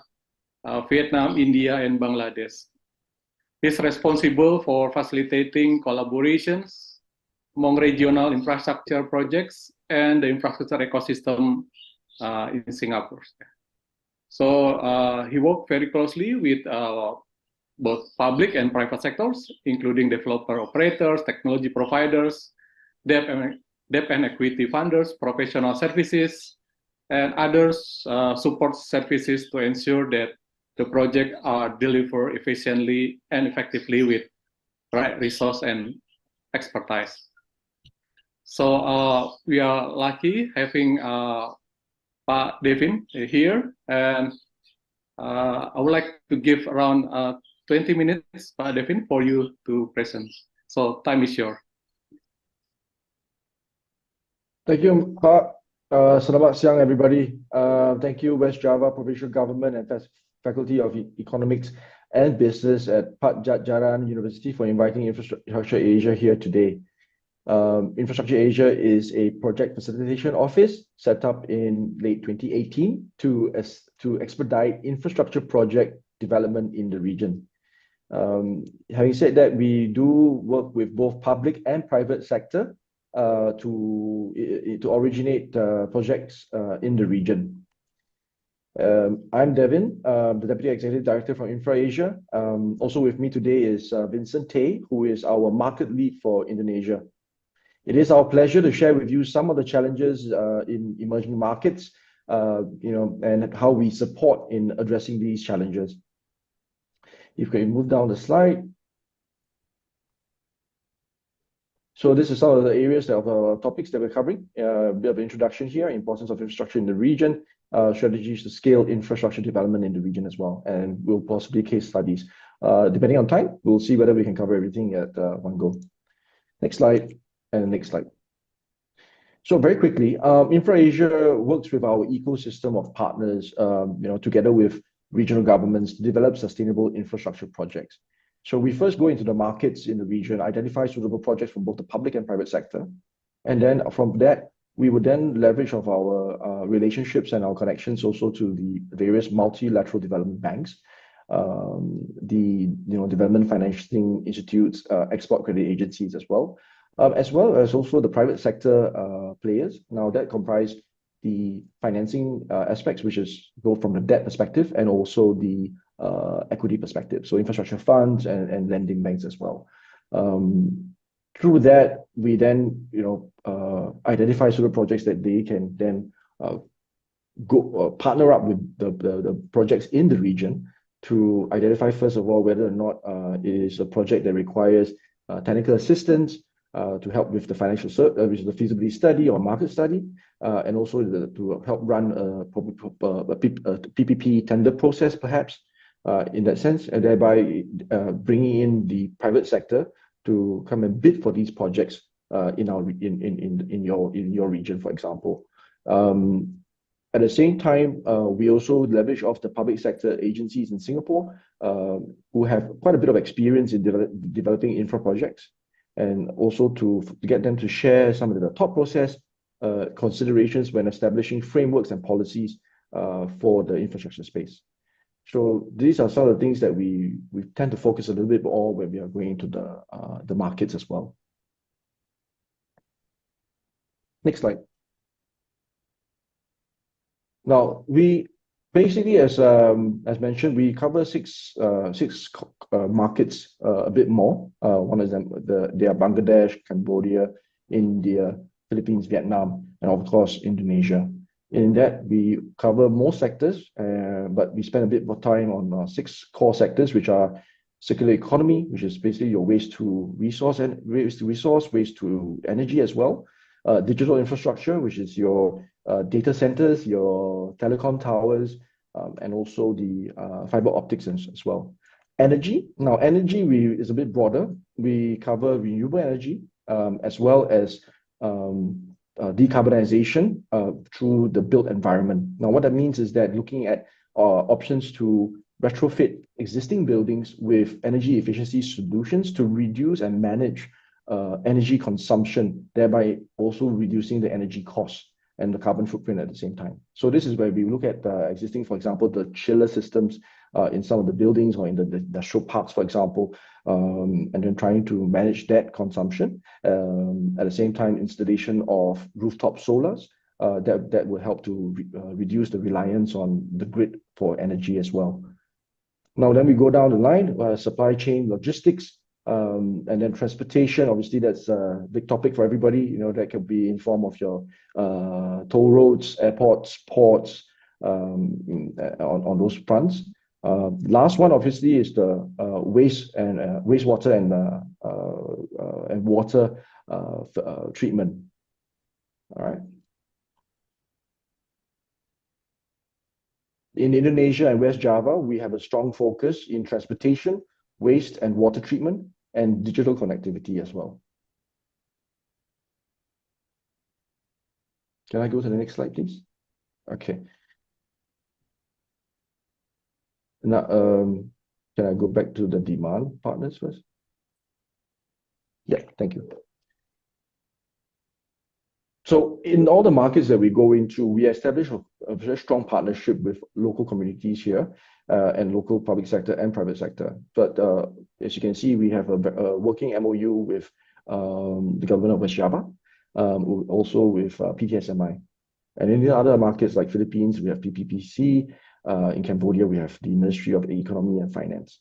Vietnam, India, and Bangladesh. He's responsible for facilitating collaborations among regional infrastructure projects and the infrastructure ecosystem in Singapore. So he worked very closely with both public and private sectors, including developer operators, technology providers, debt debt and equity funders, professional services, and others support services to ensure that the projects are delivered efficiently and effectively with right resource and expertise. So we are lucky having Pak Devin here, and I would like to give around 20 minutes, Pak Devin, for you to present. So time is yours. Thank you, Pak. Selamat siang, everybody. Thank you, West Java Provincial Government and Faculty of Economics and Business at Padjadjaran University for inviting Infrastructure Asia here today. Infrastructure Asia is a project facilitation office set up in late 2018 to expedite infrastructure project development in the region. Having said that, we do work with both public and private sector to originate projects in the region. I'm Devin, the Deputy Executive Director from Infra Asia. Also with me today is Vincent Tay, who is our market lead for Indonesia. It is our pleasure to share with you some of the challenges in emerging markets, and how we support in addressing these challenges. If we can move down the slide. So this is some of the areas of topics that we're covering. A bit of introduction here, importance of infrastructure in the region, strategies to scale infrastructure development in the region as well, and we'll possibly case studies. Depending on time, we'll see whether we can cover everything at one go. Next slide, and next slide. So very quickly, Infra Asia works with our ecosystem of partners, together with regional governments to develop sustainable infrastructure projects. So we first go into the markets in the region, identify suitable projects from both the public and private sector. And then from that, we would then leverage of our relationships and our connections also to the various multilateral development banks, the development financing institutes, export credit agencies as well as also the private sector players. Now that comprise the financing aspects, which is both from the debt perspective and also the equity perspective, so infrastructure funds and lending banks as well. Through that, we then identify sort of projects that they can then go partner up with the projects in the region to identify, first of all, whether or not it is a project that requires technical assistance to help with the which is the feasibility study or market study, and also to help run a PPP tender process, perhaps. In that sense, and thereby bringing in the private sector to come and bid for these projects in your region, for example. At the same time, we also leverage off the public sector agencies in Singapore, who have quite a bit of experience in developing infra projects, and also to get them to share some of the thought process considerations when establishing frameworks and policies for the infrastructure space. So these are some of the things that we tend to focus a little bit more when we are going into the markets as well. Next slide. Now we basically, as mentioned, we cover six markets a bit more. One of them, they are Bangladesh, Cambodia, India, Philippines, Vietnam, and of course Indonesia. In that, we cover most sectors, but we spend a bit more time on 6 core sectors, which are circular economy, which is basically your waste to resource, waste to energy as well. Digital infrastructure, which is your data centers, your telecom towers, and also the fiber optics as well. Energy. Now, energy is a bit broader. We cover renewable energy, as well as decarbonization through the built environment. Now, what that means is that looking at options to retrofit existing buildings with energy efficiency solutions to reduce and manage energy consumption, thereby also reducing the energy costs and the carbon footprint at the same time. So this is where we look at existing, for example, the chiller systems in some of the buildings or in the industrial parks, for example, and then trying to manage that consumption. At the same time, installation of rooftop solars that will help to reduce the reliance on the grid for energy as well. Now, then we go down the line, supply chain logistics, And then transportation, obviously, that's a big topic for everybody. You know, that could be in form of your toll roads, airports, ports, on those fronts. Last one, obviously, is the wastewater and water treatment. All right. In Indonesia and West Java, we have a strong focus in transportation, waste and water treatment, and digital connectivity as well. Can I go to the next slide, please? Okay. Now, can I go back to the demand partners first? Yeah, thank you. So in all the markets that we go into, we establish a very strong partnership with local communities here, and local public sector and private sector. But as you can see, we have a working MOU with the government of West Java, also with PTSMI. And in the other markets like Philippines, we have PPPC. In Cambodia, we have the Ministry of Economy and Finance.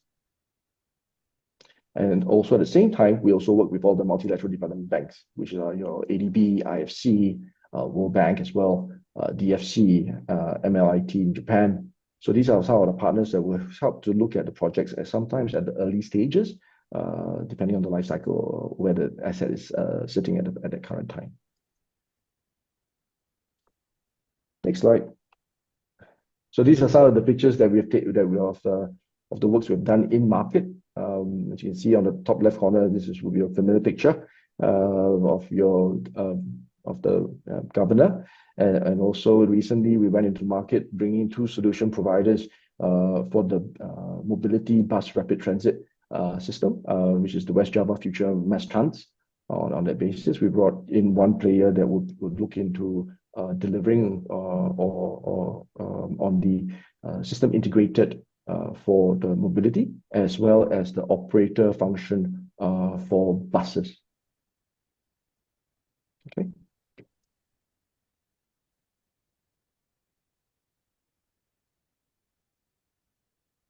And also at the same time, we also work with all the multilateral development banks, which are your ADB, IFC, World Bank as well, DFC, MLIT in Japan. So these are some of the partners that will help to look at the projects sometimes at the early stages, depending on the life cycle where the asset is sitting at the current time. Next slide. So these are some of the pictures that we have taken of the works we've done in market. As you can see on the top left corner, this will be a familiar picture of the governor. And also recently we went into market bringing 2 solution providers for the mobility bus rapid transit system, which is the West Java Future Mass Trans. On that basis, we brought in one player that would look into delivering on the system integrated for the mobility, as well as the operator function for buses. Okay.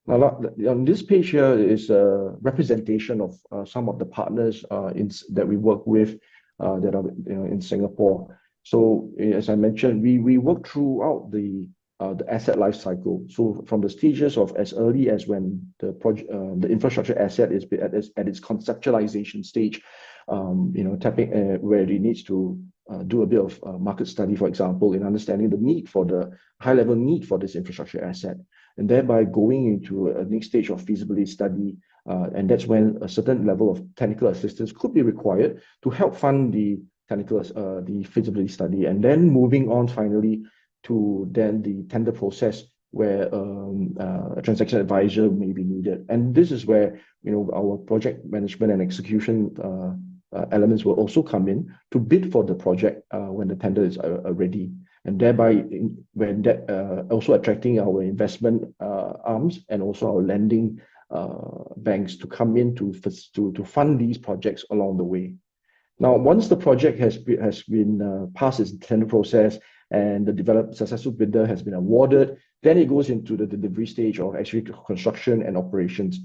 Now, on this page here is a representation of some of the partners that we work with that are in Singapore. So as I mentioned, we work throughout the asset life cycle. So from the stages of as early as when the project, the infrastructure asset is at its conceptualization stage, tapping where it needs to do a bit of market study, for example, in understanding the need for the high-level need for this infrastructure asset, and thereby going into a next stage of feasibility study. And that's when a certain level of technical assistance could be required to help fund the feasibility study, and then moving on finally to then the tender process where a transaction advisor may be needed. And this is where our project management and execution elements will also come in to bid for the project when the tender is ready, and thereby also attracting our investment arms and also our lending banks to come in to fund these projects along the way. Now, once the project has been passed its tender process and the successful bidder has been awarded, then it goes into the delivery stage of actually construction and operations.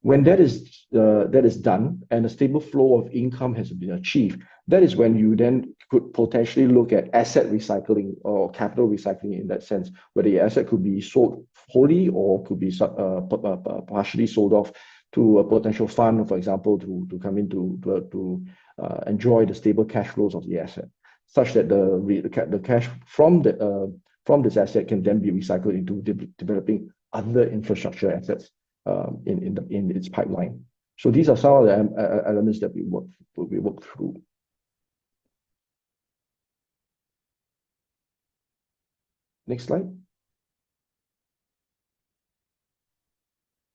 When that is done and a stable flow of income has been achieved, that is when you then could potentially look at asset recycling or capital recycling in that sense, where the asset could be sold wholly or could be partially sold off to a potential fund, for example, to come in to enjoy the stable cash flows of the asset, such that the cash from this asset can then be recycled into developing other infrastructure assets in its pipeline. So these are some of the elements that we work through. Next slide.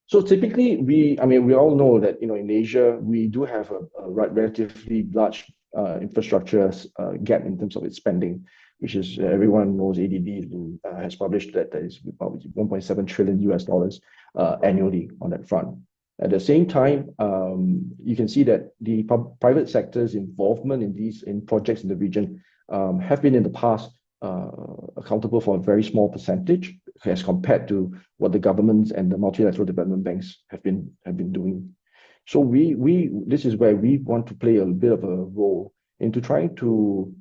So typically, we all know that in Asia we do have a relatively large infrastructure gap in terms of its spending, which is everyone knows ADB has published that there is about $1.7 trillion annually on that front. At the same time, you can see that the private sector's involvement in projects in the region have been in the past accountable for a very small percentage as compared to what the governments and the multilateral development banks have been doing. So this is where we want to play a bit of a role into trying to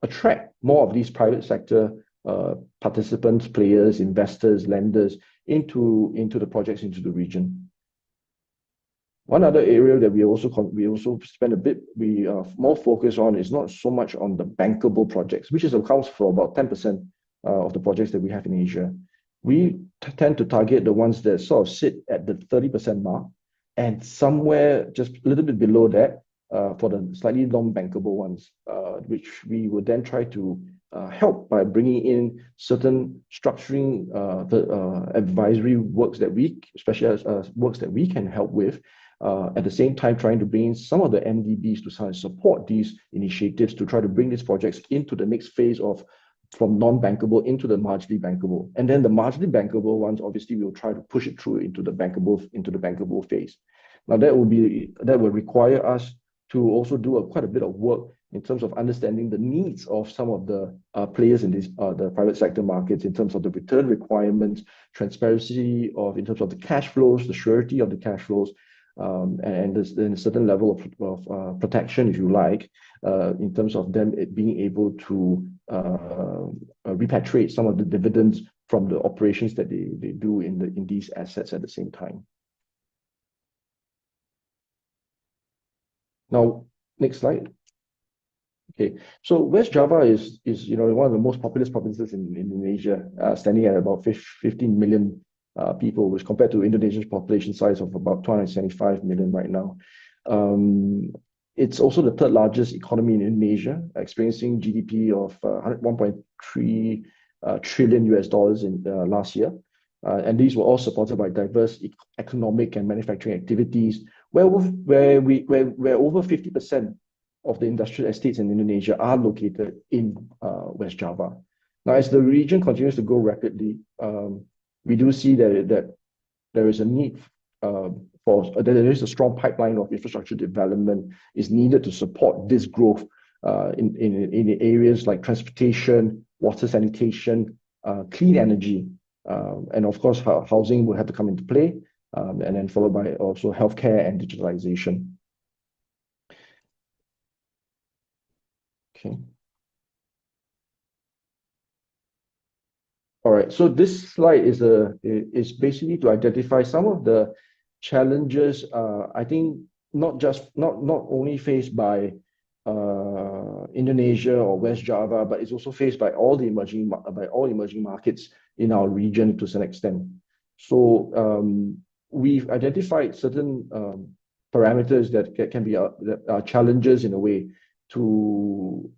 attract more of these private sector participants, players, investors, lenders into the projects into the region. One other area that we also spend a bit more focus on is not so much on the bankable projects, which accounts for about 10% of the projects that we have in Asia. We tend to target the ones that sort of sit at the 30% mark, and somewhere just a little bit below that for the slightly non-bankable ones, which we would then try to help by bringing in certain structuring advisory works that works that we can help with. At the same time, trying to bring in some of the MDBs to try and support these initiatives to try to bring these projects into the next phase from non-bankable into the marginally bankable. And then the marginally bankable ones, obviously, we'll try to push it through into the bankable phase. Now, that will require us to also do quite a bit of work in terms of understanding the needs of some of the players in the private sector markets in terms of the return requirements, transparency in terms of the cash flows, the surety of the cash flows, and a certain level of protection, if you like, in terms of them being able to repatriate some of the dividends from the operations that they do in these assets at the same time. Now, next slide. Okay, so West Java is one of the most populous provinces in Indonesia, standing at about 15 million people, which compared to Indonesia's population size of about 275 million right now. It's also the third largest economy in Indonesia, experiencing GDP of $1.3 trillion in last year. And these were all supported by diverse economic and manufacturing activities, where over 50% of the industrial estates in Indonesia are located in West Java. Now, as the region continues to grow rapidly, we do see that there is a need there is a strong pipeline of infrastructure development is needed to support this growth in areas like transportation, water sanitation, clean energy, and of course, housing will have to come into play, and then followed by also healthcare and digitalization. Okay. All right, so this slide is basically to identify some of the challenges, I think not only faced by Indonesia or West Java, but it's also faced by all emerging markets in our region to some extent. So we've identified certain parameters that can be challenges in a way to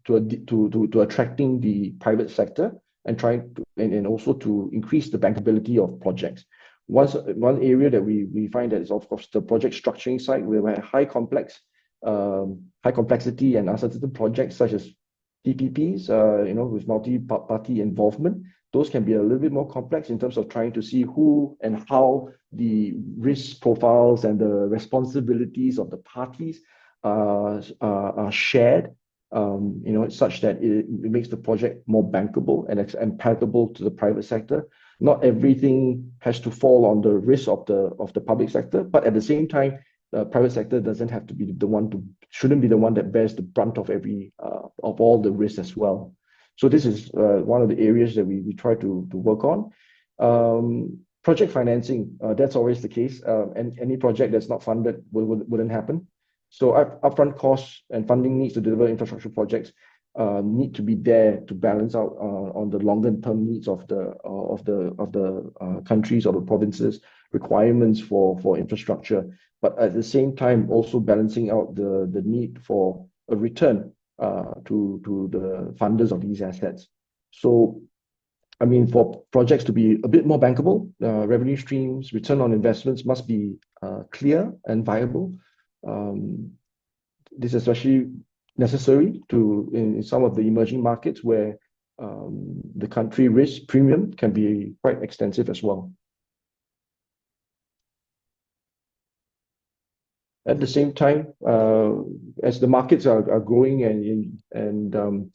attracting the private sector and also to increase the bankability of projects. One area that we find that is, of course, the project structuring side, where we have high complexity and uncertain projects such as PPPs, with multi-party involvement. Those can be a little bit more complex in terms of trying to see who and how the risk profiles and the responsibilities of the parties are shared, such that it makes the project more bankable and palatable to the private sector. Not everything has to fall on the risk of the public sector, but at the same time, the private sector shouldn't be the one that bears the brunt of all the risks as well. So this is one of the areas that we try to work on. Project financing, that's always the case. And any project that's not funded wouldn't happen. So upfront costs and funding needs to deliver infrastructure projects need to be there to balance out on the longer term needs of the countries or the provinces requirements for infrastructure, but at the same time also balancing out the need for a return to the funders of these assets. So I mean, for projects to be a bit more bankable, revenue streams, return on investments must be clear and viable. This is especially necessary in some of the emerging markets where the country risk premium can be quite extensive as well. At the same time, as the markets are growing and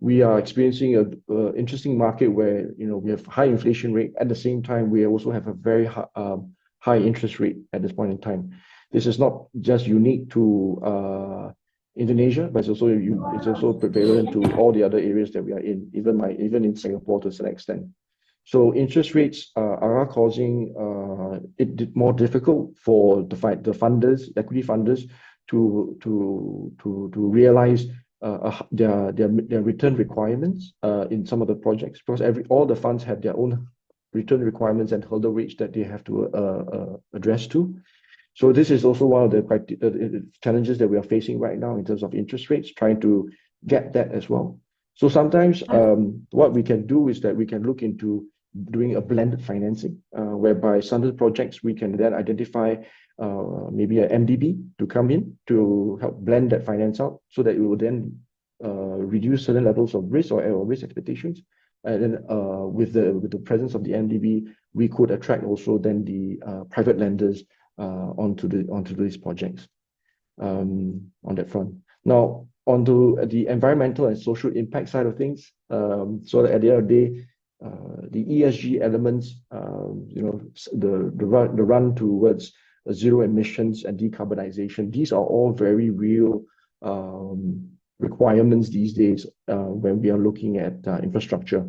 we are experiencing an interesting market where we have high inflation rate. At the same time, we also have a very high interest rate at this point in time. This is not just unique to Indonesia, but it's also prevalent to all the other areas that we are in, even in Singapore to some extent. So interest rates are causing it more difficult for the funders, equity funders, to realize their return requirements in some of the projects, because all the funds have their own return requirements and hurdle rates that they have to address to. So this is also one of the challenges that we are facing right now in terms of interest rates, trying to get that as well. So sometimes what we can do is that we can look into doing a blended financing, whereby some of the projects we can then identify maybe an MDB to come in to help blend that finance out, so that it will then reduce certain levels of risk or risk expectations. And then with the presence of the MDB, we could attract also then the private lenders onto these projects on that front. Now, onto the environmental and social impact side of things. So at the end of the day, the ESG elements, the run towards zero emissions and decarbonization, these are all very real requirements these days when we are looking at infrastructure.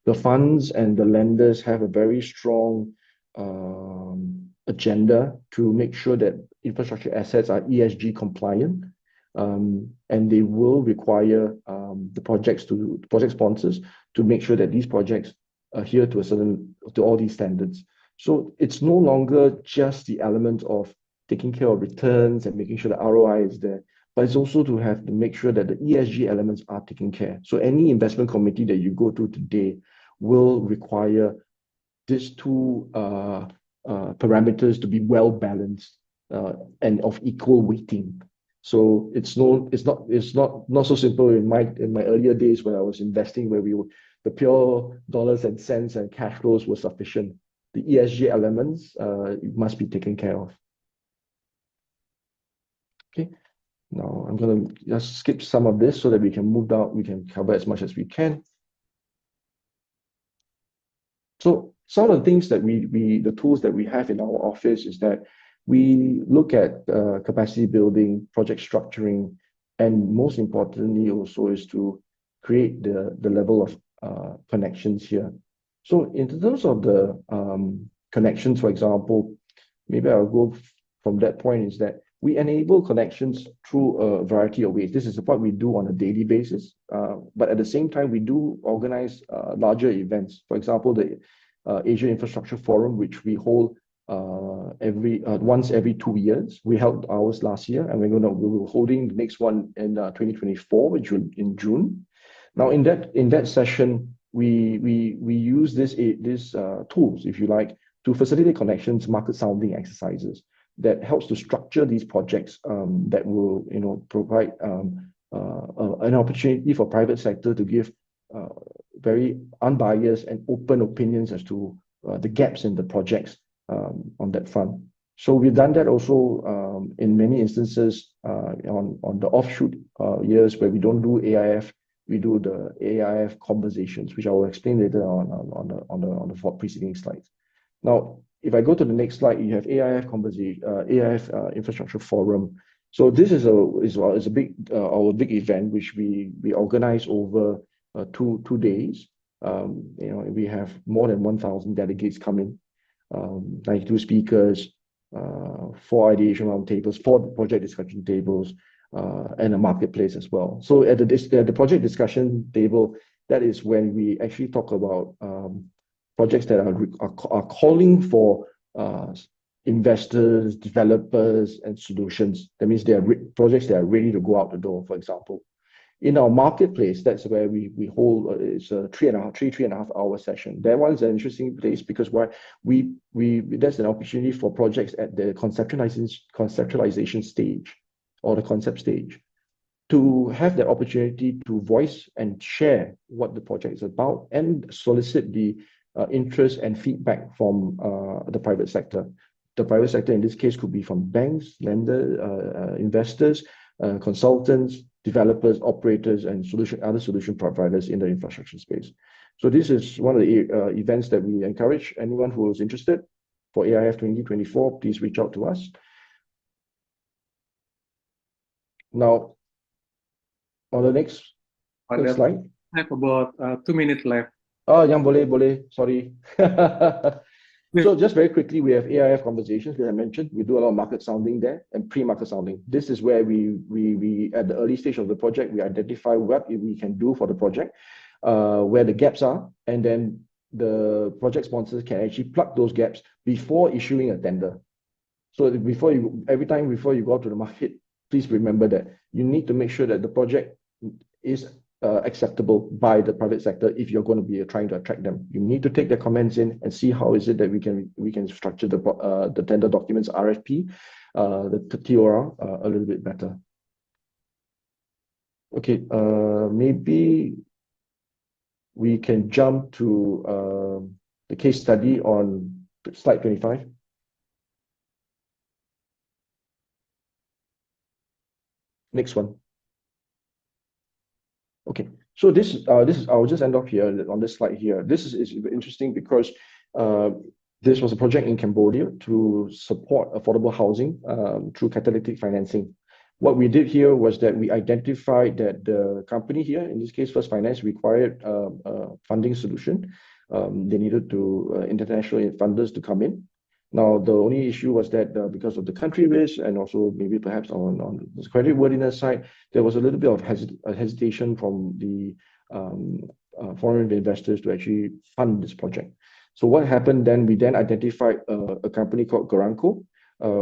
The funds and the lenders have a very strong agenda to make sure that infrastructure assets are ESG compliant, and they will require the project sponsors to make sure that these projects adhere to all these standards. So it's no longer just the element of taking care of returns and making sure the ROI is there, but it's also to make sure that the ESG elements are taken care. So any investment committee that you go to today will require these two parameters to be well balanced and of equal weighting. So it's not so simple in my earlier days when I was investing, where the pure dollars and cents and cash flows were sufficient. The ESG elements must be taken care of. Okay. Now I'm going to just skip some of this so that we can move down. We can cover as much as we can. So some of the things that the tools that we have in our office is that we look at capacity building, project structuring, and most importantly also is to create the level of connections here. So in terms of the connections, for example, maybe I'll go from that point, is that we enable connections through a variety of ways. This is what we do on a daily basis, but at the same time, we do organize larger events. For example, the Asia Infrastructure Forum, which we hold once every 2 years. We held ours last year, and we were holding the next one in 2024, which will in June. Now, in that session, we use these tools, if you like, to facilitate connections, market sounding exercises that helps to structure these projects that will provide an opportunity for private sector to give very unbiased and open opinions as to the gaps in the projects on that front. So we've done that also in many instances on the offshoot years where we don't do AIF. We do the AIF conversations, which I will explain later on the preceding slides. Now, if I go to the next slide, you have AIF Infrastructure Forum. So this is a big event which we organize over 2 days. We have more than 1,000 delegates coming, 92 speakers, 4 ideation roundtables, 4 project discussion tables, and a marketplace as well. So at the project discussion table, that is when we actually talk about projects that are calling for investors, developers, and solutions. That means they are projects that are ready to go out the door, for example. In our marketplace, that's where we hold it's a 3.5 hour session. That one is an interesting place because that's an opportunity for projects at the conceptualization stage or the concept stage to have the opportunity to voice and share what the project is about and solicit the interest and feedback from the private sector. The private sector in this case could be from banks, lenders, investors, consultants, developers, operators, and other solution providers in the infrastructure space. So this is one of the events that we encourage anyone who is interested for AIF 2024, please reach out to us. Now, on the next slide. I have about 2 minutes left. Oh, yang boleh, sorry. So just very quickly, we have AIF conversations, as I mentioned. We do a lot of market sounding there and pre-market sounding. This is where we at the early stage of the project, we identify what we can do for the project, where the gaps are, and then the project sponsors can actually plug those gaps before issuing a tender. So every time before you go out to the market, please remember that you need to make sure that the project is acceptable by the private sector if you're going to be trying to attract them. You need to take their comments in and see how is it that we can structure the tender documents, RFP, the TOR a little bit better. Okay, maybe we can jump to the case study on slide 25. Next one. Okay, so this is I'll just end off here on this slide here. This is interesting because this was a project in Cambodia to support affordable housing through catalytic financing. What we did here was that we identified that the company here, in this case First Finance, required a funding solution. They needed international funders to come in. Now, the only issue was that because of the country risk and also maybe perhaps on the credit worthiness side, there was a little bit of hesitation from the foreign investors to actually fund this project. So what happened then, we then identified a company called Garanco,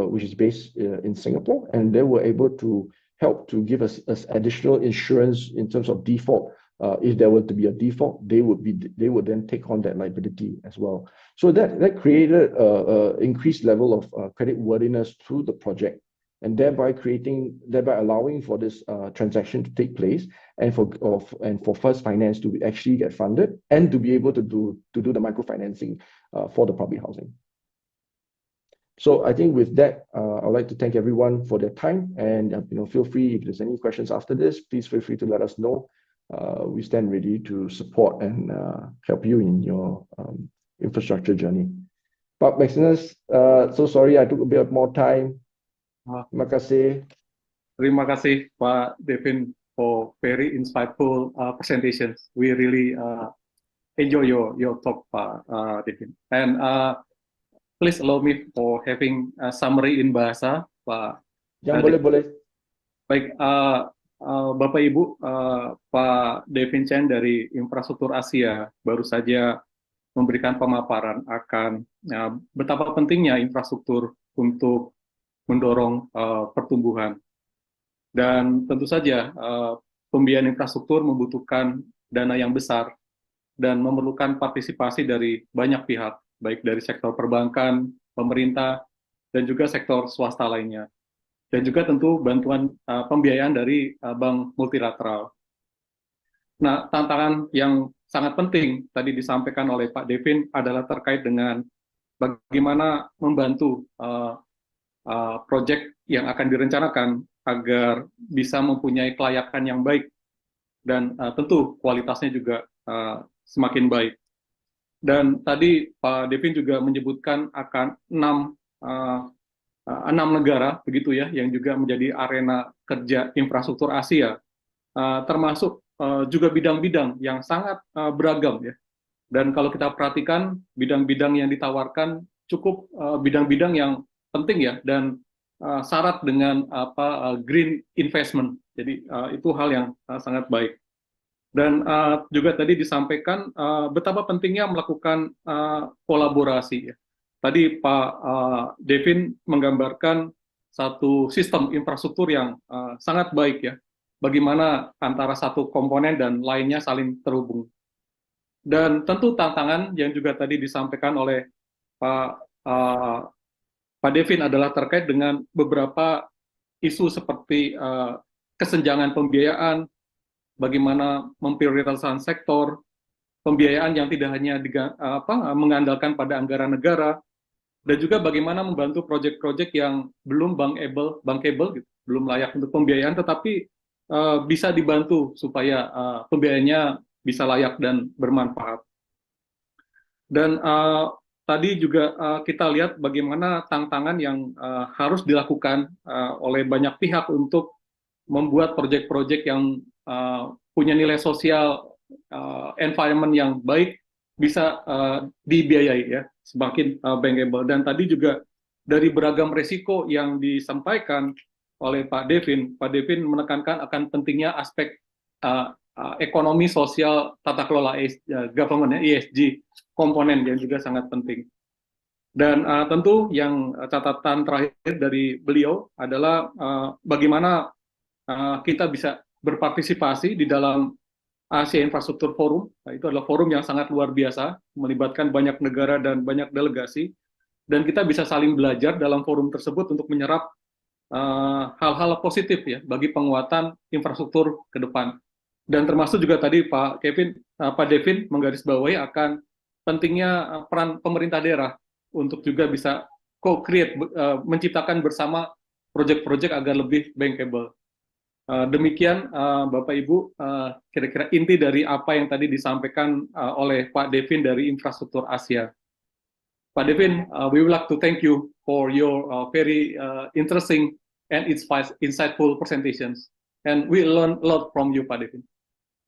which is based in Singapore, and they were able to help to give us additional insurance in terms of default. If there were to be a default, they would then take on that liability as well. So that created increased level of credit worthiness to the project, and thereby allowing for this transaction to take place and for First Finance to actually get funded and to be able to do the microfinancing for the public housing. So I think with that, I'd like to thank everyone for their time, and feel free, if there's any questions after this, please feel free to let us know. We stand ready to support and help you in your infrastructure journey. Pak Maximus, so sorry I took a bit more time. Terima kasih. Terima kasih Pak Devin for very insightful presentations. We really enjoy your talk, Pak Devin. And please allow me for having a summary in bahasa, Pak. Yang boleh. Baik, Bapak Ibu, Pak Devin Chen dari Infrastruktur Asia baru saja memberikan pemaparan akan betapa pentingnya infrastruktur untuk mendorong pertumbuhan. Dan tentu saja pembiayaan infrastruktur membutuhkan dana yang besar dan memerlukan partisipasi dari banyak pihak, baik dari sektor perbankan, pemerintah, dan juga sektor swasta lainnya. Dan juga tentu bantuan pembiayaan dari bank multilateral. Nah, tantangan yang sangat penting tadi disampaikan oleh Pak Devin adalah terkait dengan bagaimana membantu proyek yang akan direncanakan agar bisa mempunyai kelayakan yang baik dan tentu kualitasnya juga semakin baik. Dan tadi Pak Devin juga menyebutkan akan 6 negara begitu ya yang juga menjadi arena kerja infrastruktur Asia, termasuk juga bidang-bidang yang sangat beragam ya. Dan kalau kita perhatikan bidang-bidang yang ditawarkan cukup bidang-bidang yang penting ya, dan syarat dengan green investment. Jadi itu hal yang sangat baik. Dan juga tadi disampaikan betapa pentingnya melakukan kolaborasi ya. Tadi Pak Devin menggambarkan satu sistem infrastruktur yang sangat baik ya, bagaimana antara satu komponen dan lainnya saling terhubung. Dan tentu tantangan yang juga tadi disampaikan oleh Pak Devin adalah terkait dengan beberapa isu seperti kesenjangan pembiayaan, bagaimana memprioritaskan sektor, pembiayaan yang tidak hanya mengandalkan pada anggaran negara, dan juga bagaimana membantu proyek-proyek yang belum bankable gitu, belum layak untuk pembiayaan, tetapi bisa dibantu supaya pembiayaannya bisa layak dan bermanfaat. Dan tadi juga kita lihat bagaimana tantangan yang harus dilakukan oleh banyak pihak untuk membuat proyek-proyek yang punya nilai sosial, environment yang baik bisa dibiayai ya, semakin bankable. Dan tadi juga dari beragam resiko yang disampaikan oleh Pak Devin menekankan akan pentingnya aspek ekonomi sosial tata kelola government ya, ESG komponen yang juga sangat penting. Dan tentu yang catatan terakhir dari beliau adalah bagaimana kita bisa berpartisipasi di dalam Asia Infrastructure Forum. Nah, itu adalah forum yang sangat luar biasa, melibatkan banyak negara dan banyak delegasi. Dan kita bisa saling belajar dalam forum tersebut untuk menyerap hal-hal positif ya bagi penguatan infrastruktur ke depan. Dan termasuk juga tadi Pak Devin menggarisbawahi akan pentingnya peran pemerintah daerah untuk juga bisa co-create, menciptakan bersama proyek-proyek agar lebih bankable. Demikian Bapak Ibu, kira-kira inti dari apa yang tadi disampaikan oleh Pak Devin dari infrastruktur Asia. Pak Devin, we would like to thank you for your very interesting and insightful presentations, and we learned a lot from you, Pak Devin.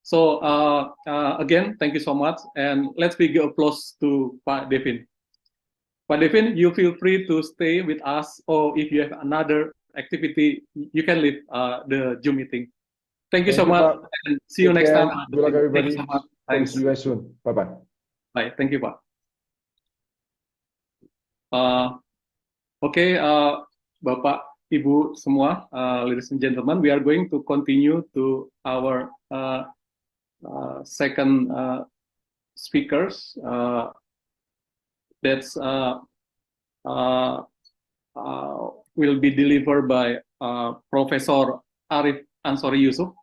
So again, thank you so much, and let's give applause to Pak Devin. Pak Devin, you feel free to stay with us, or if you have another activity, you can leave the Zoom meeting. Thank you so much, and see you next time. Good luck, everybody. Thank you so much. Thanks. See you guys soon. Bye-bye. Bye. Thank you, Pak. Okay, Bapak, Ibu semua, ladies and gentlemen, we are going to continue to our second speakers. That's will be delivered by Professor Arif Ansori Yusuf.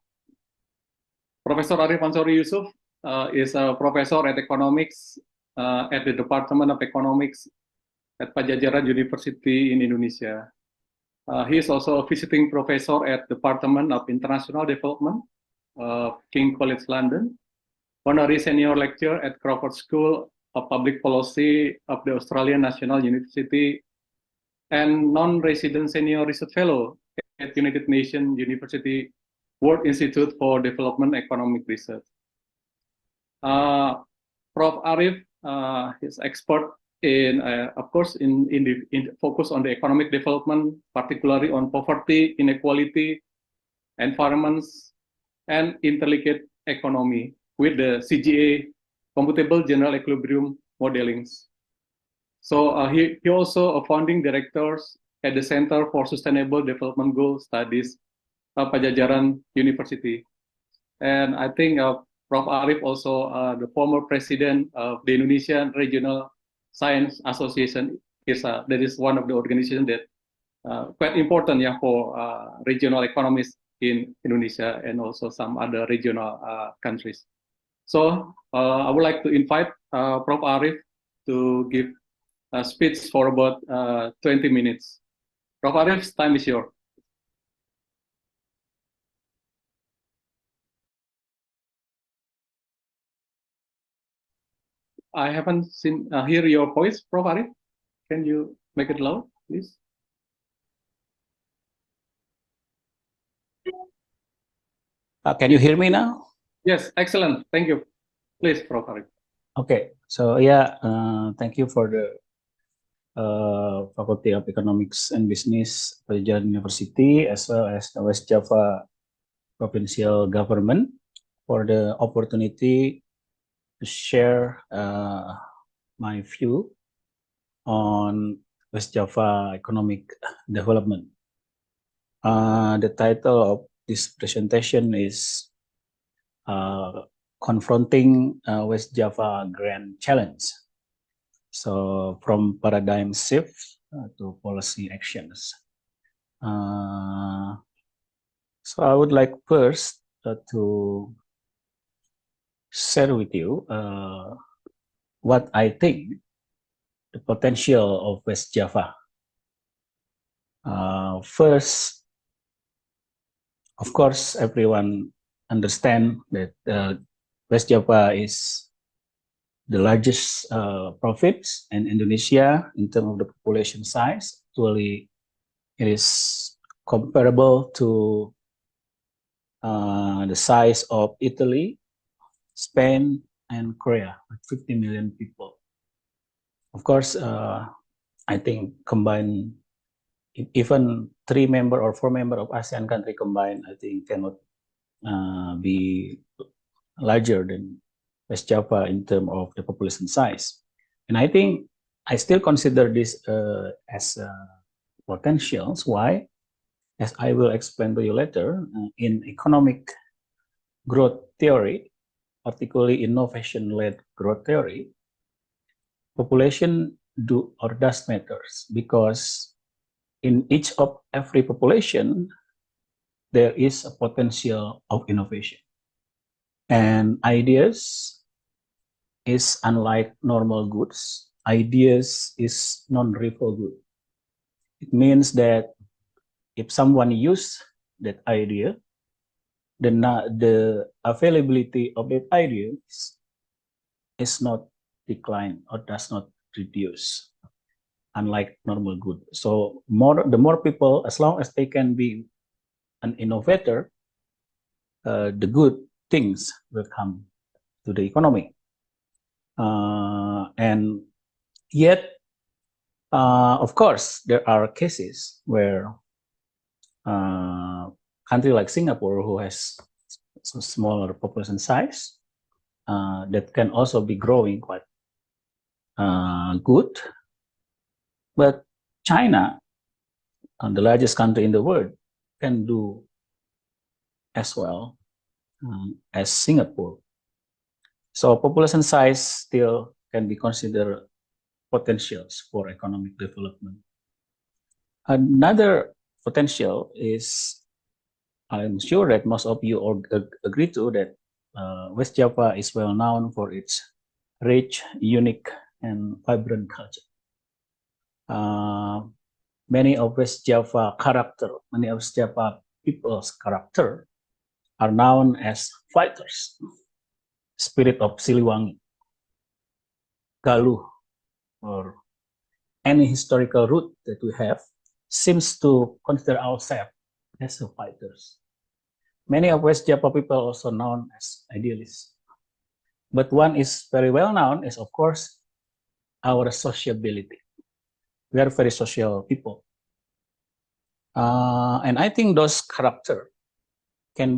Professor Arif Ansori Yusuf is a professor at economics at the Department of Economics at Padjadjaran University in Indonesia. He is also a visiting professor at Department of International Development, King College London, honorary senior lecturer at Crawford School of Public Policy of the Australian National University, and non-resident senior research fellow at United Nations University World Institute for Development Economic Research. Prof. Arif is expert in, of course, in focus on the economic development, particularly on poverty, inequality, environments, and interlinked economy with the CGA, Computable General Equilibrium Modelings. So he also a founding director at the Center for Sustainable Development Goal Studies, Padjadjaran University. And I think Prof. Arif also the former president of the Indonesian Regional Science Association. That is one of the organizations that quite important for regional economies in Indonesia and also some other regional countries. So I would like to invite Prof. Arif to give a speech for about 20 minutes. Prof. Arif's time is yours. I haven't seen hear your voice, Prof. Arif. Can you make it loud, please? Can you hear me now? Yes, excellent. Thank you. Please, Prof. Arif. Okay, so yeah, thank you for the Faculty of Economics and Business, Padjadjaran University, as well as the West Java Provincial Government for the opportunity to share my view on West Java economic development. The title of this presentation is Confronting West Java Grand Challenge. So from paradigm shift to policy actions. So I would like first to share with you what I think the potential of West Java. First, of course, everyone understand that West Java is the largest province in Indonesia in terms of the population size. Actually, it is comparable to the size of Italy, Spain, and Korea, with 50 million people. Of course, I think combined, even 3 member or 4 member of ASEAN country combined, I think cannot be larger than West Java in terms of the population size. And I think I still consider this as potentials. Why? As I will explain to you later, in economic growth theory, particularly innovation-led growth theory, population do or does matters, because in each of every population, there is a potential of innovation. And ideas is unlike normal goods. Ideas is non-refundable good. It means that if someone use that idea, then the availability of that idea is not decline or does not reduce, unlike normal good. So the more people, as long as they can be an innovator, the good things will come to the economy. And yet, of course, there are cases where country like Singapore, who has a smaller population size, that can also be growing quite good. But China, the largest country in the world, can do as well as Singapore. So population size still can be considered potentials for economic development. Another potential is, I'm sure that most of you all agree to, that West Java is well known for its rich, unique, and vibrant culture. Many of West Java people's character are known as fighters. Spirit of Siliwangi, Galuh, or any historical root that we have seems to consider ourselves as fighters. Many of West Java people are also known as idealists. But one is very well known is, of course, our sociability. We are very social people. And I think those character can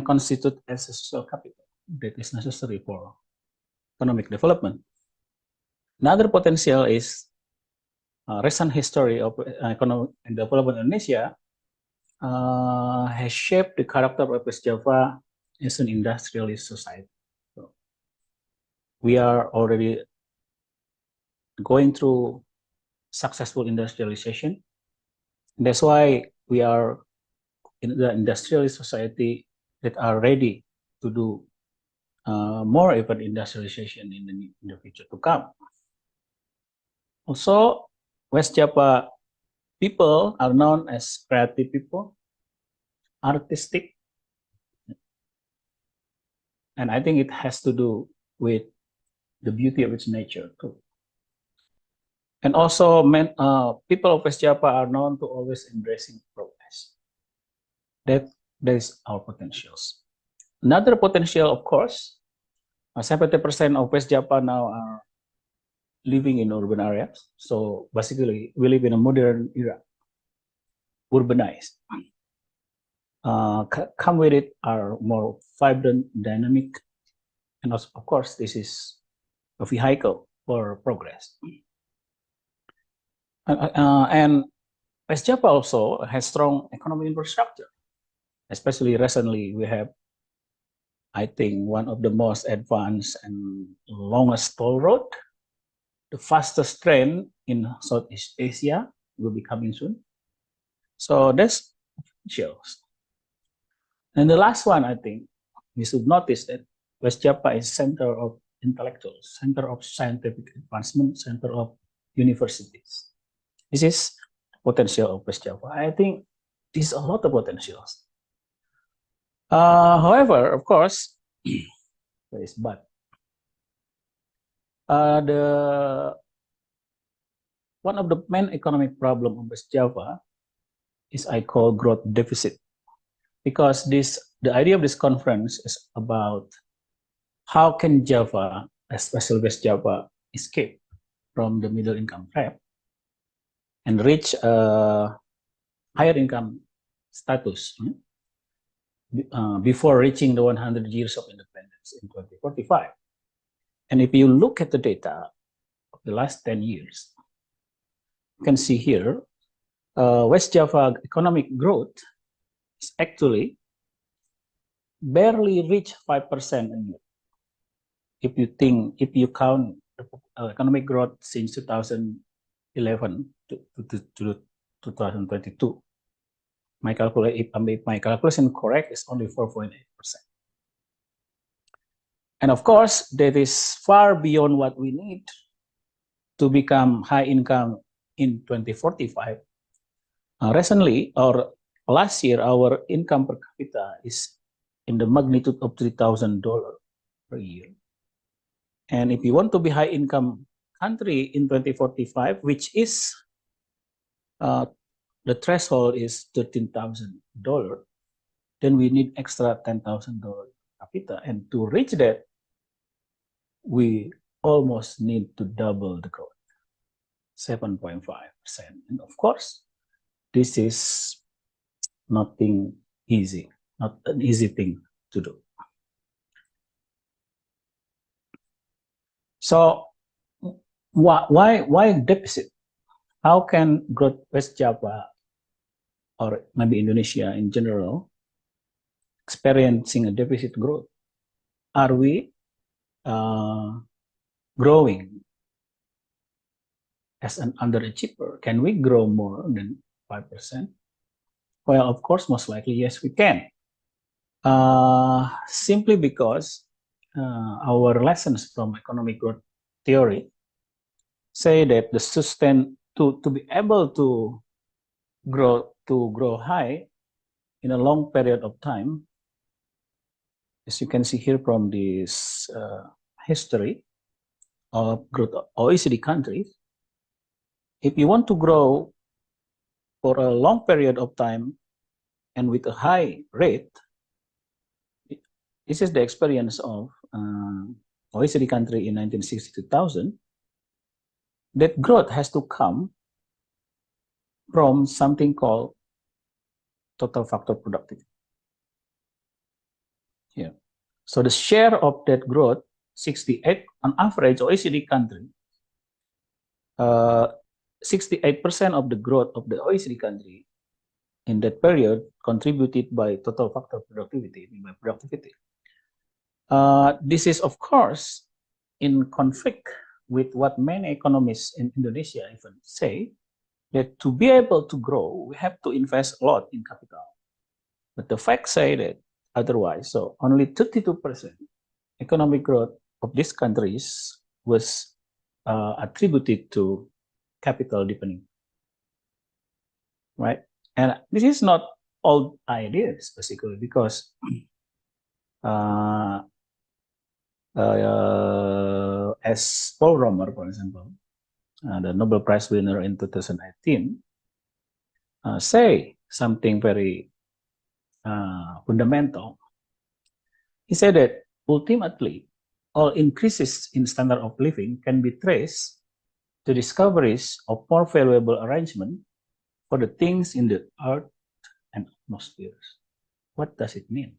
constitute as a social capital that is necessary for economic development. Another potential is recent history of economic development in Indonesia has shaped the character of West Java as an industrialist society. So we are already going through successful industrialization. That's why we are in the industrialist society that are ready to do more even industrialization in the future to come. Also, West Java people are known as creative people, artistic, and I think it has to do with the beauty of its nature too. And also, people of West Java are known to always embracing progress. That is our potentials. Another potential, of course, 70% of West Java now are living in urban areas. So basically, we live in a modern era, urbanized. Come with it are more vibrant, dynamic, and also, of course, this is a vehicle for progress. And West Java also has strong economic infrastructure. Especially recently, we have, I think, one of the most advanced and longest toll road. The fastest train in Southeast Asia will be coming soon. So that's shows. And the last one, I think, we should notice that West Java is center of intellectuals, center of scientific advancement, center of universities. This is potential of West Java. I think there's a lot of potentials. However, of course, there is but. One of the main economic problem of West Java is I call growth deficit. because the idea of this conference is about how can Java, especially West Java, escape from the middle income trap and reach a higher income status before reaching the 100 years of independence in 2045. And if you look at the data of the last 10 years, you can see here, West Java economic growth is actually barely reach 5% a year. If you count economic growth since 2011 to 2022, if my calculation correct, is only 4.8%. And of course, that is far beyond what we need to become high income in 2045. Recently, or last year, our income per capita is in the magnitude of $3,000 per year. And if you want to be high income country in 2045, which is the threshold is $13,000, then we need extra $10,000 per capita. And to reach that, we almost need to double the growth, 7.5%. And of course, this is nothing easy, not an easy thing to do. So why deficit? How can growth West Java, or maybe Indonesia in general, experiencing a deficit growth? Are we growing as an underachiever? Can we grow more than 5%? Well, of course, most likely, yes, we can. Simply because our lessons from economic growth theory say that to be able to grow high in a long period of time, as you can see here from this history of growth of OECD countries, if you want to grow for a long period of time and with a high rate, this is the experience of OECD country in 1960-2000, that growth has to come from something called total factor productivity. Here. So the share of that growth, 68, on average, OECD country, 68% of the growth of the OECD country in that period contributed by total factor productivity, by productivity. This is, of course, in conflict with what many economists in Indonesia even say, that to be able to grow, we have to invest a lot in capital. But the facts say that otherwise. So only 32% economic growth of these countries was attributed to capital deepening, right? And this is not old ideas, basically, because as Paul Romer, for example, the Nobel Prize winner in 2018, say something very fundamental. He said that ultimately, all increases in standard of living can be traced to discoveries of more valuable arrangement for the things in the earth and atmospheres. What does it mean?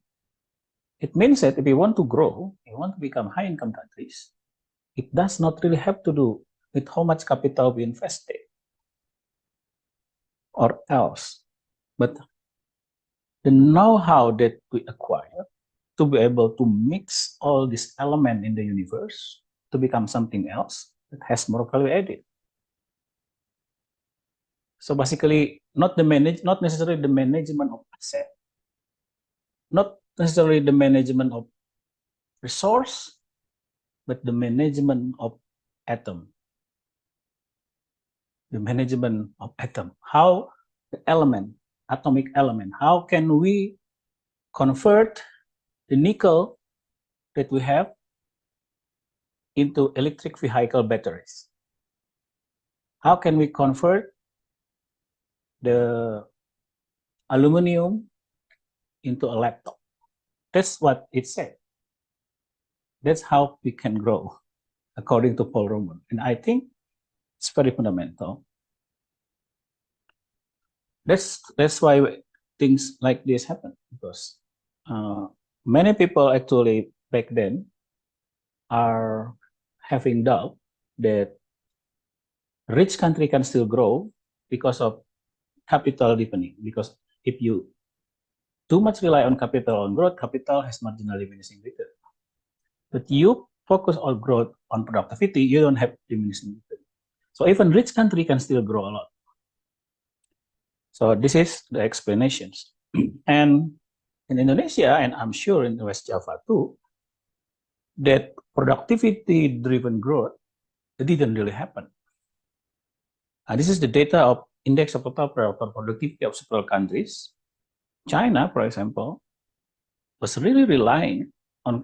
It means that if we want to grow, we want to become high-income countries, it does not really have to do with how much capital we invested or else, but the know-how that we acquire to be able to mix all these elements in the universe to become something else that has more value added. So basically, not necessarily the management of asset, not necessarily the management of resource, but the management of atom. The management of atom. How the element, atomic element, how can we convert the nickel that we have into electric vehicle batteries? How can we convert the aluminum into a laptop. That's what it said. That's how we can grow, according to Paul Romer. And I think it's very fundamental. That's why things like this happen, because many people actually back then are having doubt that rich country can still grow because of capital deepening. Because if you too much rely on capital on growth, capital has marginal diminishing return. But you focus on growth on productivity, you don't have diminishing return. So even rich country can still grow a lot. So this is the explanations. And in Indonesia, and I'm sure in West Java too, that productivity-driven growth didn't really happen. This is the data of Index of Total Productivity of several countries. China, for example, was really relying on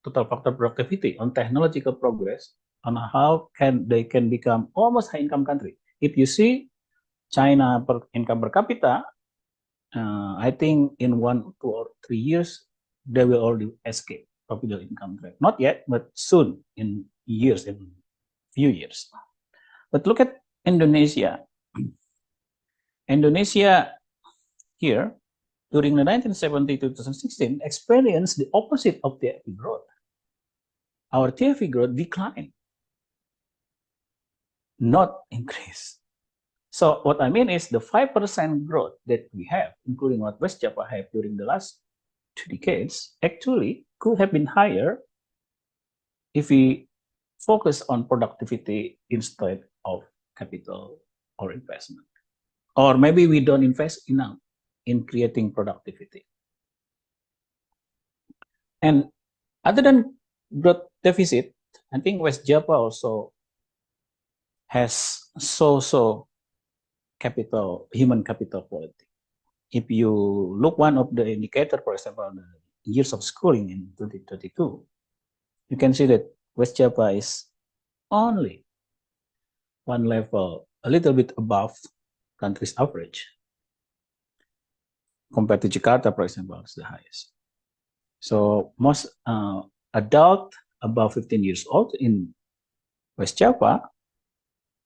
total factor productivity, on technological progress, on how they can become almost high-income country. If you see China per income per capita, I think in 1, 2, or 3 years, they will already escape middle income trap. Not yet, but soon, in years, in few years. But look at Indonesia. Indonesia here, during the 1970 to 2016, experienced the opposite of TFP growth. Our TFP growth declined, not increased. So what I mean is the 5% growth that we have, including what West Java have during the last 2 decades, actually could have been higher if we focus on productivity instead of capital or investment. Or maybe we don't invest enough in creating productivity. And other than growth deficit, I think West Java also has so human capital quality. If you look one of the indicator, for example, the years of schooling in 2022, you can see that West Java is only one level, a little bit above country's average. Compared to Jakarta, for example, is the highest. So most adult above 15 years old in West Java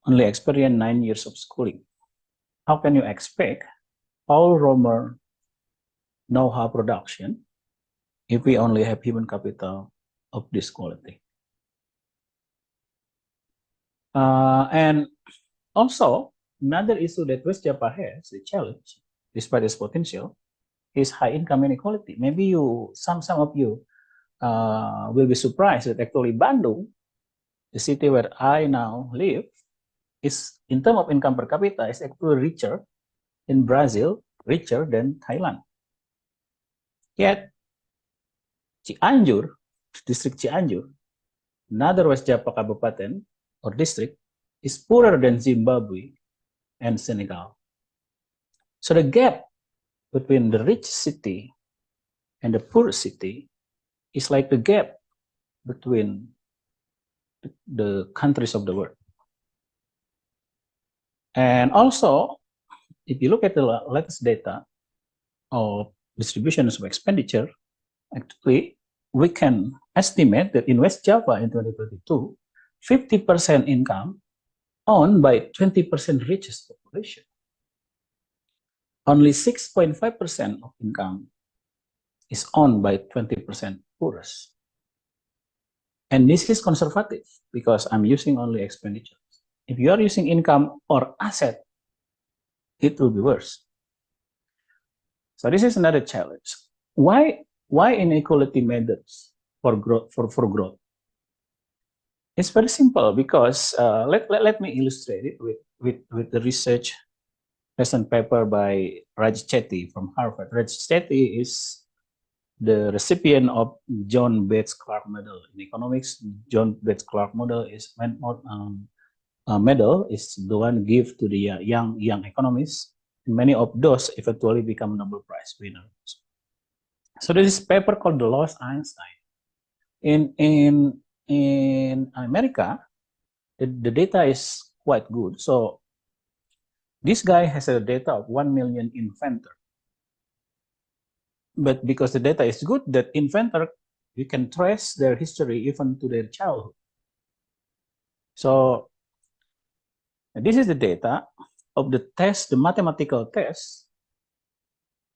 only experience 9 years of schooling. How can you expect Paul Romer know-how production if we only have human capital of this quality? And also, another issue that West Java has, a challenge, despite its potential, is high income inequality. Maybe some of you will be surprised that actually Bandung, the city where I now live, is in terms of income per capita is actually richer in Brazil, richer than Thailand. Yet, Cianjur, district Cianjur, another West Java kabupaten or district, is poorer than Zimbabwe and Senegal. So the gap between the rich city and the poor city is like the gap between the countries of the world. And also, if you look at the latest data of distributions of expenditure, actually, we can estimate that in West Java in 2022, 50% income owned by 20% richest population. Only 6.5% of income is owned by 20% poorest. And this is conservative because I'm using only expenditures. If you are using income or asset, it will be worse. So this is another challenge. Why inequality matters for growth? It's very simple because let me illustrate it with the research recent paper by Raj Chetty from Harvard. Raj Chetty is the recipient of John Bates Clark Medal in economics. John Bates Clark Medal is the one given to the young economists. Many of those eventually become Nobel Prize winners. So there is a paper called The Lost Einstein. In America, the data is quite good. So this guy has a data of 1 million inventors. but because the data is good, that inventor, we can trace their history even to their childhood. So this is the data of the test, the mathematical test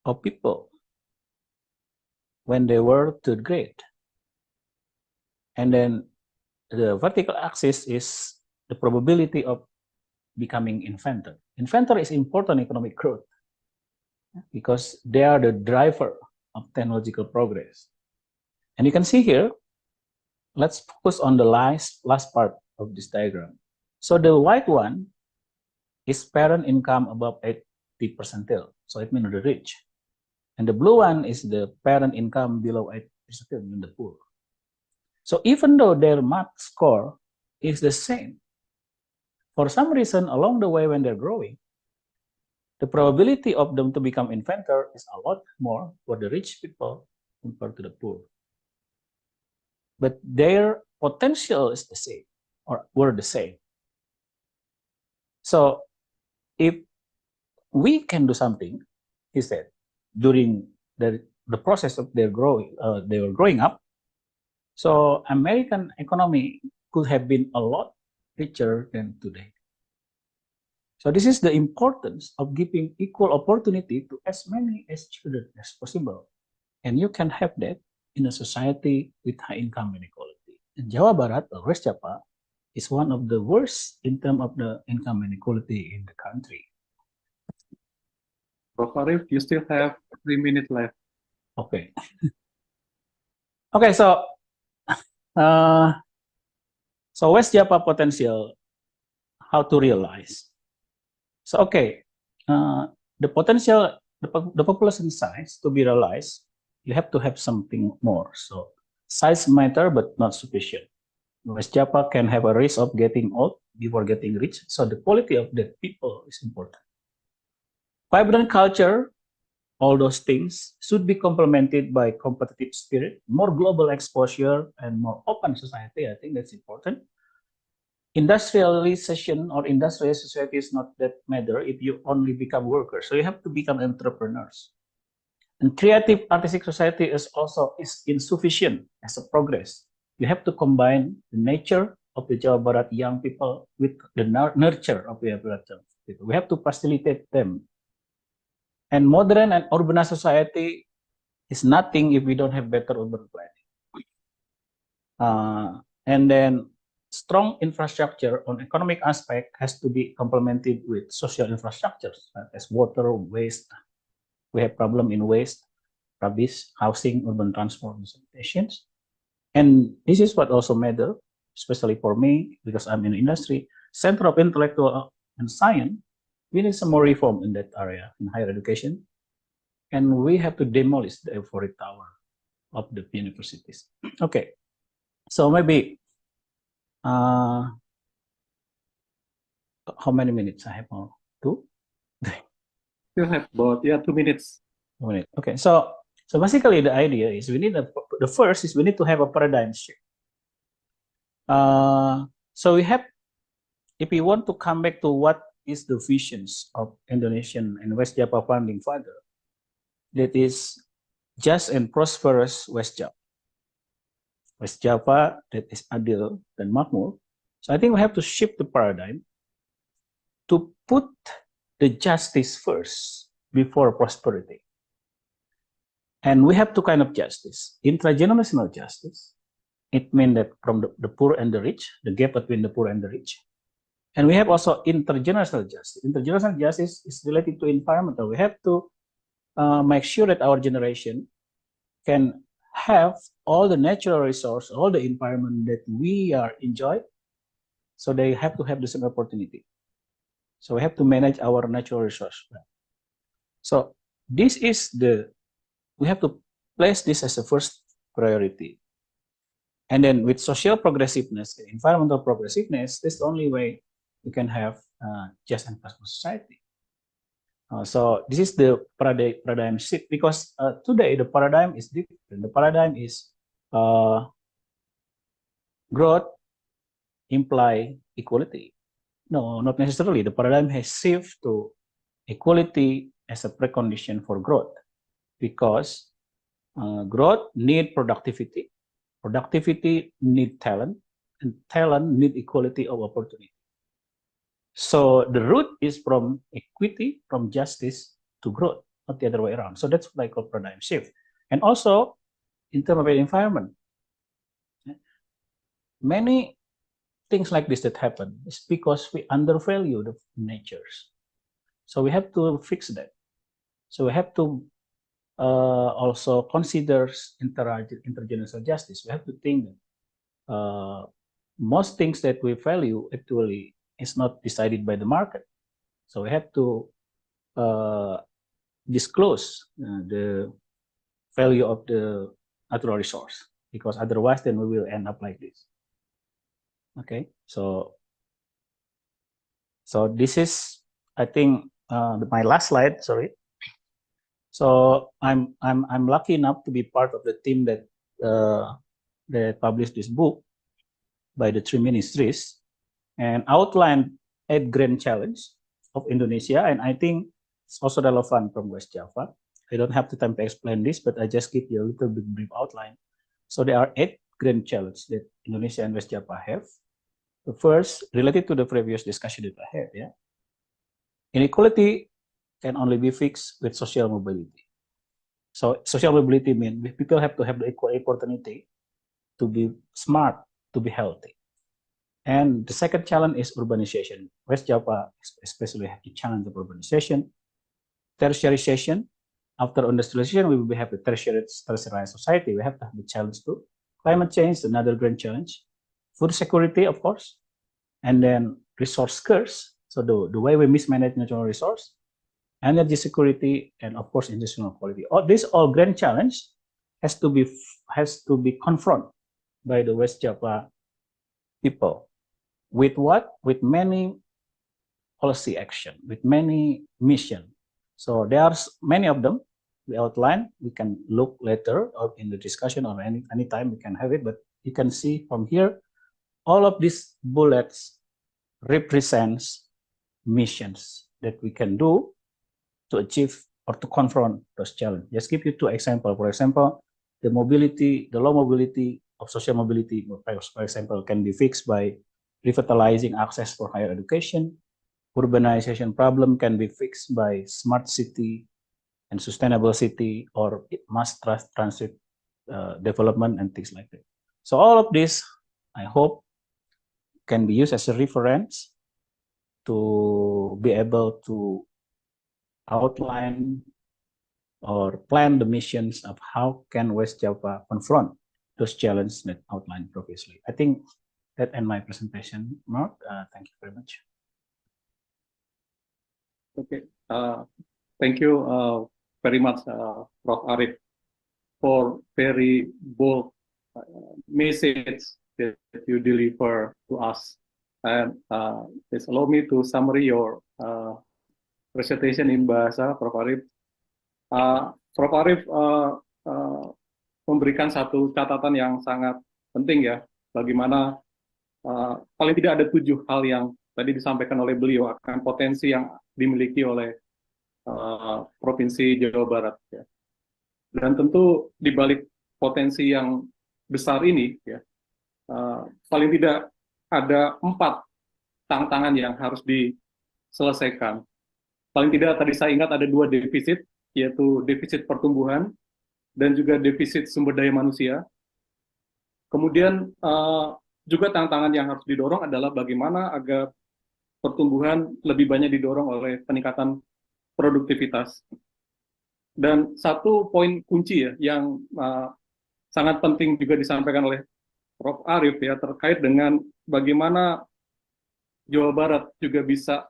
of people when they were third grade. And then the vertical axis is the probability of becoming inventor. Inventor is important in economic growth because they are the driver of technological progress. And you can see here, let's focus on the last part of this diagram. So the white one is parent income above 80 percentile. So it means the rich. And the blue one is the parent income below 80 percentile, meaning the poor. So even though their math score is the same, for some reason along the way when they're growing, the probability of them to become inventor is a lot more for the rich people compared to the poor. But their potential is the same, or were the same. So if we can do something, he said, during the process of their growing, they were growing up, so American economy could have been a lot richer than today. So this is the importance of giving equal opportunity to as many as children as possible. And you can have that in a society with high income inequality. And Jawa Barat, or West Java, is one of the worst in terms of the income inequality in the country. Prof. Arif, you still have 3 minutes left. Okay. Okay, so West Java potential, how to realize? So okay, the potential, the population size to be realized, you have to have something more. So size matter, but not sufficient. West Java can have a risk of getting old before getting rich. So the quality of the people is important. Vibrant culture, all those things should be complemented by competitive spirit, more global exposure, and more open society. I think that's important. Industrialization or industrial society is not that matter if you only become workers. So you have to become entrepreneurs. And creative artistic society is also insufficient as a progress. You have to combine the nature of the Jawa Barat young people with the nurture of the Jawa Barat young people. We have to facilitate them. And modern and urbanized society is nothing if we don't have better urban planning. And then strong infrastructure on economic aspect has to be complemented with social infrastructures as water, waste. We have problem in waste, rubbish, housing, urban transport, and sanitation. And this is what also matter, especially for me, because I'm in the industry, center of intellectual and science. We need some more reform in that area in higher education. And we have to demolish the euphoric tower of the universities. Okay, so maybe, how many minutes I have now? 2? You have about 2 minutes. 2 minutes. Okay, so basically the idea is we need the first is we need to have a paradigm shift. So we have, if we want to come back to what is the visions of Indonesian and West Java founding father, that is just and prosperous West Java. West Java that is adil dan makmur. So I think we have to shift the paradigm to put the justice first before prosperity. And we have two kinds of justice. Intragenerational justice, it means that from the poor and the rich, the gap between the poor and the rich. And we have also intergenerational justice. Intergenerational justice is related to environmental. We have to make sure that our generation can have all the natural resource, all the environment that we are enjoy. So they have to have the same opportunity. So we have to manage our natural resource. So this is we have to place this as the first priority. And then with social progressiveness and environmental progressiveness, this is the only way we can have just and prosperous society. So this is the paradigm shift, because today the paradigm is different. The paradigm is growth imply equality. No, not necessarily. The paradigm has shifted to equality as a precondition for growth, because Growth need productivity. Productivity need talent, and talent need equality of opportunity. So the root is from equity, from justice to growth, not the other way around. So that's what I call paradigm shift. And also, in terms of the environment, many things like this that happen is because we undervalue the natures. So we have to fix that. So we have to also consider intergenerational justice. We have to think that most things that we value actually is not decided by the market. So we have to disclose the value of the natural resource, because otherwise then we will end up like this. Okay, so this is, I think, my last slide. Sorry. So I'm lucky enough to be part of the team that published this book by the 3 ministries and outlined 8 grand challenges of Indonesia, and I think it's also relevant from West Java. I don't have the time to explain this, but I just give you a little bit brief outline. So there are 8 grand challenges that Indonesia and West Java have. The first, related to the previous discussion that I had, inequality can only be fixed with social mobility. So social mobility means people have to have the equal opportunity to be smart, to be healthy. And the second challenge is urbanization. West Java especially have the challenge of urbanization. Tertiarization, after industrialization, we will have the tertiarized society. We have to have the challenge too. Climate change, another grand challenge. Food security, of course. And then resource scarce. So the way we mismanage natural resource, energy security, and of course industrial quality. This all grand challenge has to be confronted by the West Java people. With what? With many policy action, with many mission. So there are many of them. We outline. We can look later or in the discussion or any time we can have it. But you can see from here, all of these bullets represents missions that we can do to achieve or to confront those challenges. Just give you 2 examples. For example, the low mobility of social mobility, for example, can be fixed by revitalizing access for higher education. Urbanization problem can be fixed by smart city and sustainable city or mass transit development and things like that. So all of this, I hope, can be used as a reference to be able to outline or plan the missions of how can West Java confront those challenges that outlined previously. I think that ends my presentation, Mark. Thank you very much. Okay, thank you very much, Prof. Arief, for very bold message that you deliver to us. And please allow me to summary your presentation in bahasa, Prof. Arief. Prof. Arief memberikan satu catatan yang sangat penting ya, bagaimana paling tidak ada 7 hal yang tadi disampaikan oleh beliau akan potensi yang dimiliki oleh Provinsi Jawa Barat. Ya. Dan tentu di balik potensi yang besar ini, ya, paling tidak ada 4 tantangan yang harus diselesaikan. Paling tidak tadi saya ingat ada 2 defisit, yaitu defisit pertumbuhan dan juga defisit sumber daya manusia. Kemudian juga tantangan yang harus didorong adalah bagaimana agar pertumbuhan lebih banyak didorong oleh peningkatan produktivitas. Dan satu poin kunci ya yang sangat penting juga disampaikan oleh Prof. Arief ya terkait dengan bagaimana Jawa Barat juga bisa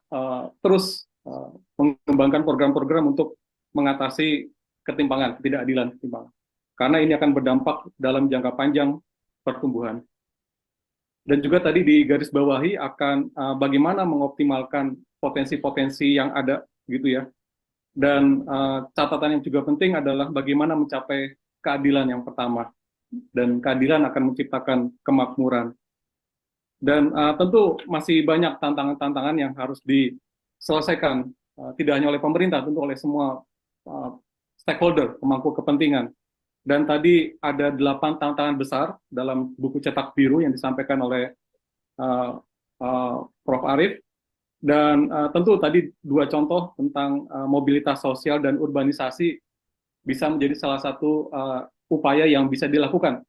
terus mengembangkan program-program untuk mengatasi ketimpangan, ketidakadilan ketimpangan. Karena ini akan berdampak dalam jangka panjang pertumbuhan. Dan juga tadi digarisbawahi akan bagaimana mengoptimalkan potensi-potensi yang ada gitu ya. Dan catatan yang juga penting adalah bagaimana mencapai keadilan yang pertama. Dan keadilan akan menciptakan kemakmuran. Dan tentu masih banyak tantangan-tantangan yang harus diselesaikan, tidak hanya oleh pemerintah, tentu oleh semua stakeholder, pemangku kepentingan. Dan tadi ada 8 tantangan besar dalam buku cetak biru yang disampaikan oleh Prof. Arief. Dan tentu tadi 2 contoh tentang mobilitas sosial dan urbanisasi bisa menjadi salah satu upaya yang bisa dilakukan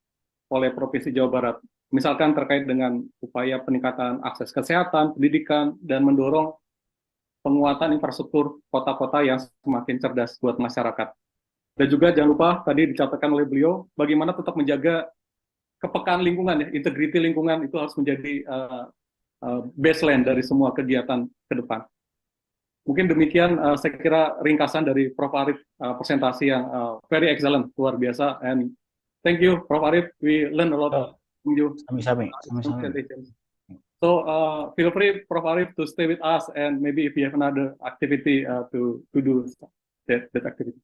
oleh Provinsi Jawa Barat. Misalkan terkait dengan upaya peningkatan akses kesehatan, pendidikan, dan mendorong penguatan infrastruktur kota-kota yang semakin cerdas buat masyarakat. Dan juga jangan lupa tadi dicatatkan oleh beliau, bagaimana tetap menjaga kepekaan lingkungan, ya, integriti lingkungan itu harus menjadi baseline dari semua kegiatan ke depan. Mungkin demikian saya kira ringkasan dari Prof. Arief, presentasi yang very excellent, luar biasa. And thank you, Prof. Arief. We learn a lot from you. Sama-sama. So feel free, Prof. Arief, to stay with us, and maybe if you have another activity to do that activity.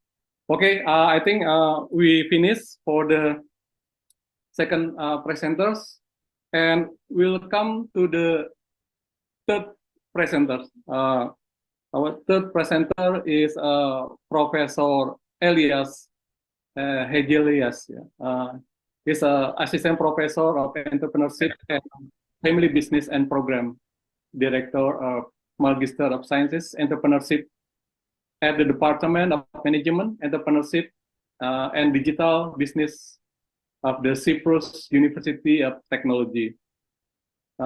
Okay, I think we finished for the second presenters, and we'll come to the third presenter. Our third presenter is Professor Elias Hegelias. He's an assistant professor of entrepreneurship and family business and program director of Magister of Sciences Entrepreneurship at the Department of Management, Entrepreneurship, and Digital Business of the Cyprus University of Technology.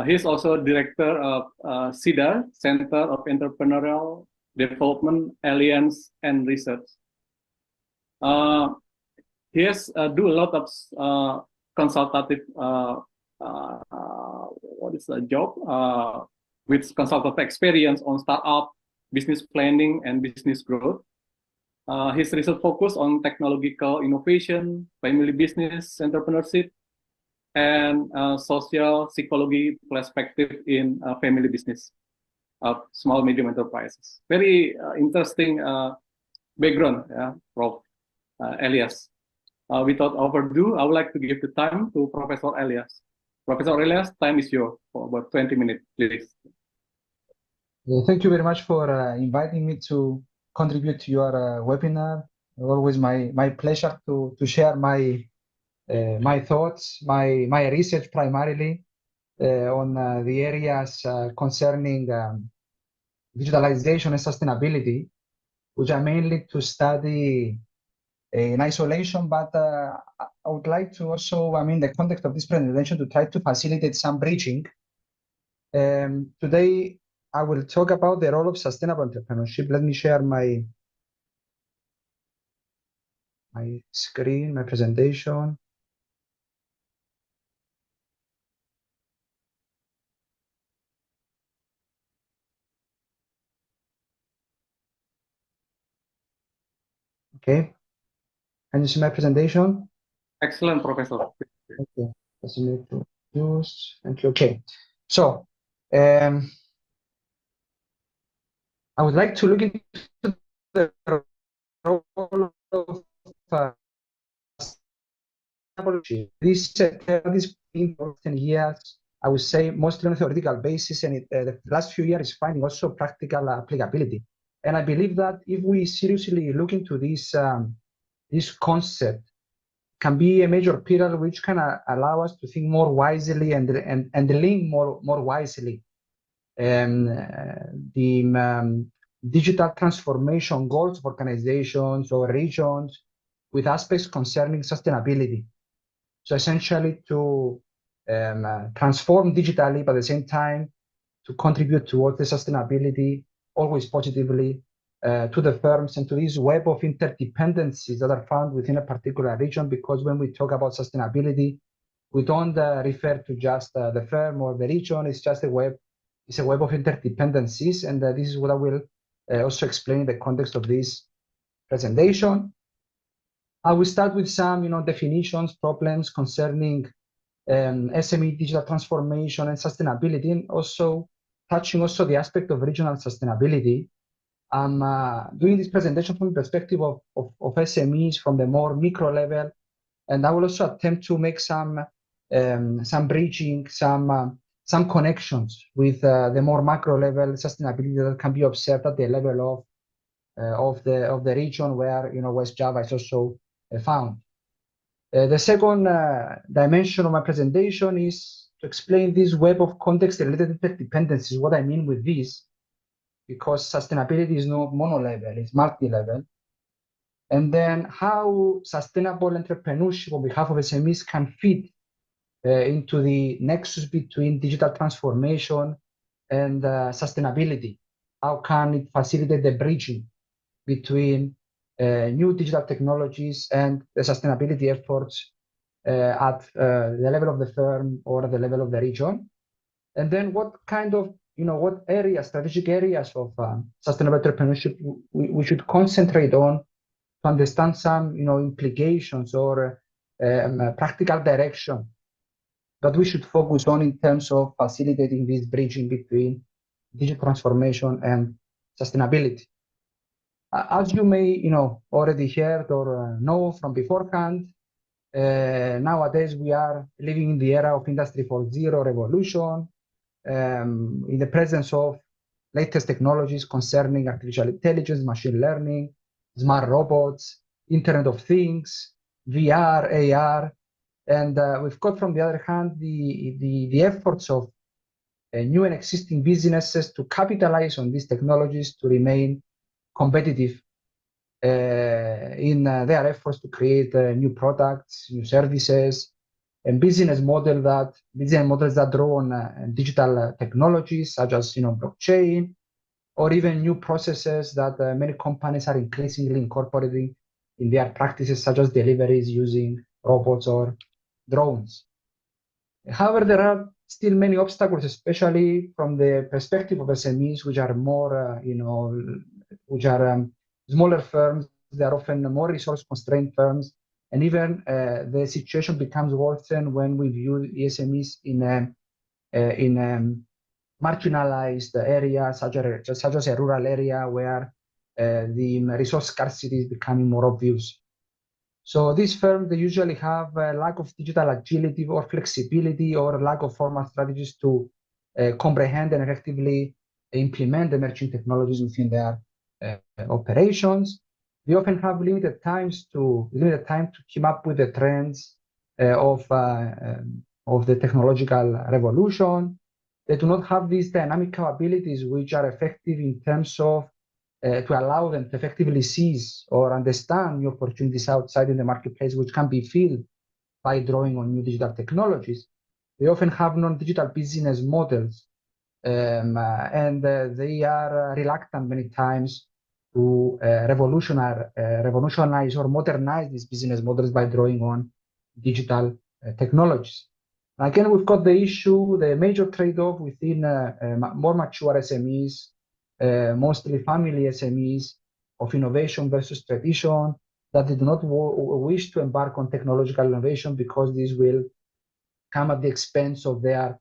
He's also director of CIDA, Center of Entrepreneurial Development, Alliance, and Research. He has do a lot of consultative job with consultative experience on startup, business planning, and business growth. His research focus on technological innovation, family business, entrepreneurship, and social psychology perspective in family business of small medium enterprises. Very interesting background, Prof. Elias. Without overdue, I would like to give the time to Professor Elias. Professor Elias, time is yours for about 20 minutes, please. Thank you very much for inviting me to contribute to your webinar. Always my pleasure to share my thoughts, my research primarily on the areas concerning digitalization and sustainability, which are mainly to study in isolation, but I would like to also, in the context of this presentation, to try to facilitate some bridging. Today, I will talk about the role of sustainable entrepreneurship. Let me share my screen, my presentation. Okay. Can you see my presentation? Excellent, Professor. Okay. Let's need to use. Thank you. Okay. So, I would like to look into the role of this 10 years. I would say mostly on a theoretical basis, and the last few years is finding also practical applicability. And I believe that if we seriously look into this this concept, can be a major pillar which can allow us to think more wisely and link more wisely the digital transformation goals of organizations or regions with aspects concerning sustainability. So essentially to transform digitally, but at the same time to contribute towards the sustainability, always positively, to the firms and to this web of interdependencies that are found within a particular region. Because when we talk about sustainability, we don't refer to just the firm or the region. It's just a web. It's a web of interdependencies, and this is what I will also explain in the context of this presentation. I will start with some, definitions, problems concerning SME digital transformation and sustainability, and also touching also the aspect of regional sustainability. I'm doing this presentation from the perspective of SMEs from the more micro level, and I will also attempt to make some bridging, some connections with the more macro level sustainability that can be observed at the level of the region where West Java is also found. The second dimension of my presentation is to explain this web of context-related interdependencies, what I mean with this, because sustainability is not mono-level, it's multi-level. And then how sustainable entrepreneurship on behalf of SMEs can fit into the nexus between digital transformation and sustainability. How can it facilitate the bridging between new digital technologies and the sustainability efforts at the level of the firm or the level of the region? And then what kind of, what areas, strategic areas of sustainable entrepreneurship we should concentrate on to understand some, implications or practical direction that we should focus on in terms of facilitating this bridging between digital transformation and sustainability. As you may, already heard or know from beforehand, nowadays we are living in the era of Industry 4.0 revolution, in the presence of latest technologies concerning artificial intelligence, machine learning, smart robots, Internet of Things, VR, AR, and we've got, from the other hand, the efforts of new and existing businesses to capitalize on these technologies to remain competitive in their efforts to create new products, new services, and business models that draw on digital technologies such as blockchain, or even new processes that many companies are increasingly incorporating in their practices, such as deliveries using robots or drones. However, there are still many obstacles, especially from the perspective of SMEs, which are more, which are smaller firms. They are often more resource-constrained firms, and even the situation becomes worsened when we view SMEs in marginalized areas, such as a rural area where the resource scarcity is becoming more obvious. So these firms, they usually have a lack of digital agility or flexibility, or lack of formal strategies to comprehend and effectively implement emerging technologies within their operations. They often have limited time to keep up with the trends of the technological revolution. They do not have these dynamic capabilities which are effective in terms of to allow them to effectively seize or understand new opportunities outside in the marketplace, which can be filled by drawing on new digital technologies. They often have non-digital business models, and they are reluctant many times to revolutionize or modernize these business models by drawing on digital technologies. Again, we've got the issue, the major trade-off within more mature SMEs, mostly family SMEs, of innovation versus tradition, that they do not wish to embark on technological innovation because this will come at the expense of their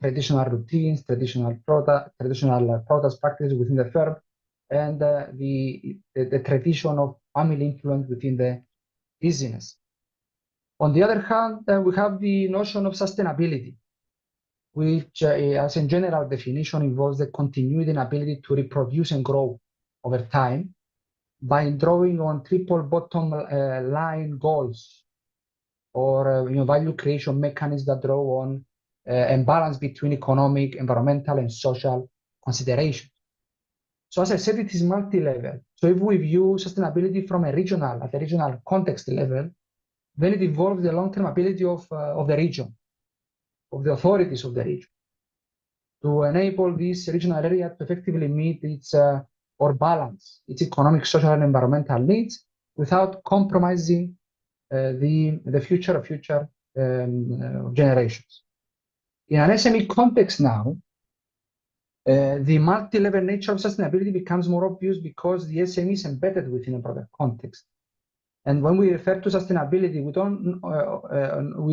traditional routines, traditional products practices within the firm, and the tradition of family influence within the business. On the other hand, we have the notion of sustainability, which, as a general definition, involves the continuity and ability to reproduce and grow over time by drawing on triple bottom line goals, or value creation mechanisms that draw on and balance between economic, environmental, and social considerations. So as I said, it is multi-level. So if we view sustainability from at a regional context level, then it involves the long-term ability of the region, of the authorities of the region, to enable this regional area to effectively meet its or balance its economic, social, and environmental needs without compromising the future of future generations. In an SME context now, the multi-level nature of sustainability becomes more obvious because the SME is embedded within a broader context. And when we refer to sustainability, we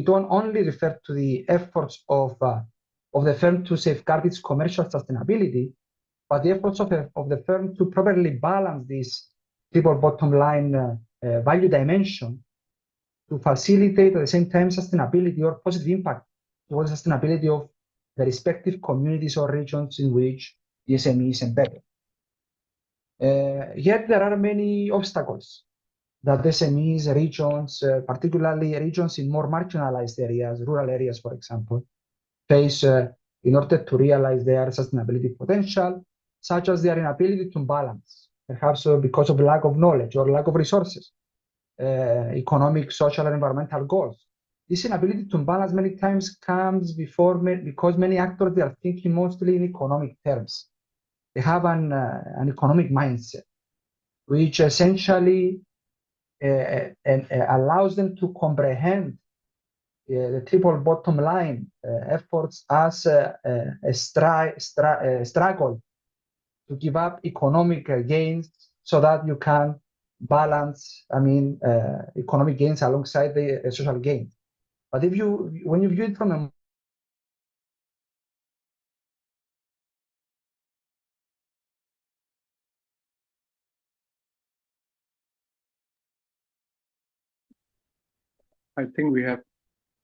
don't only refer to the efforts of the firm to safeguard its commercial sustainability, but the efforts of the firm to properly balance this triple bottom line value dimension to facilitate at the same time sustainability or positive impact towards sustainability of the respective communities or regions in which the SME is embedded. Yet there are many obstacles that SMEs, regions, particularly regions in more marginalized areas, rural areas, for example, face in order to realize their sustainability potential, such as their inability to balance, perhaps because of lack of knowledge or lack of resources, economic, social, and environmental goals. This inability to balance many times comes because many actors, they are thinking mostly in economic terms. They have an economic mindset, which essentially allows them to comprehend the triple bottom line efforts as a struggle to give up economic gains so that you can balance, economic gains alongside the social gains. But when you view it from a I think we have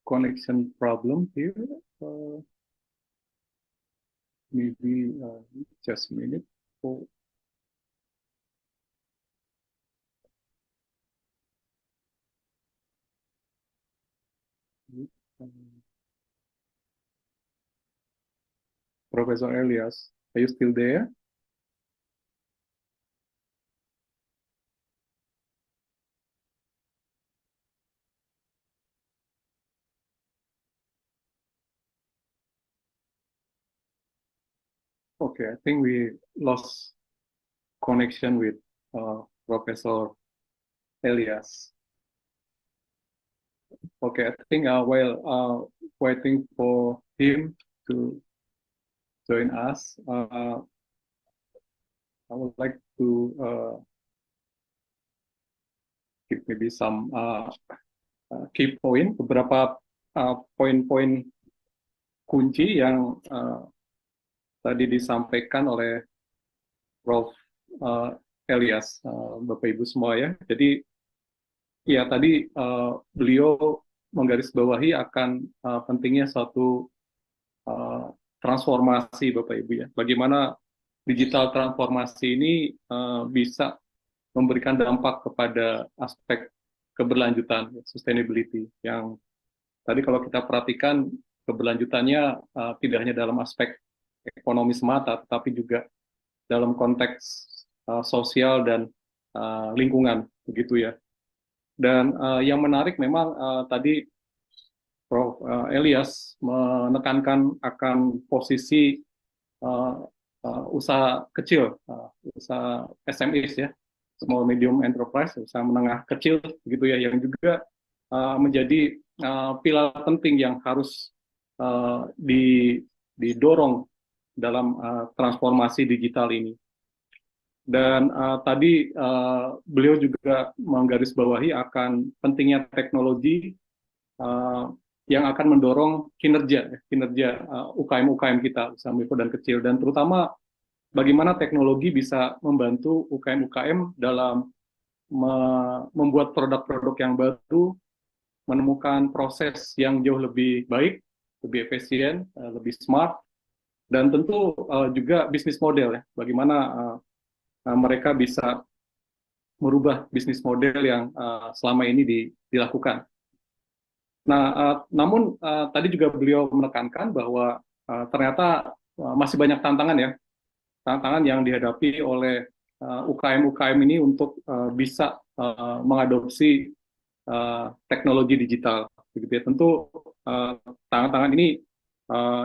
connection problem here. Maybe just a minute. Oh. Professor Elias, are you still there? Okay, I think we lost connection with Professor Elias. Okay, I think while waiting for him to join us, I would like to give maybe some key point, beberapa poin-poin kunci yang tadi disampaikan oleh Prof. Elias, Bapak Ibu semua ya. Jadi ya tadi beliau menggarisbawahi akan pentingnya suatu transformasi Bapak Ibu ya. Bagaimana digital transformasi ini bisa memberikan dampak kepada aspek keberlanjutan, sustainability, yang tadi kalau kita perhatikan keberlanjutannya tidak hanya dalam aspek ekonomi semata, tetapi juga dalam konteks sosial dan lingkungan, begitu ya. Dan yang menarik memang tadi Prof. Elias menekankan akan posisi usaha kecil, usaha SMEs ya, small medium enterprise, usaha menengah kecil, begitu ya, yang juga menjadi pilar penting yang harus didorong dalam transformasi digital ini. Dan tadi beliau juga menggarisbawahi akan pentingnya teknologi yang akan mendorong kinerja UKM-UKM kita, usaha mikro dan kecil, dan terutama bagaimana teknologi bisa membantu UKM-UKM dalam membuat produk-produk yang baru, menemukan proses yang jauh lebih baik, lebih efisien, lebih smart, dan tentu juga bisnis model ya, bagaimana mereka bisa merubah bisnis model yang selama ini dilakukan. Nah, namun tadi juga beliau menekankan bahwa ternyata masih banyak tantangan ya, tantangan yang dihadapi oleh UKM-UKM ini untuk bisa mengadopsi teknologi digital. Begitu ya. Tentu tantangan ini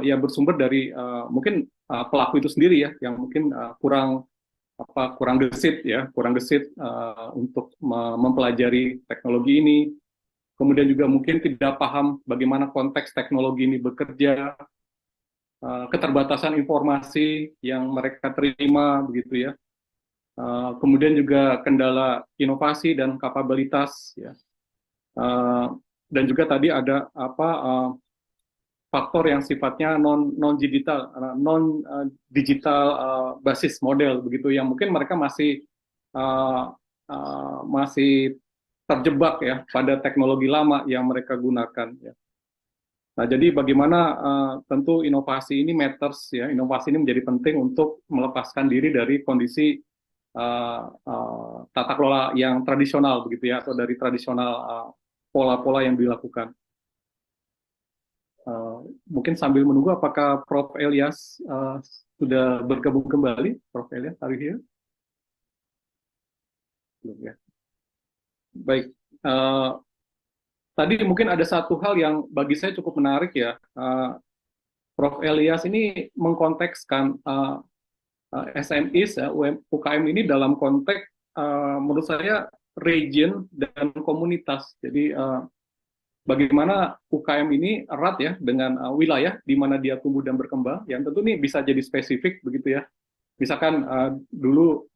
ya bersumber dari mungkin pelaku itu sendiri ya, yang mungkin kurang gesit ya, untuk mempelajari teknologi ini. Kemudian juga mungkin tidak paham bagaimana konteks teknologi ini bekerja, keterbatasan informasi yang mereka terima, begitu ya. Kemudian juga kendala inovasi dan kapabilitas, ya. Dan juga tadi ada faktor yang sifatnya non digital basis model, begitu, yang mungkin mereka masih terjebak ya pada teknologi lama yang mereka gunakan ya. Nah, jadi bagaimana tentu inovasi ini matters ya, inovasi ini menjadi penting untuk melepaskan diri dari kondisi tata kelola yang tradisional begitu ya, atau dari tradisional pola-pola yang dilakukan. Mungkin sambil menunggu, apakah Prof. Elias sudah bergabung kembali? Prof. Elias, are you here? Belum ya. Baik. Tadi mungkin ada satu hal yang bagi saya cukup menarik ya. Prof. Elias ini mengkontekskan SMEs, ya, UKM ini dalam konteks menurut saya region dan komunitas. Jadi bagaimana UKM ini erat ya dengan wilayah di mana dia tumbuh dan berkembang. Yang tentu ini bisa jadi spesifik begitu ya. Misalkan dulu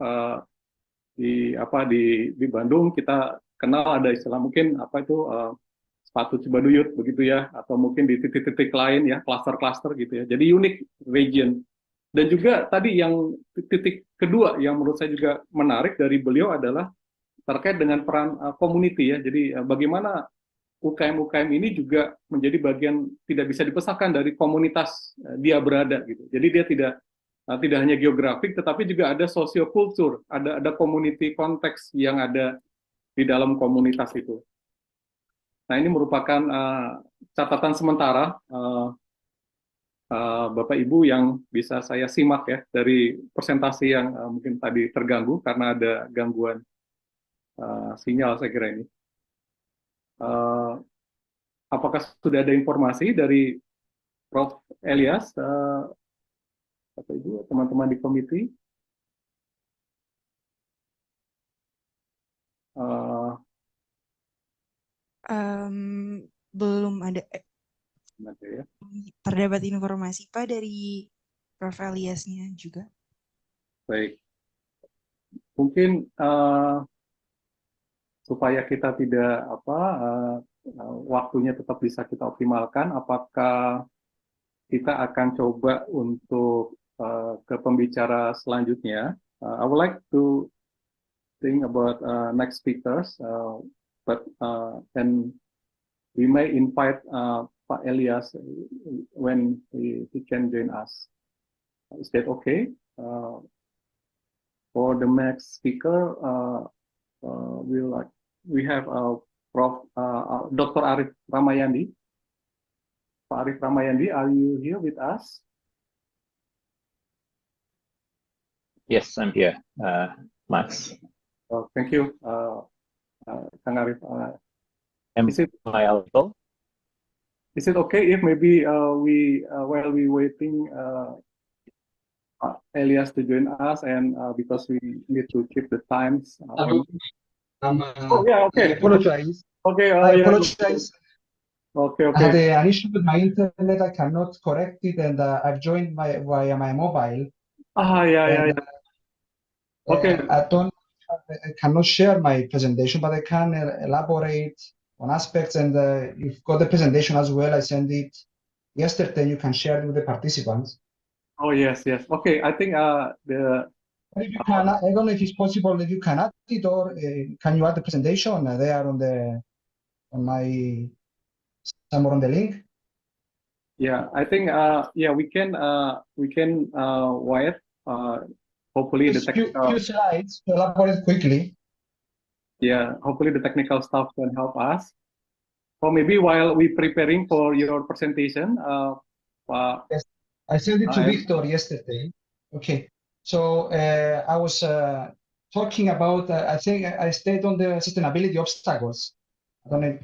di Bandung kita kenal ada istilah mungkin sepatu Cibaduyut begitu ya, atau mungkin di titik-titik lain ya, klaster-klaster gitu ya. Jadi unik region. Dan juga tadi yang titik kedua yang menurut saya juga menarik dari beliau adalah terkait dengan peran community ya. Jadi bagaimana UKM-UKM ini juga menjadi bagian tidak bisa dipisahkan dari komunitas dia berada gitu. Jadi dia tidak hanya geografik, tetapi juga ada sosiokultur, ada community konteks yang ada di dalam komunitas itu. Nah, ini merupakan catatan sementara Bapak Ibu yang bisa saya simak ya dari presentasi yang mungkin tadi terganggu karena ada gangguan sinyal saya kira ini. Apakah sudah ada informasi dari Prof. Elias, Bapak Ibu, teman-teman di komite? Belum ada. Ya. Terdapat informasi Pak dari Prof. Eliasnya juga. Baik. Mungkin supaya kita tidak waktunya tetap bisa kita optimalkan, apakah kita akan coba untuk ke pembicara selanjutnya. I would like to think about next speakers, but and we may invite Pak Elias when he can join us. Is that okay? For the next speaker, we have Prof. Dr. Arif Ramayandi. Pak Arif Ramayandi, are you here with us? Yes, I'm here, Max. Oh, thank you, Kang Arif. Is it okay if maybe while we waiting Elias to join us, and because we need to keep the times. Oh yeah, okay. I apologize. Okay, I apologize. Okay. I had an issue with my internet. I cannot correct it, and I've joined via my mobile. Yeah. Okay. I cannot share my presentation, but I can elaborate on aspects. And you've got the presentation as well. I sent it yesterday. You can share it with the participants. Oh yes. Okay, I think If you can, I don't know if it's possible if you can add it, or can you add the presentation there somewhere on the link? Yeah, I think we can wait. Hopefully the technical few slides to elaborate quickly. Yeah, hopefully the technical staff can help us. Or maybe while we preparing for your presentation, yes, I sent it to Victor yesterday. Okay, so I was talking about. I think I stayed on the sustainability obstacles. I don't know.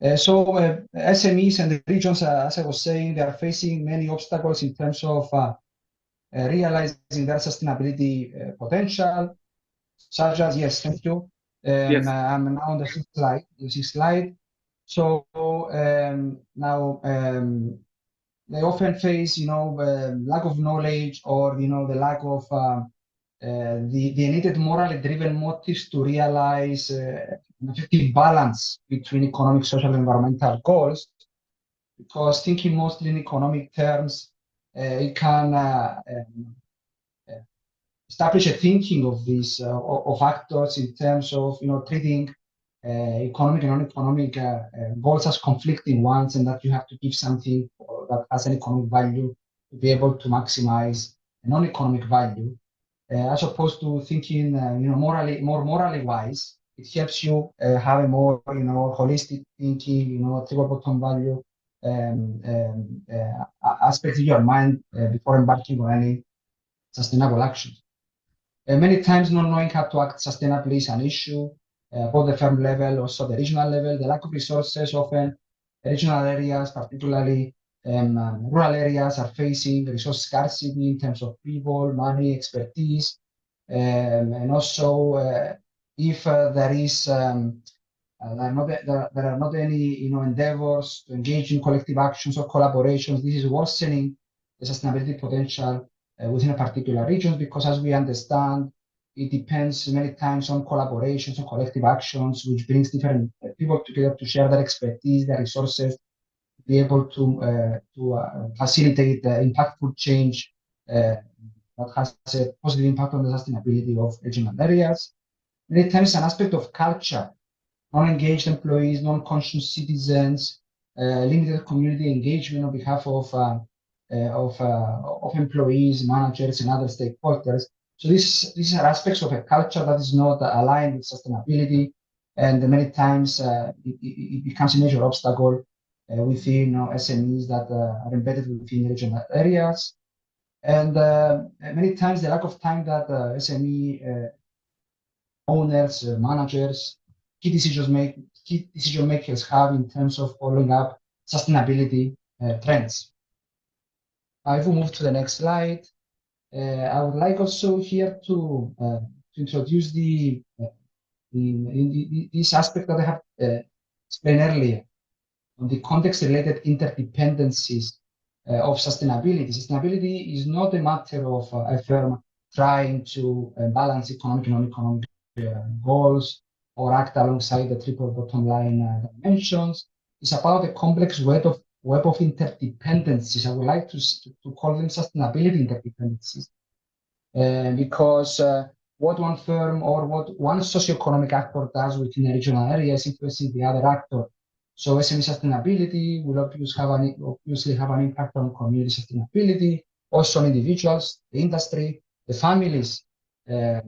SMEs and the regions, as I was saying, they are facing many obstacles in terms of realizing their sustainability potential, such as, yes, thank you. Yes. I'm now on the sixth slide. So now they often face, lack of knowledge, or the lack of the needed morally driven motives to realize an effective balance between economic, social, and environmental goals. Because thinking mostly in economic terms, it can establish a thinking of these of actors in terms of treating economic and non-economic goals as conflicting ones, and that you have to give something that has an economic value to be able to maximize a non-economic value. as opposed to thinking, more morally wise. It helps you have a more, holistic thinking, triple bottom value aspects in your mind before embarking on any sustainable action. Many times, not knowing how to act sustainably is an issue, both the firm level, also the regional level. The lack of resources, often regional areas, particularly rural areas, are facing resource scarcity in terms of people, money, expertise, and also if there is there are not any endeavors to engage in collective actions or collaborations. This is worsening the sustainability potential within a particular region, because as we understand, it depends many times on collaborations and collective actions, which brings different people together to share their expertise, their resources, to be able to facilitate impactful change that has a positive impact on the sustainability of regional areas. Many times an aspect of culture, non-engaged employees, non-conscious citizens, limited community engagement on behalf of employees, managers, and other stakeholders. So these are aspects of a culture that is not aligned with sustainability, and many times it becomes a major obstacle within SMEs that are embedded within regional areas. And many times the lack of time that SME owners, managers, key decision makers have in terms of following up sustainability trends. If we move to the next slide, I would like also here to introduce this aspect that I have explained earlier on the context-related interdependencies of sustainability. Sustainability is not a matter of a firm trying to balance economic and non-economic goals or act alongside the triple bottom line dimensions. It's about a complex web of interdependencies. I would like to call them sustainability interdependencies, because what one firm or what one socioeconomic actor does within a regional area is influencing the other actor. So SME sustainability will obviously have an impact on community sustainability, also on individuals, the industry, the families that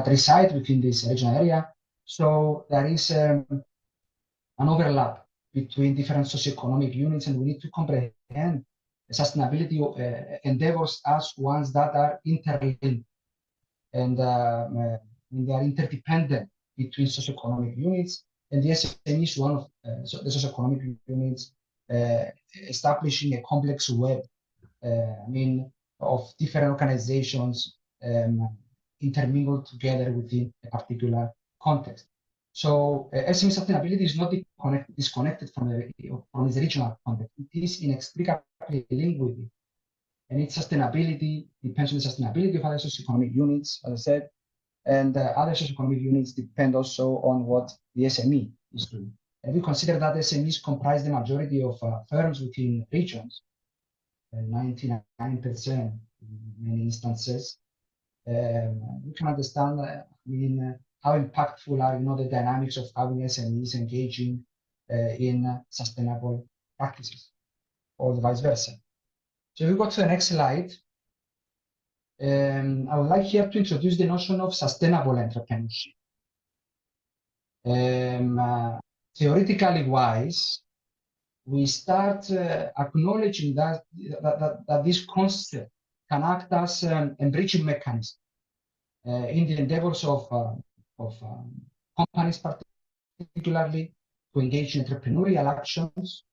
reside within this regional area. So there is an overlap between different socioeconomic units, and we need to comprehend sustainability endeavors as ones that are interlinked and they are interdependent between socioeconomic units. And the SME is one of the socioeconomic units, establishing a complex web, of different organizations intermingled together within a particular context. So SME sustainability is not disconnected from its regional context. It is inextricably linked with it. And its sustainability depends on the sustainability of other socioeconomic units, as I said, and other socioeconomic units depend also on what the SME is doing. And we consider that SMEs comprise the majority of firms within regions, 99% in many instances. We can understand, how impactful are the dynamics of having SMEs engaging in sustainable practices, or vice versa. So if we go to the next slide, I would like here to introduce the notion of sustainable entrepreneurship. Theoretically wise, we start acknowledging that this concept can act as a bridging mechanism in the endeavors of companies, particularly to engage in entrepreneurial actions.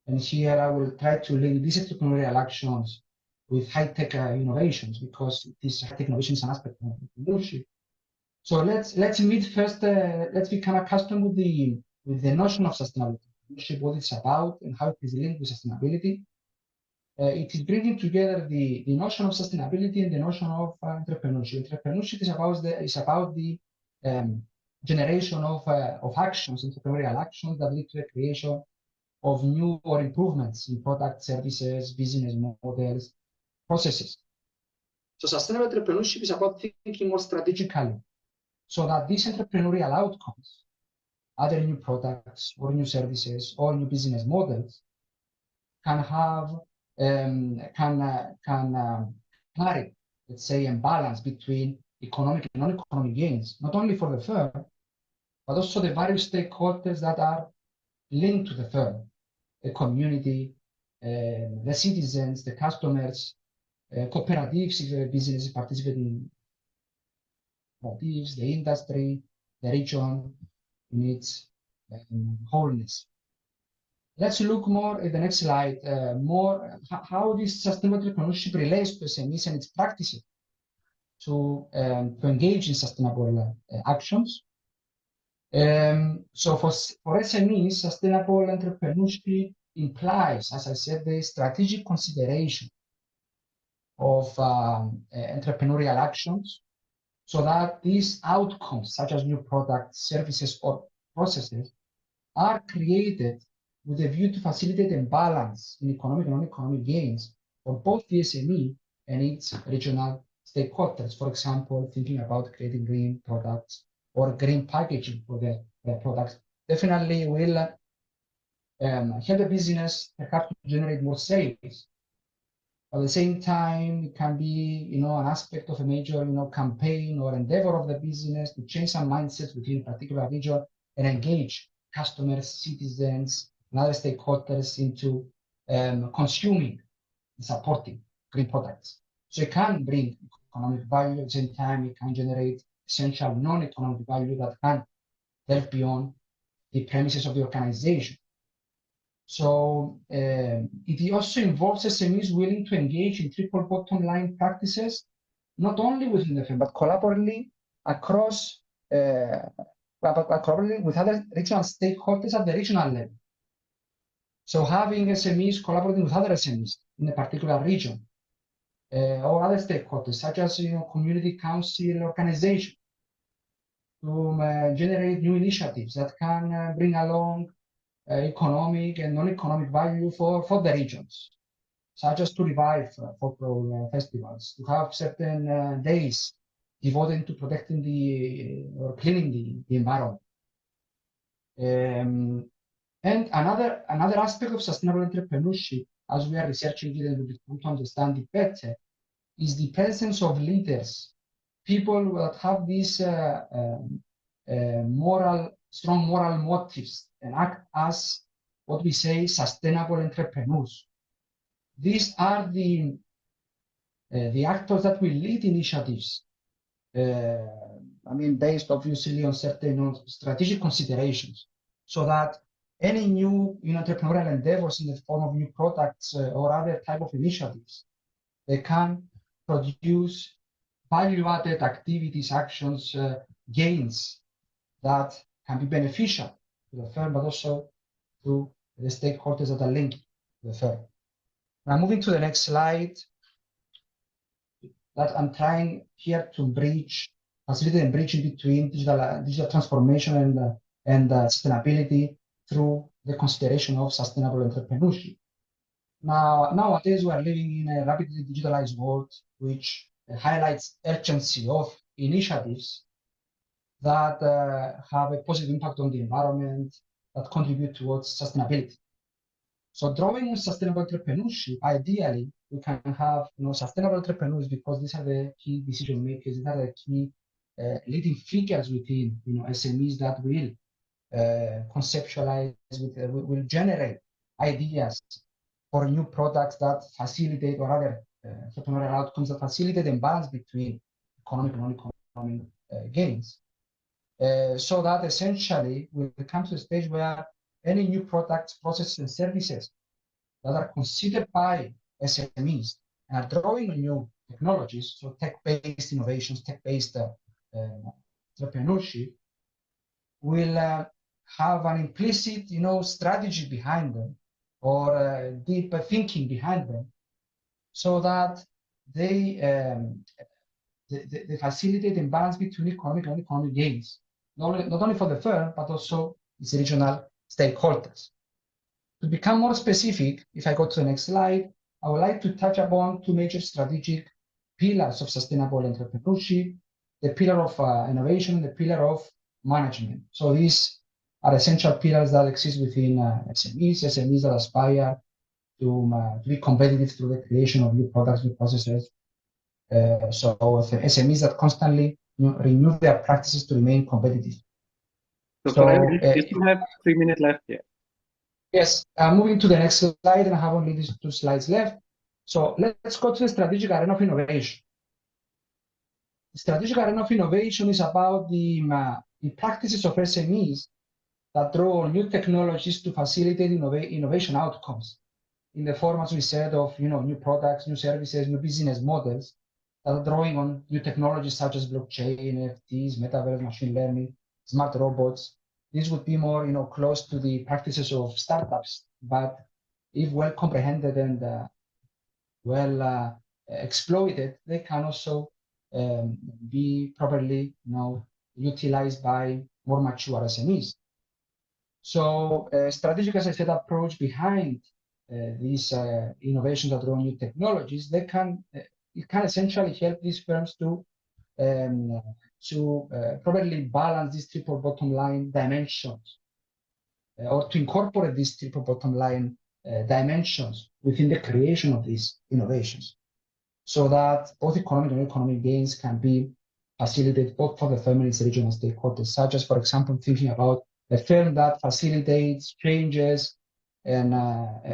And here I will try to link these entrepreneurial actions with high-tech innovations, because this high-tech innovation is an aspect of entrepreneurship. So let's meet first. Let's become accustomed with the notion of sustainability, what it's about, and how it is linked with sustainability. It is bringing together the notion of sustainability and the notion of entrepreneurship. Entrepreneurship is about the generation of actions, entrepreneurial actions that lead to the creation of new or improvements in products, services, business models, processes. So sustainable entrepreneurship is about thinking more strategically, so that these entrepreneurial outcomes, either new products or new services or new business models, can have flourish let's say, imbalance between economic and non-economic gains, not only for the firm, but also the various stakeholders that are linked to the firm, the community, the citizens, the customers, cooperatives, if a business is participating in cooperatives, the industry, the region in its wholeness. Let's look more at the next slide, how this sustainable entrepreneurship relates to SMEs and its practices to engage in sustainable actions. So for SMEs, sustainable entrepreneurship implies, as I said, the strategic consideration of entrepreneurial actions so that these outcomes, such as new products, services, or processes, are created with a view to facilitate and balance in economic and non-economic gains for both the SME and its regional stakeholders. For example, thinking about creating green products or green packaging for the products definitely will help the business perhaps to generate more sales. At the same time, it can be, an aspect of a major, campaign or endeavor of the business to change some mindsets within a particular region and engage customers, citizens, and other stakeholders into consuming and supporting green products. So it can bring economic value. At the same time, it can generate essential non-economic value that can delve beyond the premises of the organization. So it also involves SMEs willing to engage in triple bottom line practices, not only within the firm, but collaboratively across, collaboratively with other regional stakeholders at the regional level. So having SMEs collaborating with other SMEs in a particular region or other stakeholders, such as community council organization, to generate new initiatives that can bring along economic and non-economic value for the regions, such as to revive folklore festivals, to have certain days devoted to protecting or cleaning the environment. And another aspect of sustainable entrepreneurship, as we are researching it and we want to understand it better, is the presence of leaders, people that have these strong moral motives and act as what we say sustainable entrepreneurs. These are the actors that will lead initiatives. Based obviously on certain strategic considerations, so that any new entrepreneurial endeavors in the form of new products or other type of initiatives, they can produce value-added activities, actions, gains that can be beneficial to the firm, but also to the stakeholders that are linked to the firm. Now, moving to the next slide, that I'm trying here to facilitate and bridge between digital transformation and sustainability through the consideration of sustainable entrepreneurship. Nowadays, we are living in a rapidly digitalized world, which highlights urgency of initiatives that have a positive impact on the environment, that contribute towards sustainability. So drawing on sustainable entrepreneurship, ideally, we can have sustainable entrepreneurs, because these are the key decision makers, these are the key leading figures within SMEs that will conceptualize, will generate ideas for new products that facilitate, or other entrepreneurial outcomes that facilitate and balance between economic and non-economic gains. So that essentially we come to a stage where any new products, processes, and services that are considered by SMEs and are drawing on new technologies, so tech-based innovations, tech-based entrepreneurship, will have an implicit, strategy behind them, or deep thinking behind them, so that they facilitate and balance between economic and non-economic gains, not only for the firm, but also its regional stakeholders. To become more specific, if I go to the next slide, I would like to touch upon two major strategic pillars of sustainable entrepreneurship: the pillar of innovation and the pillar of management. So these are essential pillars that exist within SMEs that aspire to be competitive through the creation of new products, new processes, So the SMEs that constantly renew their practices to remain competitive. So you still have 3 minutes left here. Yes, moving to the next slide, and I have only these 2 slides left. So let's go to the strategic arena of innovation. The strategic arena of innovation is about the practices of SMEs that draw on new technologies to facilitate innovation outcomes in the form, as we said, of new products, new services, new business models that are drawing on new technologies such as blockchain, NFTs, metaverse, machine learning, smart robots. This would be more close to the practices of startups, but if well comprehended and well exploited, they can also be properly utilized by more mature SMEs. So strategic, as I said, approach behind these innovations that draw new technologies, it can essentially help these firms to properly balance these triple bottom line dimensions, or to incorporate these triple bottom line dimensions within the creation of these innovations, so that both economic and economic gains can be facilitated both for the firm and its regional stakeholders, such as, for example, thinking about a firm that facilitates changes and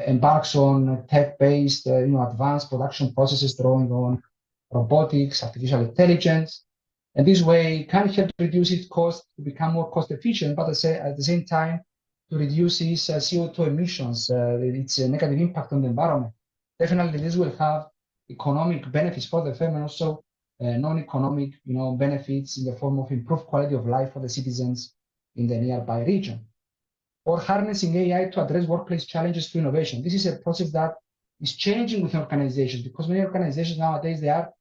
embarks on tech-based, advanced production processes drawing on robotics, artificial intelligence, and this way can help reduce its cost to become more cost efficient, but at the same time to reduce its CO2 emissions, its negative impact on the environment. Definitely, this will have economic benefits for the firm and also non-economic, benefits in the form of improved quality of life for the citizens in the nearby region. Or harnessing AI to address workplace challenges through innovation. This is a process that is changing within organizations, because many organizations nowadays, they are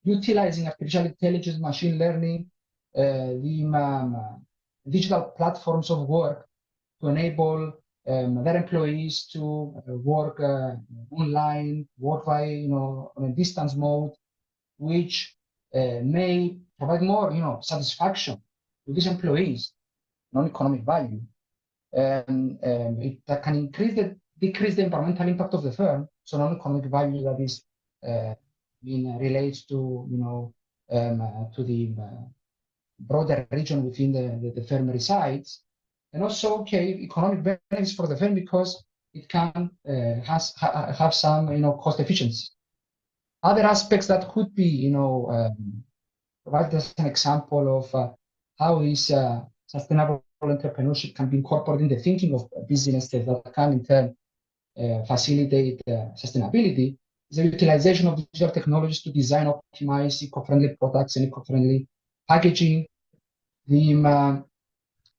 utilizing artificial intelligence, machine learning, the digital platforms of work to enable their employees to work online, work by on a distance mode, which may provide more satisfaction to these employees, non-economic value, and it can decrease the environmental impact of the firm. So non-economic value that is relates to to the broader region within the firm resides, and also economic benefits for the firm because it can have some cost efficiency. Other aspects that could be provide us an example of how this sustainable entrepreneurship can be incorporated in the thinking of businesses that can in turn facilitate sustainability is the utilization of digital technologies to design, optimize eco-friendly products and eco-friendly packaging, the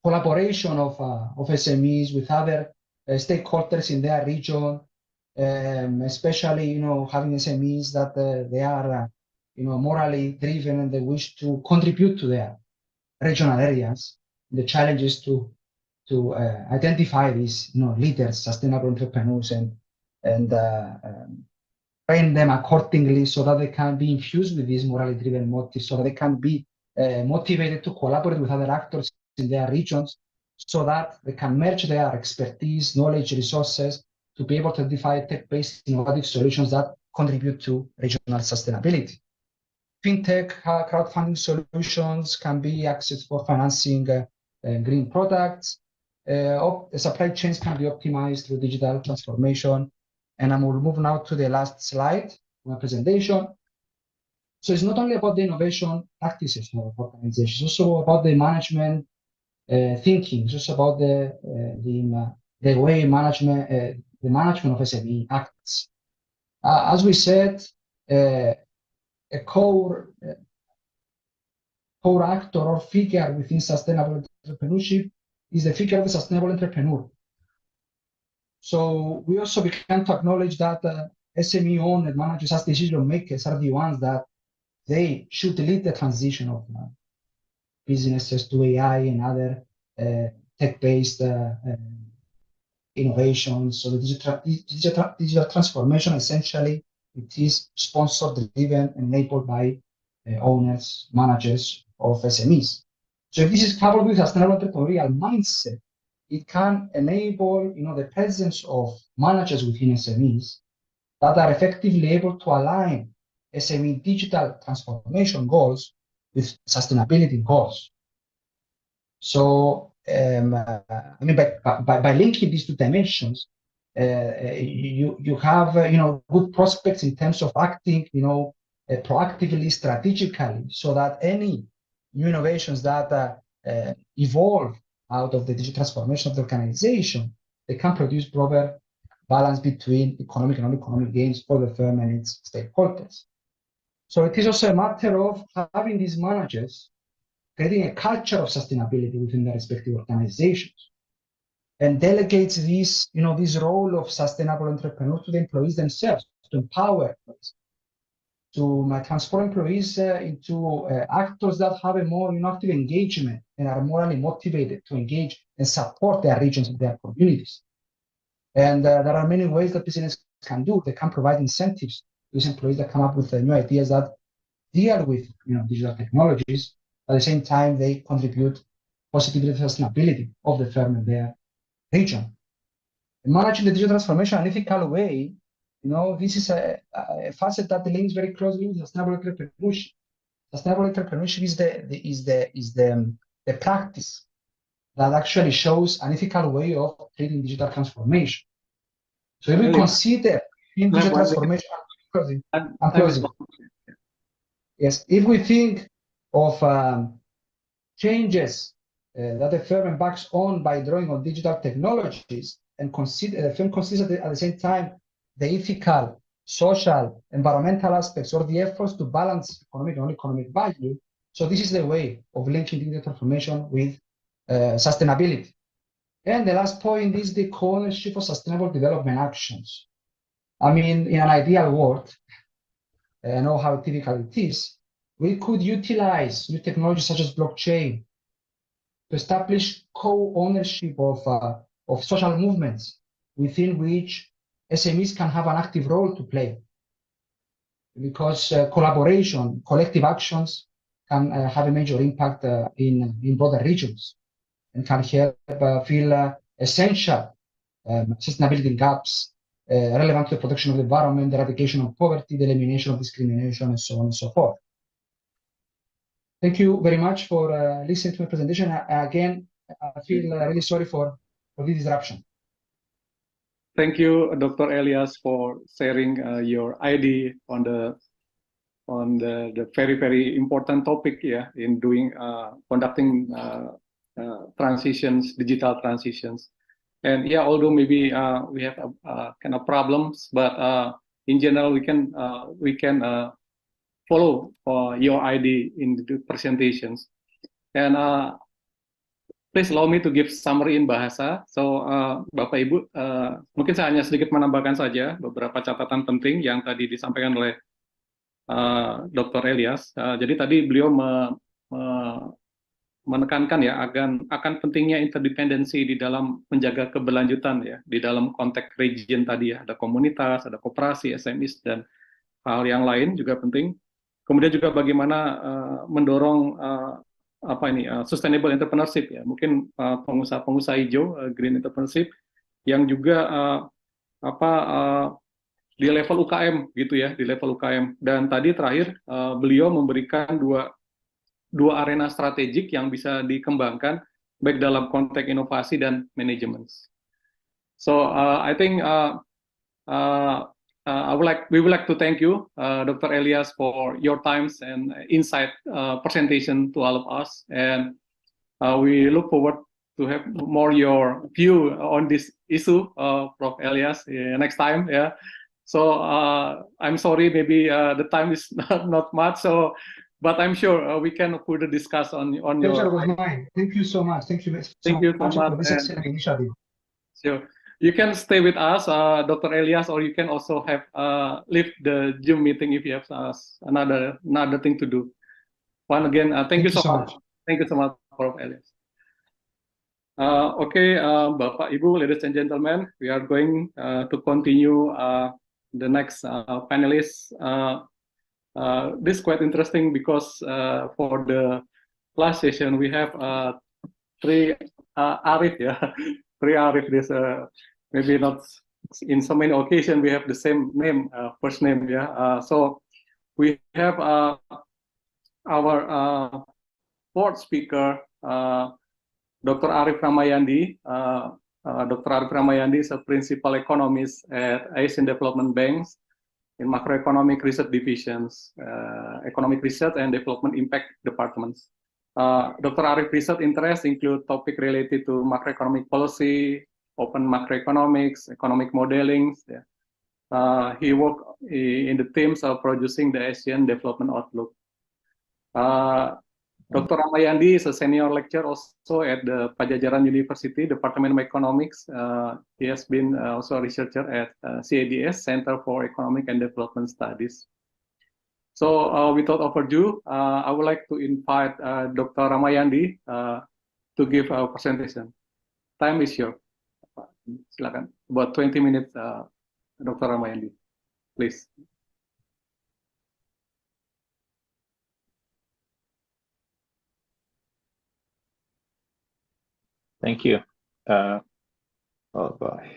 collaboration of SMEs with other stakeholders in their region, especially having SMEs that they are morally driven and they wish to contribute to their regional areas. The challenge is to identify these leaders, sustainable entrepreneurs, and train them accordingly so that they can be infused with these morally driven motives, so that they can be motivated to collaborate with other actors in their regions, so that they can merge their expertise, knowledge, resources to be able to identify tech-based innovative solutions that contribute to regional sustainability. Fintech crowdfunding solutions can be accessed for financing green products. The supply chains can be optimized through digital transformation. And I will move now to the last slide of my presentation. So it's not only about the innovation practices of organizations, it's also about the management thinking. It's also about the way the management of SME acts. As we said, a core actor or figure within sustainable entrepreneurship is the figure of the sustainable entrepreneur. So we also began to acknowledge that SME owned managers as decision makers are the ones that they should lead the transition of businesses to AI and other tech-based innovations. So the digital transformation, essentially, it is sponsored, driven, enabled by owners, managers of SMEs. So if this is coupled with sustainable entrepreneurial mindset, it can enable the presence of managers within SMEs that are effectively able to align SME digital transformation goals with sustainability goals. So, I mean, by linking these two dimensions, you have good prospects in terms of acting, proactively, strategically, so that any new innovations that evolve out of the digital transformation of the organization, they can produce proper balance between economic and non-economic gains for the firm and its stakeholders. So it is also a matter of having these managers creating a culture of sustainability within their respective organizations, and delegates this role of sustainable entrepreneurs to the employees themselves, to empower employees, to transform employees into actors that have a more active engagement and are morally motivated to engage and support their regions and their communities. And there are many ways that business can do. They can provide incentives to these employees that come up with new ideas that deal with digital technologies. At the same time, they contribute positively to the sustainability of the firm and their region. And managing the digital transformation in an ethical way, this is a facet that links very closely with sustainable entrepreneurship. Sustainable entrepreneurship is the practice that actually shows an ethical way of treating digital transformation. So if we consider in digital transformation, I'm closing. Yes, if we think of changes that the firm embarks on by drawing on digital technologies, and the firm considers at the same time the ethical, social, environmental aspects, or the efforts to balance economic and non-economic value. So this is the way of linking digital transformation with sustainability. And the last point is the co-ownership of sustainable development actions. I mean, in an ideal world, I know how typical it is, we could utilize new technologies such as blockchain to establish co-ownership of social movements within which SMEs can have an active role to play. Because collaboration, collective actions can have a major impact in broader regions and can help fill essential sustainability gaps relevant to the protection of the environment, the eradication of poverty, the elimination of discrimination, and so on and so forth. Thank you very much for listening to my presentation. Again, I feel really sorry for this disruption. Thank you, Dr. Elias, for sharing your idea on the very, very important topic in conducting transitions, digital transitions. And although maybe we have kind of problems, but in general we can follow your idea in the presentations. And please allow me to give summary in bahasa. So Bapak Ibu, mungkin saya hanya sedikit menambahkan saja beberapa catatan penting yang tadi disampaikan oleh Dr. Elias. Jadi tadi beliau menekankan akan pentingnya interdependensi di dalam menjaga keberlanjutan di dalam konteks region tadi ada komunitas, ada koperasi, SMEs dan hal yang lain juga penting. Kemudian juga bagaimana mendorong sustainable entrepreneurship mungkin pengusaha-pengusaha hijau, green entrepreneurship yang juga di level UKM gitu di level UKM. Dan tadi terakhir beliau memberikan dua arena strategik yang bisa dikembangkan baik dalam konteks inovasi dan manajemen. So I think we would like to thank you, Dr. Elias, for your times and insight presentation to all of us, and we look forward to have more your view on this issue, Prof. Elias, next time. So I'm sorry, maybe the time is not much, but I'm sure we can further discuss on your. Pleasure was mine. Thank you so much. Thank you so much for this excellent initiative. Sure. You can stay with us, Dr. Elias, or you can also have leave the Zoom meeting if you have another thing to do. Once again, thank you so much. Thank you so much, Prof. Elias. Okay, Bapak, Ibu, ladies and gentlemen, we are going to continue the next panelist. This is quite interesting because for the last session we have three Arif, three Arif. This maybe not in so many occasions we have the same name, first name, So we have our fourth speaker, Dr. Arif Ramayandi. Dr. Arif Ramayandi is a principal economist at Asian Development Banks in macroeconomic research divisions, economic research and development impact departments. Dr. Arif research interests include topics related to macroeconomic policy, open macroeconomics, economic modeling. He worked in the themes of producing the Asian Development Outlook. Dr. Ramayandi is a senior lecturer also at the Pajajaran University, Department of Economics. He has been also a researcher at CADS, Center for Economic and Development Studies. So without overdue, I would like to invite Dr. Ramayandi to give our presentation. Time is yours. Silakan. About 20 minutes, Dr. Ramayandi, please. Thank you. Oh gosh.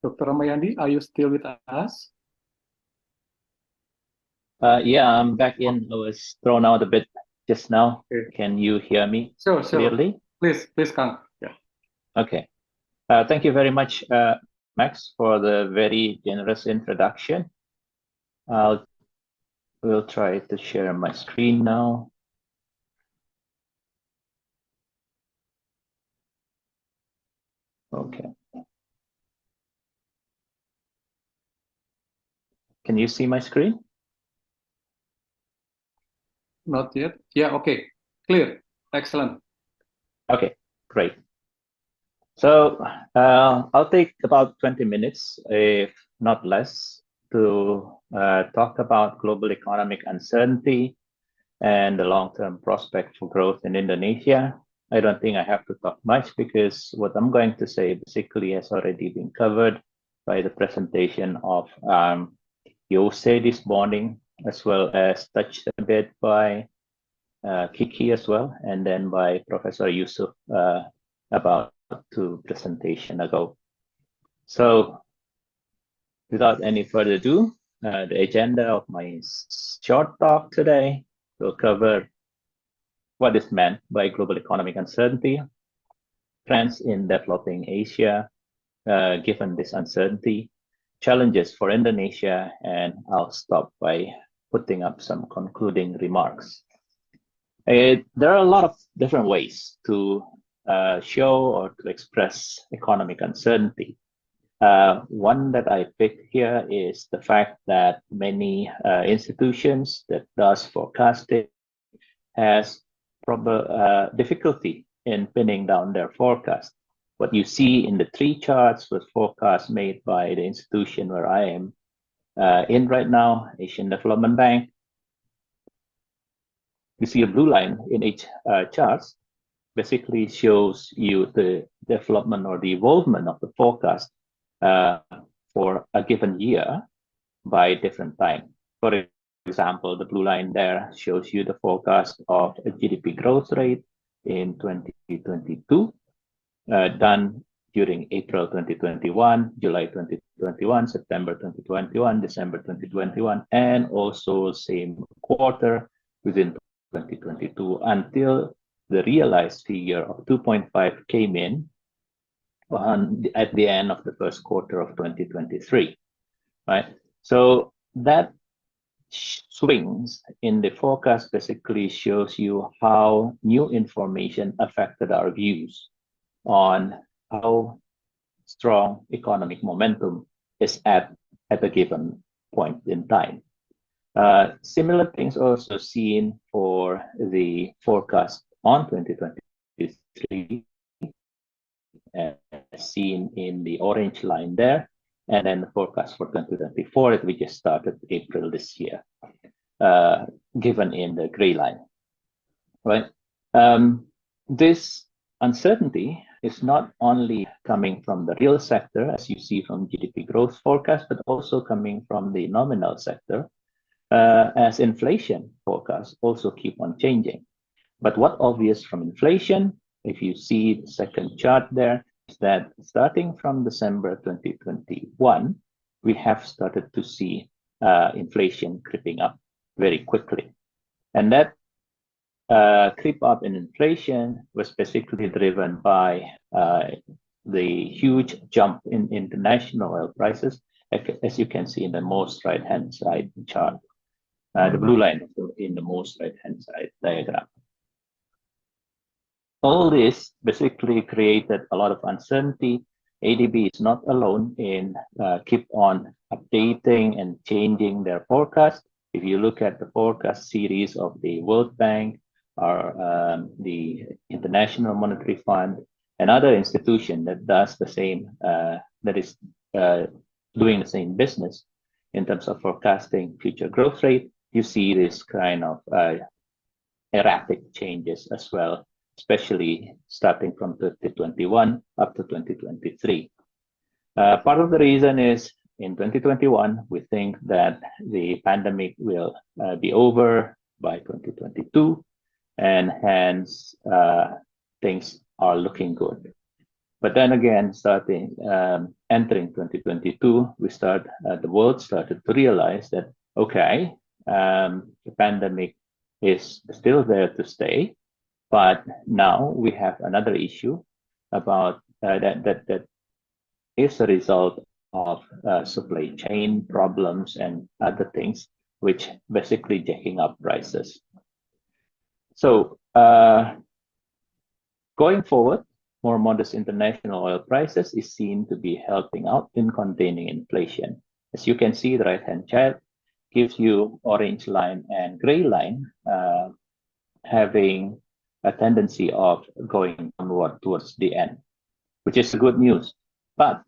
Dr. Ramayandi, are you still with us? Yeah, I'm back in. I was thrown out a bit just now. Okay. Can you hear me Sure. clearly? Please, Kang. Yeah. Okay. Thank you very much, Max, for the very generous introduction. We'll try to share my screen now. Okay. Can you see my screen? Not yet. Yeah, okay. Clear. Excellent. Okay, great. So I'll take about 20 minutes, if not less, to talk about global economic uncertainty and the long-term prospect for growth in Indonesia. I don't think I have to talk much because what I'm going to say basically has already been covered by the presentation of Yose this morning, as well as touched a bit by Kiki as well, and then by Professor Yusuf about 2 presentation ago. So without any further ado, the agenda of my short talk today will cover what is meant by global economic uncertainty, trends in developing Asia, given this uncertainty, challenges for Indonesia, and I'll stop by putting up some concluding remarks. There are a lot of different ways to show or to express economic uncertainty. One that I picked here is the fact that many institutions that does forecasting has difficulty in pinning down their forecast. What you see in the 3 charts was forecasts made by the institution where I am in right now, Asian Development Bank. You see a blue line in each charts, basically shows you the development or the evolvement of the forecast for a given year by different time. For example, the blue line there shows you the forecast of a GDP growth rate in 2022, done during April 2021, July 2021, September 2021, December 2021, and also same quarter within 2022 until the realized figure of 2.5 came in at the end of the first quarter of 2023, right? So that swings in the forecast basically shows you how new information affected our views on how strong economic momentum is at a given point in time. Similar things also seen for the forecast on 2023, as seen in the orange line there, and then the forecast for 2024 that we just started April this year, given in the gray line, right? This uncertainty is not only coming from the real sector, as you see from GDP growth forecast, but also coming from the nominal sector, as inflation forecasts also keep on changing. But what obvious from inflation, if you see the second chart there, is that starting from December 2021, we have started to see inflation creeping up very quickly. And that creep up in inflation was basically driven by the huge jump in international oil prices, as you can see in the most right-hand side chart, the blue line in the most right-hand side diagram. All this basically created a lot of uncertainty. ADB is not alone in keep on updating and changing their forecast. If you look at the forecast series of the World Bank or the International Monetary Fund and other institution that does the same, that is doing the same business in terms of forecasting future growth rate, you see this kind of erratic changes as well, especially starting from 2021 up to 2023. Part of the reason is in 2021, we think that the pandemic will be over by 2022, and hence things are looking good. But then again, entering 2022, the world started to realize that, okay, the pandemic is still there to stay, but now we have another issue about that is a result of supply chain problems and other things, which basically jacking up prices. So going forward, more modest international oil prices is seen to be helping out in containing inflation. As you can see, the right-hand chart gives you orange line and gray line having a tendency of going downward towards the end, which is good news. But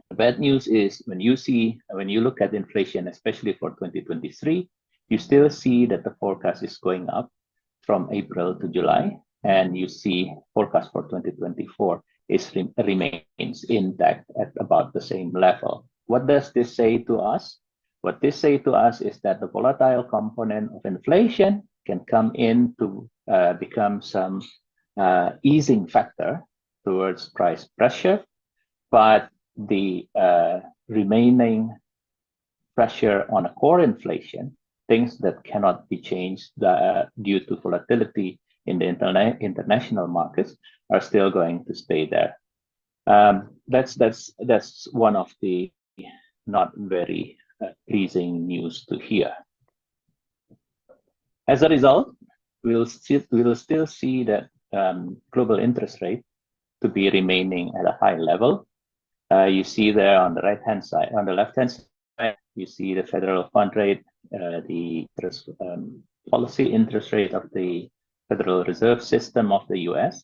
the bad news is when you look at inflation, especially for 2023, you still see that the forecast is going up from April to July, and you see forecast for 2024 remains intact at about the same level. What does this say to us? What this say to us is that the volatile component of inflation can come in to become some easing factor towards price pressure, but the remaining pressure on a core inflation, things that cannot be changed due to volatility in the international markets, are still going to stay there. That's one of the not very pleasing news to hear. As a result, we will still see that global interest rate to be remaining at a high level. You see there on the right-hand side, on the left-hand side, you see the federal fund rate, the policy interest rate of the Federal Reserve System of the US,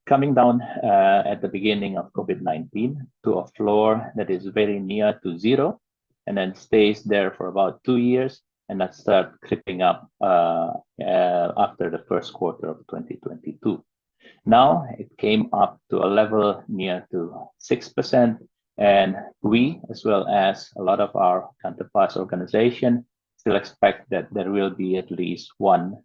coming down at the beginning of COVID-19 to a floor that is very near to zero, and then stays there for about 2 years, and that start creeping up after the first quarter of 2022. Now it came up to a level near to 6%, and we, as well as a lot of our counterparts organization, still expect that there will be at least one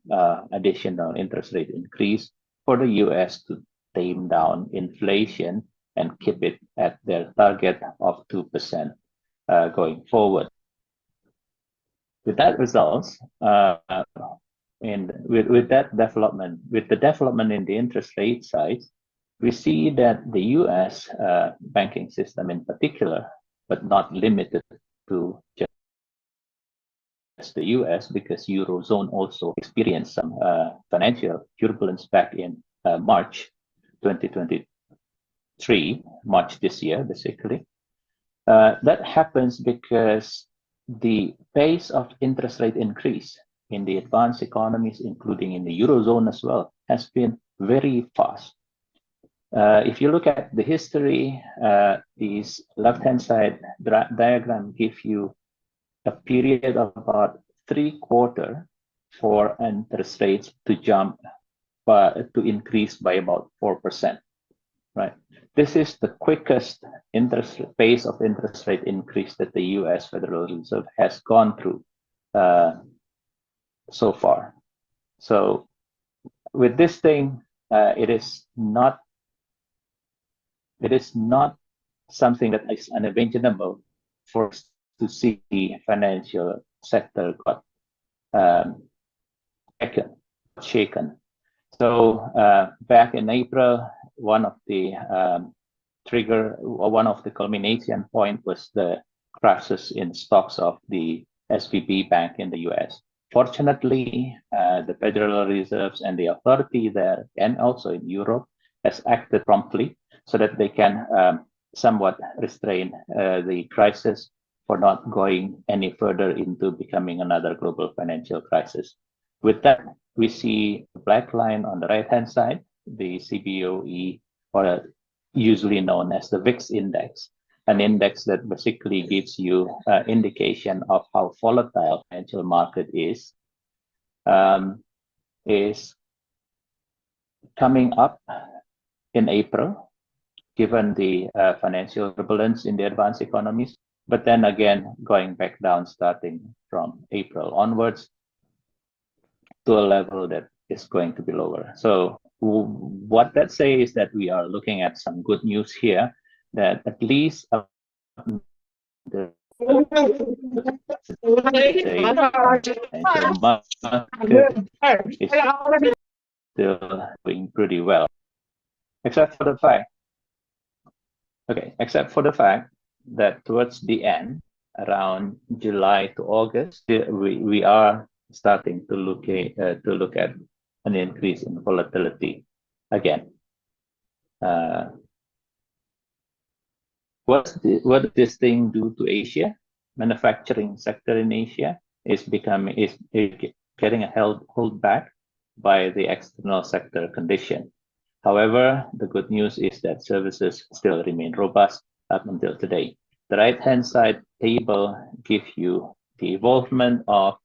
additional interest rate increase for the US to tame down inflation and keep it at their target of 2% going forward. With that results, with the development in the interest rate side, we see that the US banking system in particular, but not limited to just the US, because Eurozone also experienced some financial turbulence back in March 2023, March this year, basically. That happens because the pace of interest rate increase in the advanced economies, including in the Eurozone as well, has been very fast. If you look at the history, these left-hand side diagram give you a period of about 3 quarters for interest rates to jump to increase by about 4%. Right. This is the quickest pace of interest rate increase that the U.S. Federal Reserve has gone through so far. So with this thing, it is not something that is unimaginable for us to see the financial sector got shaken. So back in April, one of the culmination point was the crashes in stocks of the SVB Bank in the US. Fortunately, the Federal Reserves and the authority there, and also in Europe, has acted promptly so that they can somewhat restrain the crisis for not going any further into becoming another global financial crisis. With that, we see a black line on the right-hand side, the CBOE, or usually known as the VIX index, an index that basically gives you an indication of how volatile financial market is coming up in April, given the financial turbulence in the advanced economies, but then again going back down starting from April onwards to a level that is going to be lower. So what that says is that we are looking at some good news here, that at least the market is still doing pretty well, except for the fact that towards the end, around July to August, we are starting to look at an increase in volatility again. What does this thing do to Asia? Manufacturing sector in Asia is getting held back by the external sector condition. However, the good news is that services still remain robust up until today. The right-hand side table gives you the involvement of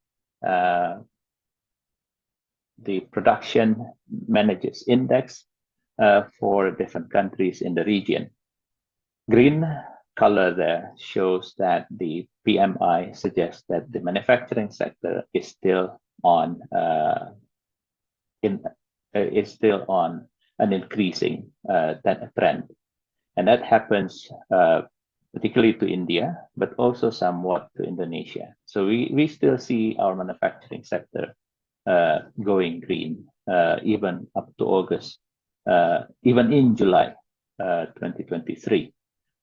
the production managers index for different countries in the region. Green color there shows that the PMI suggests that the manufacturing sector is still on an increasing trend, and that happens particularly to India, but also somewhat to Indonesia. So we still see our manufacturing sector going green even up to August, even in July 2023,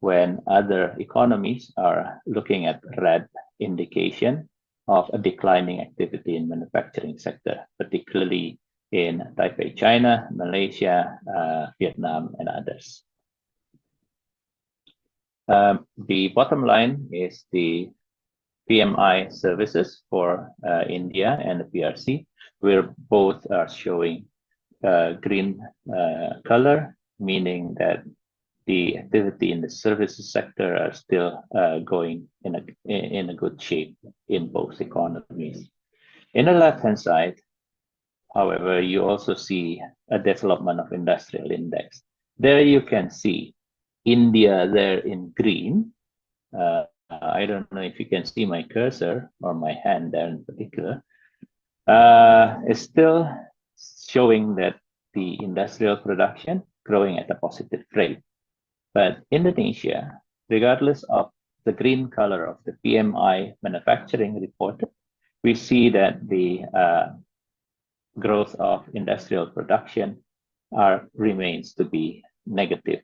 when other economies are looking at red indication of a declining activity in manufacturing sector, particularly in Taipei, China, Malaysia, Vietnam, and others. The bottom line is the PMI services for India and the PRC, where both are showing green color, meaning that the activity in the services sector are still going in a good shape in both economies. In the left-hand side, however, you also see a development of industrial index. There you can see India there in green. I don't know if you can see my cursor or my hand there in particular. It's still showing that the industrial production growing at a positive rate. But Indonesia, regardless of the green color of the PMI manufacturing report, we see that the growth of industrial production remains to be negative,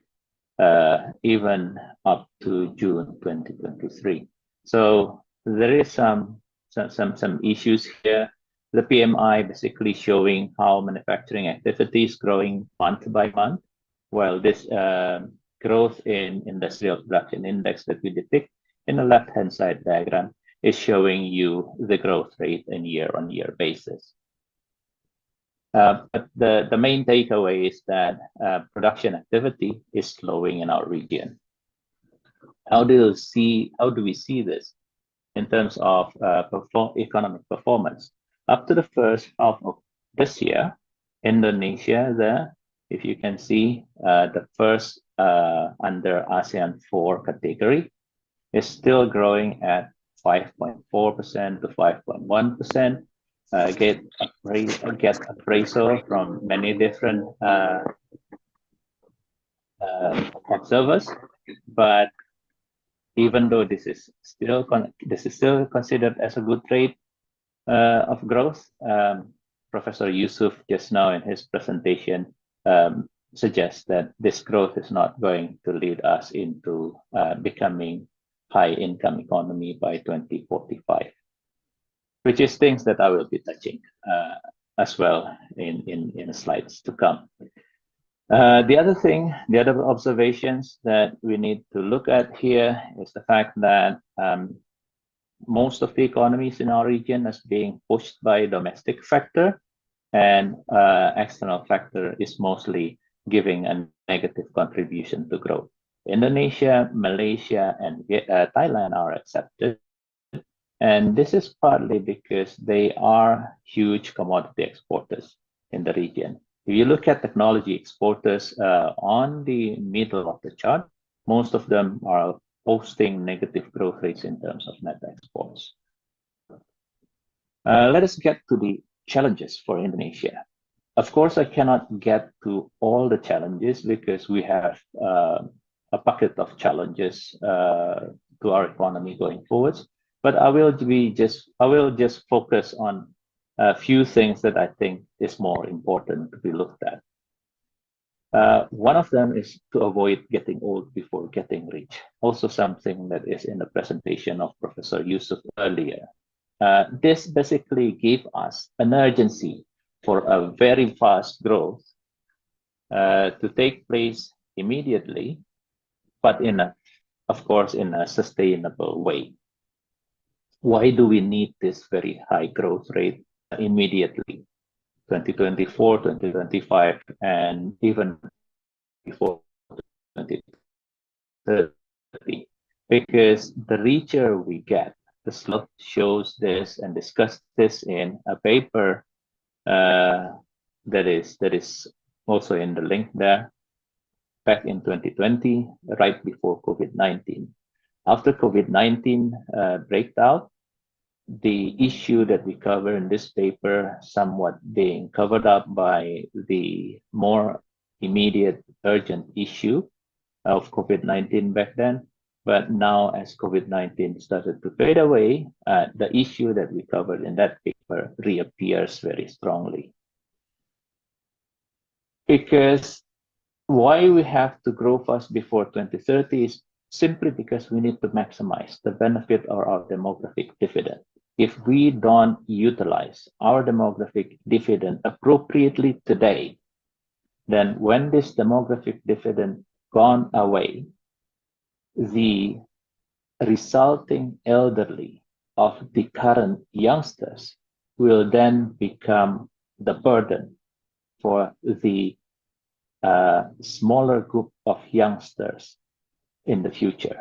even up to June 2023. So there is some issues here. The PMI basically showing how manufacturing activity is growing month by month, while this growth in industrial production index that we depict in the left-hand side diagram is showing you the growth rate in year-on-year basis. But the main takeaway is that production activity is slowing in our region. How do we see this in terms of economic performance? Up to the first half of this year, Indonesia there, if you can see, the first under ASEAN 4 category is still growing at 5.4% to 5.1%. Get appraisal from many different observers, but even though this is still considered as a good rate of growth, Professor Yusuf just now in his presentation suggests that this growth is not going to lead us into becoming high-income economy by 2045, which is things that I will be touching as well in slides to come. The other observations that we need to look at here is the fact that most of the economies in our region is being pushed by domestic factor, and external factor is mostly giving a negative contribution to growth. Indonesia, Malaysia, and Thailand are accepted. And this is partly because they are huge commodity exporters in the region. If you look at technology exporters on the middle of the chart, most of them are posting negative growth rates in terms of net exports. Let us get to the challenges for Indonesia. Of course, I cannot get to all the challenges because we have a bucket of challenges to our economy going forward. But I will just focus on a few things that I think is more important to be looked at. One of them is to avoid getting old before getting rich. Also something that is in the presentation of Professor Yusuf earlier. This basically gave us an urgency for a very fast growth to take place immediately, but of course, in a sustainable way. Why do we need this very high growth rate immediately? 2024, 2025, and even before 2030. Because the richer we get, the slide shows this and discussed this in a paper that is also in the link there, back in 2020, right before COVID-19. After COVID-19 breakdown, the issue that we cover in this paper somewhat being covered up by the more immediate urgent issue of COVID-19 back then. But now as COVID-19 started to fade away, the issue that we covered in that paper reappears very strongly. Because why we have to grow fast before 2030 is simply because we need to maximize the benefit of our demographic dividend. If we don't utilize our demographic dividend appropriately today, then when this demographic dividend gone away, the resulting elderly of the current youngsters will then become the burden for the smaller group of youngsters in the future.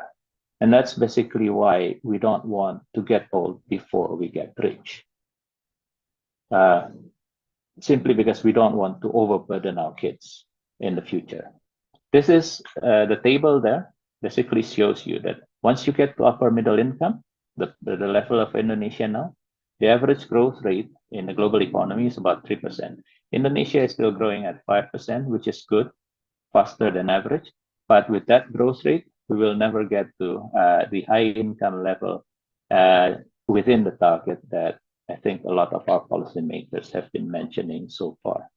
And that's basically why we don't want to get old before we get rich. Simply because we don't want to overburden our kids in the future. This is the table there, basically shows you that once you get to upper middle income, the level of Indonesia now, the average growth rate in the global economy is about 3%. Indonesia is still growing at 5%, which is good, faster than average. But with that growth rate, we will never get to the high income level within the target that I think a lot of our policymakers have been mentioning so far.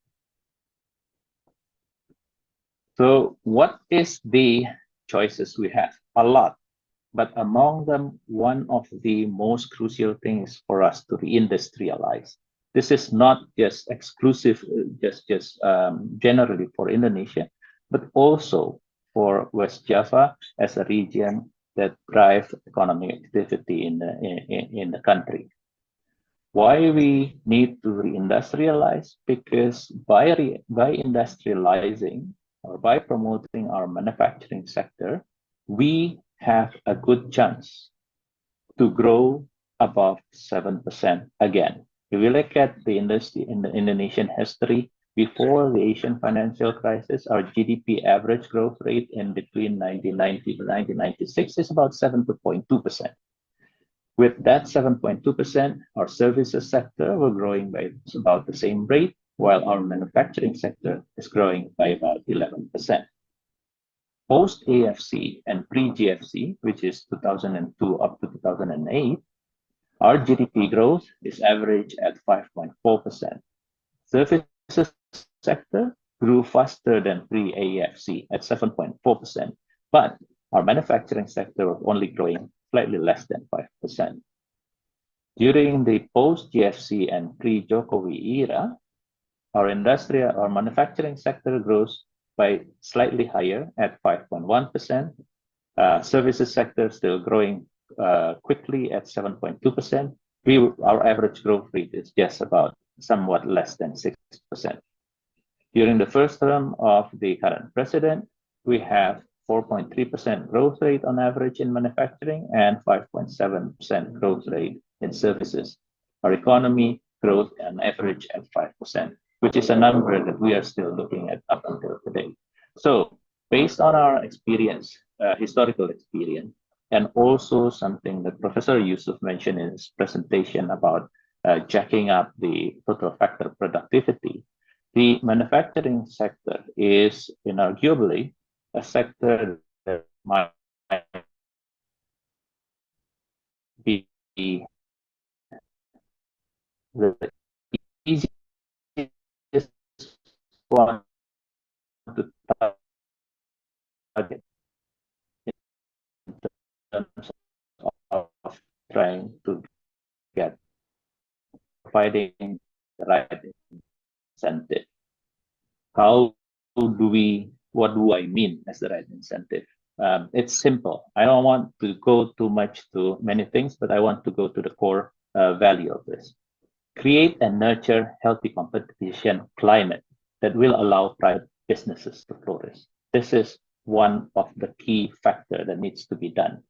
So what is the choices we have? A lot. But among them, one of the most crucial things for us to reindustrialize. This is not just exclusive, just generally for Indonesia, but also for West Java as a region that drives economic activity in the country. Why we need to reindustrialize? Because by industrializing or by promoting our manufacturing sector, we have a good chance to grow above 7% again. If we look at the industry in the Indonesian history, Before the Asian financial crisis, our GDP average growth rate in between 1990 to 1996 is about 7.2%. With that 7.2%, our services sector were growing by about the same rate, while our manufacturing sector is growing by about 11%. Post-AFC and pre-GFC, which is 2002 up to 2008, our GDP growth is average at 5.4%. Services sector grew faster than pre-AFC at 7.4%, but our manufacturing sector was only growing slightly less than 5%. During the post-GFC and pre-Jokowi era, our manufacturing sector grows by slightly higher at 5.1%. Services sector still growing quickly at 7.2%. Our average growth rate is just about somewhat less than 6%. During the first term of the current president, we have 4.3% growth rate on average in manufacturing and 5.7% growth rate in services. Our economy growth on average at 5%, which is a number that we are still looking at up until today. So based on our experience, historical experience, and also something that Professor Yusuf mentioned in his presentation about jacking up the total factor productivity, the manufacturing sector is inarguably a sector that might be the easiest one to target in terms of trying to get providing the right incentive. What do I mean as the right incentive? It's simple. I don't want to go too much to many things, but I want to go to the core value of this. Create and nurture healthy competition climate that will allow private businesses to flourish. This is one of the key factors that needs to be done.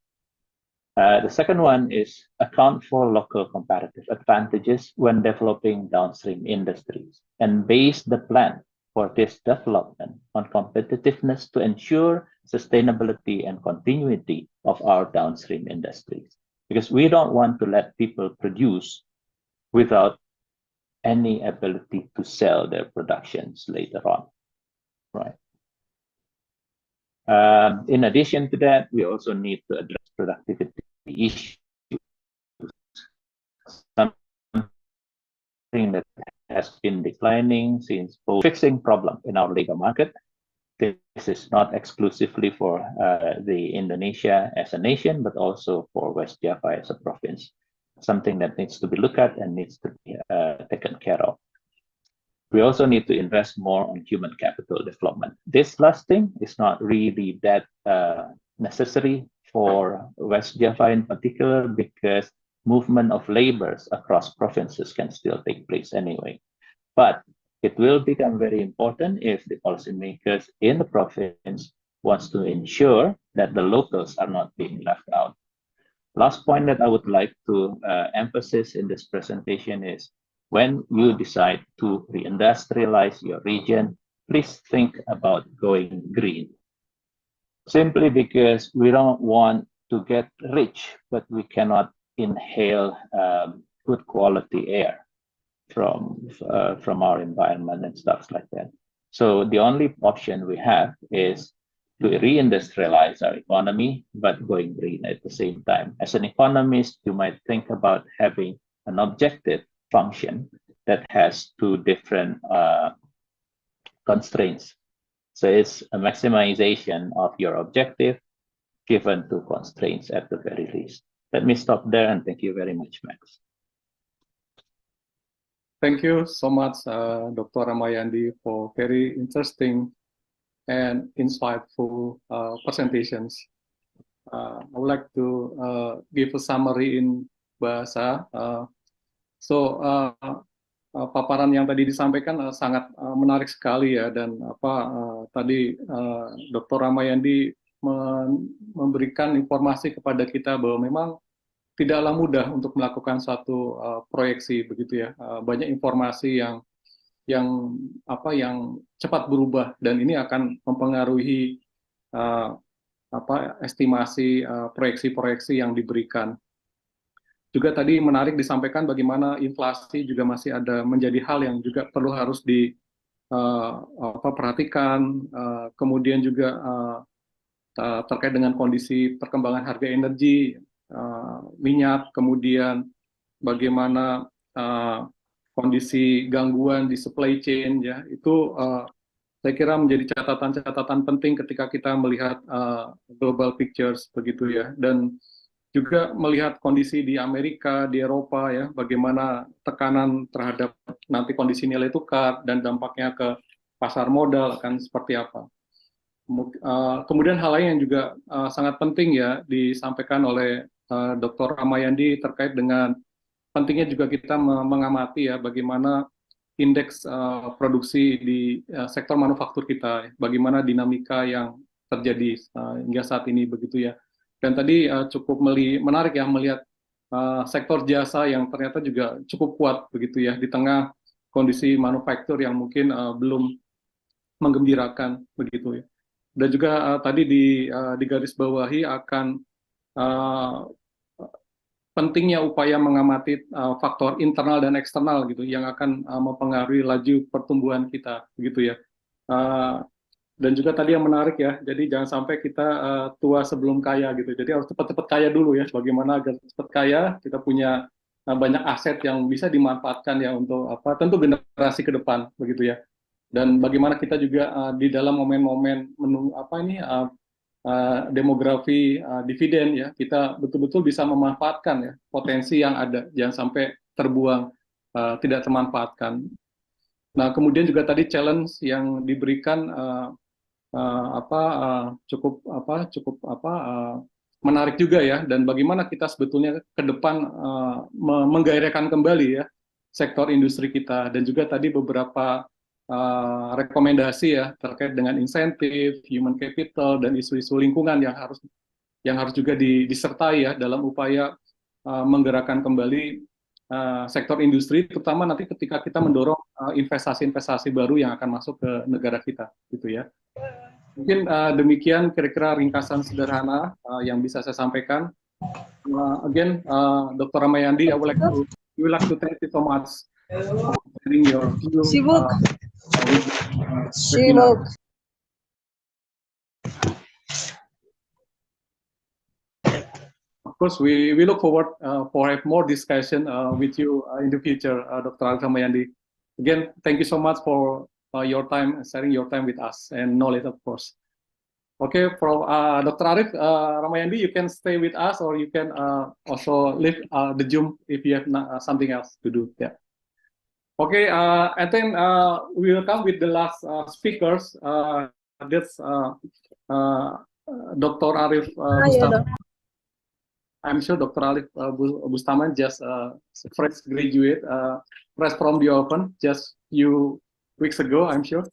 The second one is account for local comparative advantages when developing downstream industries and base the plan for this development on competitiveness to ensure sustainability and continuity of our downstream industries. Because we don't want to let people produce without any ability to sell their productions later on, right? In addition to that, we also need to address productivity issues. Something that has been declining since fixing problem in our labor market. This is not exclusively for the Indonesia as a nation, but also for West Java as a province. Something that needs to be looked at and needs to be taken care of. We also need to invest more on human capital development. This last thing is not really that necessary for West Java in particular, because movement of labors across provinces can still take place anyway. But it will become very important if the policymakers in the province wants to ensure that the locals are not being left out. Last point that I would like to emphasize in this presentation is when you decide to reindustrialize your region, please think about going green. Simply because we don't want to get rich, but we cannot inhale good quality air from our environment and stuff like that. So the only option we have is to reindustrialize our economy, but going green at the same time. As an economist, you might think about having an objective function that has two different constraints. So it's a maximization of your objective given two constraints at the very least. Let me stop there and thank you very much, Max. Thank you so much, Dr. Ramayandi, for very interesting and insightful presentations. I would like to give a summary in bahasa. Paparan yang tadi disampaikan sangat menarik sekali ya, dan tadi Dr. Ramayandi memberikan informasi kepada kita bahwa memang tidaklah mudah untuk melakukan suatu proyeksi begitu ya. Banyak informasi yang yang cepat berubah, dan ini akan mempengaruhi estimasi proyeksi-proyeksi yang diberikan. Juga tadi menarik disampaikan bagaimana inflasi juga masih ada menjadi hal yang juga perlu harus perhatikan, kemudian juga terkait dengan kondisi perkembangan harga energi, minyak, kemudian bagaimana kondisi gangguan di supply chain, ya itu saya kira menjadi catatan-catatan penting ketika kita melihat global pictures begitu ya, dan juga melihat kondisi di Amerika, di Eropa ya, bagaimana tekanan terhadap nanti kondisi nilai tukar dan dampaknya ke pasar modal akan seperti apa. Kemudian hal lain yang juga sangat penting ya disampaikan oleh Dr. Ramayandi terkait dengan pentingnya juga kita mengamati ya bagaimana indeks produksi di sektor manufaktur kita, bagaimana dinamika yang terjadi hingga saat ini begitu ya. Dan tadi cukup menarik ya melihat sektor jasa yang ternyata juga cukup kuat begitu ya di tengah kondisi manufaktur yang mungkin belum menggembirakan begitu ya. Dan juga tadi digarisbawahi akan pentingnya upaya mengamati faktor internal dan eksternal gitu yang akan mempengaruhi laju pertumbuhan kita begitu ya. Dan juga tadi yang menarik ya, jadi jangan sampai kita tua sebelum kaya gitu. Jadi harus cepat-cepat kaya dulu ya. Bagaimana agar cepat kaya, kita punya banyak aset yang bisa dimanfaatkan ya untuk tentu generasi ke depan begitu ya. Dan bagaimana kita juga di dalam momen-momen demografi dividen ya, kita betul-betul bisa memanfaatkan ya potensi yang ada, jangan sampai terbuang, tidak termanfaatkan. Nah, kemudian juga tadi challenge yang diberikan cukup menarik juga ya, dan bagaimana kita sebetulnya ke depan menggairahkan kembali ya sektor industri kita, dan juga tadi beberapa rekomendasi ya terkait dengan insentif, human capital, dan isu-isu lingkungan yang harus juga disertai ya dalam upaya menggerakkan kembali sektor industri, terutama nanti ketika kita mendorong investasi-investasi baru yang akan masuk ke negara kita gitu ya. Mungkin demikian kira-kira ringkasan sederhana yang bisa saya sampaikan. Again, Dr. Ramayandi, I would like to thank you so much for sharing your view. Of course, we look forward for have more discussion with you in the future, Dr. Ramayandi. Again, thank you so much for your time, sharing your time with us and knowledge, of course. Okay, for Dr. Arif Ramayandi, you can stay with us, or you can also leave the Zoom if you have something else to do. Yeah. Okay, and then we will come with the last speakers. That's Dr. Arif Bustaman. I'm sure Dr. Arif Bustaman just fresh graduate, fresh from the Open just few weeks ago, I'm sure.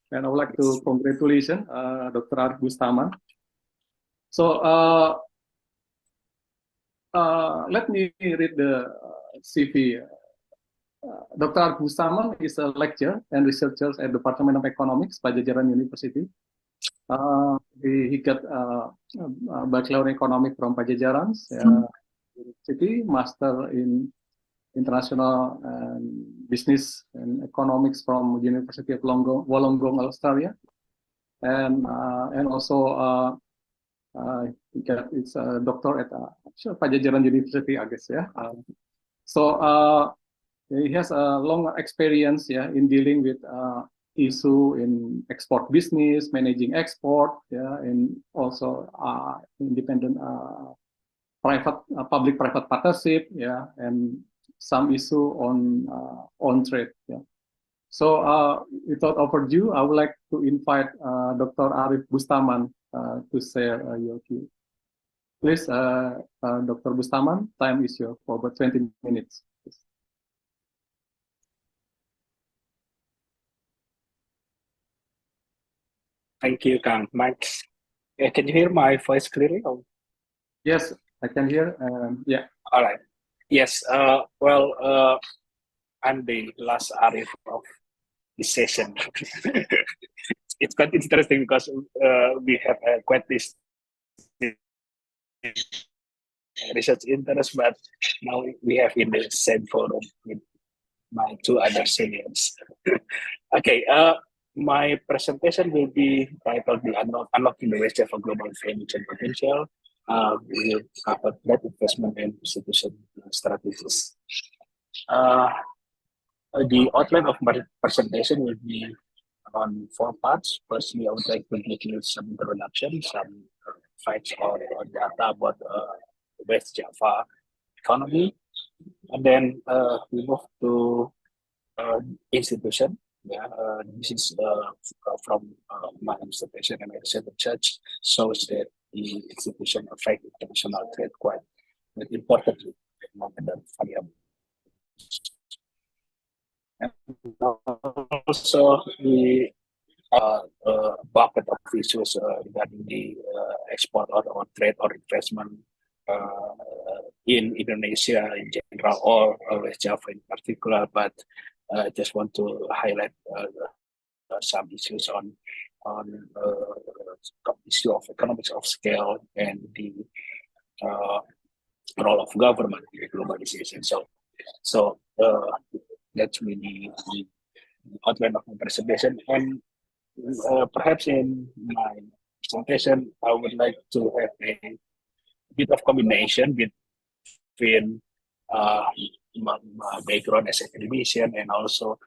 And I would like to congratulate Dr. Arif Bustaman. So let me read the CV. Dr. Arif Bustaman is a lecturer and researcher at the Department of Economics, Pajajaran University. He got Bachelor in Economics from Pajajaran University, Master in International and Business and Economics from University of Wollongong, Australia, and also he got his doctor at Pajajaran University, I guess. Yeah. So he has a long experience, yeah, in dealing with issue in export business, managing export, yeah, and also independent public-private partnership, yeah, and some issue on trade. Yeah. So without overdue, I would like to invite Dr. Arif Bustaman to share your view. Please, Dr. Bustaman, time is yours for about 20 minutes. Thank you, Kang Max. Can you hear my voice clearly? Oh. Yes, I can hear. Yeah. All right. Yes. I'm the last Arif of this session. It's quite interesting because we have quite this research interest, but now we have in the same forum with my two other seniors. Okay, my presentation will be titled the Unlocking the West Java Global Value Chain Potential. We will cover that investment and institution strategies. The outline of my presentation will be on 4 parts. Firstly, I would like to give you some introduction, some facts or data about West Java economy, and then we move to institution. Yeah, this is from my observation and research shows that the institution affect international trade quite importantly. And also the bucket of issues regarding the export or trade or investment in Indonesia in general or West Java in particular, but I just want to highlight some issues on issue of economics of scale and the role of government in globalization. So that's really the outline of my presentation. And perhaps in my presentation, I would like to have a bit of combination between my background as a academician and also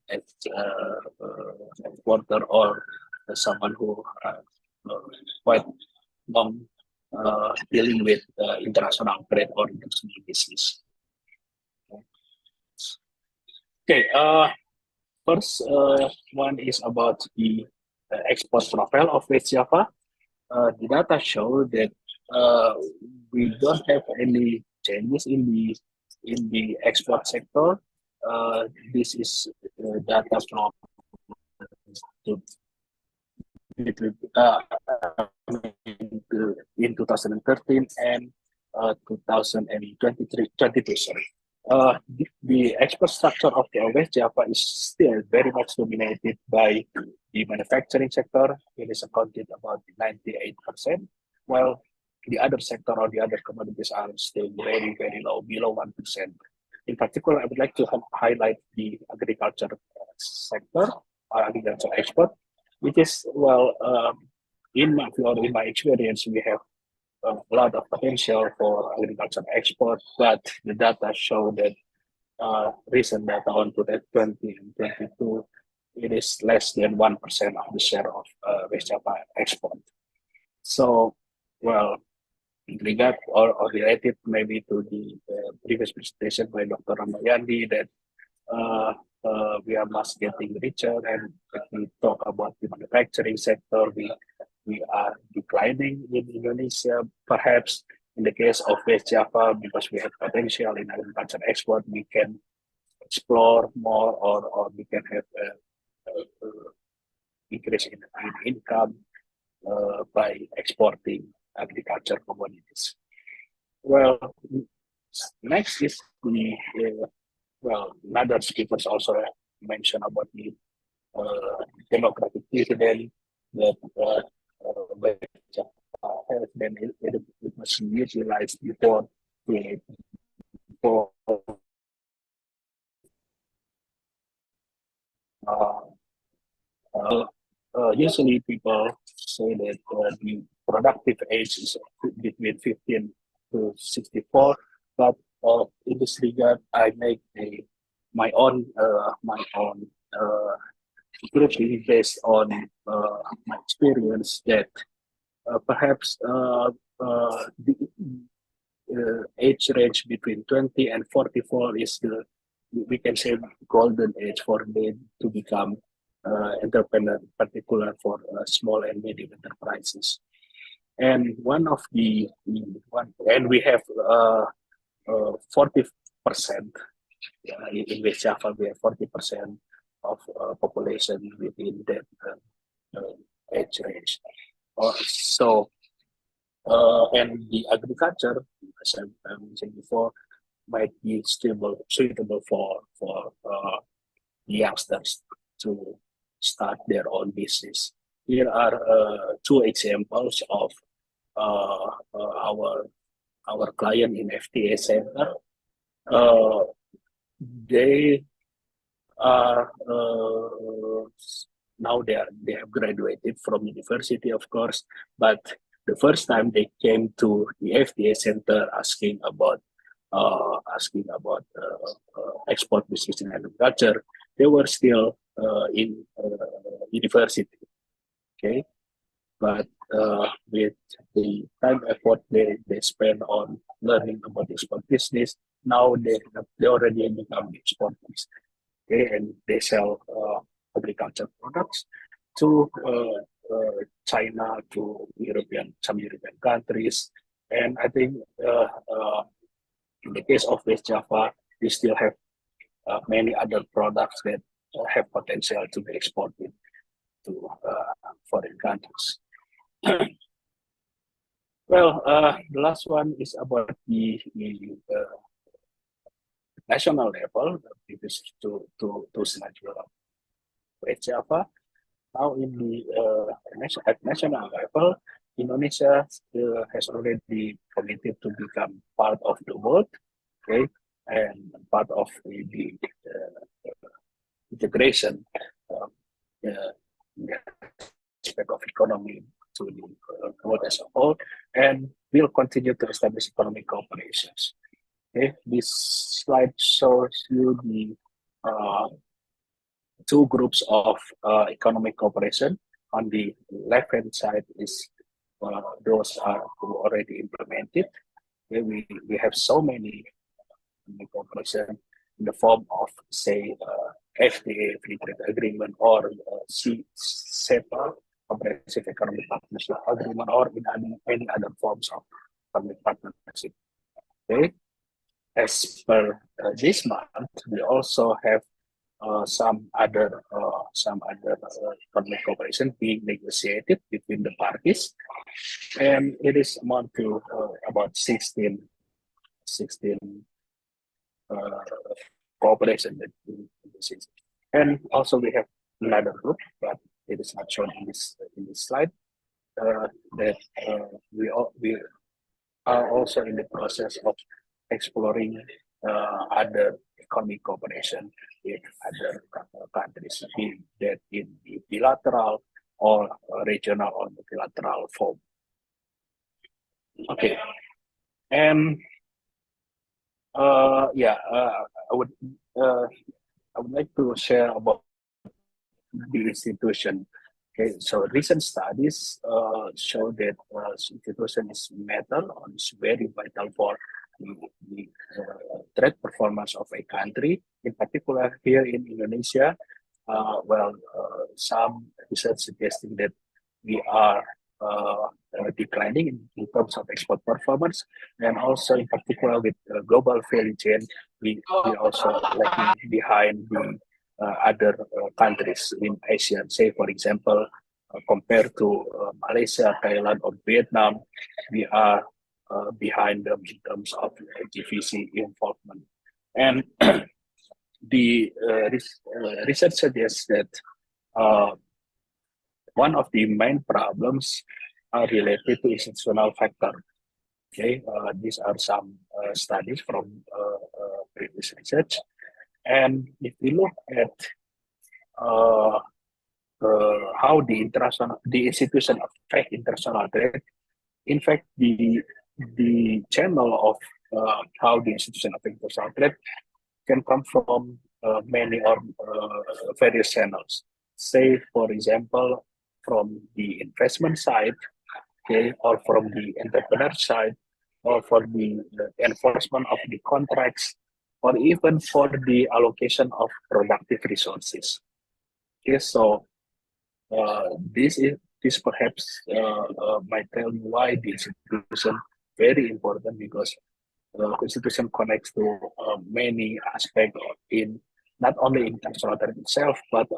as a reporter or someone who quite long dealing with international trade or international business. Okay, first one is about the export profile of West Java. The data show that we don't have any changes in the export sector. This is data from in 2013 and 2022. Sorry. The export structure of the West Java is still very much dominated by the manufacturing sector. It is accounted about 98%, while the other sector or the other commodities are still very, very low, below 1%. In particular, I would like to highlight the agriculture sector or agriculture export, which is, well, in my experience, we have a lot of potential for agriculture export, but the data show that recent data on 2020 and 2022, it is less than 1% of the share of West Java export. So, well, in regard or related maybe to the previous presentation by Dr. Ramayandi that we are much getting richer, and if we talk about the manufacturing sector, we are declining in Indonesia. Perhaps in the case of West Java, because we have potential in agriculture export, we can explore more or we can have increase in income by exporting agriculture commodities. Well, next is the another speakers also mentioned about the democratic dividend that has been it was utilized before usually people say that the productive age is between 15 to 64, but in this regard, I make my own grouping based on my experience that perhaps the age range between 20 and 44 is the, we can say, golden age for them to become entrepreneur, particular for small and medium enterprises. And one of the and we have 40% in West Java. We have 40% of population within that age range. So, and the agriculture, as I mentioned before, might be suitable for youngsters. to start their own business. Here are two examples of our client in FTA Center. They are now they have graduated from university, of course, but the first time they came to the FTA Center asking about export business in agriculture, they were still in university. Okay, but with the time effort they spend on learning about export business, now they already become exporters. Okay, and they sell agriculture products to China, to some European countries, and I think in the case of West Java, we still have many other products that have potential to be exported to foreign countries. Well, the last one is about the national level. This is to slide West Java. Now in the at national level, Indonesia has already committed to become part of the world, okay, and part of the integration aspect of economy to the world as a whole, and will continue to establish economic cooperations. Okay, this slide shows you the two groups of economic cooperation. On the left-hand side is those are who already implemented. Okay, we have so many cooperation in the form of, say, FTA, Free Trade Agreement, or CEPA, Comprehensive Economic Partnership Agreement, or in any other forms of economic partnership. Okay, as per this month, we also have some other economic cooperation being negotiated between the parties, and it is amount to about 16 cooperation that and also we have another group, but it is not shown in this slide. That we are also in the process of exploring other economic cooperation with other countries, be that in the bilateral or regional or multilateral form. Okay, and I would like to share about the institution. Okay, so recent studies show that institution is matter or is very vital for the trade performance of a country. In particular, here in Indonesia, some research suggesting that we are declining in terms of export performance, and also in particular with global value chain, we also lagging behind the other countries in Asia. Say, for example, compared to Malaysia, Thailand, or Vietnam, we are behind them in terms of GVC involvement. And the research suggests that one of the main problems are related to institutional factor. Okay, these are some studies from previous research, and if we look at how the institution affect international trade, in fact, the channel of how the institution affect international trade can come from many or various channels. Say, for example, from the investment side, okay, or from the entrepreneur side, or for the enforcement of the contracts, or even for the allocation of productive resources. Okay, so this perhaps might tell you why the institution very important, because the institution connects to many aspects in not only international trade itself, but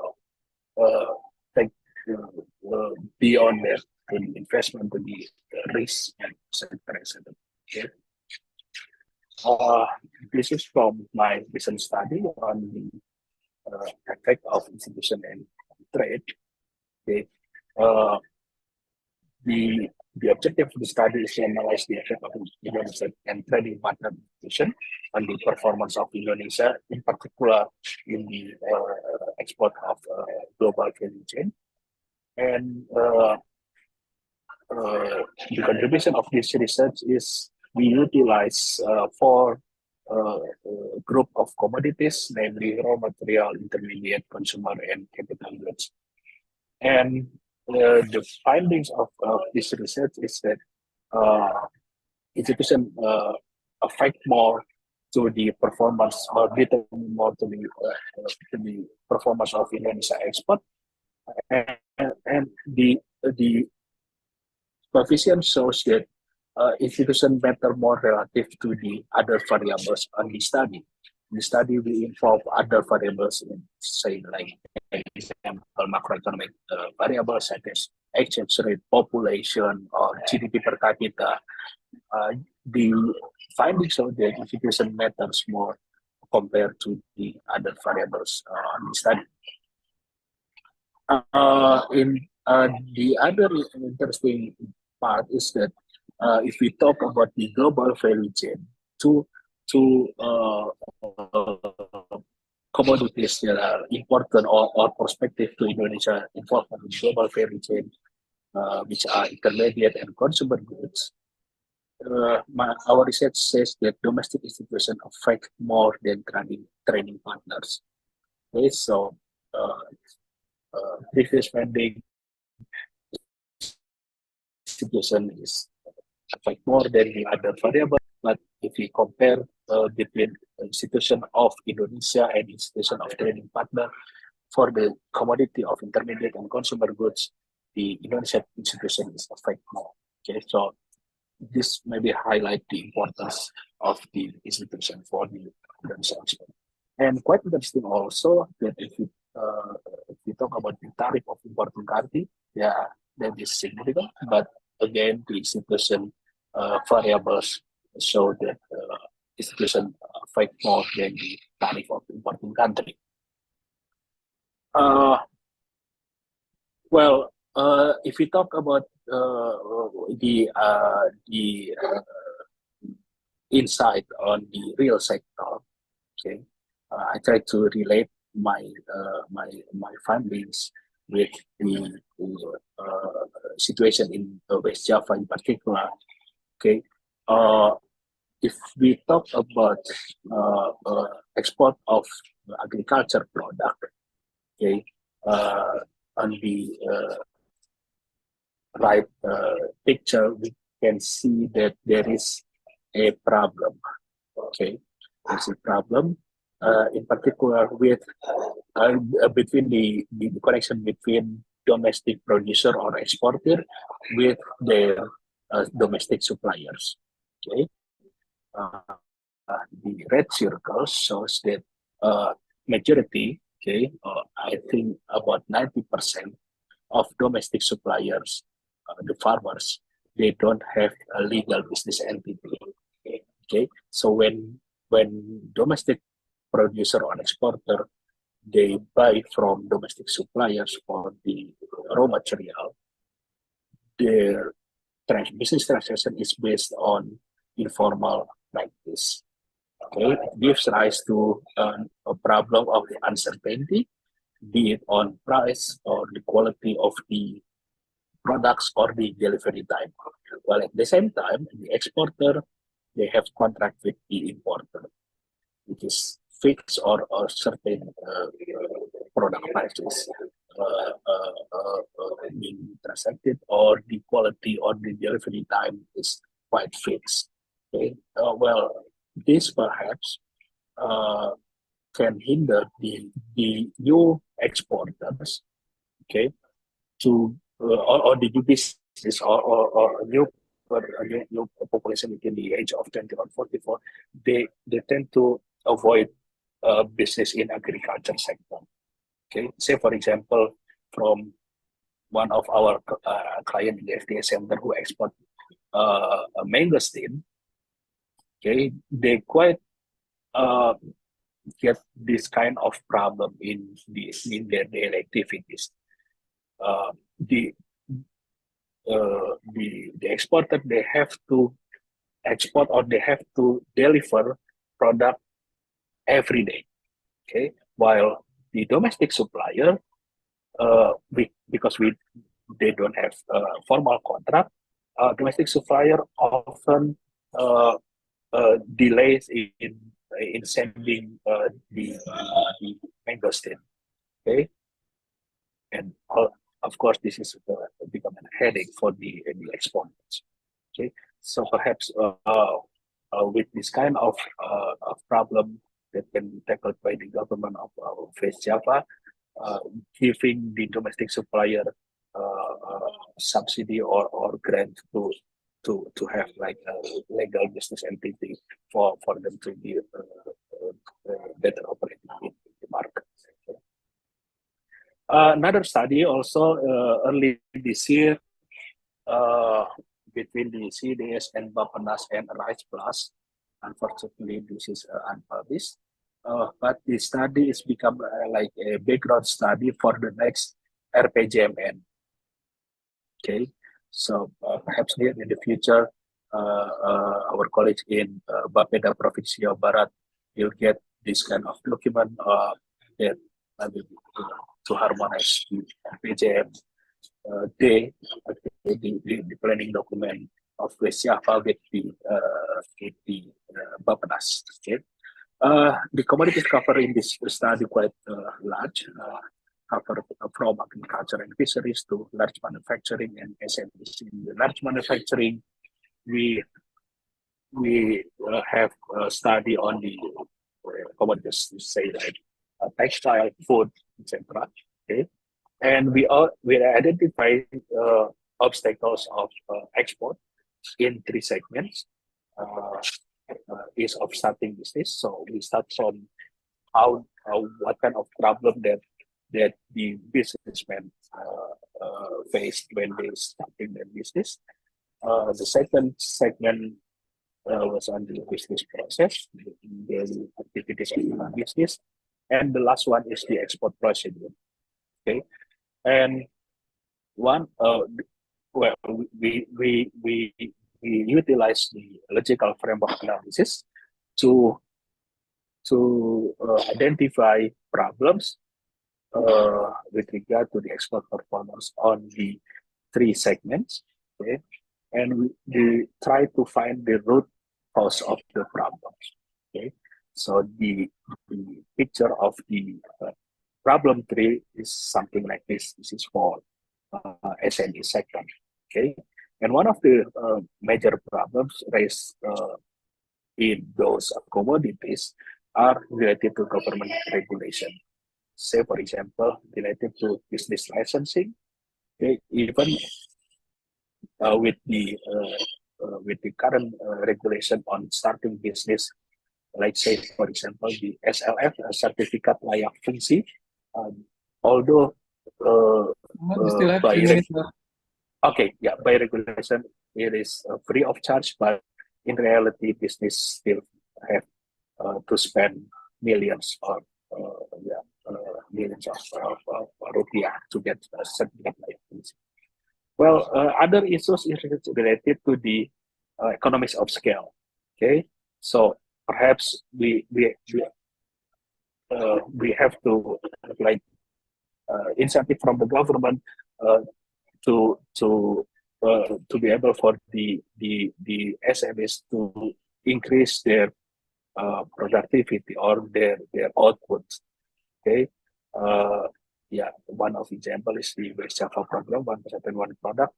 beyond that, to the investment, to the risk, and etc. Okay. This is from my recent study on the effect of institution and trade. Okay. The objective of the study is to analyze the effect of Indonesia and trading partner institution on the performance of Indonesia, in particular in the export of global value chain. And the contribution of this research is we utilize four group of commodities, namely raw material, intermediate, consumer, and capital goods. And the findings of this research is that institution affect more to the performance or determine more to the performance of Indonesia export, and the coefficient shows that institution matter more relative to the other variables on the study. The study will involve other variables, in, say, like example, macroeconomic variables such as exchange rate, population, or GDP per capita. The findings show that institution matters more compared to the other variables on the study. The other interesting part is that if we talk about the global value chain, two commodities that are important or prospective to Indonesia involved in the global value chain, which are intermediate and consumer goods. Our research says that domestic institutions affect more than trading partners. Okay, so previous finding institution is affect more than the other variable, but if we compare between institution of Indonesia and institution of trading partner for the commodity of intermediate and consumer goods, the Indonesian institution is affect more. Okay, so this maybe highlight the importance of the institution for the Indonesian export. And quite interesting also that if we talk about the tariff of importing country, yeah, that is significant. But again, the institution variables show that institution affect more than the tariff of importing country. Well, if we talk about the insight on the real sector, okay, I try to relate my findings with the situation in West Java in particular. Okay, if we talk about export of agriculture product, okay, on the right picture, we can see that there is a problem. Okay, there's a problem in particular with between the connection between domestic producer or exporter with their domestic suppliers. Okay, the red circle shows that majority, okay, I think about 90% of domestic suppliers, the farmers, they don't have a legal business entity. Okay, so when domestic producer or exporter, they buy from domestic suppliers for the raw material, their business transaction is based on informal practice. Okay, it gives rise to a problem of the uncertainty, be it on price or the quality of the products or the delivery time. While at the same time, the exporter, they have contract with the importer, which is fixed or certain product prices being transacted, or the quality or the delivery time is quite fixed. Okay, well, this perhaps can hinder the new exporters, okay, to or the new business or new population within the age of 20 or 44. They tend to avoid business in agriculture sector. Okay, say for example, from one of our client in the FTA center who export mangosteen. Okay, they quite get this kind of problem in their daily activities. The exporter, they have to export or they have to deliver product every day. Okay, while the domestic supplier, because they don't have formal contract, domestic supplier often delays in sending the mango stem. Okay, and of course this is become a headache for the exporters. Okay, so perhaps with this kind of problem that can be tackled by the government of West Java, giving the domestic supplier subsidy or grant to have like a legal business entity for them to be better operating in the market. Another study also early this year between the CDS and Bappenas and Rice Plus. Unfortunately, this is unpublished. But the study is become like a background study for the next RPJMN. Okay, so perhaps in the future, our colleagues in Bapeda Provinsi Jawa Barat will get this kind of document that to harmonize the RPJM day, the planning document of West Java with the Bappenas. Okay. The commodities covered in this study quite large, cover from agriculture and fisheries to large manufacturing and SMEs. In the large manufacturing, we have a study on the commodities, say like textile, food, etc. Okay, and we identify obstacles of export in 3 segments. Is of starting business. So we start from what kind of problem that the businessmen faced when they starting their business. The second segment was on the business process, the activities of the business, and the last one is the export procedure. Okay, and one well we utilize the logical framework analysis to identify problems with regard to the export performance on the 3 segments. Okay, and we try to find the root cause of the problems. Okay, so the picture of the problem 3 is something like this. This is for SME sector. Okay. And one of the major problems raised in those commodities are related to government regulation. Say, for example, related to business licensing. Okay, even with the current regulation on starting business, like say, for example, the SLF, certificate layak fungsi, although okay, yeah, by regulation, it is free of charge, but in reality, business still have to spend millions or millions of rupiah to get a certificate license. Well, other issues is related to the economics of scale. Okay, so perhaps we have to like incentive from the government to be able for the SMEs to increase their productivity or their output. Okay, yeah, one of example is the West Java program, 1% and 1 product.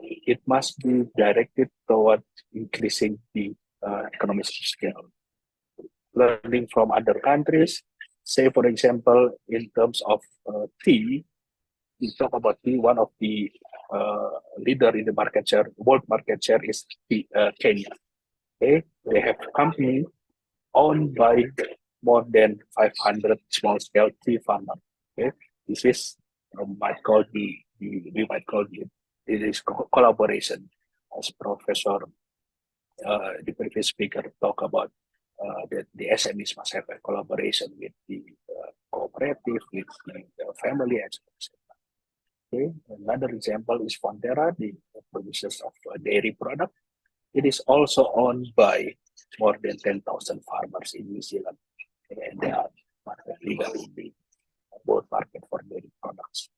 It must be directed toward increasing the economies of scale. Learning from other countries, say for example, in terms of tea. We talk about tea. One of the leader in the market share, world market share, is Kenya. Okay, they have a company owned by more than 500 small-scale tea farmers. Okay, this is we might call it is collaboration, as Professor the previous speaker talk about that the SMEs must have a collaboration with the cooperative, with the family, etc. Okay. Another example is Fonterra, the producers of dairy product. It is also owned by more than 10,000 farmers in New Zealand, and they are market leader in the both market for dairy products.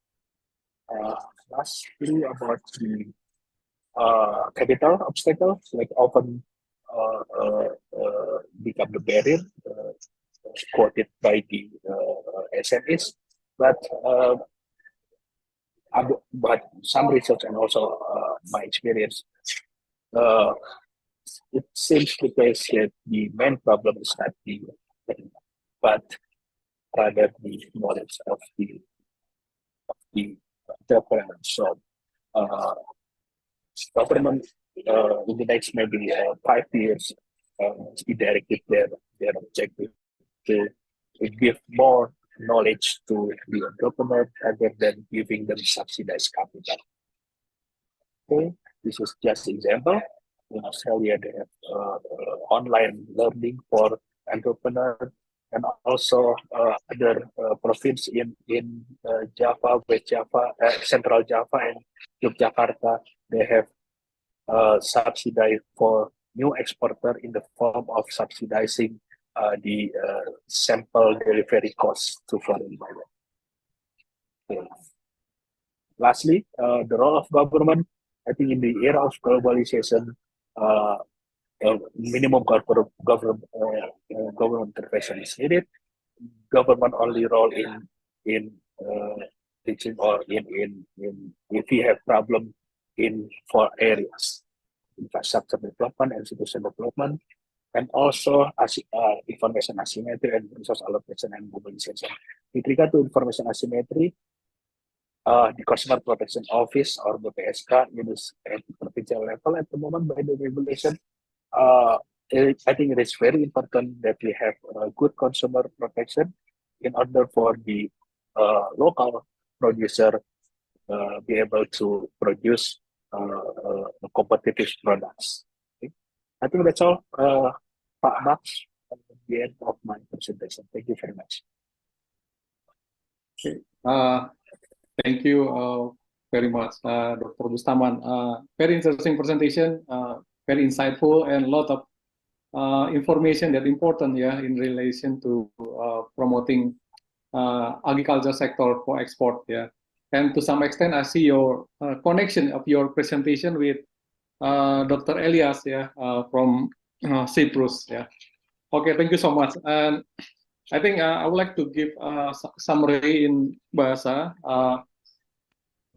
Lastly, about the capital obstacles, like often become the barrier quoted by the SMEs, but some research and also my experience, it seems the case that the main problem is not the but rather the knowledge of the entrepreneurs. So government in the next maybe 5 years must be directed their objective to give more knowledge to the entrepreneur rather than giving them subsidized capital. Okay, this is just example. In Australia, they have online learning for entrepreneurs, and also other provinces in Java, West Java, Central Java, and Yogyakarta. They have subsidized for new exporter in the form of subsidizing the sample delivery costs to foreign buyers. Okay. Lastly, the role of government. I think in the era of globalization, minimum government intervention is needed. Government only role in teaching or in if we have problem in 4 areas: infrastructure development, institution development, and also information asymmetry and resource allocation and mobilization. With regard to information asymmetry, the Consumer Protection Office or BPSK is at the provincial level at the moment by the regulation. I think it is very important that we have good consumer protection in order for the local producer be able to produce competitive products. Okay. I think that's all, Pak Max, at the end of my presentation. Thank you very much. Okay. Thank you very much, Dr. Bustaman. Very interesting presentation, very insightful, and a lot of information that important, yeah, in relation to promoting agriculture sector for export, yeah. And to some extent, I see your connection of your presentation with Dr. Elias, yeah, from Cyprus, yeah. Okay, thank you so much. And I think I would like to give a summary in bahasa.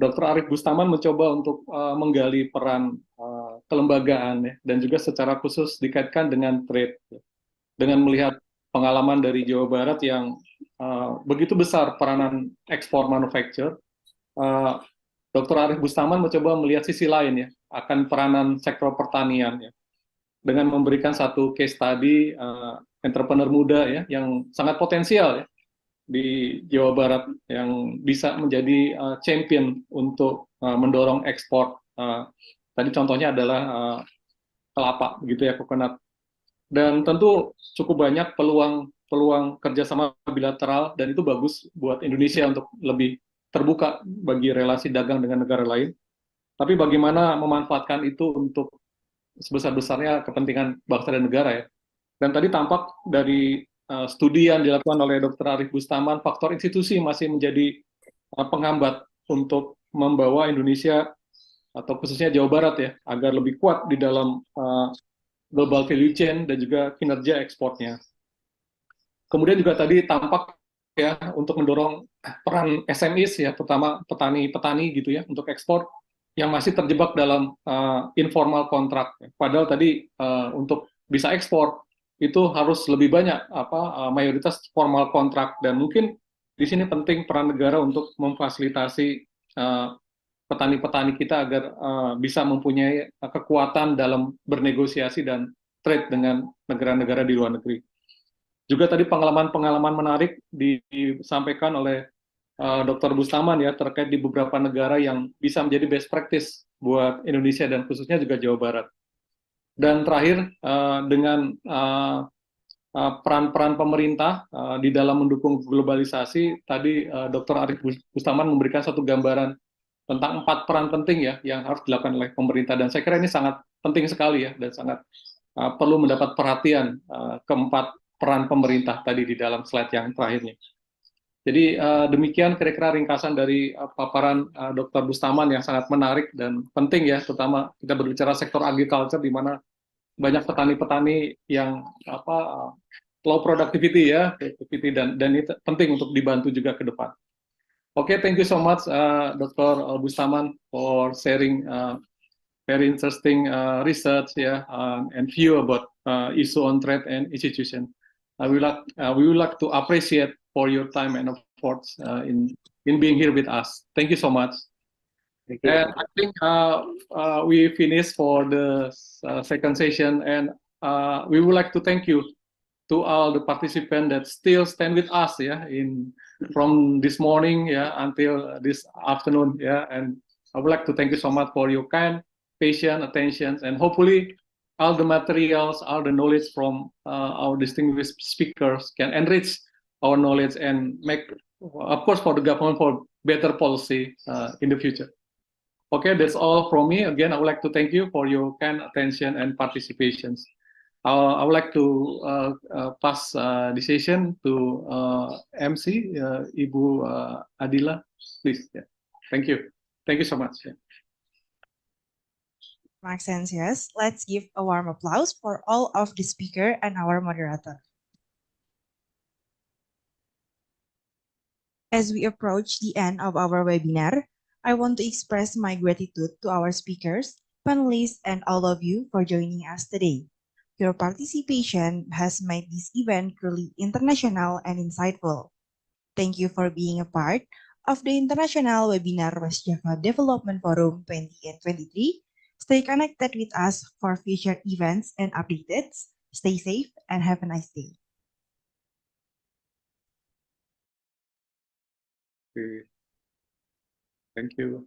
Dr. Arief Bustaman mencoba untuk menggali peran kelembagaan, ya, dan juga secara khusus dikaitkan dengan trade, ya. Dengan melihat pengalaman dari Jawa Barat yang begitu besar peranan ekspor manufacture, Dr. Arief Bustaman mencoba melihat sisi lain, ya, akan peranan sektor pertanian, ya, dengan memberikan satu case study entrepreneur muda, ya, yang sangat potensial, ya, di Jawa Barat yang bisa menjadi champion untuk mendorong ekspor. Tadi contohnya adalah kelapa, gitu ya, coconut. Dan tentu cukup banyak peluang kerjasama bilateral, dan itu bagus buat Indonesia untuk lebih terbuka bagi relasi dagang dengan negara lain. Tapi bagaimana memanfaatkan itu untuk sebesar-besarnya kepentingan bangsa dan negara, ya. Dan tadi tampak dari studi yang dilakukan oleh Dr. Arief Bustaman, faktor institusi masih menjadi penghambat untuk membawa Indonesia atau khususnya Jawa Barat, ya, agar lebih kuat di dalam global value chain dan juga kinerja ekspornya. Kemudian juga tadi tampak, ya, untuk mendorong peran SMEs, ya, terutama petani-petani gitu, ya, untuk ekspor yang masih terjebak dalam informal kontrak. Padahal tadi untuk bisa ekspor itu harus lebih banyak mayoritas formal kontrak, dan mungkin di sini penting peran negara untuk memfasilitasi petani-petani kita agar bisa mempunyai kekuatan dalam bernegosiasi dan trade dengan negara-negara di luar negeri. Juga tadi pengalaman-pengalaman menarik disampaikan oleh Dr. Bustaman, ya, terkait di beberapa negara yang bisa menjadi best practice buat Indonesia dan khususnya juga Jawa Barat. Dan terakhir dengan peran-peran pemerintah di dalam mendukung globalisasi. Tadi Dr. Arief Bustaman memberikan satu gambaran tentang 4 peran penting ya yang harus dilakukan oleh pemerintah, dan saya kira ini sangat penting sekali ya, dan sangat perlu mendapat perhatian keempat peran pemerintah tadi di dalam slide yang terakhirnya. Jadi demikian kira-kira ringkasan dari paparan Dr. Bustaman yang sangat menarik dan penting ya, terutama kita berbicara sektor agriculture di mana banyak petani-petani yang low productivity ya, dan itu penting untuk dibantu juga ke depan. Okay, thank you so much, Dr. Bustaman, for sharing very interesting research and view about issue on trade and institution. We would like to appreciate for your time and efforts in being here with us. Thank you so much. And I think we finished for the second session, and we would like to thank you to all the participants that still stand with us from this morning until this afternoon and I would like to thank you so much for your kind, patient attention, and hopefully all the materials, all the knowledge from our distinguished speakers can enrich our knowledge and make, of course, for the government for better policy in the future. Okay, that's all from me. Again, I would like to thank you for your kind attention and participations. I would like to pass the session to MC, Ibu Adila, please. Yeah. Thank you. Thank you so much. Yeah. Maxensius, let's give a warm applause for all of the speaker and our moderator. As we approach the end of our webinar, I want to express my gratitude to our speakers, panelists, and all of you for joining us today. Your participation has made this event truly international and insightful. Thank you for being a part of the International Webinar West Java Development Forum 2023. Stay connected with us for future events and updates. Stay safe and have a nice day. Okay. Thank you.